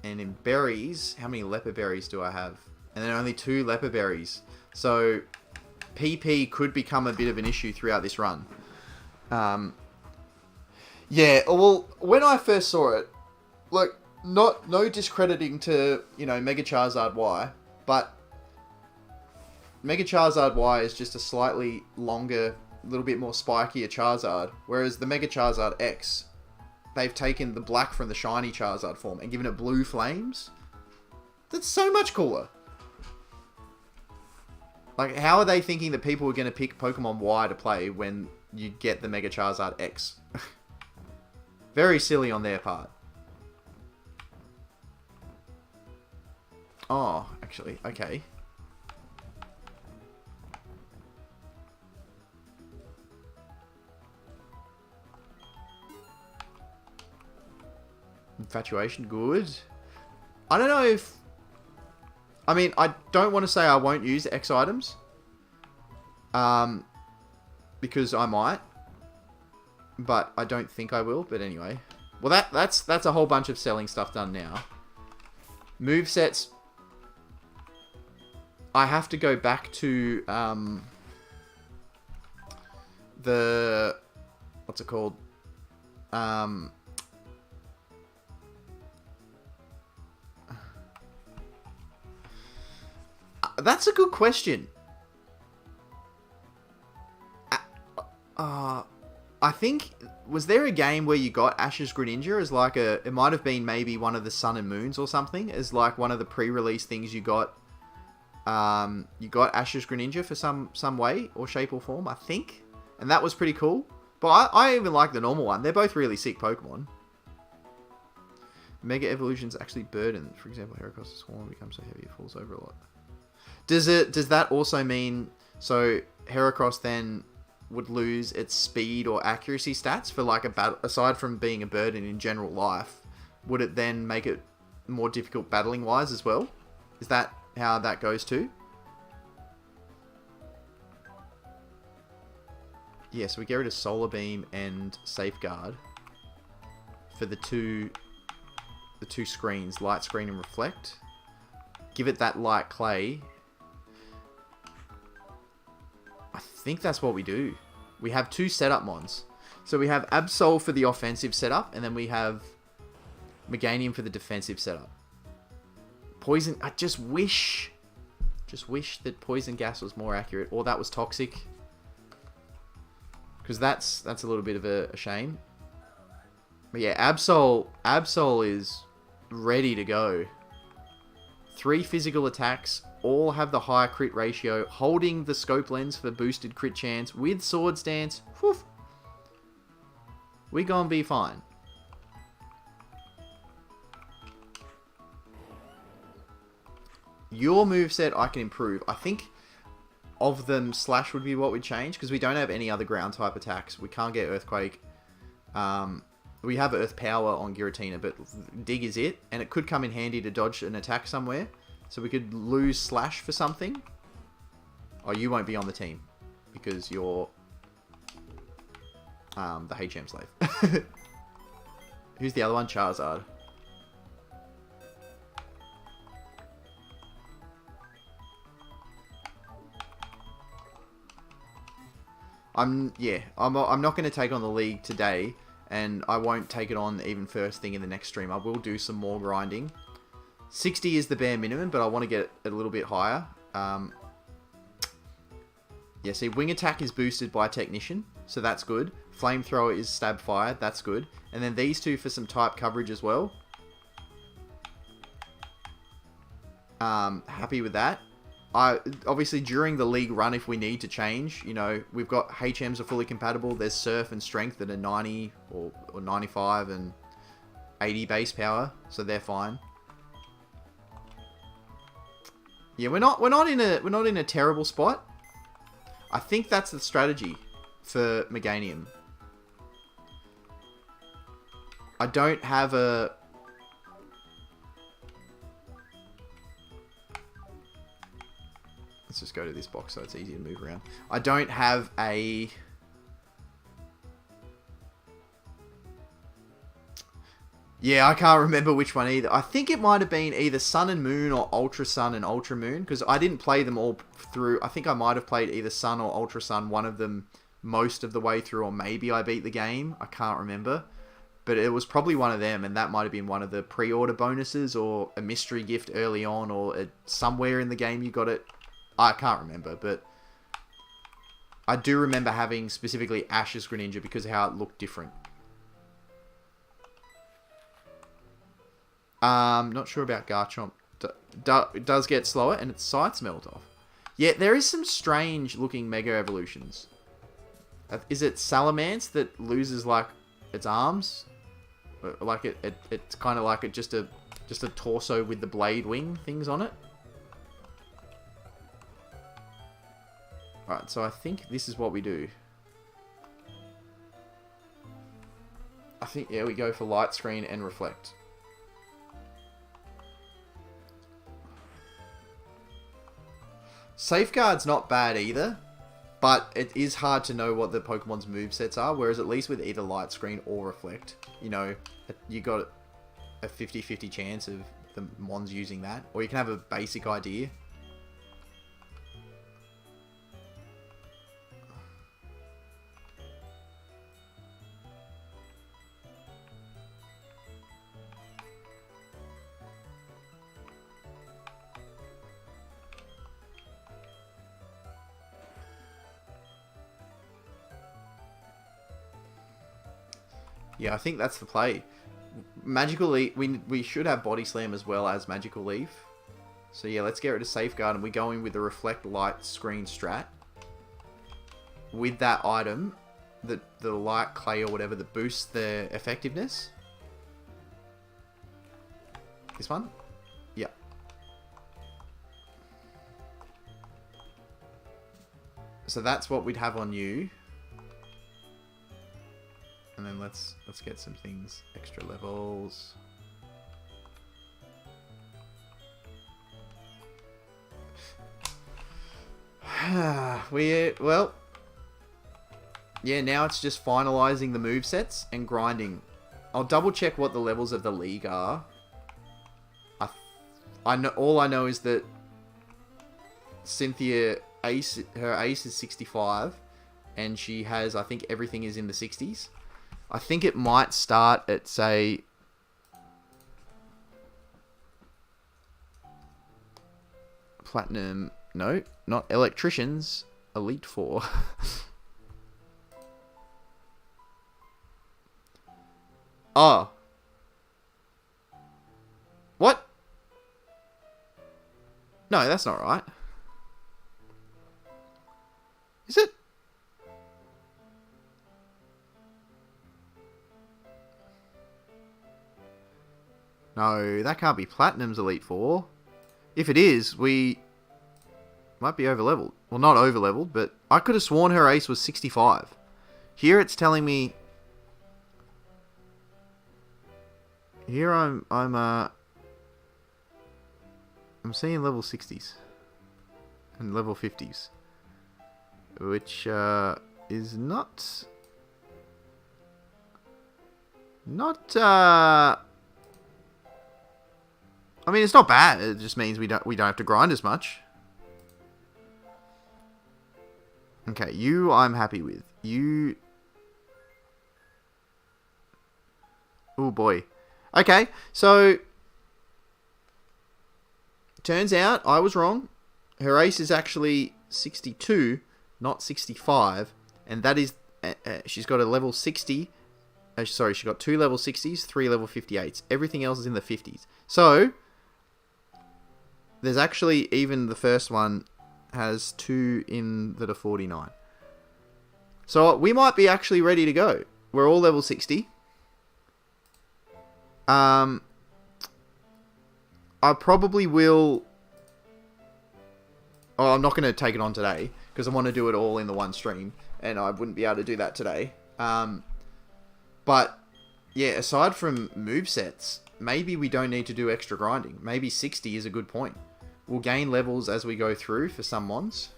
And in berries, how many leopard berries do I have? And then only 2 leopard berries. So PP could become a bit of an issue throughout this run. Yeah, well, when I first saw it, look, no discrediting to, Mega Charizard Y, but Mega Charizard Y is just a slightly longer, little bit more spikier Charizard, whereas the Mega Charizard X, they've taken the black from the shiny Charizard form and given it blue flames. That's so much cooler. Like, how are they thinking that people are going to pick Pokemon Y to play when you get the Mega Charizard X? Very silly on their part. Oh, actually, okay. Infatuation, good. I don't know if... I mean, I don't want to say I won't use X items. Because I might. But I don't think I will, but anyway. Well, that's a whole bunch of selling stuff done now. Movesets... I have to go back to the... What's it called? That's a good question. I think... Was there a game where you got Ash's Greninja as like a... It might have been maybe one of the Sun and Moons or something. As like one of the pre-release things you got... you got Ash's Greninja for some way or shape or form, I think. And that was pretty cool. But I even like the normal one. They're both really sick Pokemon. Mega Evolution's actually burdened. For example, Heracross' Swarm becomes so heavy it falls over a lot. Does that also mean... So, Heracross then would lose its speed or accuracy stats for like a battle... Aside from being a burden in general life, would it then make it more difficult battling-wise as well? Is that... how that goes too? Yeah, so we get rid of Solar Beam and Safeguard for the two screens, Light Screen and Reflect. Give it that Light Clay. I think that's what we do. We have 2 setup mons. So we have Absol for the offensive setup, and then we have Meganium for the defensive setup. Poison... I just wish that Poison Gas was more accurate, or that was Toxic. Because that's a little bit of a shame. But yeah, Absol is ready to go. 3 physical attacks, all have the higher crit ratio, holding the scope lens for boosted crit chance with sword stance. Whew. We gonna be fine. Your moveset I can improve. I think of them, Slash would be what we'd change, because we don't have any other ground type attacks. We can't get Earthquake. We have Earth Power on Giratina, but Dig is it, and it could come in handy to dodge an attack somewhere. So we could lose Slash for something. Oh, you won't be on the team, because you're the HM slave. Who's the other one? Charizard. I'm not going to take on the league today, and I won't take it on even first thing in the next stream. I will do some more grinding. 60 is the bare minimum, but I want to get it a little bit higher. Yeah, see, Wing Attack is boosted by Technician, so that's good. Flamethrower is Stab Fire, that's good. And then these two for some type coverage as well. Happy with that. Obviously, during the league run, if we need to change, you know, we've got HMs are fully compatible. There's Surf and Strength that are 90 or 95 and 80 base power, so they're fine. Yeah, we're not in a terrible spot. I think that's the strategy for Meganium. I don't have a... Let's just go to this box so it's easy to move around. I don't have a... Yeah, I can't remember which one either. I think it might have been either Sun and Moon or Ultra Sun and Ultra Moon, because I didn't play them all through. I think I might have played either Sun or Ultra Sun, one of them most of the way through, or maybe I beat the game. I can't remember. But it was probably one of them, and that might have been one of the pre-order bonuses, or a mystery gift early on, or somewhere in the game you got it. I can't remember, but I do remember having specifically Ash's Greninja because of how it looked different. Not sure about Garchomp. It does get slower, and its sights melt off. Yeah, there is some strange looking Mega Evolutions. Is it Salamence that loses like its arms? Like it's kind of like just a torso with the blade wing things on it. Alright, so I think this is what we do. I think, yeah, we go for Light Screen and Reflect. Safeguard's not bad either, but it is hard to know what the Pokemon's movesets are, whereas at least with either Light Screen or Reflect, you know, you got a 50-50 chance of the Mons using that, or you can have a basic idea. Yeah, I think that's the play. Magical Leaf, we should have Body Slam as well as Magical Leaf. So yeah, let's get rid of Safeguard, and we go in with the Reflect Light Screen strat. With that item, the Light Clay or whatever that boosts the effectiveness. This one? Yeah. So that's what we'd have on you. And then let's get some things, extra levels. Well, yeah, now it's just finalizing the movesets and grinding. I'll double check what the levels of the league are. I know, all I know is that Cynthia her ace is 65, and she has, I think everything is in the 60s. I think it might start at, say, Platinum. No, not Electricians. Elite 4. Oh. No, that's not right. Is it? No, that can't be Platinum's Elite Four. If it is, we might be over-leveled. Well, not over-leveled, but I could have sworn her ace was 65. Here it's telling me... Here I'm seeing level 60s. And level 50s. Which is not... I mean, it's not bad. It just means we don't have to grind as much. Okay, you I'm happy with. You... Oh boy. Okay, so... Turns out I was wrong. Her ace is actually 62, not 65. And that is... she's got a level 60... sorry, she got 2 level 60s, 3 level 58s. Everything else is in the 50s. So... There's actually, even the first one has 2 in that are 49. So we might be actually ready to go. We're all level 60. I probably will... Oh, I'm not going to take it on today, because I want to do it all in the one stream, and I wouldn't be able to do that today. But, yeah, aside from movesets, maybe we don't need to do extra grinding. Maybe 60 is a good point. We'll gain levels as we go through for some mons.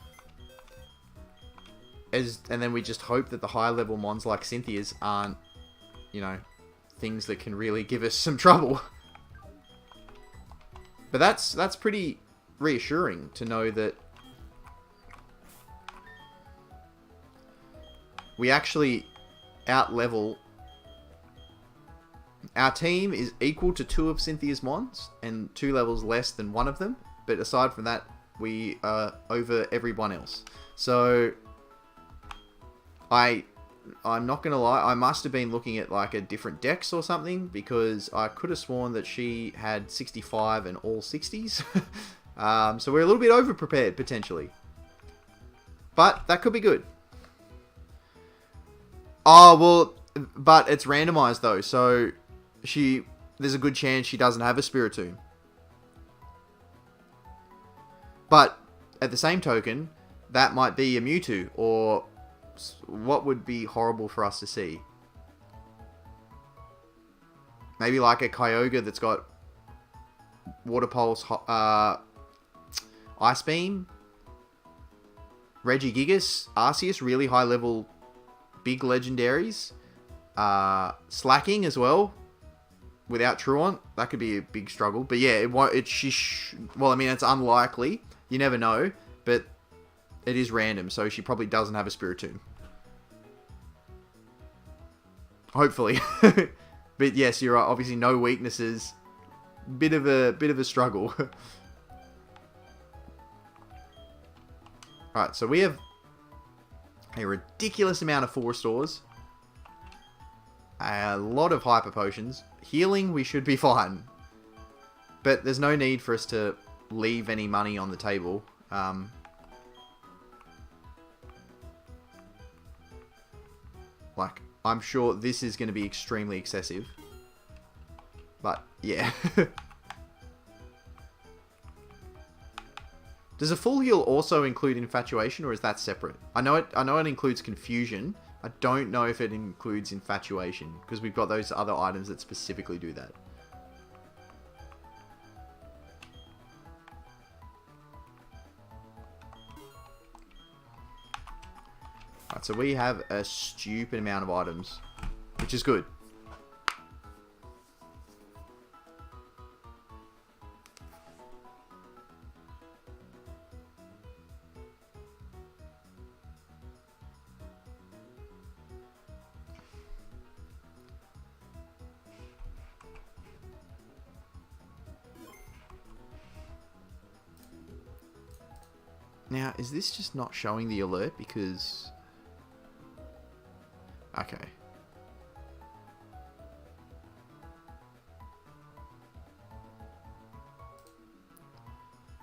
And then we just hope that the high level mons like Cynthia's aren't, you know, things that can really give us some trouble. But that's pretty reassuring to know that we actually out-level. Our team is equal to 2 of Cynthia's mons and 2 levels less than one of them. But aside from that, we are over everyone else. So, I'm not going to lie, I must have been looking at like a different dex or something, because I could have sworn that she had 65 and all 60s. So we're a little bit over-prepared, potentially. But that could be good. Oh, well, but it's randomized though, so there's a good chance she doesn't have a Spiritomb. But, at the same token, that might be a Mewtwo, or what would be horrible for us to see? Maybe like a Kyogre that's got Water Pulse, Ice Beam, Regigigas, Arceus, really high level, big legendaries, Slacking as well. Without Truant, that could be a big struggle. But yeah, well, I mean, it's unlikely. You never know, but it is random, so she probably doesn't have a Spiritomb. Hopefully. But yes, you're right. Obviously, no weaknesses. Bit of a struggle. Alright, so we have a ridiculous amount of 4 stores. A lot of hyper potions. Healing, we should be fine. But there's no need for us to leave any money on the table. Like, I'm sure this is going to be extremely excessive. But, yeah. Does a full heal also include Infatuation, or is that separate? I know it includes Confusion. I don't know if it includes Infatuation, because we've got those other items that specifically do that. Alright, so we have a stupid amount of items, which is good. Now, is this just not showing the alert because... Okay.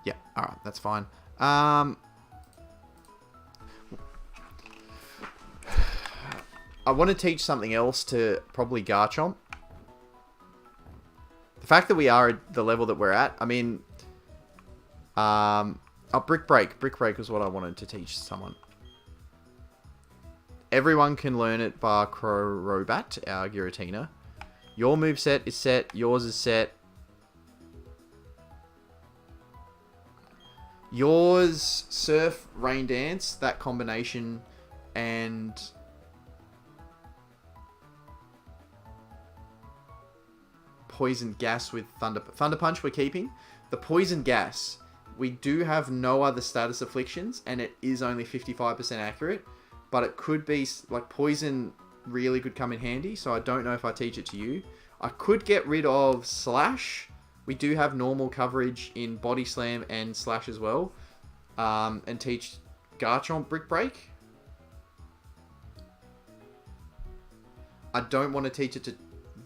Yeah, Alright, that's fine. I want to teach something else to probably Garchomp. The fact that we are at the level that we're at, I mean... Brick Break. Brick Break was what I wanted to teach someone. Everyone can learn it bar Crobat, our Giratina. Your moveset is set. Yours is set. Yours, Surf, Rain Dance, that combination, and... Poison Gas with Thunder Punch we're keeping. The Poison Gas, we do have no other status afflictions, and it is only 55% accurate, but it could be, like, Poison really could come in handy, so I don't know if I teach it to you. I could get rid of Slash. We do have normal coverage in Body Slam and Slash as well, and teach Garchomp Brick Break. I don't want to teach it to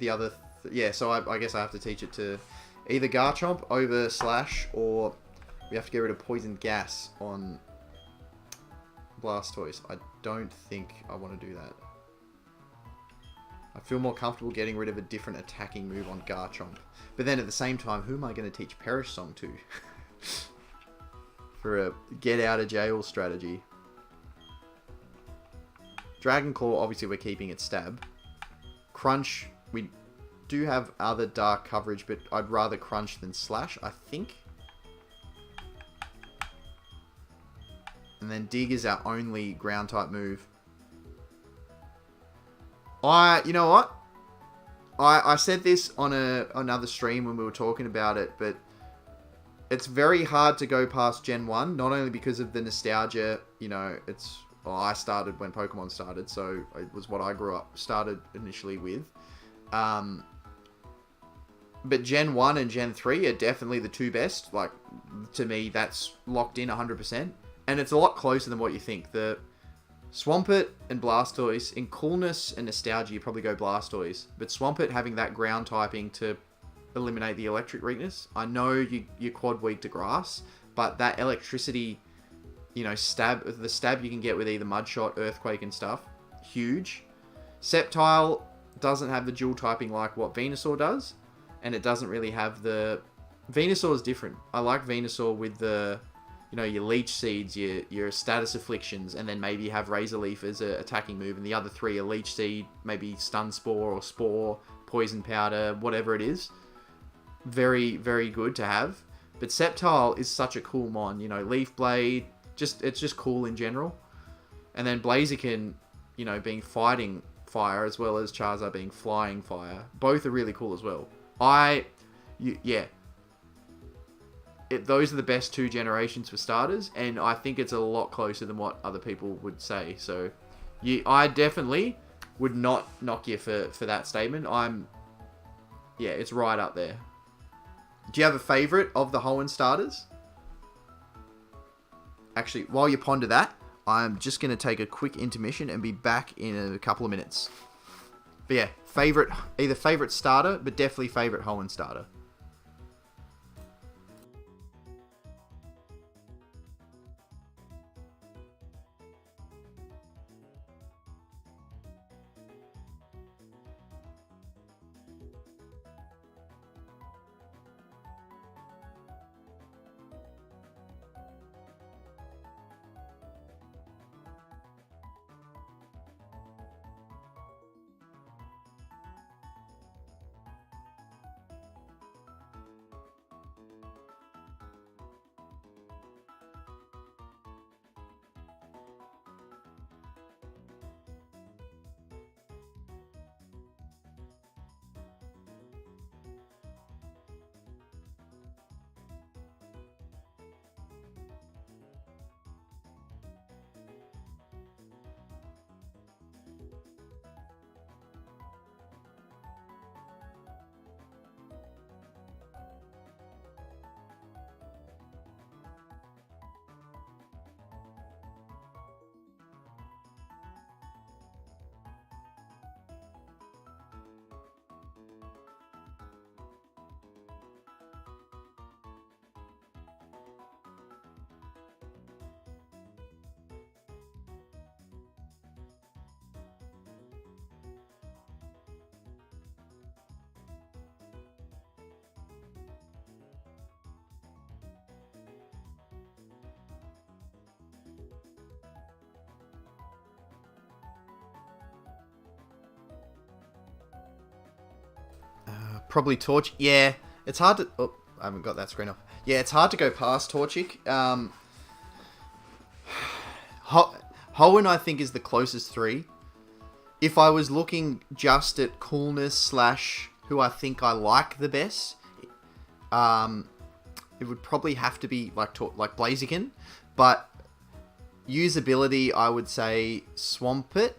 the other... Yeah, so I guess I have to teach it to either Garchomp over Slash, or we have to get rid of Poison Gas on Blastoise. I don't think I want to do that. I feel more comfortable getting rid of a different attacking move on Garchomp. But then at the same time, who am I going to teach Perish Song to? For a get out of jail strategy. Dragon Claw, obviously we're keeping it Stab. Crunch, we do have other dark coverage, but I'd rather Crunch than Slash, I think. And then Dig is our only ground type move. You know what? I said this on another stream when we were talking about it, but it's very hard to go past Gen 1, not only because of the nostalgia, you know, I started when Pokemon started, so it was what I started initially with. But Gen 1 and Gen 3 are definitely the two best. Like, to me, that's locked in 100%. And it's a lot closer than what you think. The Swampert and Blastoise, in coolness and nostalgia, you probably go Blastoise. But Swampert having that ground typing to eliminate the electric weakness. I know you're quad weak to grass, but that electricity, you know, the stab you can get with either Mudshot, Earthquake and stuff, huge. Sceptile doesn't have the dual typing like what Venusaur does, and it doesn't really have the... Venusaur is different. I like Venusaur with the, you know, your Leech Seeds, your Status Afflictions, and then maybe you have Razor Leaf as an attacking move, and the other three are Leech Seed, maybe Stun Spore or Spore, Poison Powder, whatever it is. Very, very good to have. But Sceptile is such a cool mon, you know, Leaf Blade, it's just cool in general. And then Blaziken, you know, being fighting fire as well as Charizard being flying fire, both are really cool as well. Those are the best two generations for starters, and I think it's a lot closer than what other people would say. So, I definitely would not knock you for that statement. It's right up there. Do you have a favorite of the Hoenn starters? Actually, while you ponder that, I'm just going to take a quick intermission and be back in a couple of minutes. But yeah, either favorite starter, but definitely favorite Hoenn starter. Probably Torch. Yeah, it's hard to... Oh, I haven't got that screen up. Yeah, it's hard to go past Torchic. Hoenn, I think, is the closest 3. If I was looking just at coolness / who I think I like the best, it would probably have to be like Blaziken. But usability, I would say Swampert.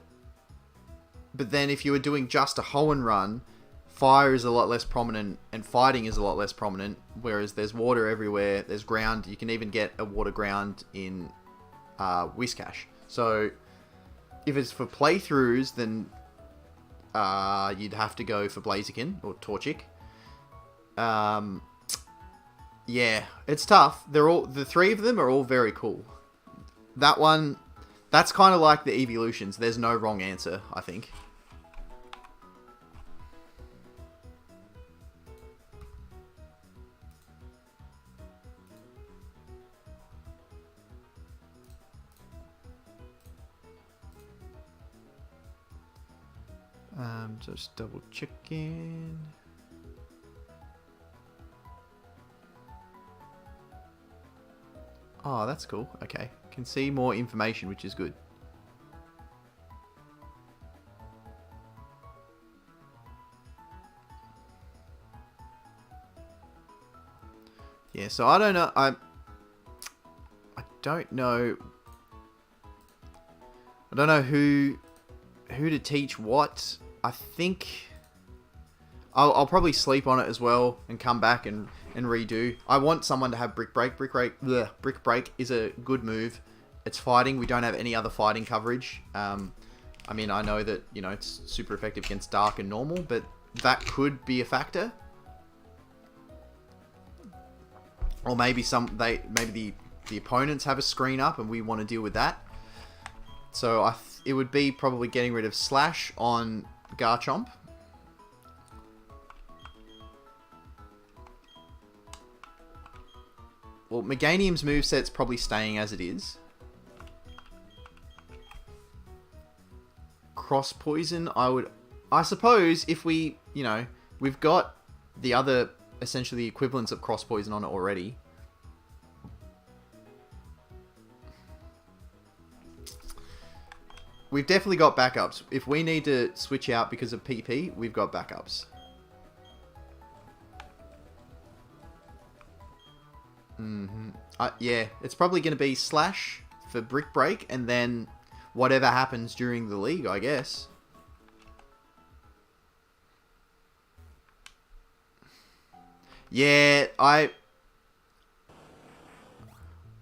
But then if you were doing just a Hoenn run, fire is a lot less prominent and fighting is a lot less prominent, whereas there's water everywhere, there's ground. You can even get a water ground in Whiscash. So if it's for playthroughs, then you'd have to go for Blaziken or Torchic. Yeah, it's tough. The 3 of them are all very cool. That one, that's kind of like the evolutions. There's no wrong answer, I think. Just double checking. Oh, that's cool. Okay. Can see more information, which is good. Yeah, so I don't know. I don't know. I don't know who to teach what. I think I'll probably sleep on it as well and come back and redo. I want someone to have Brick Break. Brick Break is a good move. It's fighting. We don't have any other fighting coverage. I mean, I know that, you know, it's super effective against Dark and Normal, but that could be a factor. Or maybe maybe the opponents have a screen up and we want to deal with that. So it would be probably getting rid of Slash on Garchomp. Well, Meganium's moveset's probably staying as it is. Cross Poison, I suppose if we, you know, we've got the other, essentially equivalents of Cross Poison on it already. We've definitely got backups. If we need to switch out because of PP, we've got backups. Yeah, it's probably going to be Slash for Brick Break, and then whatever happens during the league, I guess. Yeah, I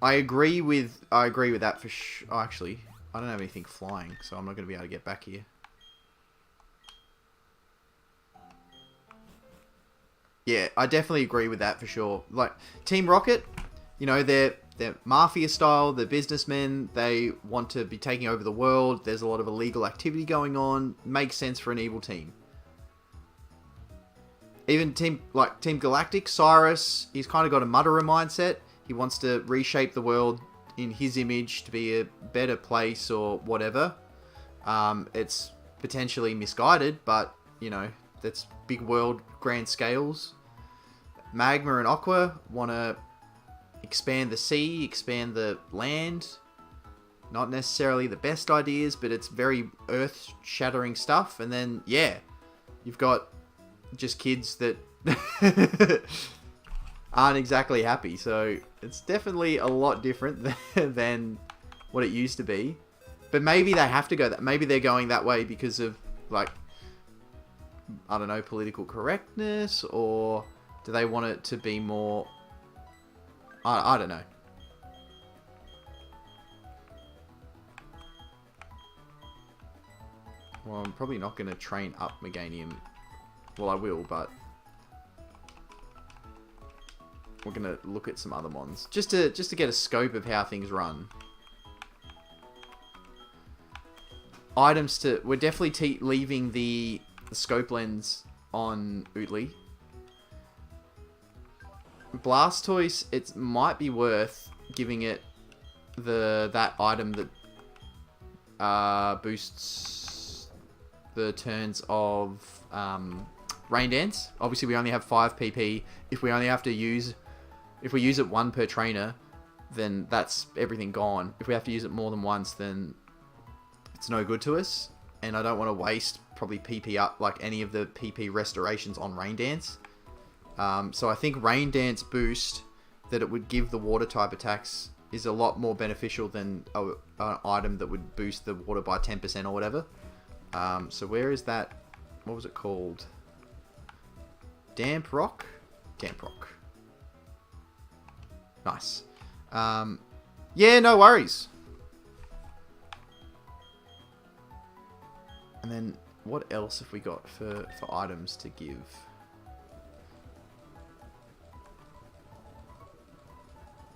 agree with that for sure. Oh, actually, I don't have anything flying, so I'm not going to be able to get back here. Yeah, I definitely agree with that for sure. Like, Team Rocket, you know, they're mafia style, they're businessmen, they want to be taking over the world, there's a lot of illegal activity going on, makes sense for an evil team. Even Team Galactic, Cyrus, he's kind of got a mutterer mindset. He wants to reshape the world in his image to be a better place or whatever. It's potentially misguided, but, you know, that's big world, grand scales. Magma and Aqua want to expand the sea, expand the land. Not necessarily the best ideas, but it's very earth-shattering stuff. And then, yeah, you've got just kids that aren't exactly happy. So it's definitely a lot different than what it used to be. But maybe they have to go that. Maybe they're going that way because of, like, I don't know, political correctness, or do they want it to be more... I don't know. Well, I'm probably not going to train up Meganium. Well, I will, but we're going to look at some other mons. Just to get a scope of how things run. Items to... We're definitely leaving the scope lens on Ootly. Blastoise, it might be worth giving it that item that boosts the turns of Rain Dance. Obviously, we only have 5 PP. If we use it 1 per trainer, then that's everything gone. If we have to use it more than once, then it's no good to us. And I don't want to waste probably PP up like any of the PP restorations on Rain Dance. So I think Rain Dance boost that it would give the water type attacks is a lot more beneficial than an item that would boost the water by 10% or whatever. So where is that? What was it called? Damp Rock? Damp Rock. Nice. Yeah, no worries. And then what else have we got for items to give?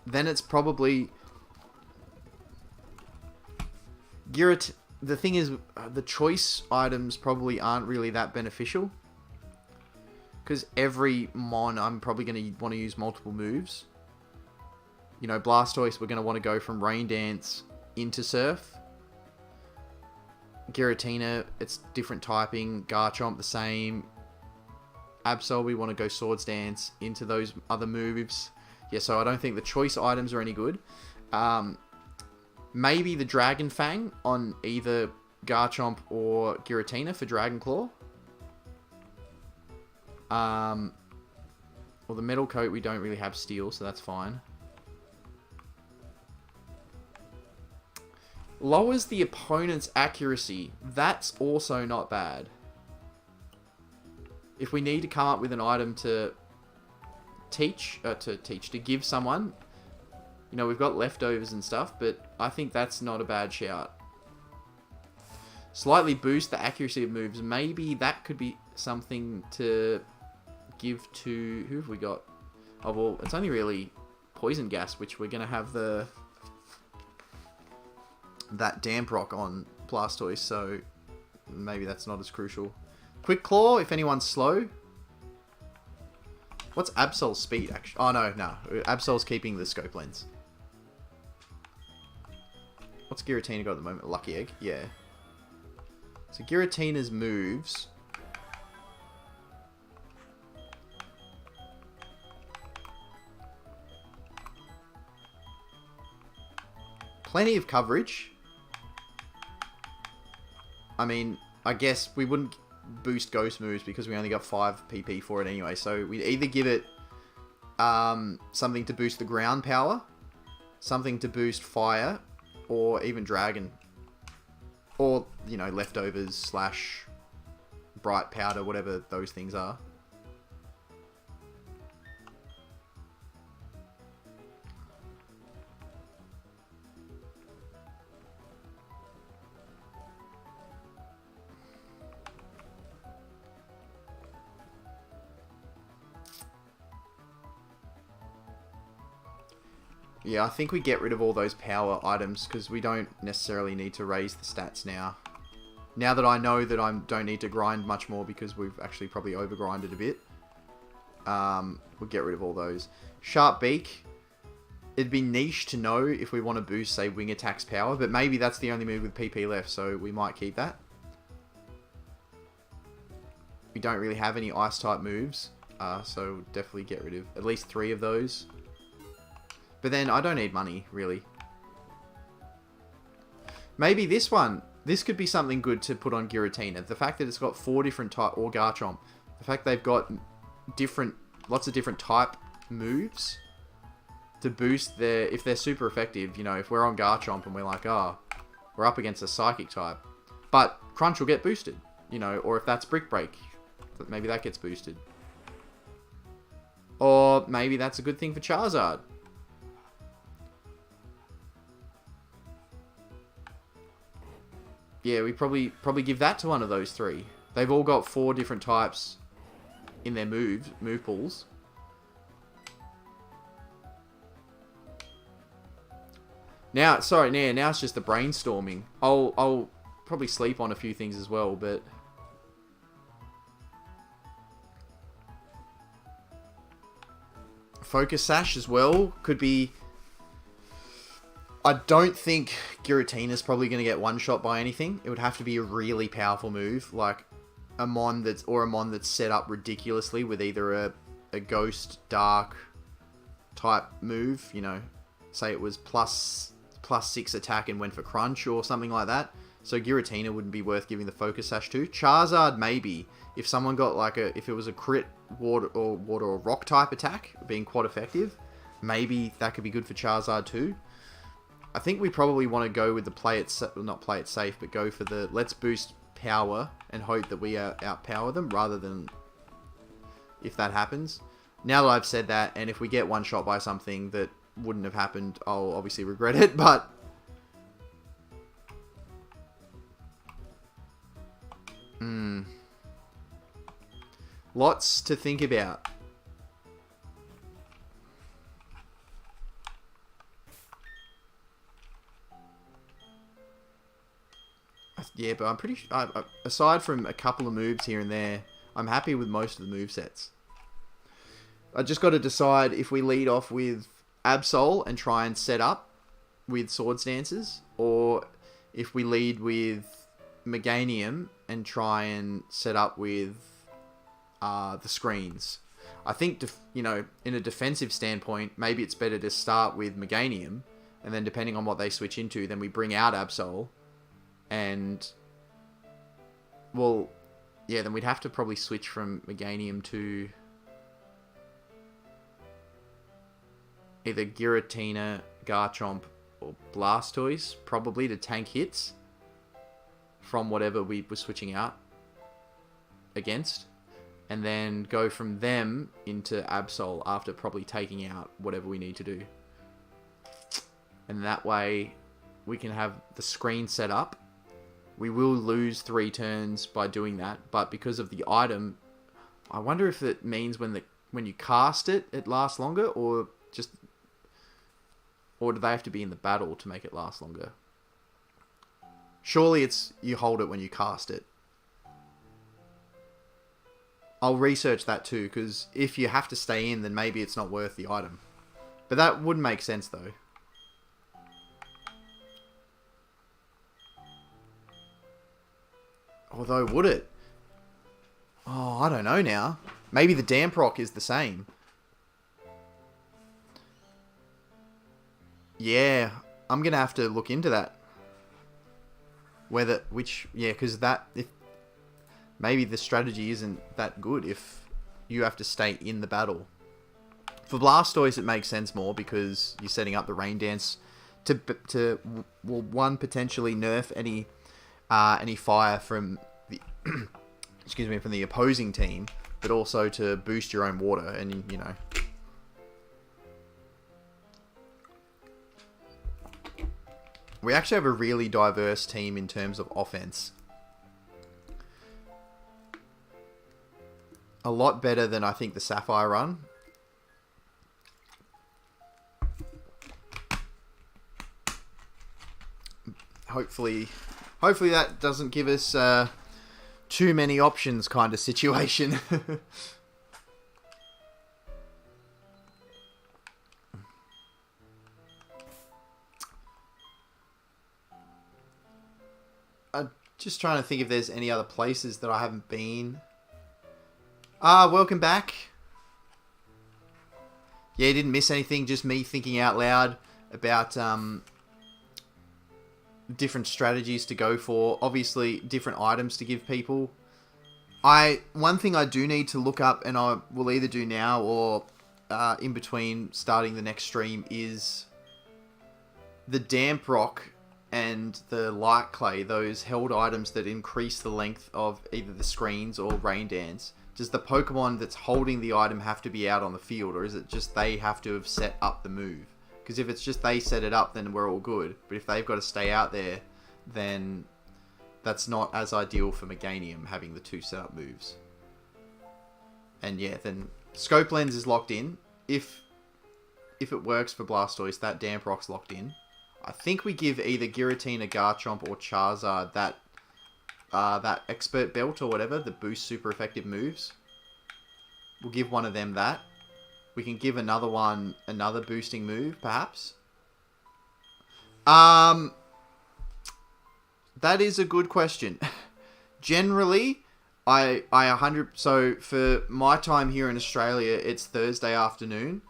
Then it's probably the thing is, the choice items probably aren't really that beneficial. Because every mon, I'm probably going to want to use multiple moves. You know, Blastoise, we're going to want to go from Rain Dance into Surf. Giratina, it's different typing. Garchomp, the same. Absol, we want to go Swords Dance into those other moves. Yeah, so I don't think the choice items are any good. Maybe the Dragon Fang on either Garchomp or Giratina for Dragon Claw. Well, the Metal Coat, we don't really have Steel, so that's fine. Lowers the opponent's accuracy. That's also not bad. If we need to come up with an item to give someone, you know, we've got leftovers and stuff, but I think that's not a bad shout. Slightly boost the accuracy of moves. Maybe that could be something to give to... Who have we got? Oh, well, it's only really Poison Gas, which we're going to have that Damp Rock on Blastoise, so maybe that's not as crucial. Quick Claw, if anyone's slow. What's Absol's speed, actually? Oh, no. Absol's keeping the Scope Lens. What's Giratina got at the moment? Lucky Egg? Yeah. So Giratina's moves... Plenty of coverage. I mean, I guess we wouldn't boost Ghost moves because we only got 5 PP for it anyway. So we'd either give it something to boost the ground power, something to boost fire, or even Dragon. Or, you know, leftovers / bright powder, whatever those things are. Yeah, I think we get rid of all those power items because we don't necessarily need to raise the stats now. Now that I know that I don't need to grind much more because we've actually probably overgrinded a bit. We'll get rid of all those. Sharp Beak. It'd be niche to know if we want to boost, say, Wing Attack's power, but maybe that's the only move with PP left, so we might keep that. We don't really have any Ice-type moves, so definitely get rid of at least 3 of those. But then I don't need money, really. Maybe this one. This could be something good to put on Giratina. The fact that it's got 4 different type, or Garchomp. The fact they've got lots of different type moves to boost their, if they're super effective, you know, if we're on Garchomp and we're like, oh, we're up against a Psychic type. But Crunch will get boosted, you know, or if that's Brick Break, maybe that gets boosted. Or maybe that's a good thing for Charizard. Yeah, we probably give that to one of those 3. They've all got 4 different types in their move pools. Now, sorry, now it's just the brainstorming. I'll probably sleep on a few things as well, but Focus Sash as well could be. I don't think Giratina's probably going to get one-shot by anything. It would have to be a really powerful move. Like, a mon that's set up ridiculously with either a ghost dark type move, you know, say it was plus 6 attack and went for crunch or something like that. So Giratina wouldn't be worth giving the focus sash to. Charizard maybe, if someone got like if it was a crit water or rock type attack being quite effective, maybe that could be good for Charizard too. I think we probably want to go with the not play it safe, but go for the let's boost power and hope that we outpower them rather than if that happens. Now that I've said that, and if we get one shot by something that wouldn't have happened, I'll obviously regret it, but lots to think about. Yeah, but I'm pretty sure, aside from a couple of moves here and there, I'm happy with most of the movesets. I just got to decide if we lead off with Absol and try and set up with Swords Dances, or if we lead with Meganium and try and set up with the screens. I think, you know, in a defensive standpoint, maybe it's better to start with Meganium, and then depending on what they switch into, then we bring out Absol, and, well, yeah, then we'd have to probably switch from Meganium to either Giratina, Garchomp, or Blastoise, probably to tank hits from whatever we were switching out against, and then go from them into Absol after probably taking out whatever we need to do. And that way we can have the screen set up. We will lose 3 turns by doing that, but because of the item, I wonder if it means when you cast it, it lasts longer, or do they have to be in the battle to make it last longer? Surely it's you hold it when you cast it. I'll research that too, because if you have to stay in, then maybe it's not worth the item. But that would make sense though. Although, would it? Oh, I don't know now. Maybe the Damproc is the same. Yeah, I'm going to have to look into that. Because maybe the strategy isn't that good if you have to stay in the battle. For Blastoise, it makes sense more because you're setting up the Rain Dance to one, potentially nerf any fire from the from the opposing team, but also to boost your own water, and you know. We actually have a really diverse team in terms of offense. A lot better than I think the Sapphire run. Hopefully that doesn't give us too many options kind of situation. I'm just trying to think if there's any other places that I haven't been. Welcome back. Yeah, didn't miss anything, just me thinking out loud about different strategies to go for. Obviously, different items to give people. One thing I do need to look up, and I will either do now or in between starting the next stream, is the Damp Rock and the Light Clay, those held items that increase the length of either the screens or Rain Dance. Does the Pokemon that's holding the item have to be out on the field, or is it just they have to have set up the move? Because if it's just they set it up, then we're all good. But if they've got to stay out there, then that's not as ideal for Meganium, having the 2 setup moves. And yeah, then Scope Lens is locked in. If it works for Blastoise, that Damp Rock's locked in. I think we give either Giratina, Garchomp, or Charizard that Expert Belt or whatever, that boosts super effective moves. We'll give one of them that. We can give another one another boosting move, perhaps. That is a good question. Generally, I 100. So for my time here in Australia, it's Thursday afternoon.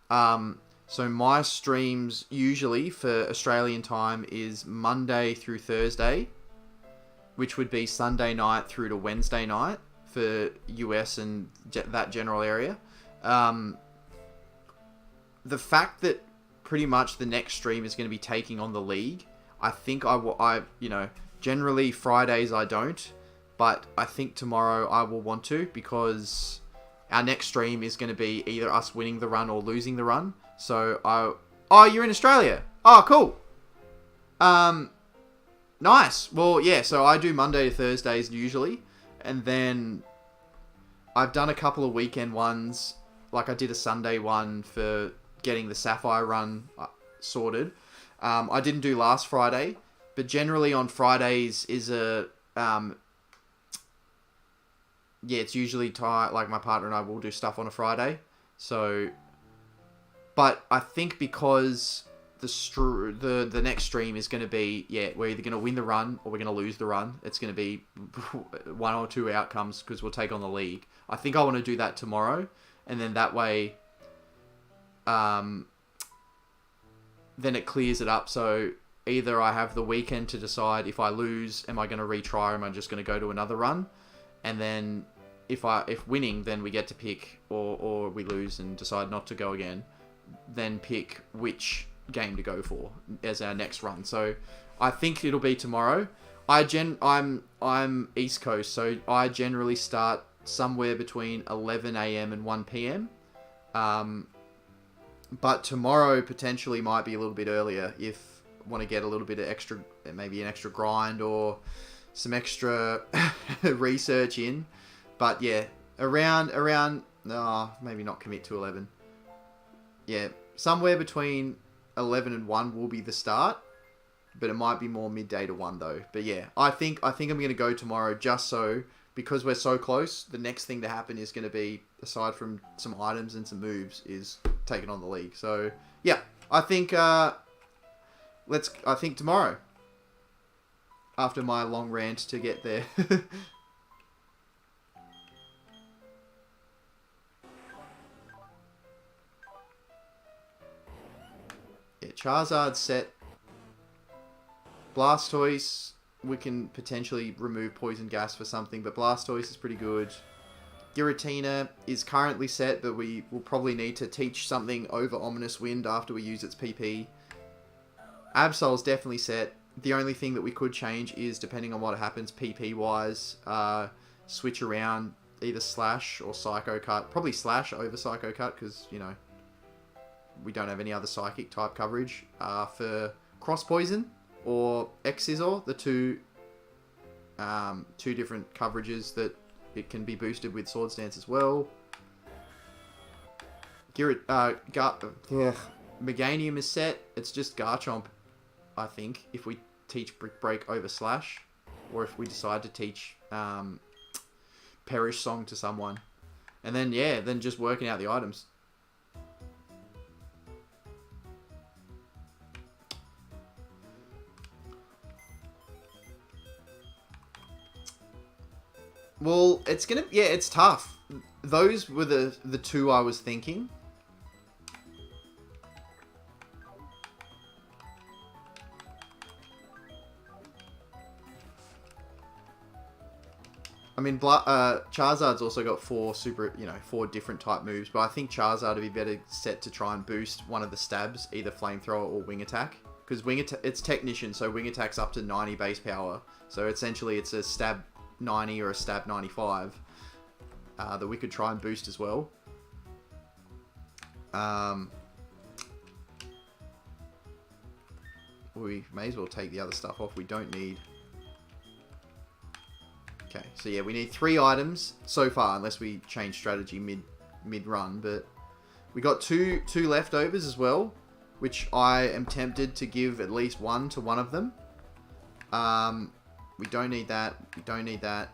So my streams usually for Australian time is Monday through Thursday, which would be Sunday night through to Wednesday night for US and that general area. The fact that pretty much the next stream is going to be taking on the league, I think generally Fridays I don't, but I think tomorrow I will want to, because our next stream is going to be either us winning the run or losing the run. So oh, you're in Australia. Oh, cool. Nice. Well, yeah, so I do Monday to Thursdays usually, and then I've done a couple of weekend ones. Like I did a Sunday one for getting the Sapphire run sorted. I didn't do last Friday, but generally on Fridays is it's usually tight. Like my partner and I will do stuff on a Friday. So, but I think because the next stream is going to be, we're either going to win the run or we're going to lose the run. It's going to be one or two outcomes because we'll take on the league. I think I want to do that tomorrow, and then that way, then it clears it up. So either I have the weekend to decide if I lose, am I going to retry, or am I just going to go to another run? And then if winning, then we get to pick, or we lose and decide not to go again, then pick which game to go for as our next run. So I think it'll be tomorrow. I'm East Coast, so I generally start somewhere between 11 a.m. and 1 p.m. But tomorrow potentially might be a little bit earlier if I want to get a little bit of extra, maybe an extra grind or some extra research in. But yeah, around maybe not commit to 11. Yeah, somewhere between 11 and 1 will be the start, but it might be more midday to 1 though. But yeah, I think I'm going to go tomorrow, just so, because we're so close, the next thing to happen is going to be, aside from some items and some moves, is taking on the league. So yeah, I think tomorrow, after my long rant to get there. Yeah, Charizard set. Blastoise, we can potentially remove Poison Gas for something, but Blastoise is pretty good. Giratina is currently set, but we will probably need to teach something over Ominous Wind after we use its PP. Absol's definitely set. The only thing that we could change is, depending on what happens PP-wise, switch around either Slash or Psycho Cut. Probably Slash over Psycho Cut, because, we don't have any other Psychic type coverage. For Cross Poison or X-Scissor, the two different coverages that it can be boosted with Swords Dance as well. Meganium is set. It's just Garchomp, I think, if we teach Brick Break over Slash, or if we decide to teach Perish Song to someone. And then, then just working out the items. Well, it's tough. Those were the two I was thinking. I mean, Charizard's also got four different type moves, but I think Charizard would be better set to try and boost one of the stabs, either Flamethrower or Wing Attack. Because it's Technician, so Wing Attack's up to 90 base power. So essentially it's a stab 90 or a stab 95 that we could try and boost as well. We may as well take the other stuff off. We don't need. Okay, so yeah, we need 3 items so far, unless we change strategy mid run. But we got two leftovers as well, which I am tempted to give at least one to one of them. We don't need that. We don't need that.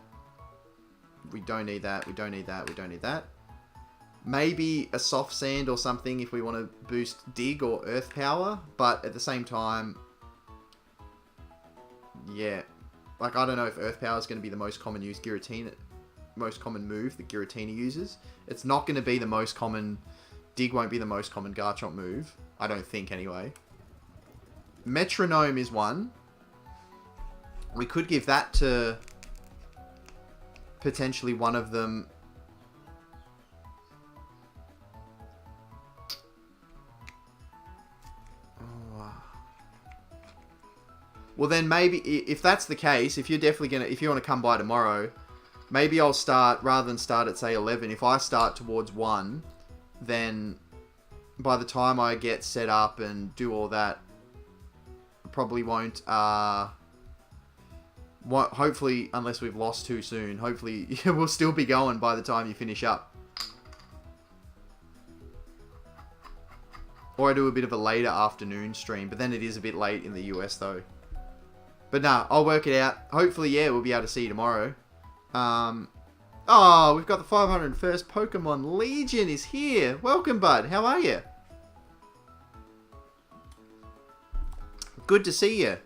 We don't need that. We don't need that. We don't need that. Maybe a Soft Sand or something if we want to boost Dig or Earth Power. But at the same time, yeah. Like, I don't know if Earth Power is going to be the most common used Giratina. most common move that Giratina uses. It's not going to be the most common... Dig won't be the most common Garchomp move. I don't think, anyway. Metronome is one. We could give that to potentially one of them. Well, then maybe if that's the case, if you're definitely gonna, if you want to come by tomorrow, maybe I'll start, rather than start at say 11. If I start towards 1, then by the time I get set up and do all that, I probably won't. Hopefully, unless we've lost too soon, hopefully we'll still be going by the time you finish up. Or I do a bit of a later afternoon stream, but then it is a bit late in the US though. But nah, I'll work it out. Hopefully, yeah, we'll be able to see you tomorrow. Oh, we've got the 501st Pokemon Legion is here. Welcome, bud. How are you? Good to see you.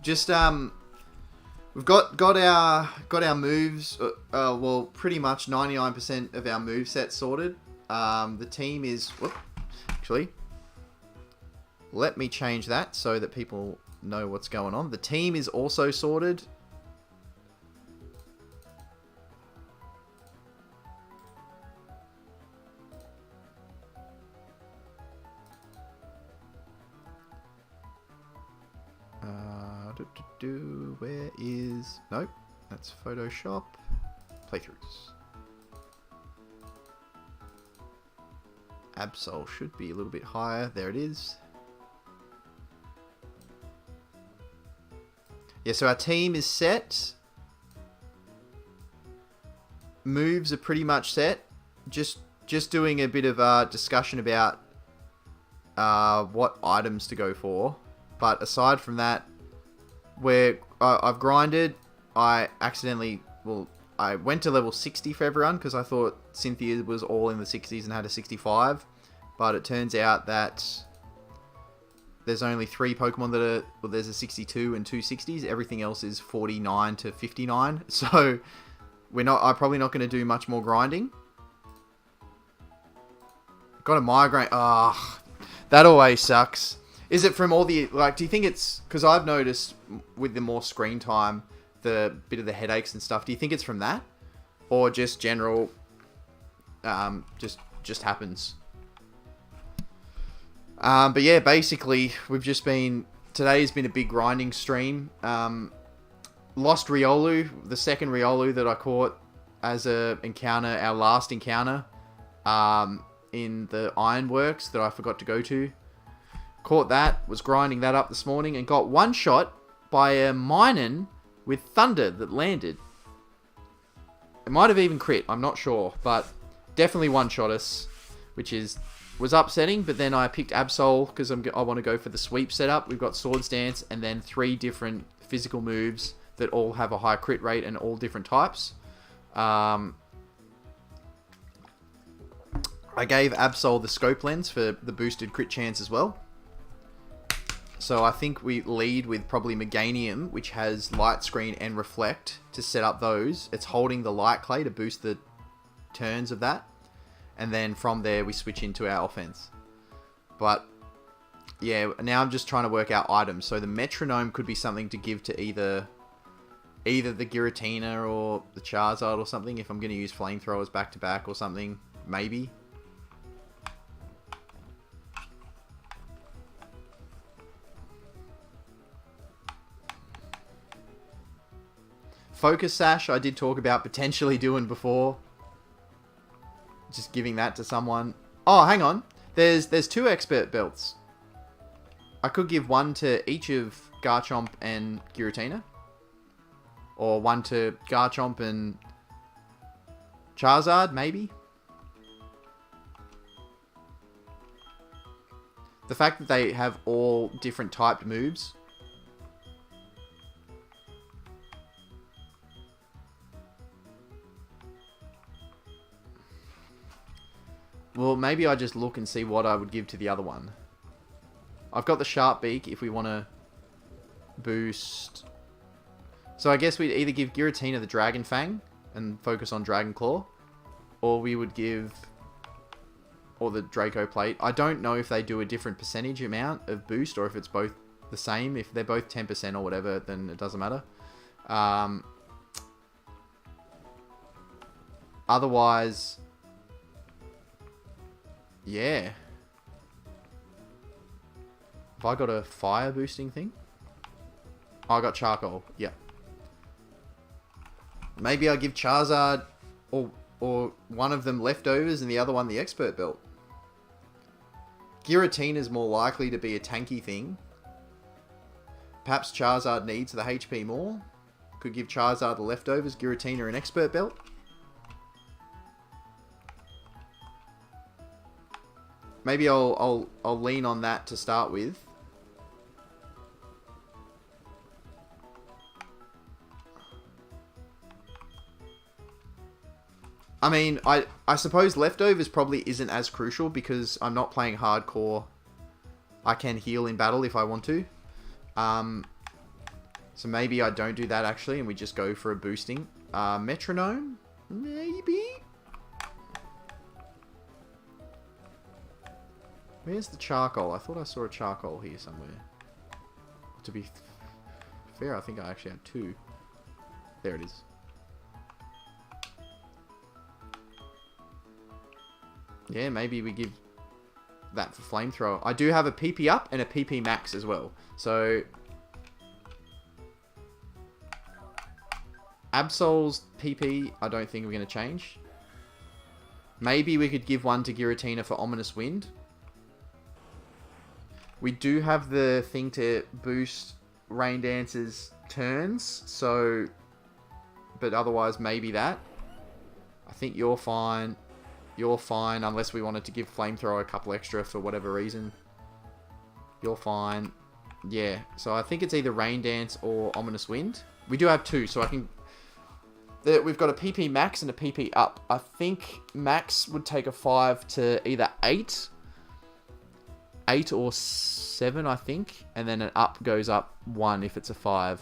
Just we've got our moves. Well, pretty much 99% of our moveset sorted. The team is. Whoop, actually, let me change that so that people know what's going on. The team is also sorted. Where is... Nope, that's Photoshop. Playthroughs. Absol should be a little bit higher. There it is. Yeah, so our team is set. Moves are pretty much set. Just doing a bit of a discussion about what items to go for. But aside from that, I've grinded. I accidentally... Well, I went to level 60 for everyone because I thought Cynthia was all in the 60s and had a 65. But it turns out that there's only 3 Pokemon that are... Well, there's a 62 and 2 60s. Everything else is 49 to 59. So I'm probably not going to do much more grinding. Got a migraine. Ah, that always sucks. Is it from all the... Like, do you think it's... Because I've noticed with the more screen time, the bit of the headaches and stuff. Do you think it's from that? Or just general... just happens? But yeah, basically, we've just been... Today's been a big grinding stream. Lost Riolu, the second Riolu that I caught as a encounter, our last encounter, in the Ironworks that I forgot to go to. Caught that, was grinding that up this morning, and got one shot by a Minun with Thunder that landed. It might have even crit, I'm not sure, but definitely one shot us, which was upsetting. But then I picked Absol because I want to go for the sweep setup. We've got Swords Dance and then 3 different physical moves that all have a high crit rate and all different types. I gave Absol the scope lens for the boosted crit chance as well. So I think we lead with probably Meganium, which has Light Screen and Reflect to set up those. It's holding the Light Clay to boost the turns of that. And then from there, we switch into our offense. But yeah, now I'm just trying to work out items. So the Metronome could be something to give to either the Giratina or the Charizard or something. If I'm going to use Flamethrowers back to back or something, maybe. Focus Sash, I did talk about potentially doing before. Just giving that to someone. Oh, hang on. There's 2 expert belts. I could give one to each of Garchomp and Giratina. Or one to Garchomp and Charizard, maybe. The fact that they have all different typed moves. Well, maybe I just look and see what I would give to the other one. I've got the Sharp Beak if we want to boost So I guess we'd either give Giratina the Dragon Fang and focus on Dragon Claw, or we would give... or the Draco Plate. I don't know if they do a different percentage amount of boost, or if it's both the same. If they're both 10% or whatever, then it doesn't matter. Otherwise... yeah. Have I got a fire boosting thing? Oh, I got Charcoal. Yeah. Maybe I give Charizard or one of them leftovers and the other one the Expert Belt. Giratina is more likely to be a tanky thing. Perhaps Charizard needs the HP more. Could give Charizard the leftovers, Giratina an Expert Belt. Maybe I'll lean on that to start with. I mean, I suppose leftovers probably isn't as crucial because I'm not playing hardcore. I can heal in battle if I want to. So maybe I don't do that actually and we just go for a boosting. Metronome? Maybe? Where's the Charcoal? I thought I saw a Charcoal here somewhere. To be fair, I think I actually have two. There it is. Yeah, maybe we give that for Flamethrower. I do have a PP up and a PP max as well. So... Absol's PP, I don't think we're going to change. Maybe we could give one to Giratina for Ominous Wind. We do have the thing to boost Rain Dance's turns, so... But otherwise, maybe that. I think you're fine. You're fine, unless we wanted to give Flamethrower a couple extra for whatever reason. You're fine. Yeah, so I think it's either Rain Dance or Ominous Wind. We do have two, so I can... We've got a PP max and a PP up. I think max would take a 5 to either 8. 8 or 7, I think. And then an up goes up 1 if it's a 5.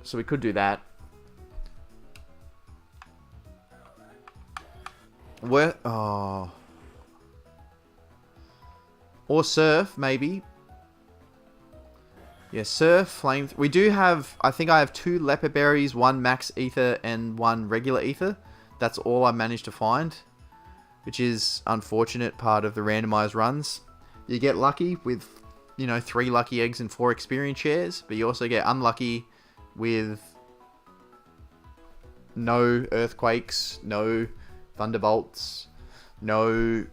So we could do that. Where? Oh. Or Surf, maybe. Yeah, Surf, Flame... We do have... I think I have 2 Leopard Berries, 1 Max Ether, and 1 regular Ether. That's all I managed to find. Which is unfortunate part of the randomized runs. You get lucky with, you know, 3 lucky eggs and 4 experience shares. But you also get unlucky with no Earthquakes, no Thunderbolts, well,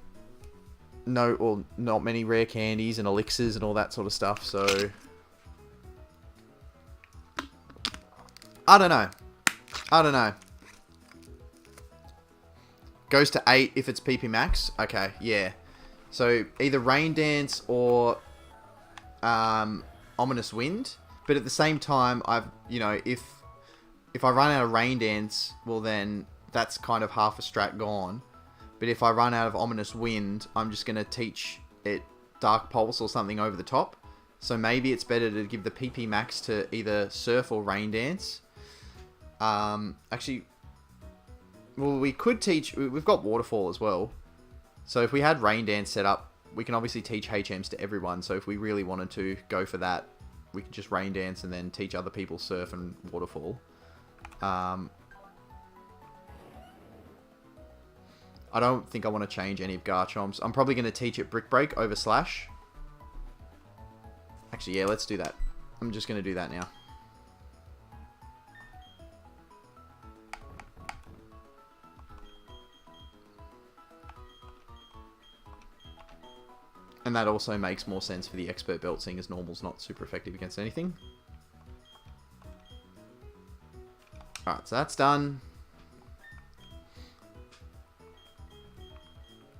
not many rare candies and elixirs and all that sort of stuff, so... I don't know. Goes to 8 if it's PP max? Okay, yeah. So, either Rain Dance or Ominous Wind. But at the same time, if I run out of Rain Dance, well then... That's kind of half a strat gone. But if I run out of Ominous Wind, I'm just going to teach it Dark Pulse or something over the top. So maybe it's better to give the PP max to either Surf or Rain Dance. Actually, well, we could teach... We've got Waterfall as well. So if we had Rain Dance set up, we can obviously teach HMs to everyone. So if we really wanted to go for that, we could just Rain Dance and then teach other people Surf and Waterfall. I don't think I want to change any of Garchomp's. I'm probably going to teach it Brick Break over Slash. Actually, yeah, let's do that. I'm just going to do that now. And that also makes more sense for the Expert Belt, seeing as Normal's not super effective against anything. Alright, so that's done.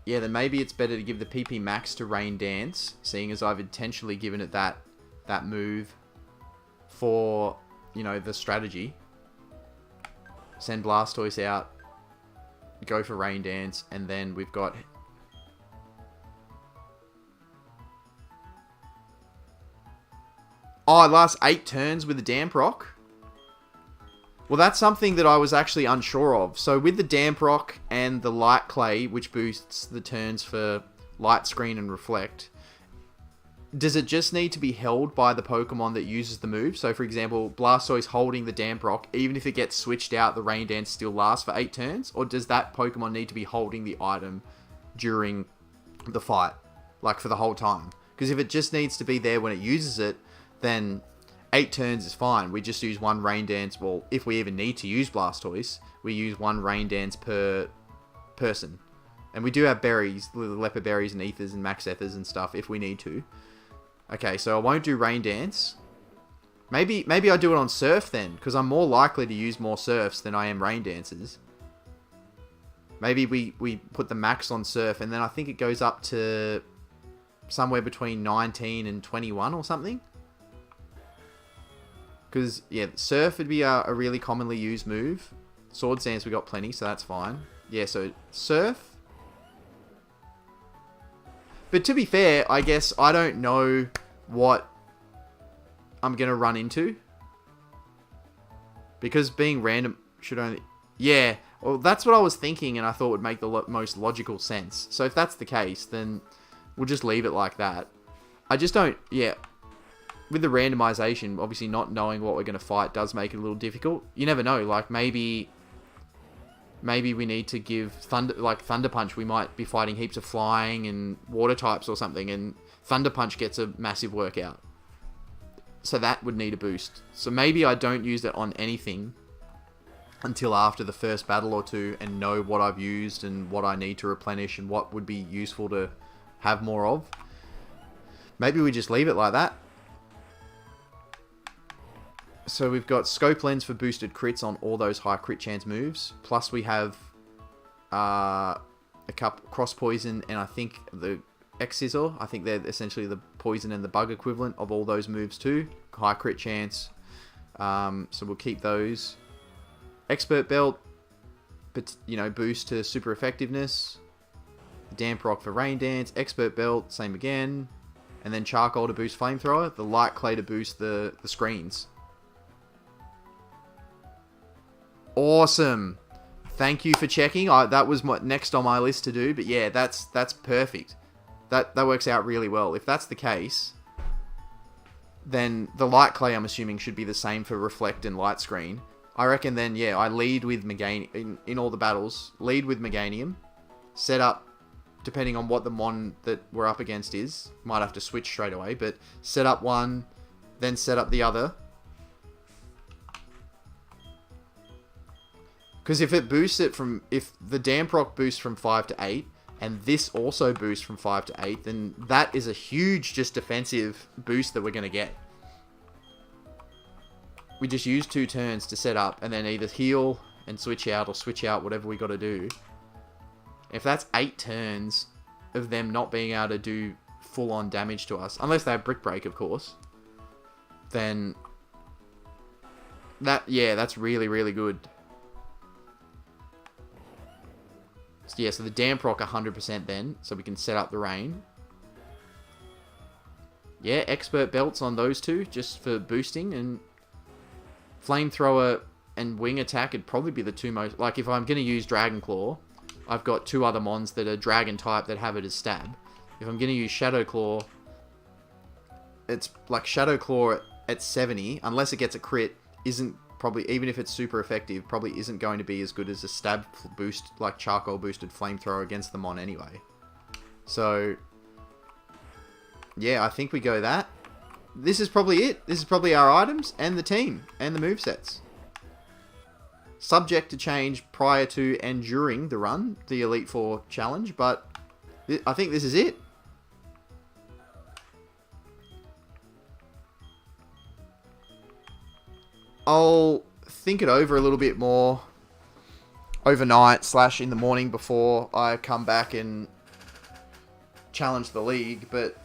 Yeah, then maybe it's better to give the PP max to Rain Dance, seeing as I've intentionally given it that move for, you know, the strategy. Send Blastoise out, go for Rain Dance, and then we've got... Oh, it lasts 8 turns with the Damp Rock. Well, that's something that I was actually unsure of. So with the Damp Rock and the Light Clay, which boosts the turns for Light Screen and Reflect, does it just need to be held by the Pokemon that uses the move? So for example, Blastoise holding the Damp Rock, even if it gets switched out, the Rain Dance still lasts for 8 turns? Or does that Pokemon need to be holding the item during the fight? Like for the whole time? Because if it just needs to be there when it uses it, then 8 turns is fine. We just use 1 Rain Dance. Well, if we even need to use Blastoise, we use 1 Rain Dance per person. And we do have berries, leopard berries and ethers and max ethers and stuff if we need to. Okay, so I won't do Rain Dance. Maybe I do it on Surf then, because I'm more likely to use more Surfs than I am Rain Dances. Maybe we put the max on Surf, and then I think it goes up to somewhere between 19 and 21 or something. Because, yeah, Surf would be a really commonly used move. Sword Stance we got plenty, so that's fine. Yeah, so Surf. But to be fair, I guess I don't know what I'm going to run into. Because being random should only... Yeah, well, that's what I was thinking, and I thought would make the most logical sense. So if that's the case, then we'll just leave it like that. I just don't... Yeah, with the randomization, obviously not knowing what we're going to fight does make it a little difficult. You never know, like maybe we need to give Thunder Punch. We might be fighting heaps of flying and water types or something, and Thunder Punch gets a massive workout. So that would need a boost. So maybe I don't use it on anything until after the first battle or two and know what I've used and what I need to replenish and what would be useful to have more of. Maybe we just leave it like that. So we've got Scope Lens for boosted crits on all those high crit chance moves. Plus we have a Cross Poison and I think the X-Scissor. I think they're essentially the poison and the bug equivalent of all those moves too. High crit chance. So we'll keep those. Expert Belt, but boost to super effectiveness. Damp Rock for Rain Dance. Expert Belt, same again. And then Charcoal to boost Flamethrower. The Light Clay to boost the screens. Awesome. Thank you for checking. That was next on my list to do. But yeah, that's perfect. That works out really well. If that's the case, then the Light Clay, I'm assuming, should be the same for Reflect and Light Screen. I reckon then, yeah, I lead with Meganium in all the battles. Lead with Meganium. Set up, depending on what the mon that we're up against is. Might have to switch straight away, but set up one, then set up the other. Because if it boosts it from... If the Damp Rock boosts from 5 to 8, and this also boosts from 5 to 8, then that is a huge just defensive boost that we're going to get. We just use 2 turns to set up, and then either heal and switch out, or switch out, whatever we got to do. If that's 8 turns of them not being able to do full-on damage to us, unless they have Brick Break, of course, then... that's really, really good. Yeah, so the Damp Rock 100% then, so we can set up the rain. Yeah, Expert Belts on those two, just for boosting, and Flamethrower and Wing Attack would probably be the two most... Like, if I'm going to use Dragon Claw, I've got 2 other mons that are Dragon type that have it as stab. If I'm going to use Shadow Claw, it's like Shadow Claw at 70, unless it gets a crit, isn't... Probably, even if it's super effective, probably isn't going to be as good as a stab boost, like Charcoal boosted Flamethrower against the mon anyway. So, yeah, I think we go that. This is probably it. This is probably our items and the team and the movesets. Subject to change prior to and during the run, the Elite Four challenge, but I think this is it. I'll think it over a little bit more overnight / in the morning before I come back and challenge the league. But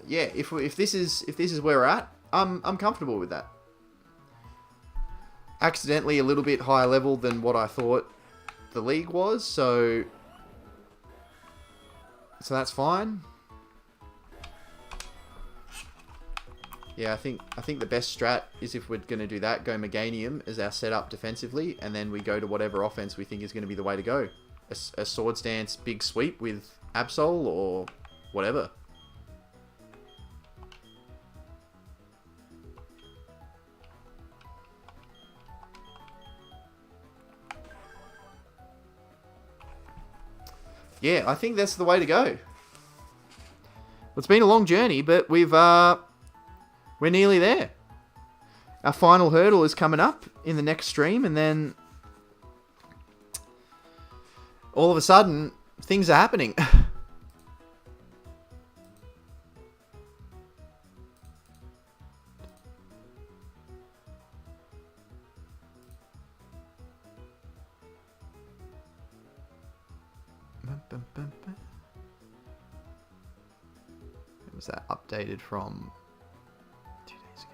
yeah, if this is where we're at, I'm comfortable with that. Accidentally a little bit higher level than what I thought the league was, so that's fine. Yeah, I think the best strat is, if we're going to do that, go Meganium as our setup defensively, and then we go to whatever offense we think is going to be the way to go. A Swords Dance big sweep with Absol or whatever. Yeah, I think that's the way to go. Well, it's been a long journey, but we're nearly there. Our final hurdle is coming up in the next stream, and then all of a sudden, things are happening. Was that updated from 2 days ago?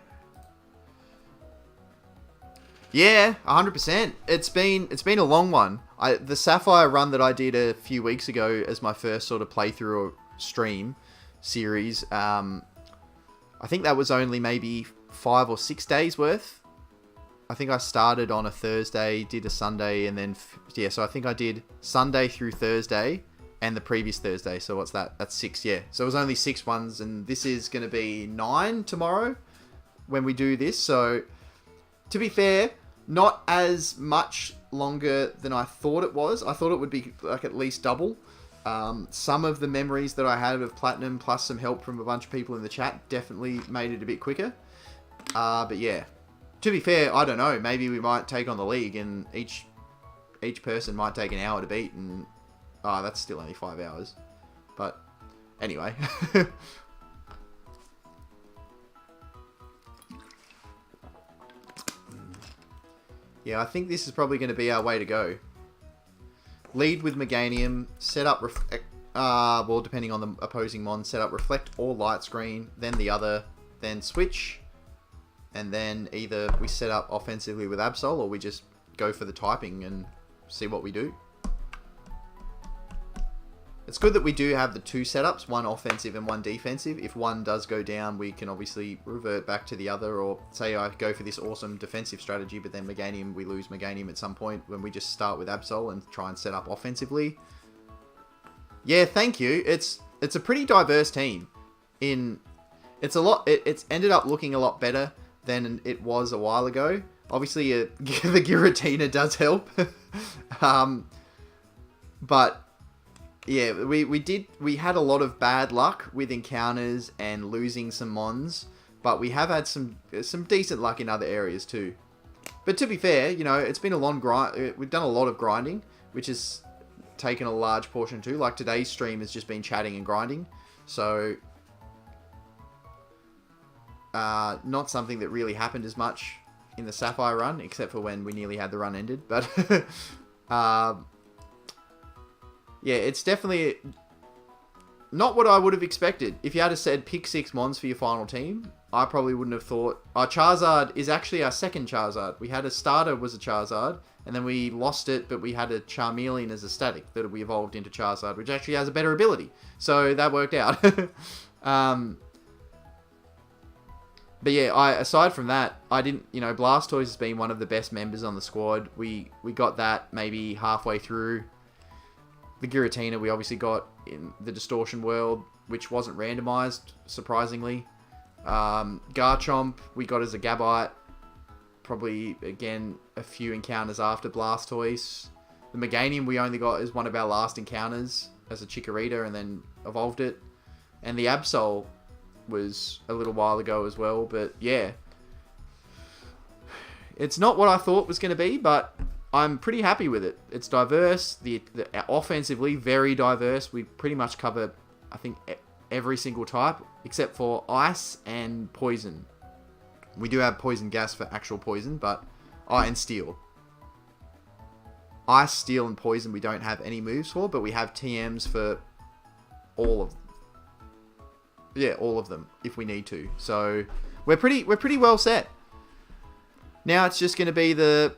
Yeah, 100%. It's been a long one. The Sapphire run that I did a few weeks ago as my first sort of playthrough or stream series, I think that was only maybe 5 or 6 days worth. I think I started on a Thursday, did a Sunday, and then so I think I did Sunday through Thursday and the previous Thursday. So what's that? That's 6, yeah. So it was only 6 ones, and this is going to be 9 tomorrow when we do this. So to be fair, not as much longer than I thought it was. I thought it would be like at least double. Some of the memories that I had of Platinum, plus some help from a bunch of people in the chat, definitely made it a bit quicker. But yeah, to be fair, I don't know. Maybe we might take on the league, and each person might take an hour to beat, and that's still only 5 hours. But anyway. Yeah, I think this is probably going to be our way to go. Lead with Meganium, set up, well, depending on the opposing mon, set up Reflect or Light Screen, then the other, then switch, and then either we set up offensively with Absol, or we just go for the typing and see what we do. It's good that we do have the 2 setups, one offensive and one defensive. If one does go down, we can obviously revert back to the other, or say I go for this awesome defensive strategy, but then Meganium, we lose Meganium at some point, when we just start with Absol and try and set up offensively. Yeah, thank you. It's a pretty diverse team. It's ended up looking a lot better than it was a while ago. Obviously, the Giratina does help. But yeah, we had a lot of bad luck with encounters and losing some mons, but we have had some decent luck in other areas too. But to be fair, you know, it's been a long grind. We've done a lot of grinding, which has taken a large portion too. Like today's stream has just been chatting and grinding, so not something that really happened as much in the Sapphire run, except for when we nearly had the run ended. But yeah, it's definitely not what I would have expected. If you had said pick 6 mons for your final team, I probably wouldn't have thought. Our Charizard is actually our second Charizard. We had a starter was a Charizard, and then we lost it, but we had a Charmeleon as a static that we evolved into Charizard, which actually has a better ability. So that worked out. But yeah, aside from that, I didn't, you know, Blastoise has been one of the best members on the squad. We got that maybe halfway through. The Giratina we obviously got in the Distortion world, which wasn't randomized, surprisingly. Garchomp we got as a Gabite, probably, again, a few encounters after Blastoise. The Meganium we only got as one of our last encounters as a Chikorita, and then evolved it. And the Absol was a little while ago as well, but yeah. It's not what I thought it was going to be, but I'm pretty happy with it. It's diverse. The offensively, very diverse. We pretty much cover, I think, every single type, except for Ice and Poison. We do have Poison Gas for actual poison, but... and Steel. Ice, Steel, and Poison we don't have any moves for, but we have TMs for all of them. Yeah, all of them, if we need to. So, we're pretty well set. Now it's just going to be the...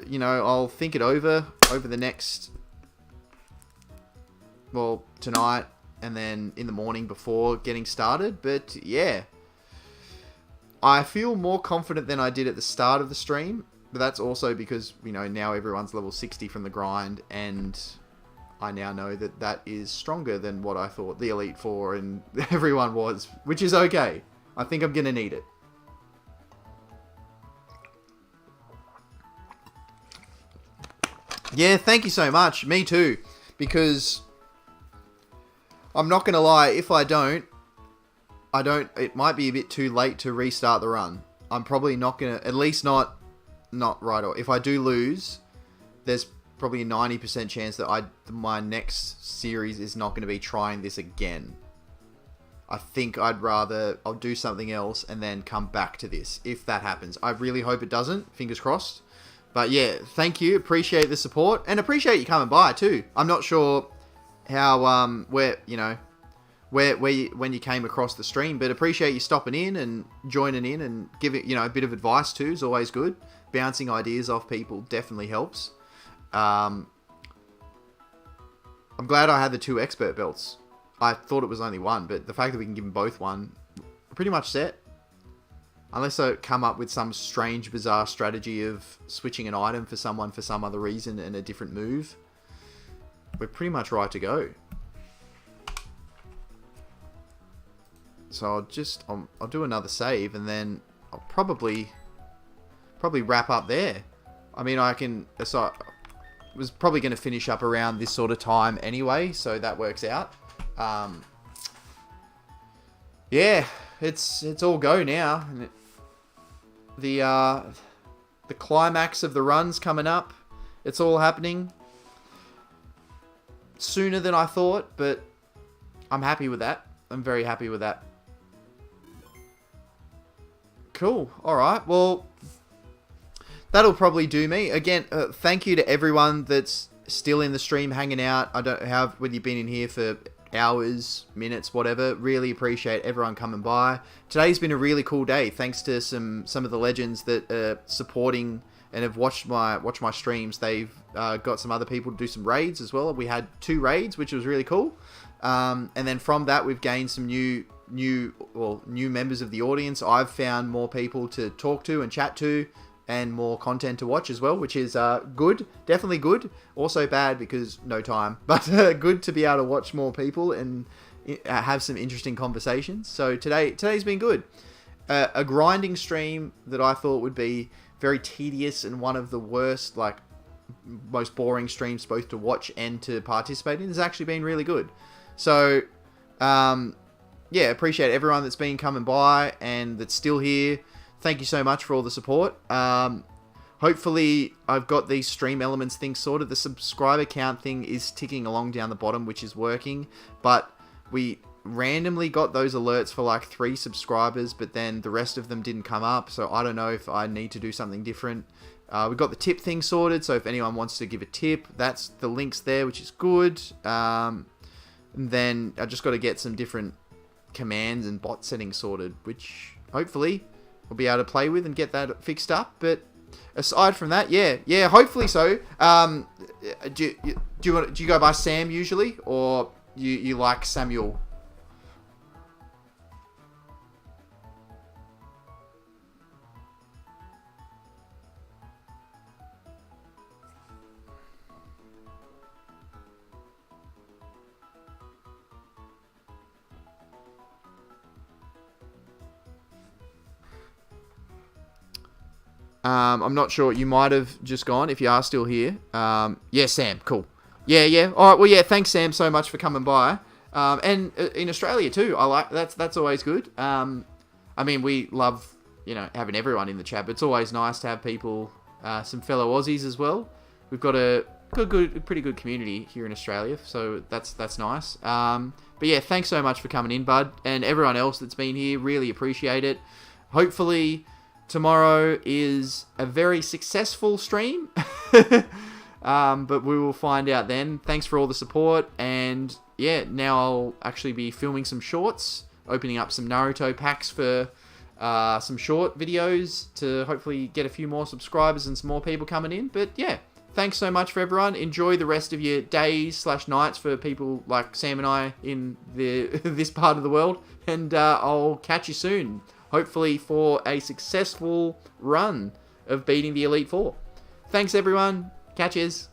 You know, I'll think it over the next... Well, tonight, and then in the morning before getting started. But, yeah. I feel more confident than I did at the start of the stream, but that's also because, you know, now everyone's level 60 from the grind, and I now know that that is stronger than what I thought the Elite Four and everyone was, which is okay. I think I'm going to need it. Yeah, thank you so much. Me too. Because I'm not going to lie, if I don't, it might be a bit too late to restart the run. I'm probably not going to, at least not right away. If I do lose, there's probably a 90% chance that my next series is not going to be trying this again. I think I'll do something else and then come back to this, if that happens. I really hope it doesn't. Fingers crossed. But yeah, thank you. Appreciate the support. And appreciate you coming by too. I'm not sure how, when you came across the stream, but appreciate you stopping in and joining in and giving, a bit of advice too is always good. Bouncing ideas off people definitely helps. I'm glad I had the 2 expert belts. I thought it was only 1, but the fact that we can give them both 1, pretty much set. Unless I come up with some strange, bizarre strategy of switching an item for someone for some other reason and a different move, we're pretty much right to go. So I'll do another save and then I'll probably wrap up there. I mean, so I was probably going to finish up around this sort of time anyway, so that works out. Yeah, it's all go now. The climax of the run's coming up. It's all happening sooner than I thought, but I'm happy with that. I'm very happy with that. Cool. All right. Well, that'll probably do me. Again, thank you to everyone that's still in the stream hanging out. I don't have whether you've been in here for hours, minutes, whatever. Really appreciate everyone coming by. Today's been a really cool day, thanks to some of the legends that are supporting and have watched my streams. They've got some other people to do some raids as well. We had 2 raids, which was really cool. And then from that, we've gained some new members of the audience. I've found more people to talk to and chat to, and more content to watch as well, which is good. Definitely good. Also bad because no time, but good to be able to watch more people and have some interesting conversations. So today's been good. A grinding stream that I thought would be very tedious and one of the worst, like most boring streams both to watch and to participate in has actually been really good. So yeah, appreciate everyone that's been coming by and that's still here. Thank you so much for all the support. Hopefully, I've got these stream elements things sorted. The subscriber count thing is ticking along down the bottom, which is working. But we randomly got those alerts for like 3 subscribers, but then the rest of them didn't come up. So I don't know if I need to do something different. We got the tip thing sorted. So if anyone wants to give a tip, that's the links there, which is good. And then I just got to get some different commands and bot settings sorted, which hopefully we'll be able to play with and get that fixed up. But aside from that, yeah, hopefully so. Do you go by Sam usually, or you like Samuel? I'm not sure. You might have just gone if you are still here. Yeah, Sam. Cool. Yeah. All right. Well, yeah. Thanks, Sam, so much for coming by. And in Australia too. I like that's always good. I mean, we love having everyone in the chat, but it's always nice to have people, some fellow Aussies as well. We've got a pretty good community here in Australia, so that's nice. But yeah, thanks so much for coming in, bud, and everyone else that's been here. Really appreciate it. Hopefully tomorrow is a very successful stream, but we will find out then. Thanks for all the support, and yeah, now I'll actually be filming some shorts, opening up some Naruto packs for some short videos to hopefully get a few more subscribers and some more people coming in. But yeah, thanks so much for everyone. Enjoy the rest of your days/nights for people like Sam and I in this part of the world, and I'll catch you soon. hopefully for a successful run of beating the Elite Four. Thanks, everyone. Catches.